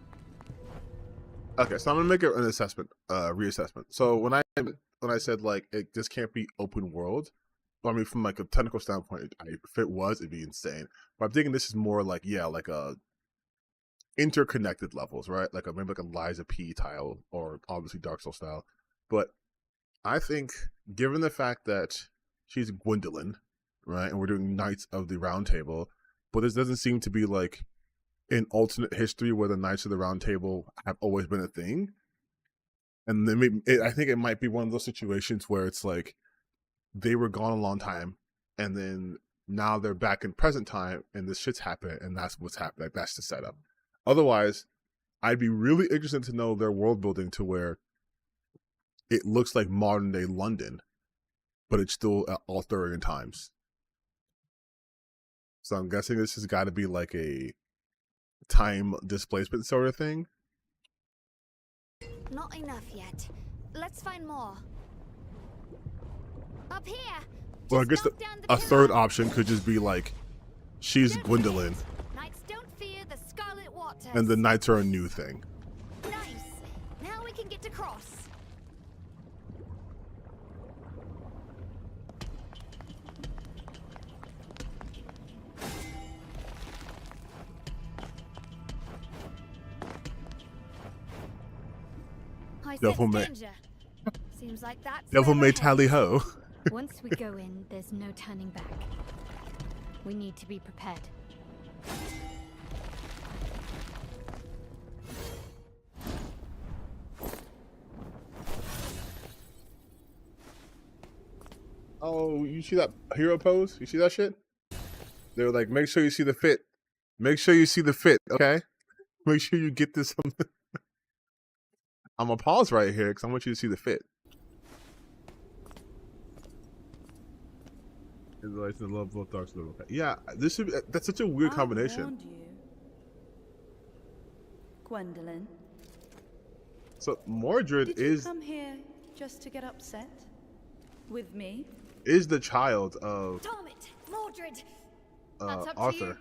Okay, so I'm gonna make an assessment, reassessment. So when I said like this can't be open world, I mean from like a technical standpoint, if it was, it'd be insane. But I'm thinking this is more like like a interconnected levels, right? Like maybe like a Liza P tile or obviously Dark Souls style. But I think given the fact that she's Gwendolyn, right, and we're doing Knights of the Round Table, but this doesn't seem to be like an alternate history where the Knights of the Round Table have always been a thing. And then maybe I think it might be one of those situations where it's like they were gone a long time, and then now they're back in present time, and this shit's happened, and that's what's happened. Like that's the setup. Otherwise, I'd be really interested to know their world building to where it looks like modern day London, but it's still Arthurian times. So I'm guessing this has got to be like a time displacement sort of thing. Not enough yet. Let's find more. Up here. Well, I guess a third option could just be like she's Gwendolyn, Knights don't fear the Scarlet Waters. and the Knights are a new thing. Nice. Now we can get to cross. Devil may. Seems like that's Devil where may we're tally ho. Once we go in, there's no turning back. We need to be prepared. Oh, you see that hero pose? You see that shit? They were like, make sure you see the fit. Make sure you see the fit, okay? Make sure you get this. I'm gonna pause right here because I want you to see the fit. Yeah, that's such a weird combination. Warned you. Gwendolyn. So Mordred Did you come here just to get upset with me? Is the child of Damn it, Mordred. That's up Arthur. to you.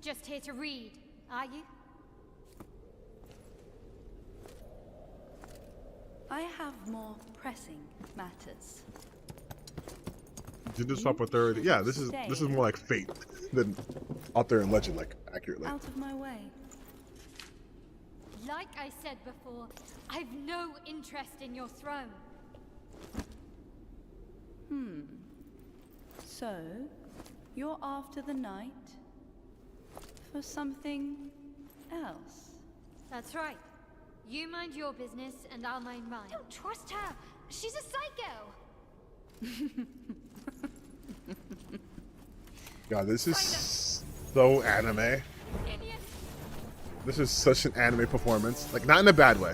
Just here to read, are you? I have more pressing matters. Gender swap with third. Yeah, this is more like Fate than Arthur and Legend, like accurately. Out of my way. Like I said before, I've no interest in your throne. So, you're after the knight for something else? That's right. You mind your business, and I'll mind mine. Don't trust her. She's a psycho. God, this is so anime. This is such an anime performance. Like, not in a bad way.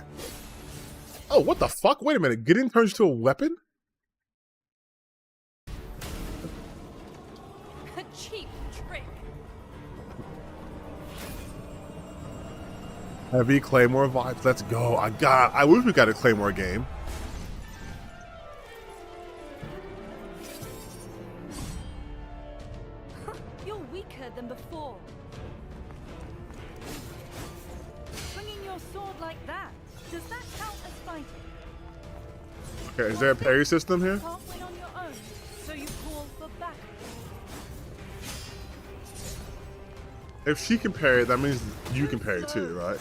Oh, what the fuck? Wait a minute. Gideon turns to a weapon? A cheap trick. Heavy Claymore vibes. Let's go. I wish we got a Claymore game. You're weaker than before. Swinging your sword like that, does that count as fighting? Okay, is there a parry system here? You can't win on your own, so you call for backup. If she can parry, that means you can parry too, right?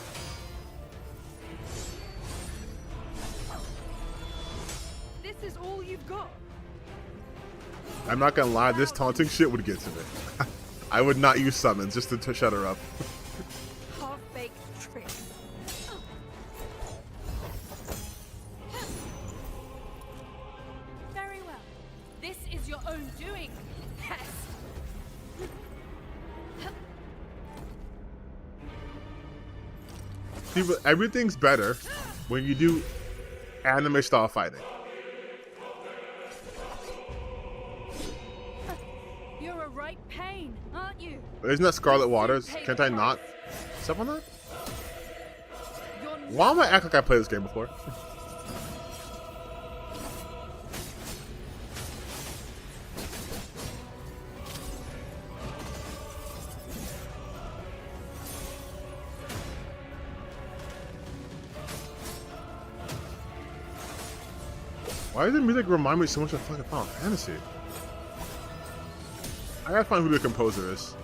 This is all you've got. I'm not gonna lie, this taunting shit would get to me. I would not use summons just to shut her up. Half-baked trick. Very well. This is your own doing, pest. See, but everything's better when you do anime style fighting. You're a right pain, aren't you? Isn't that Scarlet Waters? Can't I not step on that? Why am I acting like I played this game before? Why does the music remind me so much of fucking Final Fantasy? I gotta find who the composer is.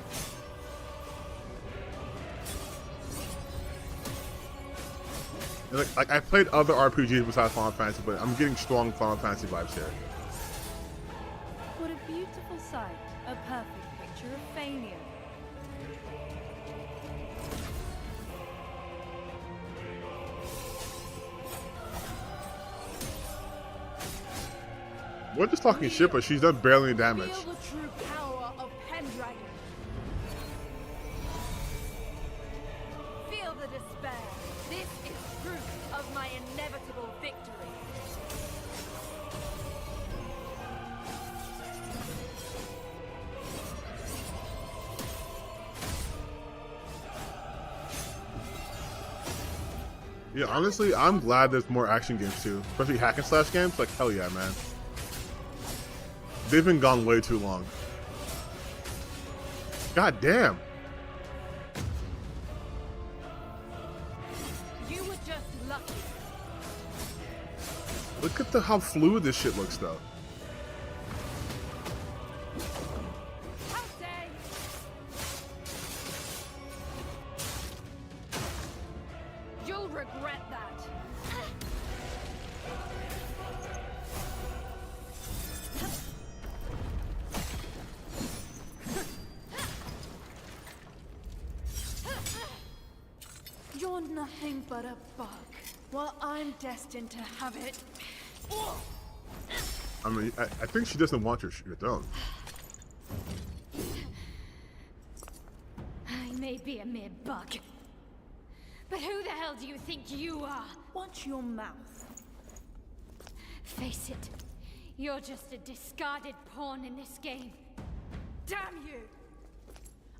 Like I played other RPGs besides Final Fantasy, but I'm getting strong Final Fantasy vibes here. What a beautiful sight. A perfect picture of failure. We're just talking shit, but she's done barely any damage. Feel the true power of Pendragon. Feel the despair. This is proof of my inevitable victory. Yeah, honestly, I'm glad there's more action games too, especially hack and slash games. Like, hell yeah, man. They've been gone way too long. God damn. You were just lucky. Look at how fluid this shit looks, though. You'll regret that. You're nothing but a bug. Well, I'm destined to have it. I mean, I think she doesn't want your throne. I may be a mere bug, but who the hell do you think you are? Watch your mouth. Face it, you're just a discarded pawn in this game. Damn you!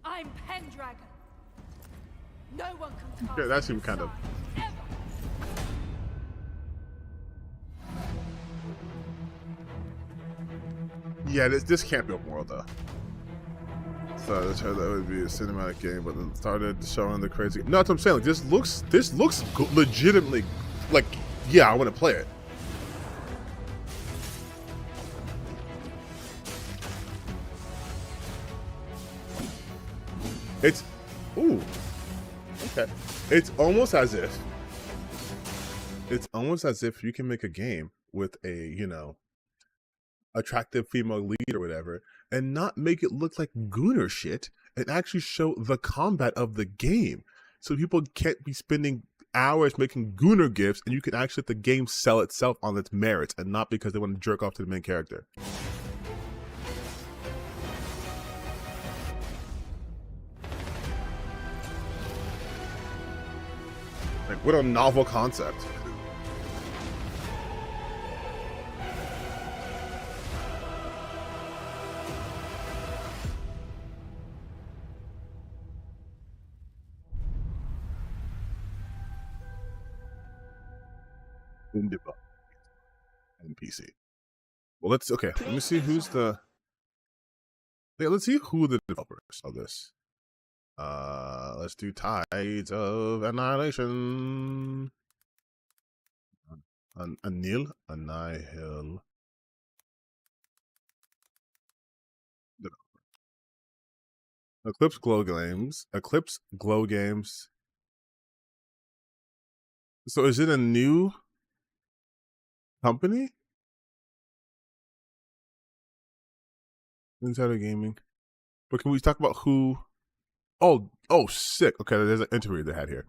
I'm Pendragon. No one can pass Yeah, that seemed kind of. Yeah, this can't be open world though. So that's how that would be a cinematic game, but then started showing the crazy. No, that's what I'm saying. Like this looks legitimately like, yeah, I want to play it. It's, ooh, okay. It's almost as if you can make a game with a, you know, attractive female lead or whatever, and not make it look like Gooner shit, and actually show the combat of the game, so people can't be spending hours making Gooner gifts, and you can actually let the game sell itself on its merits, and not because they want to jerk off to the main character. Like, what a novel concept. In development and PC. Well, let me see who's the. Yeah, let's see who the developers of this. Let's do Tides of Annihilation. Annihil. Eclipse Glow Games. So is it a new company? Insider Gaming. But can we talk about who? Oh, sick. Okay, there's an interview they had here.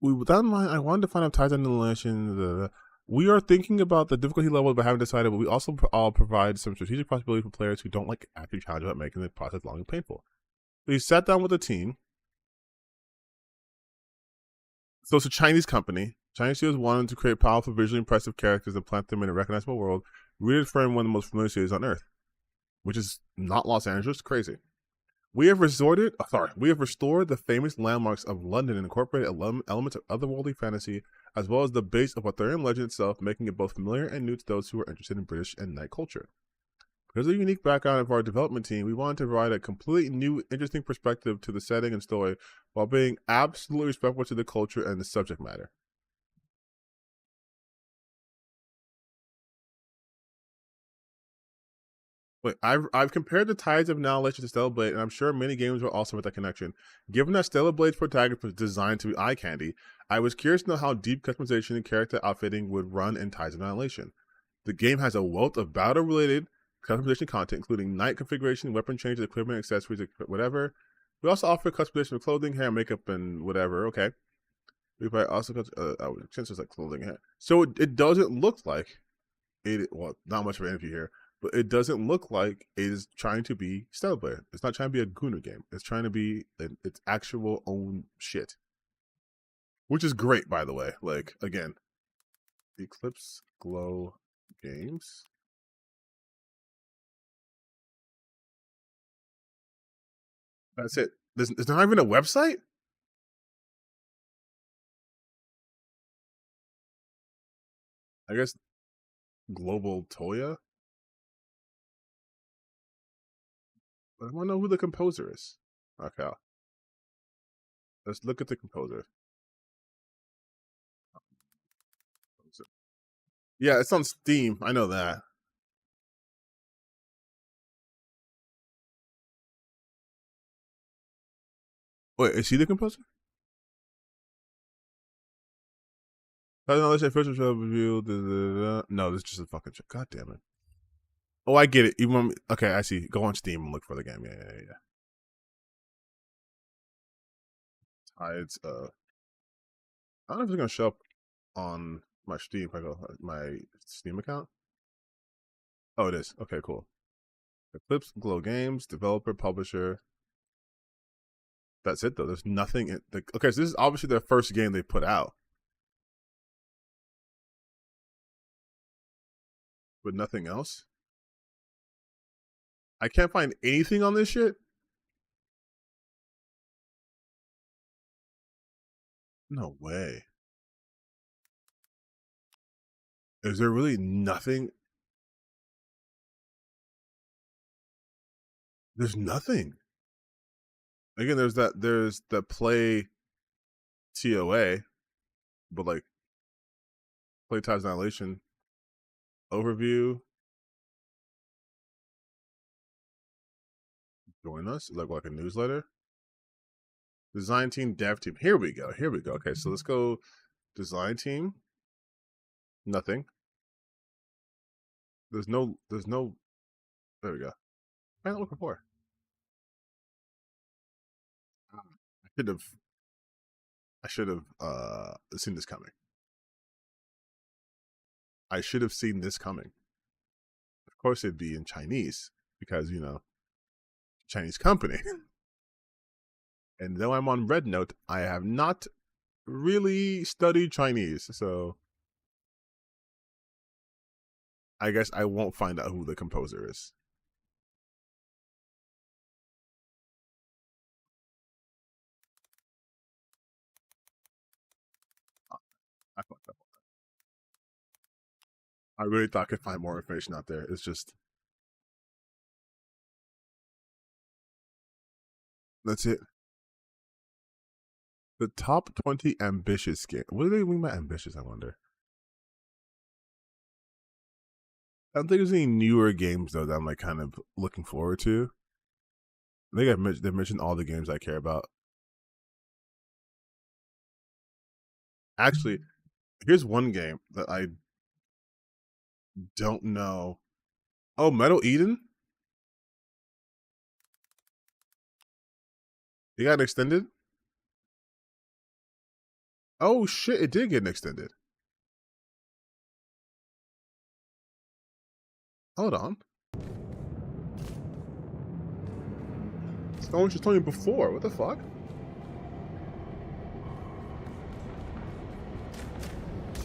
With that in mind, I wanted to find out ties on Annihilation. We are thinking about the difficulty level, but haven't decided. But we also provide some strategic possibility for players who don't like active challenge about making the process long and painful. So he sat down with the team. So it's a Chinese company. Chinese studios wanted to create powerful, visually impressive characters and plant them in a recognizable world, rooted for one of the most familiar cities on Earth, which is not Los Angeles. Crazy. We have restored the famous landmarks of London and incorporated elements of otherworldly fantasy, as well as the base of Arthurian legend itself, making it both familiar and new to those who are interested in British and night culture. Because of the unique background of our development team, we wanted to provide a completely new, interesting perspective to the setting and story, while being absolutely respectful to the culture and the subject matter. Wait, I've compared the ties of Annihilation to Stellar Blade, and I'm sure many gamers will also make that connection. Given that Stellar Blade's protagonist was designed to be eye candy, I was curious to know how deep customization and character outfitting would run in Ties of Annihilation. The game has a wealth of battle-related customization content, including night configuration, weapon changes, equipment, accessories, whatever. We also offer customization of clothing, hair, makeup, and whatever. Okay. We probably also chances like clothing, hair. So it doesn't look like it. Well, not much of an interview here. But it doesn't look like it is trying to be Stellar Blade. It's not trying to be a Gunnar game. It's trying to be its actual own shit. Which is great, by the way. Like, again, Eclipse Glow Games. That's it. There's not even a website? I guess Global Toya? But I want to know who the composer is. Okay. Let's look at the composer. Yeah, it's on Steam. I know that. Wait, is he the composer? No, this is just a fucking shit. God damn it. Oh, I get it. You want me? Okay, I see. Go on Steam and look for the game. Yeah. Tides. I don't know if it's gonna show up on my Steam. If I go my Steam account. Oh, it is. Okay, cool. Eclipse Glow Games, developer, publisher. That's it though. There's nothing in the. Okay, so this is obviously their first game they put out, but nothing else. I can't find anything on this shit. No way. Is there really nothing? There's nothing. Again, there's the play TOA, but like play Ties Annihilation overview. Join us, like a newsletter. Design team, dev team. Here we go. Okay, so let's go. Design team. Nothing. There's no. There we go. I didn't look before. I should have seen this coming. I should have seen this coming. Of course, it'd be in Chinese because Chinese company. And though I'm on Red Note, I have not really studied Chinese, so I guess I won't find out who the composer is. I fucked up. I really thought I could find more information out there. It's just that's it. The top 20 ambitious game. What do they mean by ambitious? I wonder. I don't think there's any newer games though that I'm like kind of looking forward to. I think they've mentioned all the games I care about. Actually, Here's one game that I don't know. Oh, Metal Eden? You got an extended? Oh shit, it did get an extended. Hold on. Someone just told me before. What the fuck?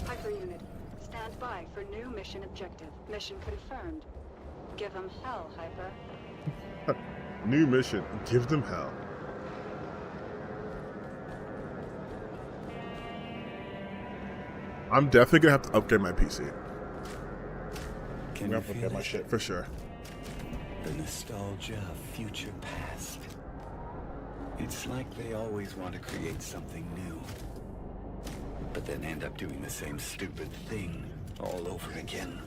Hyper unit, stand by for new mission objective. Mission confirmed. Give them hell, Hyper. New mission. Give them hell. I'm definitely gonna have to upgrade my PC. I'm gonna have to upgrade my shit for sure. The nostalgia of future past. It's like they always want to create something new, but then end up doing the same stupid thing all over again.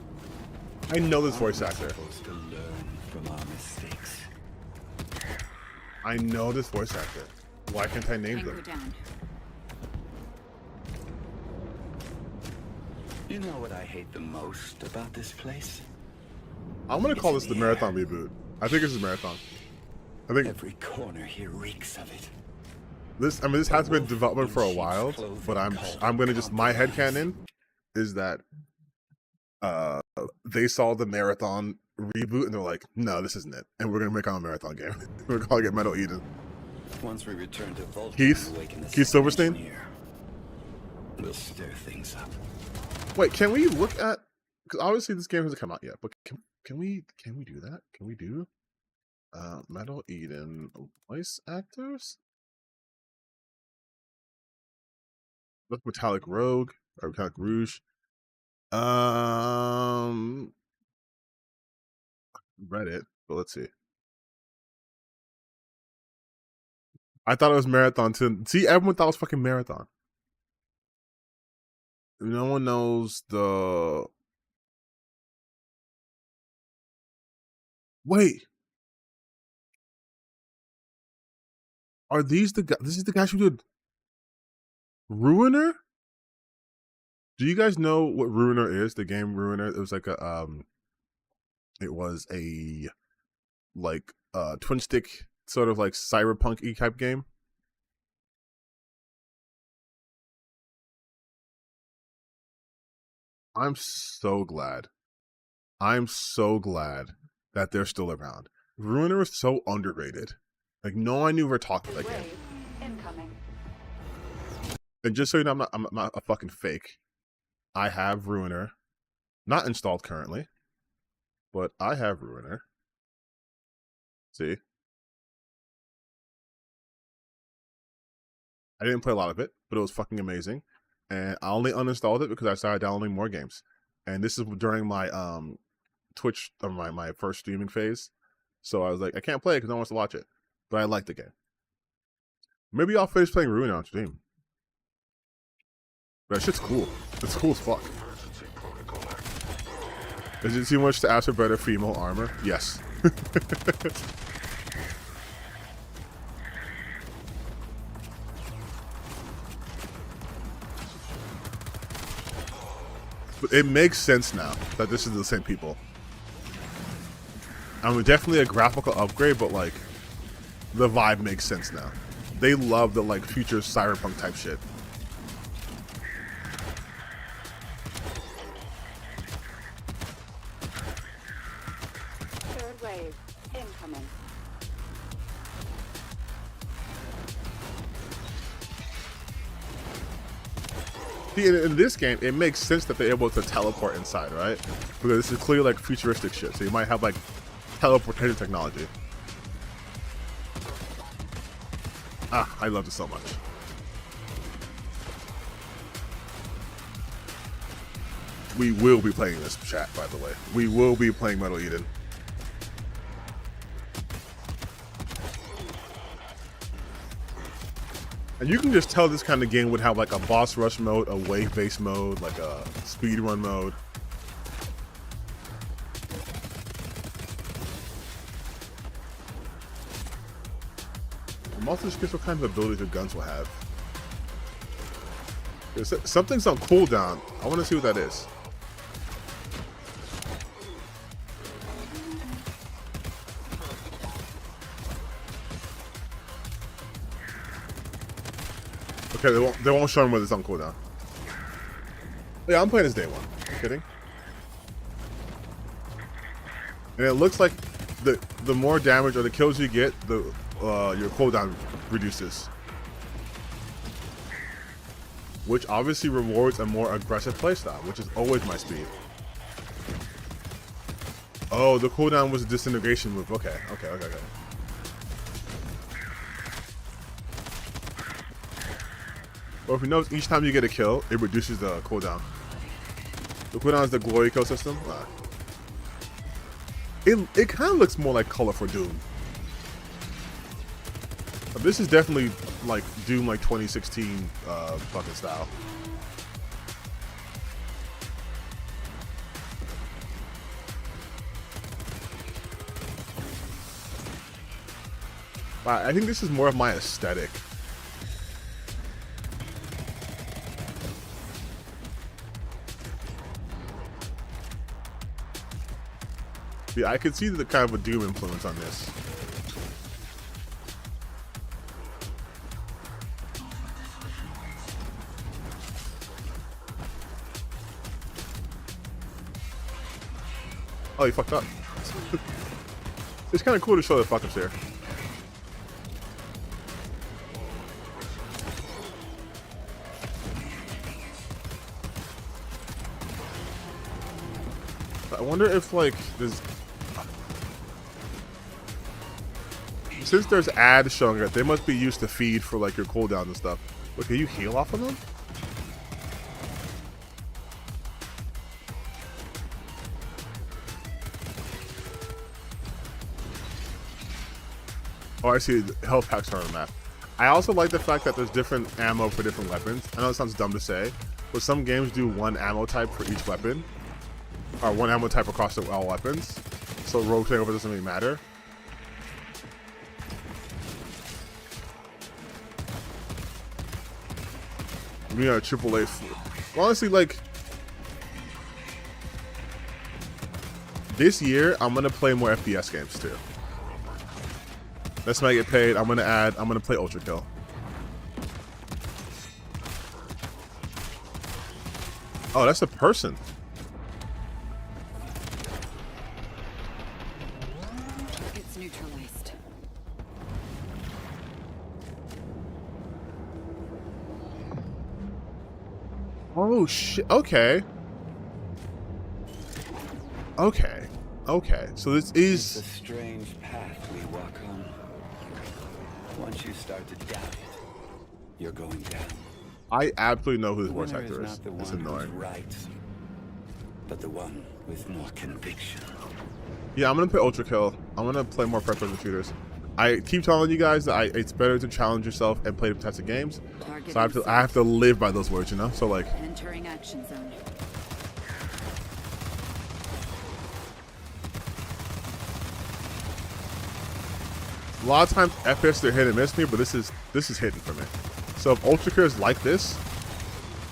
I know this voice actor. We're supposed to learn from our mistakes. I know this voice actor. Why can't I name them? Down. You know what I hate the most about this place? I'm gonna call this the Marathon reboot. I think this is Marathon. I think every corner here reeks of it. This has been in development for a while, but I'm gonna just, my headcanon is that they saw the Marathon reboot and they're like, no, this isn't it, and we're gonna make our own Marathon game. We're calling it Metal Eden. Once we return to Vulcan, Keith Silverstein. We'll stir things up. Wait, can we look at? Because obviously this game hasn't come out yet, but can we do that? Can we do Metal Eden voice actors? Look, Metallic Rogue or Metallic Rouge. Read it, but let's see. I thought it was Marathon too. See, everyone thought it was fucking Marathon. No one knows the. Wait. Are these the guys? This is the guys who did Ruiner? Do you guys know what Ruiner is? The game Ruiner? It was like a it was a like twin stick sort of like cyberpunk-y type game. I'm so glad. I'm so glad that they're still around. Ruiner is so underrated. Like, no one knew we were talking about that game. Incoming. And just so you know, I'm not a fucking fake. I have Ruiner. Not installed currently. But I have Ruiner. See? I didn't play a lot of it, but it was fucking amazing. And I only uninstalled it because I started downloading more games. And this is during my Twitch, or my first streaming phase. So I was like, I can't play it because no one wants to watch it. But I like the game. Maybe I'll finish playing Ruiner on stream. But that shit's cool. It's cool as fuck. Is it too much to ask for better female armor? Yes. But it makes sense now that this is the same people. I mean, definitely a graphical upgrade, but like, the vibe makes sense now. They love the like future cyberpunk type shit. Third wave incoming. See, in this game, it makes sense that they're able to teleport inside, right? Because this is clearly like futuristic shit, so you might have like teleportation technology. Ah, I love this so much. We will be playing this, chat, by the way. We will be playing Metal Eden. And you can just tell this kind of game would have like a boss rush mode, a wave-based mode, like a speedrun mode. I'm also just curious what kind of abilities the guns will have. Something's on cooldown. I want to see what that is. Okay, they won't show him whether it's on cooldown. Yeah, I'm playing this day one. Are you kidding? And it looks like the more damage or the kills you get, the your cooldown reduces, which obviously rewards a more aggressive playstyle, which is always my speed. Oh, the cooldown was a disintegration move. Okay. Well, if you notice, each time you get a kill, it reduces the cooldown. The cooldown is the glory kill system. It kind of looks more like Color for Doom. This is definitely like Doom, like 2016 fucking style. I think this is more of my aesthetic. Yeah, I could see the kind of a Doom influence on this. Oh, you fucked up. It's kind of cool to show the fuck ups here. I wonder if, like, there's... Since there's ads showing it, they must be used to feed for, like, your cooldown and stuff. But can you heal off of them? Oh, I see. Health packs are on the map. I also like the fact that there's different ammo for different weapons. I know it sounds dumb to say, but some games do one ammo type for each weapon. Or one ammo type across all weapons. So rotating over doesn't really matter. We are AAA. Honestly, like, this year, I'm going to play more FPS games too. Let's make it paid. I'm going to play Ultra Kill. Oh, that's a person. It's neutralized. Oh shit. Okay. Okay. So this is a strange path we walk on. Once you start to doubt it, you're going down. I absolutely know who the voice winner actor is. Not the It's one annoying. who's right, but the one with more conviction. Yeah, I'm gonna play Ultra Kill. I'm gonna play more first-person shooters. I keep telling you guys that it's better to challenge yourself and play different types of games. So I have to live by those words, you know. So like, Entering action zone. a lot of times FPS they're hit and miss me, but this is hidden for me. So if Ultra Kill is like this,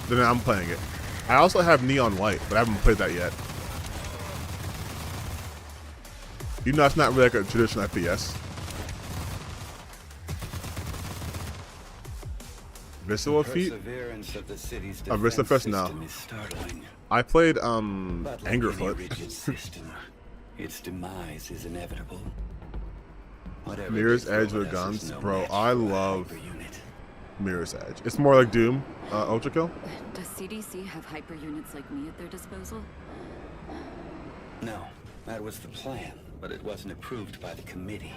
then I'm playing it. I also have Neon White, but I haven't played that yet. You know, it's not really like a traditional FPS. Vista will feat? Vista first? No. I played Angerfoot. Its demise is inevitable. Mirror's Edge with guns, bro. I love Mirror's Edge. It's more like Doom, Ultra Kill. Does CDC have hyper units like me at their disposal? No, that was the plan, but it wasn't approved by the committee.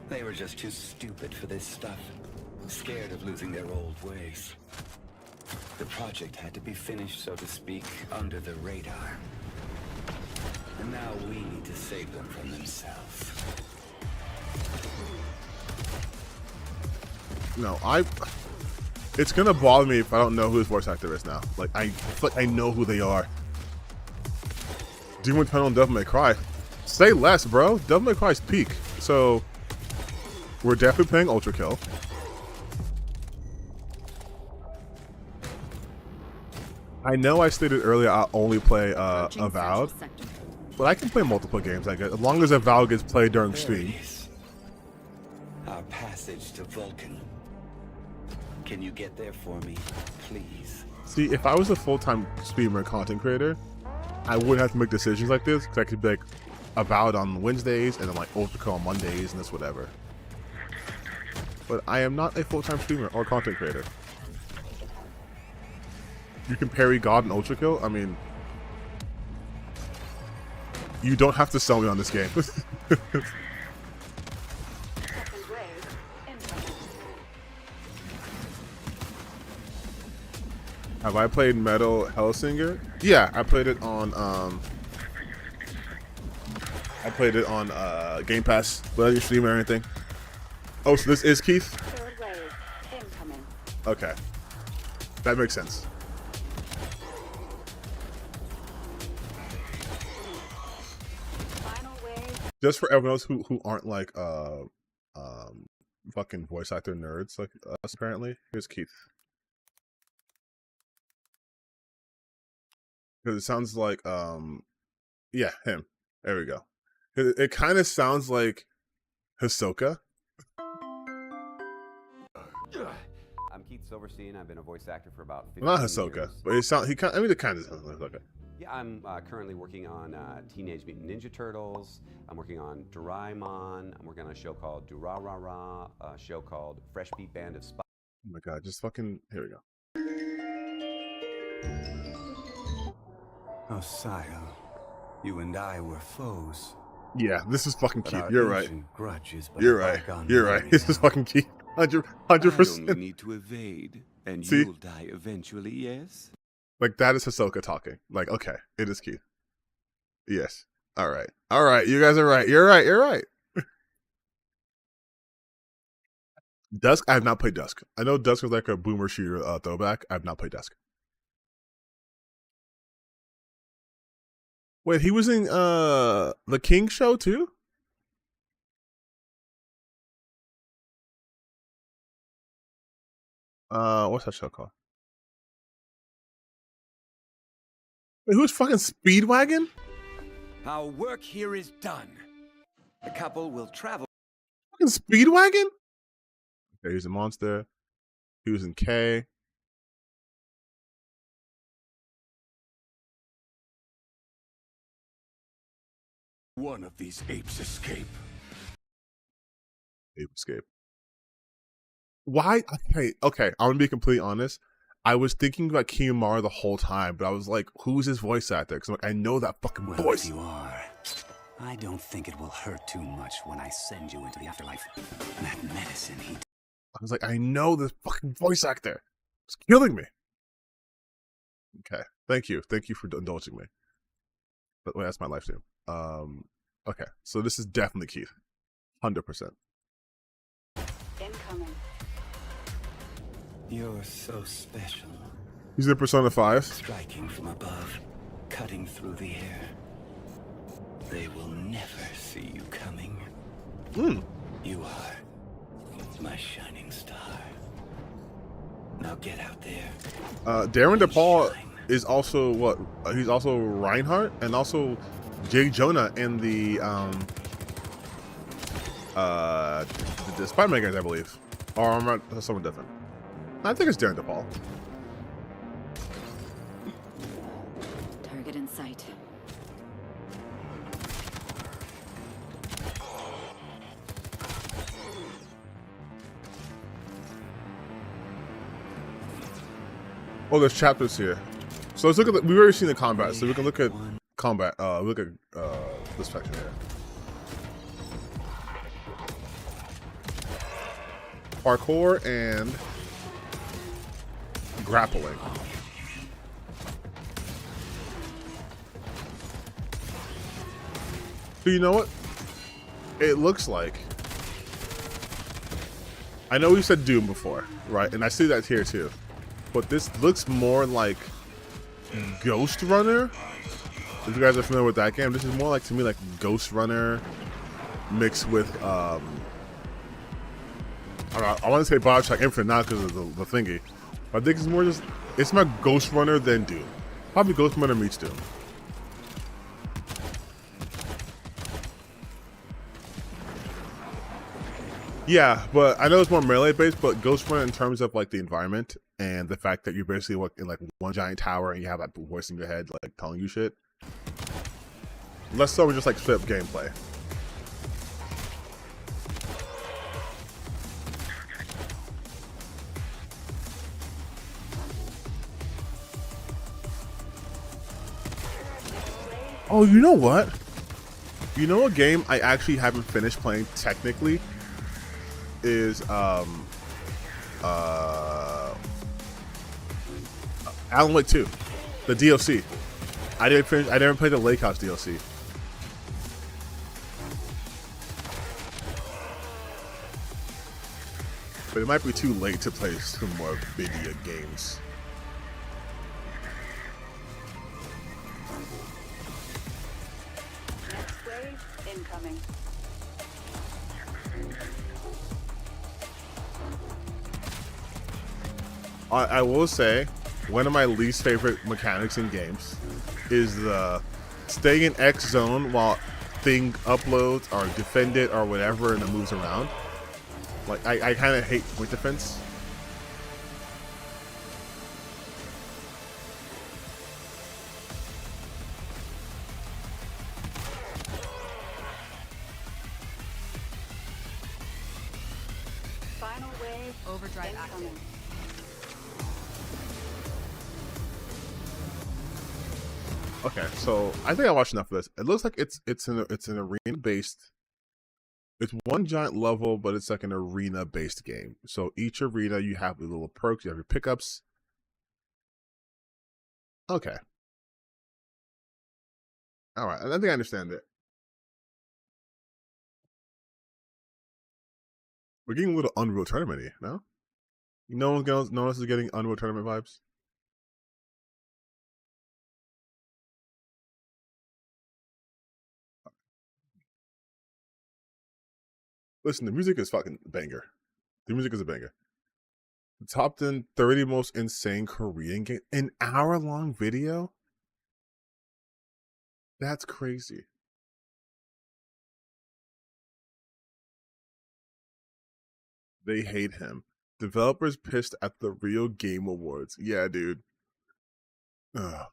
They were just too stupid for this stuff, scared of losing their old ways. The project had to be finished, so to speak, under the radar. And now we need to save them from themselves. No, it's gonna bother me if I don't know who his voice actor is now. Like, I feel like I know who they are. Doom Eternal and Devil May Cry. Say less, bro. Devil May Cry's peak. So, we're definitely playing Ultra Kill. I know I stated earlier I'll only play Avowed, but I can play multiple games, I guess, as long as Avowed gets played during stream. Our passage to Vulcan. Can you get there for me, please? See, if I was a full-time streamer and content creator, I wouldn't have to make decisions like this, because I could be like Avowed on Wednesdays and then like Overkill on Mondays and this whatever. But I am not a full-time streamer or content creator. You can parry God and Ultrakill? I mean, you don't have to sell me on this game. Have I played Metal Hellsinger? Yeah, I played it on Game Pass, but I didn't stream or anything. Oh, so this is Keith? Third wave incoming. Okay. That makes sense. Final wave. Just for everyone else who aren't like fucking voice actor nerds like us apparently, here's Keith. Because it sounds like yeah, him. There we go. It kind of sounds like Hisoka. I'm Keith Silverstein. I've been a voice actor for about 15 Not Hisoka, years. but it sounds it kind of sounds like Hisoka. Yeah, I'm currently working on Teenage Mutant Ninja Turtles. I'm working on Doraemon. I'm working on a show called Durarara, a show called Fresh Beat Band of Spies. Oh my god, just fucking here we go. Oh, Sire, you and I were foes. Yeah, this is fucking But Keith. our You're right. ancient grudge is but You're a right. bygone You're memory right. This is now. fucking Keith. 100%. I only need to evade, and See? you'll die eventually, yes? Like that is Hisoka talking. Like, okay, it is Keith. Yes. All right. All right. You guys are right. You're right. You're right. Dusk. I have not played Dusk. I know Dusk was like a boomer shooter throwback. I have not played Dusk. Wait, he was in the King show too? What's that show called? Wait, who's fucking Speedwagon? Our work here is done. The couple will travel. Fucking Speedwagon? Okay, he's a monster. He was in K. One of these apes escape. Ape escape. Why? Okay. I'm gonna be completely honest. I was thinking about Kiyomaro the whole time, but I was like, who's his voice actor? Because like, I know that fucking Well, voice. if you are, I don't think it will hurt too much when I send you into the afterlife. That medicine he... I was like, I know this fucking voice actor. It's killing me. Okay. Thank you. Thank you for indulging me. But wait, that's my life too. Okay. So this is definitely Keith. 100%. Incoming. You're so special. He's in Persona 5. Striking from above, cutting through the air. They will never see you coming. You are my shining star. Now get out there. Darren DePaul is also what? He's also Reinhardt and also Jay Jonah in the Spider-Man games, I believe. Or I'm not, that's someone different. I think it's Darren DePaul. Target in sight. Oh, there's chapters here. So let's look at we've already seen the combat, so we can look at combat. Look at this section here. Parkour and grappling. So you know what? It looks like, I know we said Doom before, right? And I see that here too. But this looks more like Ghost Runner. If you guys are familiar with that game, this is more like, to me, like Ghost Runner mixed with I don't know, I want to say Bioshock Infinite, not because of the thingy. But I think it's more just, It's my Ghost Runner then Doom. Probably Ghost Runner meets Doom. Yeah, but I know it's more melee based, but Ghost Runner in terms of like the environment and the fact that you're basically in like one giant tower and you have that voice in your head like telling you shit. Less so just like straight up gameplay. Oh, you know what? You know a game I actually haven't finished playing technically is Alan Wake 2, the DLC. I never played the Lake House DLC. But it might be too late to play some more video games. Next wave incoming. I will say, one of my least favorite mechanics in games is the staying in X zone while thing uploads or defend it or whatever and it moves around. Like, I kind of hate point defense. Final wave overdrive incoming. Okay, so I think I watched enough of this. It looks like it's an arena based. It's one giant level, but it's like an arena based game. So each arena you have the little perks, you have your pickups. Okay. All right, I think I understand it. We're getting a little Unreal Tournament-y, no? No one else is getting Unreal Tournament vibes. Listen, the music is fucking banger. The music is a banger. The top 10 30 most insane Korean game. An hour-long video? That's crazy. They hate him. Developers pissed at the Real Game Awards. Yeah, dude. Ugh.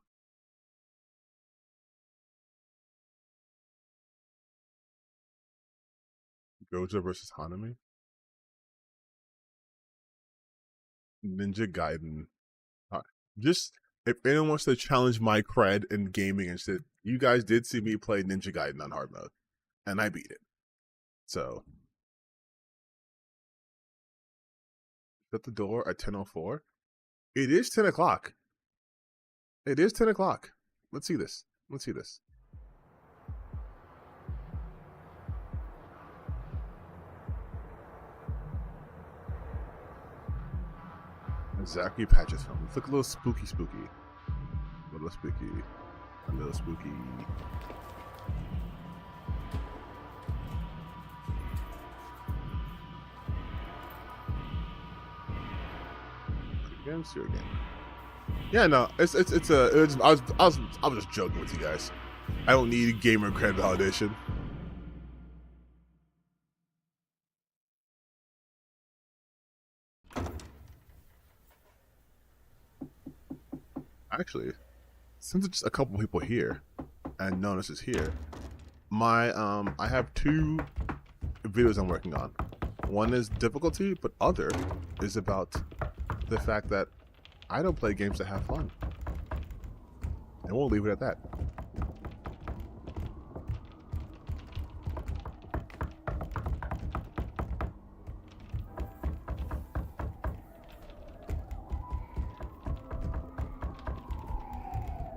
Gojo versus Hanami? Ninja Gaiden. Just, if anyone wants to challenge my cred in gaming and shit, you guys did see me play Ninja Gaiden on hard mode. And I beat it. So. Shut the door at 10:04? It is 10 o'clock. It is 10 o'clock. Let's see this. Let's see this. Zachary Patches film. It's like a little spooky. A little spooky. Again, see again. Yeah, no, I was just joking with you guys. I don't need gamer cred validation. Actually, since it's just a couple people here, and none of us is here, I have 2 videos I'm working on. One is difficulty, but other is about the fact that I don't play games that have fun. And we'll leave it at that.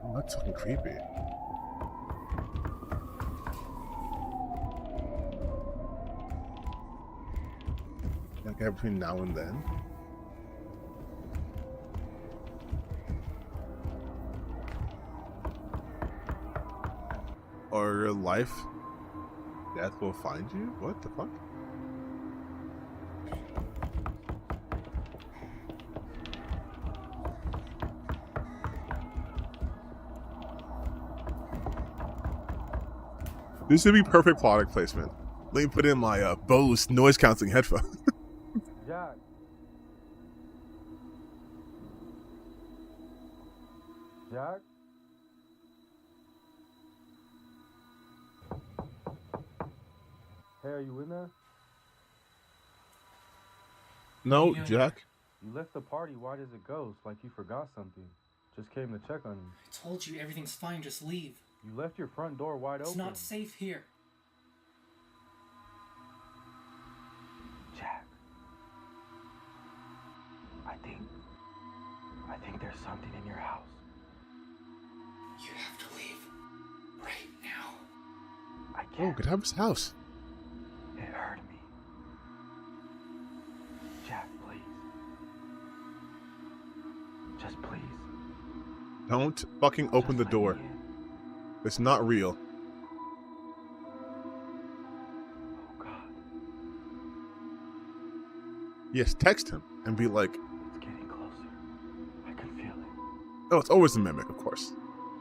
Oh, that's fucking creepy. Okay, between now and then. Or your life, death will find you? What the fuck? This would be perfect product placement. Let me put in my Bose noise canceling headphones. Jack. Jack? Hey, are you in there? No, Jack. You left the party white as a ghost, like you forgot something. Just came to check on you. I told you everything's fine, just leave. You left your front door wide It's open. not safe here. Jack. I think there's something in your house. You have to leave. Right now. I Oh, can't. get out of his house. It hurt me. Jack, please. Just please. Don't fucking open the door. It's not real. Oh, God. Yes, text him and be like, It's getting closer. I can feel it. oh, it's always the Mimic, of course.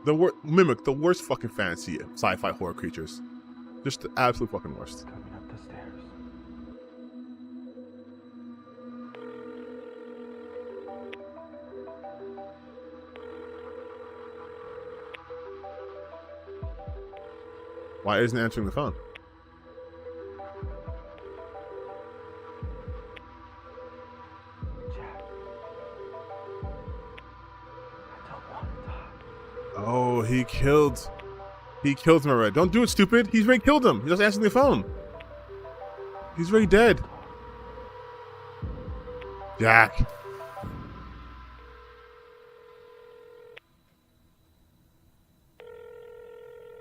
The Mimic, the worst fucking fantasy sci-fi horror creatures. Just the absolute fucking worst. Coming up the stairs. Why isn't he answering the phone? Jack. I don't want to die. Oh, he killed him already. Don't do it, stupid. He's already killed him. He's just answering the phone. He's already dead. Jack.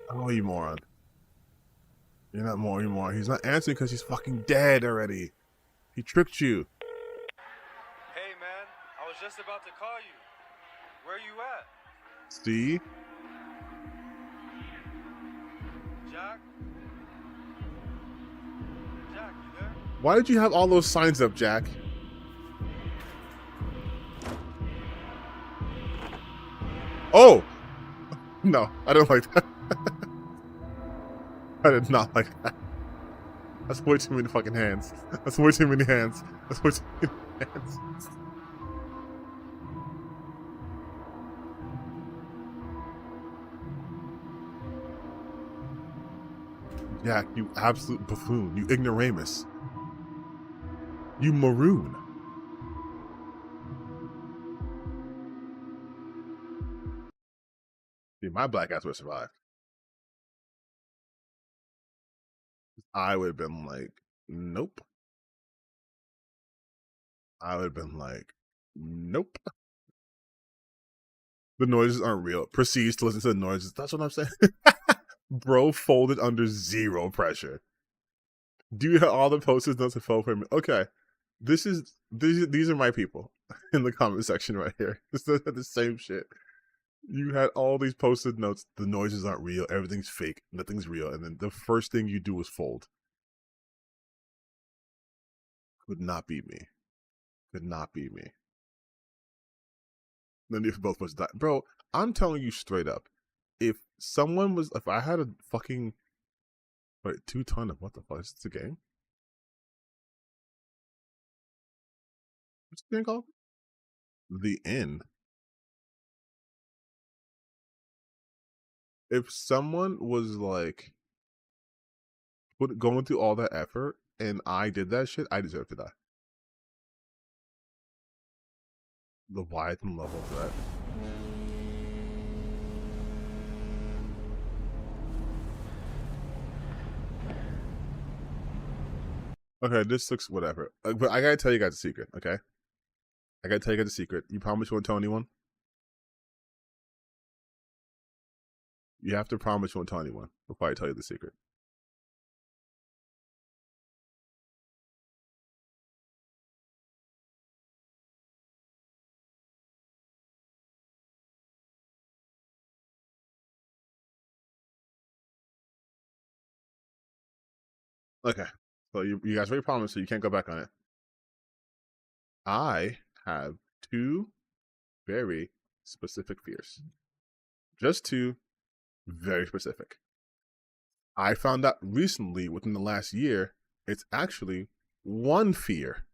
Oh, you moron. You're not more, you moron. He's not answering because he's fucking dead already. He tricked you. Hey, man. I was just about to call you. Where you at? See? Jack? Jack, you there? Why did you have all those signs up, Jack? Oh! No, I don't like that. I did not like that. That's way too many fucking hands. That's way too many hands. That's way too many hands. Jack, you absolute buffoon. You ignoramus. You maroon. See, my black ass would have survived. I would have been like, nope. I would have been like, nope. The noises aren't real. Proceeds to listen to the noises. That's what I'm saying. Bro folded under zero pressure. Do you have all the post-its notes to fold for me? Okay. These are my people in the comment section right here. This is the same shit. You had all these post-it notes. The noises aren't real. Everything's fake. Nothing's real. And then the first thing you do is fold. Could not be me. Could not be me. Then if both of us die. Bro, I'm telling you straight up. If I had a fucking, wait, 2 ton of what the fuck? Is this a game? What's the game called? The Inn. If someone was like going through all that effort and I did that shit, I deserve to die. Leviathan level threat. Okay, this looks whatever. But I gotta tell you guys a secret, okay? I gotta tell you guys a secret. You promise you won't tell anyone? You have to promise you won't tell anyone before I tell you the secret. Okay. So you guys already promised, so you can't go back on it. I have 2 very specific fears. Just 2 very specific. I found out recently, within the last year, it's actually one fear.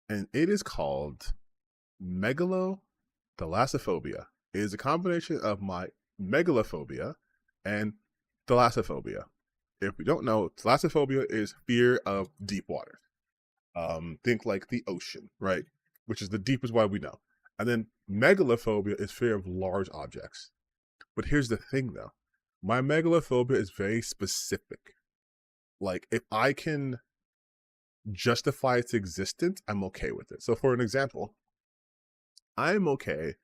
And it is called megalothalassophobia. It is a combination of my megalophobia and thalassophobia. If you don't know, thalassophobia is fear of deep water. Think like the ocean, right? Which is the deepest water we know. And then megalophobia is fear of large objects. But here's the thing though. My megalophobia is very specific. Like, if I can justify its existence, I'm okay with it. So for an example, I'm okay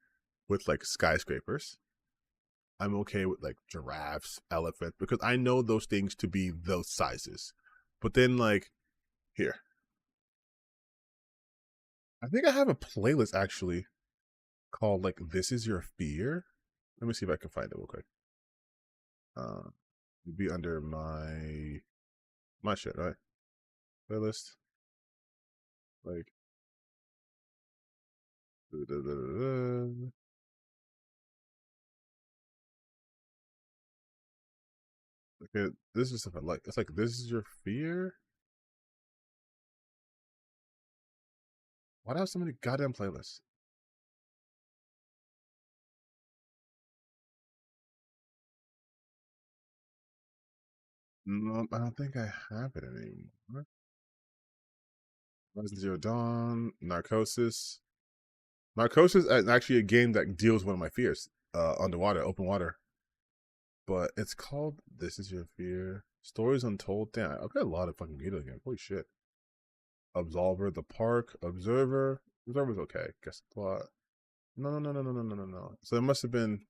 with like skyscrapers. I'm okay with like giraffes, elephants, because I know those things to be those sizes. But then like, here. I think I have a playlist actually called like This Is Your Fear. Let me see if I can find it real quick. It'd be under my shit, right? Playlist. Like okay, this is stuff I like. It's like This Is Your Fear. Why do I have so many goddamn playlists? No, I don't think I have it anymore. Horizon Zero Dawn, Narcosis. Narcosis is actually a game that deals with one of my fears. Underwater, open water. But it's called This Is Your Fear. Stories Untold. Damn, I've got a lot of fucking video games. Holy shit. Absolver, The Park, Observer. Observer's okay. Guess the plot. No. So it must have been.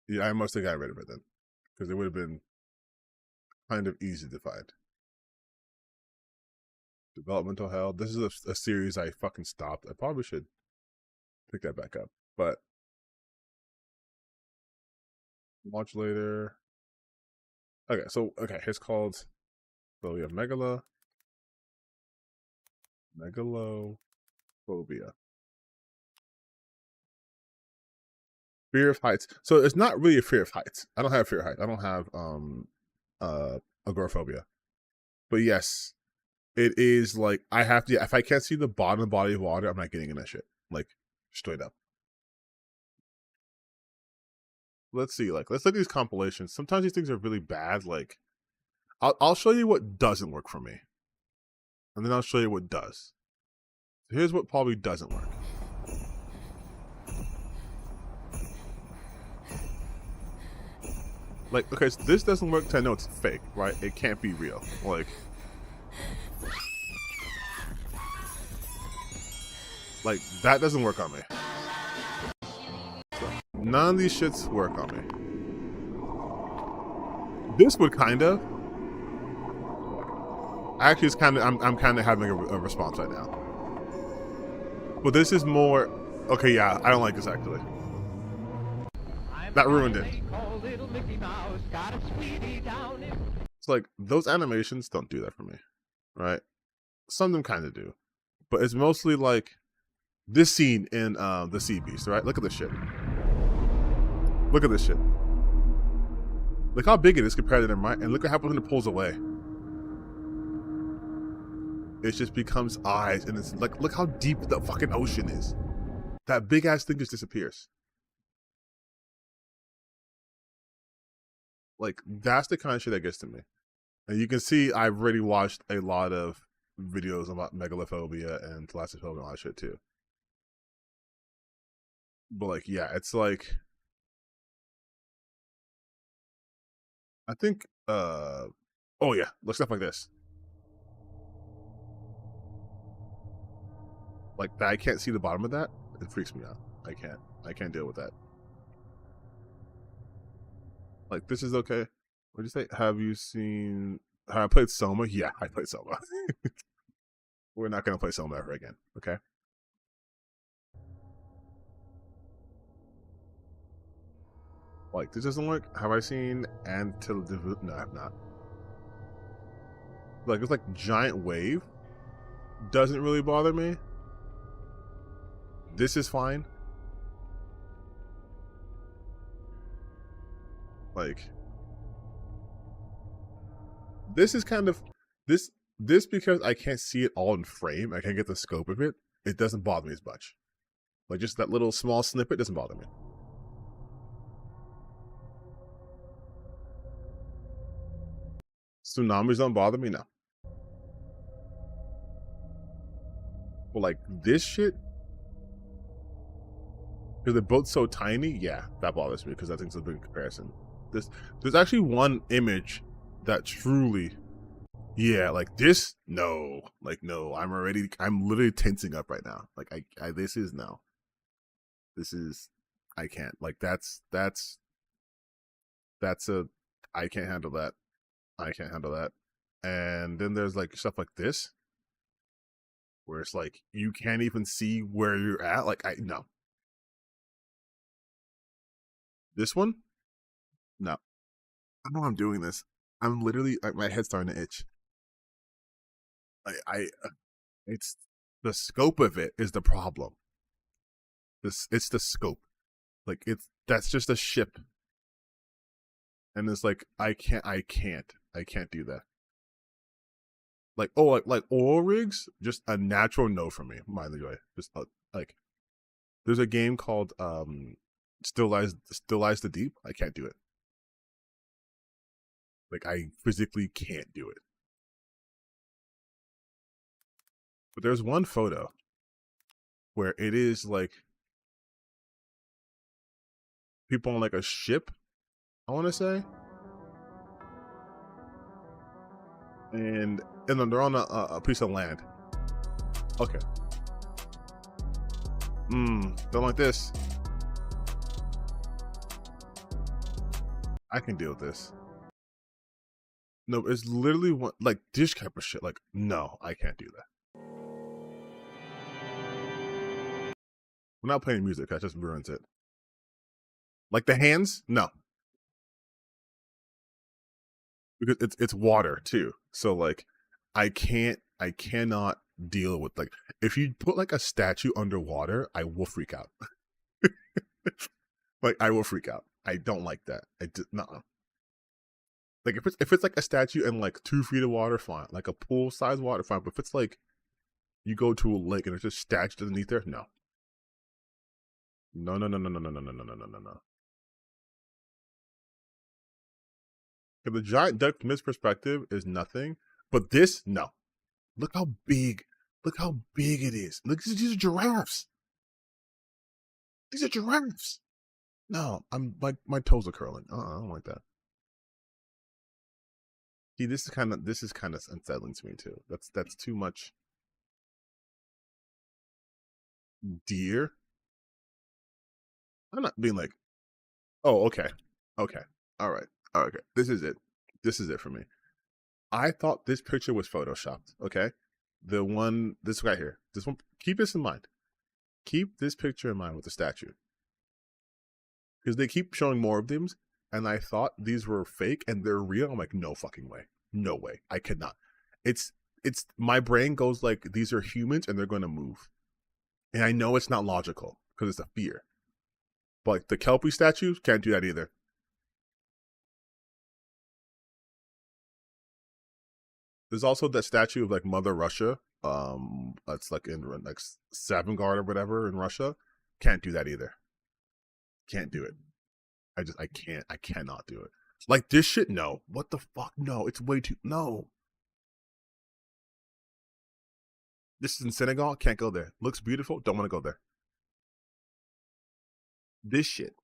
Yeah, I must have got rid of it then. Because it would have been kind of easy to find. Developmental Hell. This is a series I fucking stopped. I probably should pick that back up. But watch later. Okay, so it's called. So we have megalophobia. Fear of heights. So it's not really a fear of heights. I don't have fear of heights. I don't have agoraphobia. But yes, it is like I have to. If I can't see the bottom of the body of water, I'm not getting in that shit. Like straight up. Let's see. Like let's look at these compilations. Sometimes these things are really bad. Like I'll show you what doesn't work for me, and then I'll show you what does. So here's what probably doesn't work. Like, okay, so this doesn't work because I know it's fake, right? It can't be real. Like that doesn't work on me. So, none of these shits work on me. This would kind of. Actually, it's kind of. I'm kind of having a response right now. But this is more. Okay, yeah, I don't like this actually. That ruined it. It's like those animations don't do that for me, right? Some of them kind of do, but it's mostly like this scene in the Sea Beast, right? Look at this shit. Look at this shit. Look how big it is compared to them, right? And look what happens when it pulls away. It just becomes eyes, and it's like, look how deep the fucking ocean is. That big ass thing just disappears. Like, that's the kind of shit that gets to me. And you can see I've already watched a lot of videos about megalophobia and thalassophobia and all that shit too. But like, yeah, it's like, I think, oh yeah, look, stuff like this. Like that, I can't see the bottom of that. It freaks me out. I can't deal with that. Like, this is okay. What did you say? Have you seen... Have I played Soma? Yeah, I played Soma. We're not going to play Soma ever again, okay? Like, this doesn't work. Have I seen Andypants? No, I have not. Like, it's like giant wave. Doesn't really bother me. This is fine. Like, This is kind of this because I can't see it all in frame. I can't get the scope of it. It doesn't bother me as much. Like just that little small snippet doesn't bother me. Tsunamis don't bother me now. But like this shit, because they're both so tiny, yeah, that bothers me because I think it's a big comparison. There's actually one image that truly, yeah, like this, no, like no, I'm literally tensing up right now. Like this is no. This is, I can't. Like that's a, I can't handle that. I can't handle that. And then there's like stuff like this, where it's like you can't even see where you're at. Like no. This one, no. I know I'm doing this. I'm literally like my head's starting to itch. It's the scope of it is the problem. It's the scope. Like that's just a ship. And it's like I can't do that. Like like oil rigs, just a natural no for me. By the way, just like there's a game called Still Lies the Deep. I can't do it. Like I physically can't do it. But there's one photo where it is like people on like a ship, I want to say, and then they're on a piece of land. Okay. Don't like this. I can deal with this. No, it's literally one like this type of shit. Like, no, I can't do that. We're not playing music. That just ruins it. Like the hands, no, because it's water too. So like, I cannot deal with like if you put like a statue underwater, I will freak out. Like I will freak out. I don't like that. No. Like if it's like a statue in like 2 feet of water, fine. Like a pool size water, fine. But if it's like you go to a lake and there's just statues underneath there, no. No. If the giant duck from this perspective is nothing, but this, no. Look how big it is. Look, these are giraffes. These are giraffes. No, I'm like my toes are curling. I don't like that. See, this is kind of unsettling to me too. That's too much. Deer. I'm not being like, oh, okay, all right, okay. This is it for me. I thought this picture was photoshopped. Okay, this right here, this one. Keep this in mind. Keep this picture in mind with the statue, because they keep showing more of them, and I thought these were fake and they're real. I'm like, no fucking way, no way, I cannot. It's my brain goes like these are humans and they're going to move, and I know it's not logical because it's a fear. But like the Kelpie statues can't do that either. There's also that statue of like Mother Russia. That's like in like Savangard or whatever in Russia. Can't do that either. Can't do it. I cannot do it. Like this shit, no. What the fuck? No, it's way too no. This is in Senegal, can't go there. Looks beautiful, don't want to go there. This shit.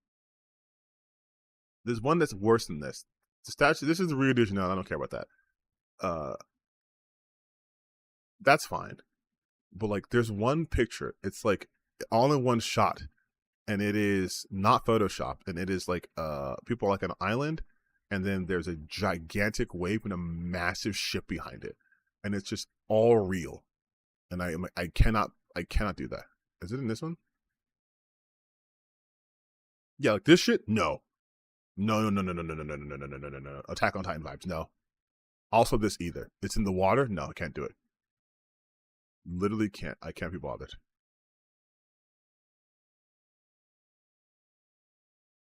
There's one that's worse than this. The statue, this is the Rio de Janeiro, I don't care about that. That's fine. But like there's one picture, it's like all in one shot, and it is not photoshopped, and it is like people are like on an island, and then there's a gigantic wave and a massive ship behind it. And it's just all real. And I cannot do that. Is it in this one? Yeah, like this shit? No. No. Attack on Titan vibes, no. Also this either. It's in the water? No, I can't do it. Literally can't. I can't be bothered.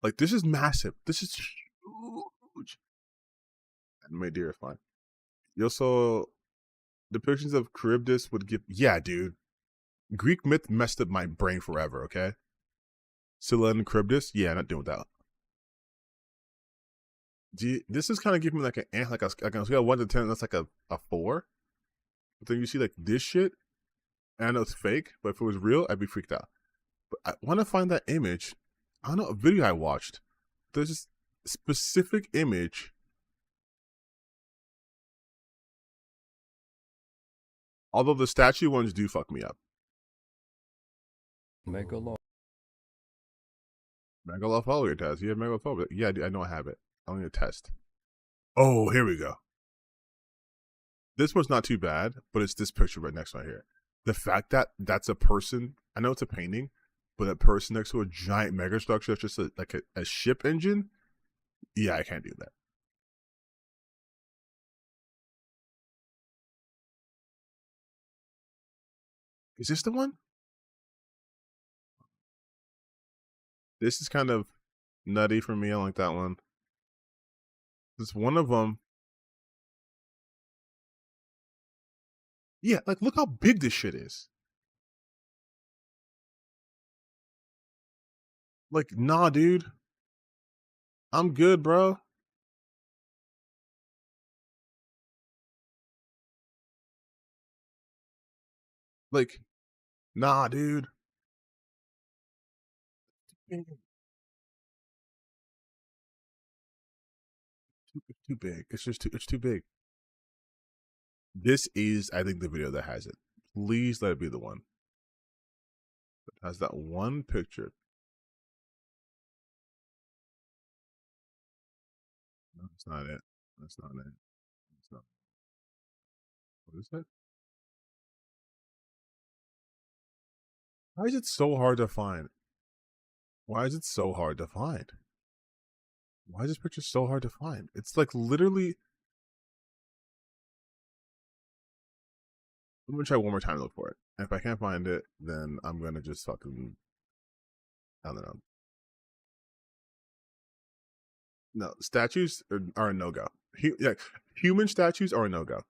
Like this is massive. This is huge. And my dear is fine. You also depictions of Charybdis would give. Yeah, dude. Greek myth messed up my brain forever. Okay. Scylla and Charybdis. Yeah, not doing that. This is kind of giving me like a scale of 1 to 10. That's like a 4. But then you see like this shit, and I know it's fake, but if it was real, I'd be freaked out. But I want to find that image. I don't know, a video I watched. There's this specific image. Although the statue ones do fuck me up. Megalophobia. Megalophobia test. You have megalophobia. Yeah, I know I have it. I need a test. Oh, here we go. This one's not too bad, but it's this picture right next right here. The fact that that's a person, I know it's a painting, but that person next to a giant megastructure that's just like a ship engine, yeah, I can't do that. Is this the one? This is kind of nutty for me. I like that one. This one of them. Yeah, like look how big this shit is. Like, nah, dude. I'm good, bro. Like, nah, dude. It's too big. It's just it's too big. This is, I think, the video that has it. Please let it be the one that has that one picture. No, it's not it. That's not it. It's not. What is that? Why is it so hard to find? Why is it so hard to find? Why is this picture so hard to find? It's like literally. I'm gonna try one more time to look for it. And if I can't find it, then I'm gonna just fucking. I don't know. No, statues are a no-go. Human statues are a no-go.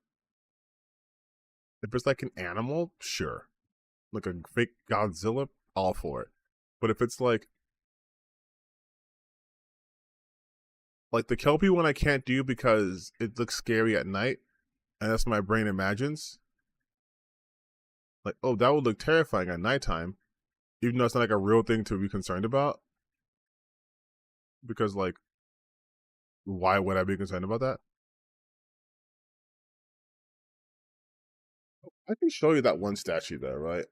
If it's like an animal, sure. Like a fake Godzilla, all for it. But if it's like the Kelpie one I can't do because it looks scary at night, and that's what my brain imagines. Like, oh, that would look terrifying at nighttime, even though it's not like a real thing to be concerned about. Because like, why would I be concerned about that? I can show you that one statue there, right?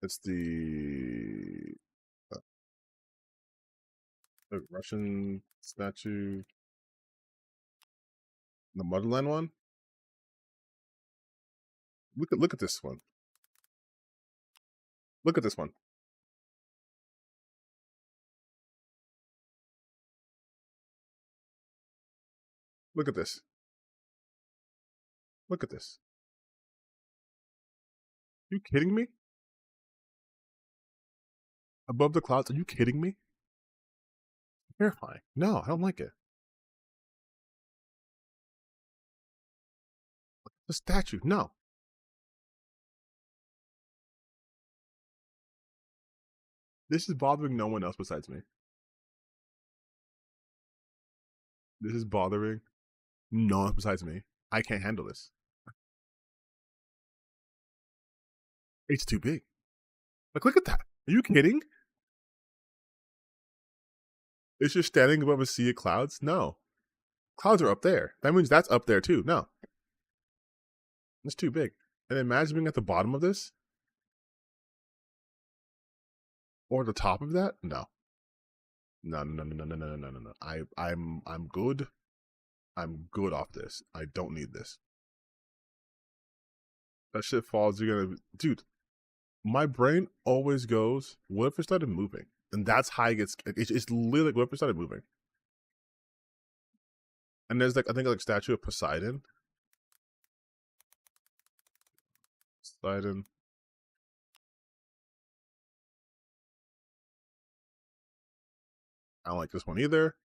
It's the Russian statue, the Motherland one. Look at this one. Look at this one. Look at this. Look at this. You kidding me? Above the clouds? Are you kidding me? Terrifying. No, I don't like it. The statue. No. This is bothering no one else besides me. This is bothering no one besides me. I can't handle this. It's too big. Like, look at that. Are you kidding? It's just standing above a sea of clouds? No. Clouds are up there. That means that's up there too. No. It's too big. And imagine being at the bottom of this. Or the top of that? No. No. I'm good. I'm good off this. I don't need this. That shit falls, you're gonna... Dude, my brain always goes, what if it started moving? And that's how it gets... It's literally like, what if it started moving? And there's like, I think like statue of Poseidon. Poseidon. I don't like this one either.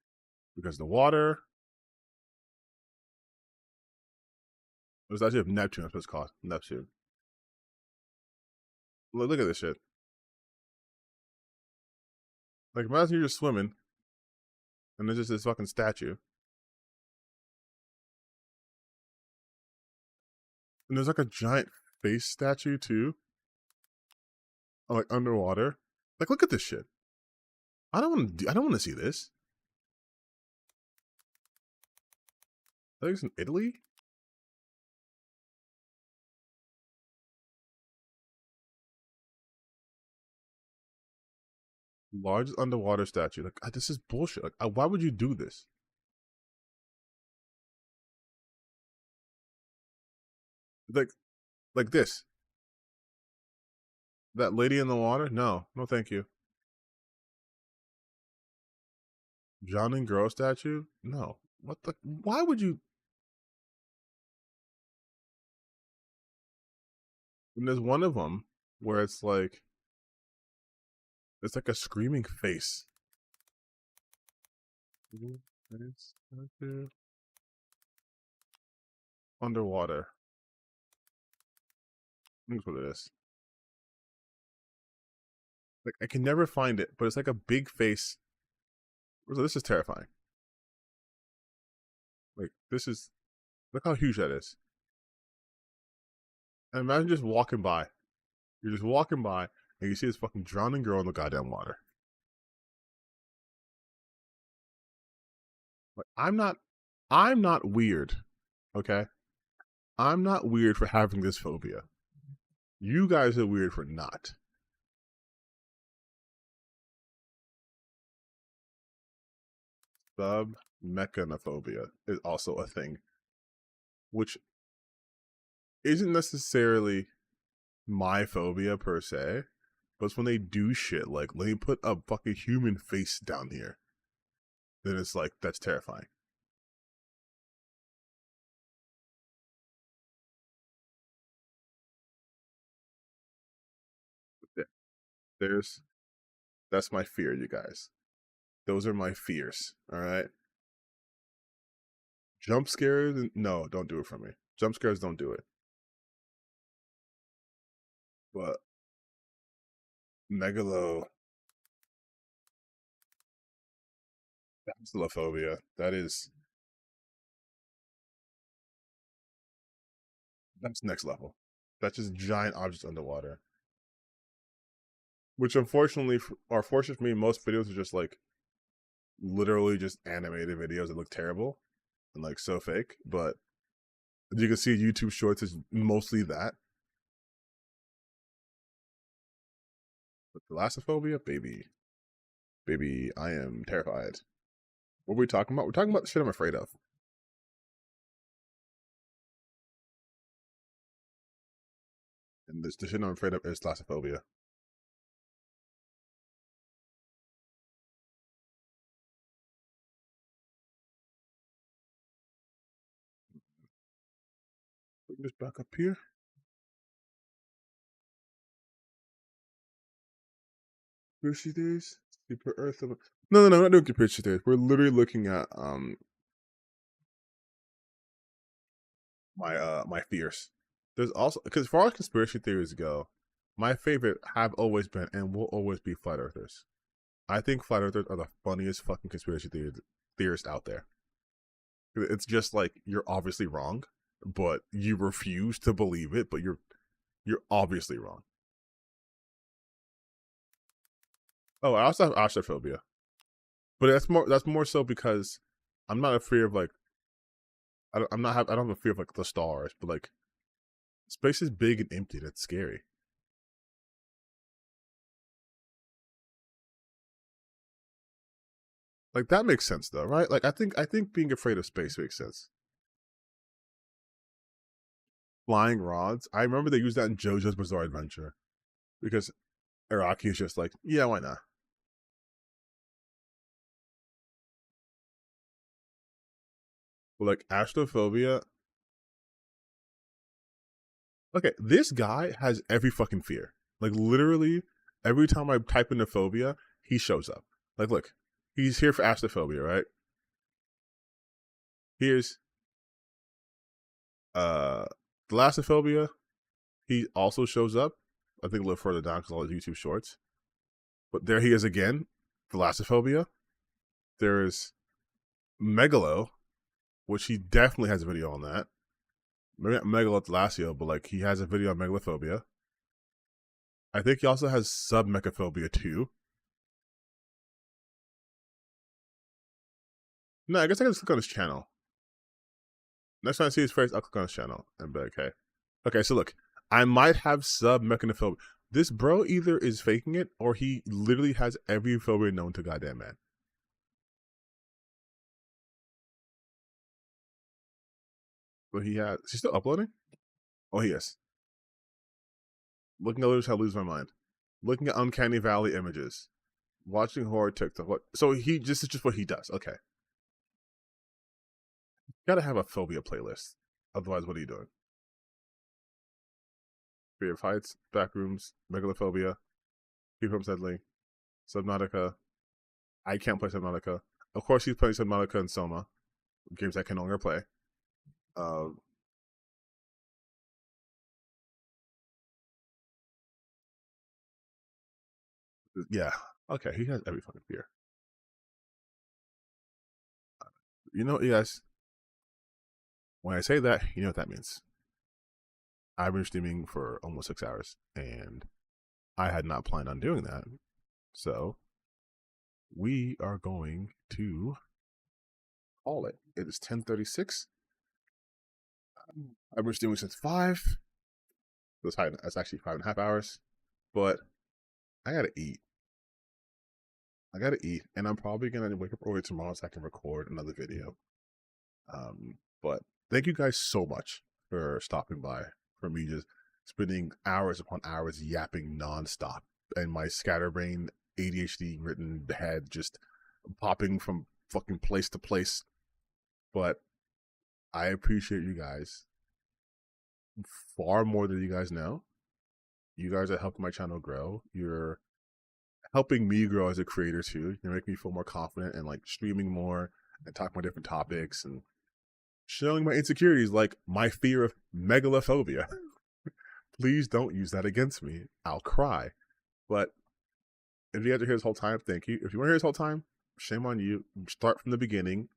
Because the water. It was actually of Neptune. That's what it's called. Neptune. Look at this shit. Like, imagine you're just swimming, and there's just this fucking statue. And there's like a giant face statue too. Like underwater. Like, look at this shit. I don't want to see this. I think it's in Italy. Largest underwater statue. Like, this is bullshit. Like, why would you do this? Like this. That lady in the water? No, thank you. Drowning girl statue? No. What the? Why would you? And there's one of them where it's like a screaming face. Underwater. That's what it is. Like, I can never find it, but it's like a big face. This is terrifying. Like, this is... Look how huge that is. And imagine just walking by. You're just walking by, and you see this fucking drowning girl in the goddamn water. Like, I'm not weird, okay? I'm not weird for having this phobia. You guys are weird for not. Submechanophobia is also a thing, which isn't necessarily my phobia per se, but it's when they do shit like, let me put a fucking human face down here. Then it's like, that's terrifying. That's my fear, you guys. Those are my fears, alright? Jump scares, no, don't do it for me. Jump scares, don't do it. But megalophobia, that's next level. That's just giant objects underwater. Which unfortunately, or fortunate for me, most videos are just like literally just animated videos that look terrible and like so fake. But as you can see, YouTube Shorts is mostly that. But thalassophobia, baby, I am terrified. What were we talking about? We're talking about the shit I'm afraid of. And the shit I'm afraid of is thalassophobia. Bring this back up here. Conspiracy theories? Super Earth. No, we're not doing conspiracy theories. We're literally looking at my fears. There's also, because as far as conspiracy theories go, my favorite have always been and will always be flat earthers. I think flat earthers are the funniest fucking conspiracy theorists out there. It's just like, you're obviously wrong, but you refuse to believe it, but you're obviously wrong. Oh, I also have astrophobia, but that's more so because I'm not afraid of like, I don't have a fear of like the stars, but like, space is big and empty. That's scary. Like, that makes sense though, right? Like, I think being afraid of space makes sense. Flying rods. I remember they used that in JoJo's Bizarre Adventure because Araki is just like, yeah, why not? But like, astrophobia. Okay, this guy has every fucking fear. Like, literally, every time I type in the phobia, he shows up. Like, look, he's here for astrophobia, right? Here's Thalassophobia, he also shows up. I think a little further down because all the YouTube shorts. But there he is again. Thalassophobia. There's Megalo, which he definitely has a video on that. Maybe not Megalothalassia, but like he has a video on megalophobia. I think he also has submechaphobia too. No, I guess I can just click on his channel. Next time I see his face, I'll click on his channel and be like, okay. Okay, so look, I might have submechanophobia. This bro either is faking it or he literally has every phobia known to goddamn man. But he has. Is he still uploading? Oh, he is. Looking at how I lose my mind. Looking at Uncanny Valley images. Watching horror TikTok. What? So this is just what he does. Okay. You gotta have a phobia playlist. Otherwise, what are you doing? Fear of heights, backrooms, megalophobia, keep from settling, Subnautica. I can't play Subnautica. Of course, he's playing Subnautica and Soma, games I can no longer play. Yeah. Okay, he has every fucking fear. You know, yes. When I say that, you know what that means. I've been streaming for almost 6 hours, and I had not planned on doing that. So, we are going to call it. It is 10:36. I've been streaming since 5. That's actually 5.5 hours. But I gotta eat. And I'm probably gonna wake up early tomorrow so I can record another video. But thank you guys so much for stopping by, for me just spending hours upon hours yapping nonstop, and my scatterbrain ADHD written head just popping from fucking place to place. But I appreciate you guys far more than you guys know. You guys are helping my channel grow. You're helping me grow as a creator too. You're making me feel more confident and like streaming more and talking about different topics and showing my insecurities, like my fear of megalophobia. Please don't use that against me. I'll cry. But if you guys are here this whole time, thank you. If you weren't here this whole time, shame on you. Start from the beginning.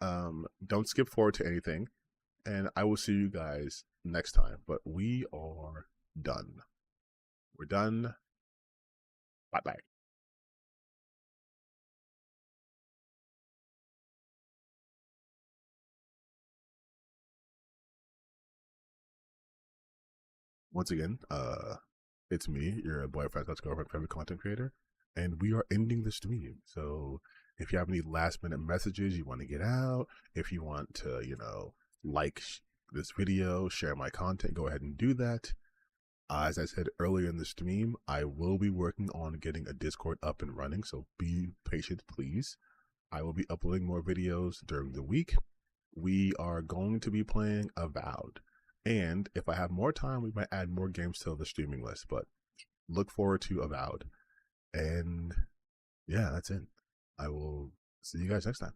Don't skip forward to anything. And I will see you guys next time. But we are done. We're done. Bye-bye. Once again, it's me, your boyfriend, girlfriend, favorite content creator, and we are ending the stream. So if you have any last minute messages you want to get out, if you want to, like this video, share my content, go ahead and do that. As I said earlier in the stream, I will be working on getting a Discord up and running, so be patient, please. I will be uploading more videos during the week. We are going to be playing Avowed. And if I have more time, we might add more games to the streaming list. But look forward to Avowed. And yeah, that's it. I will see you guys next time.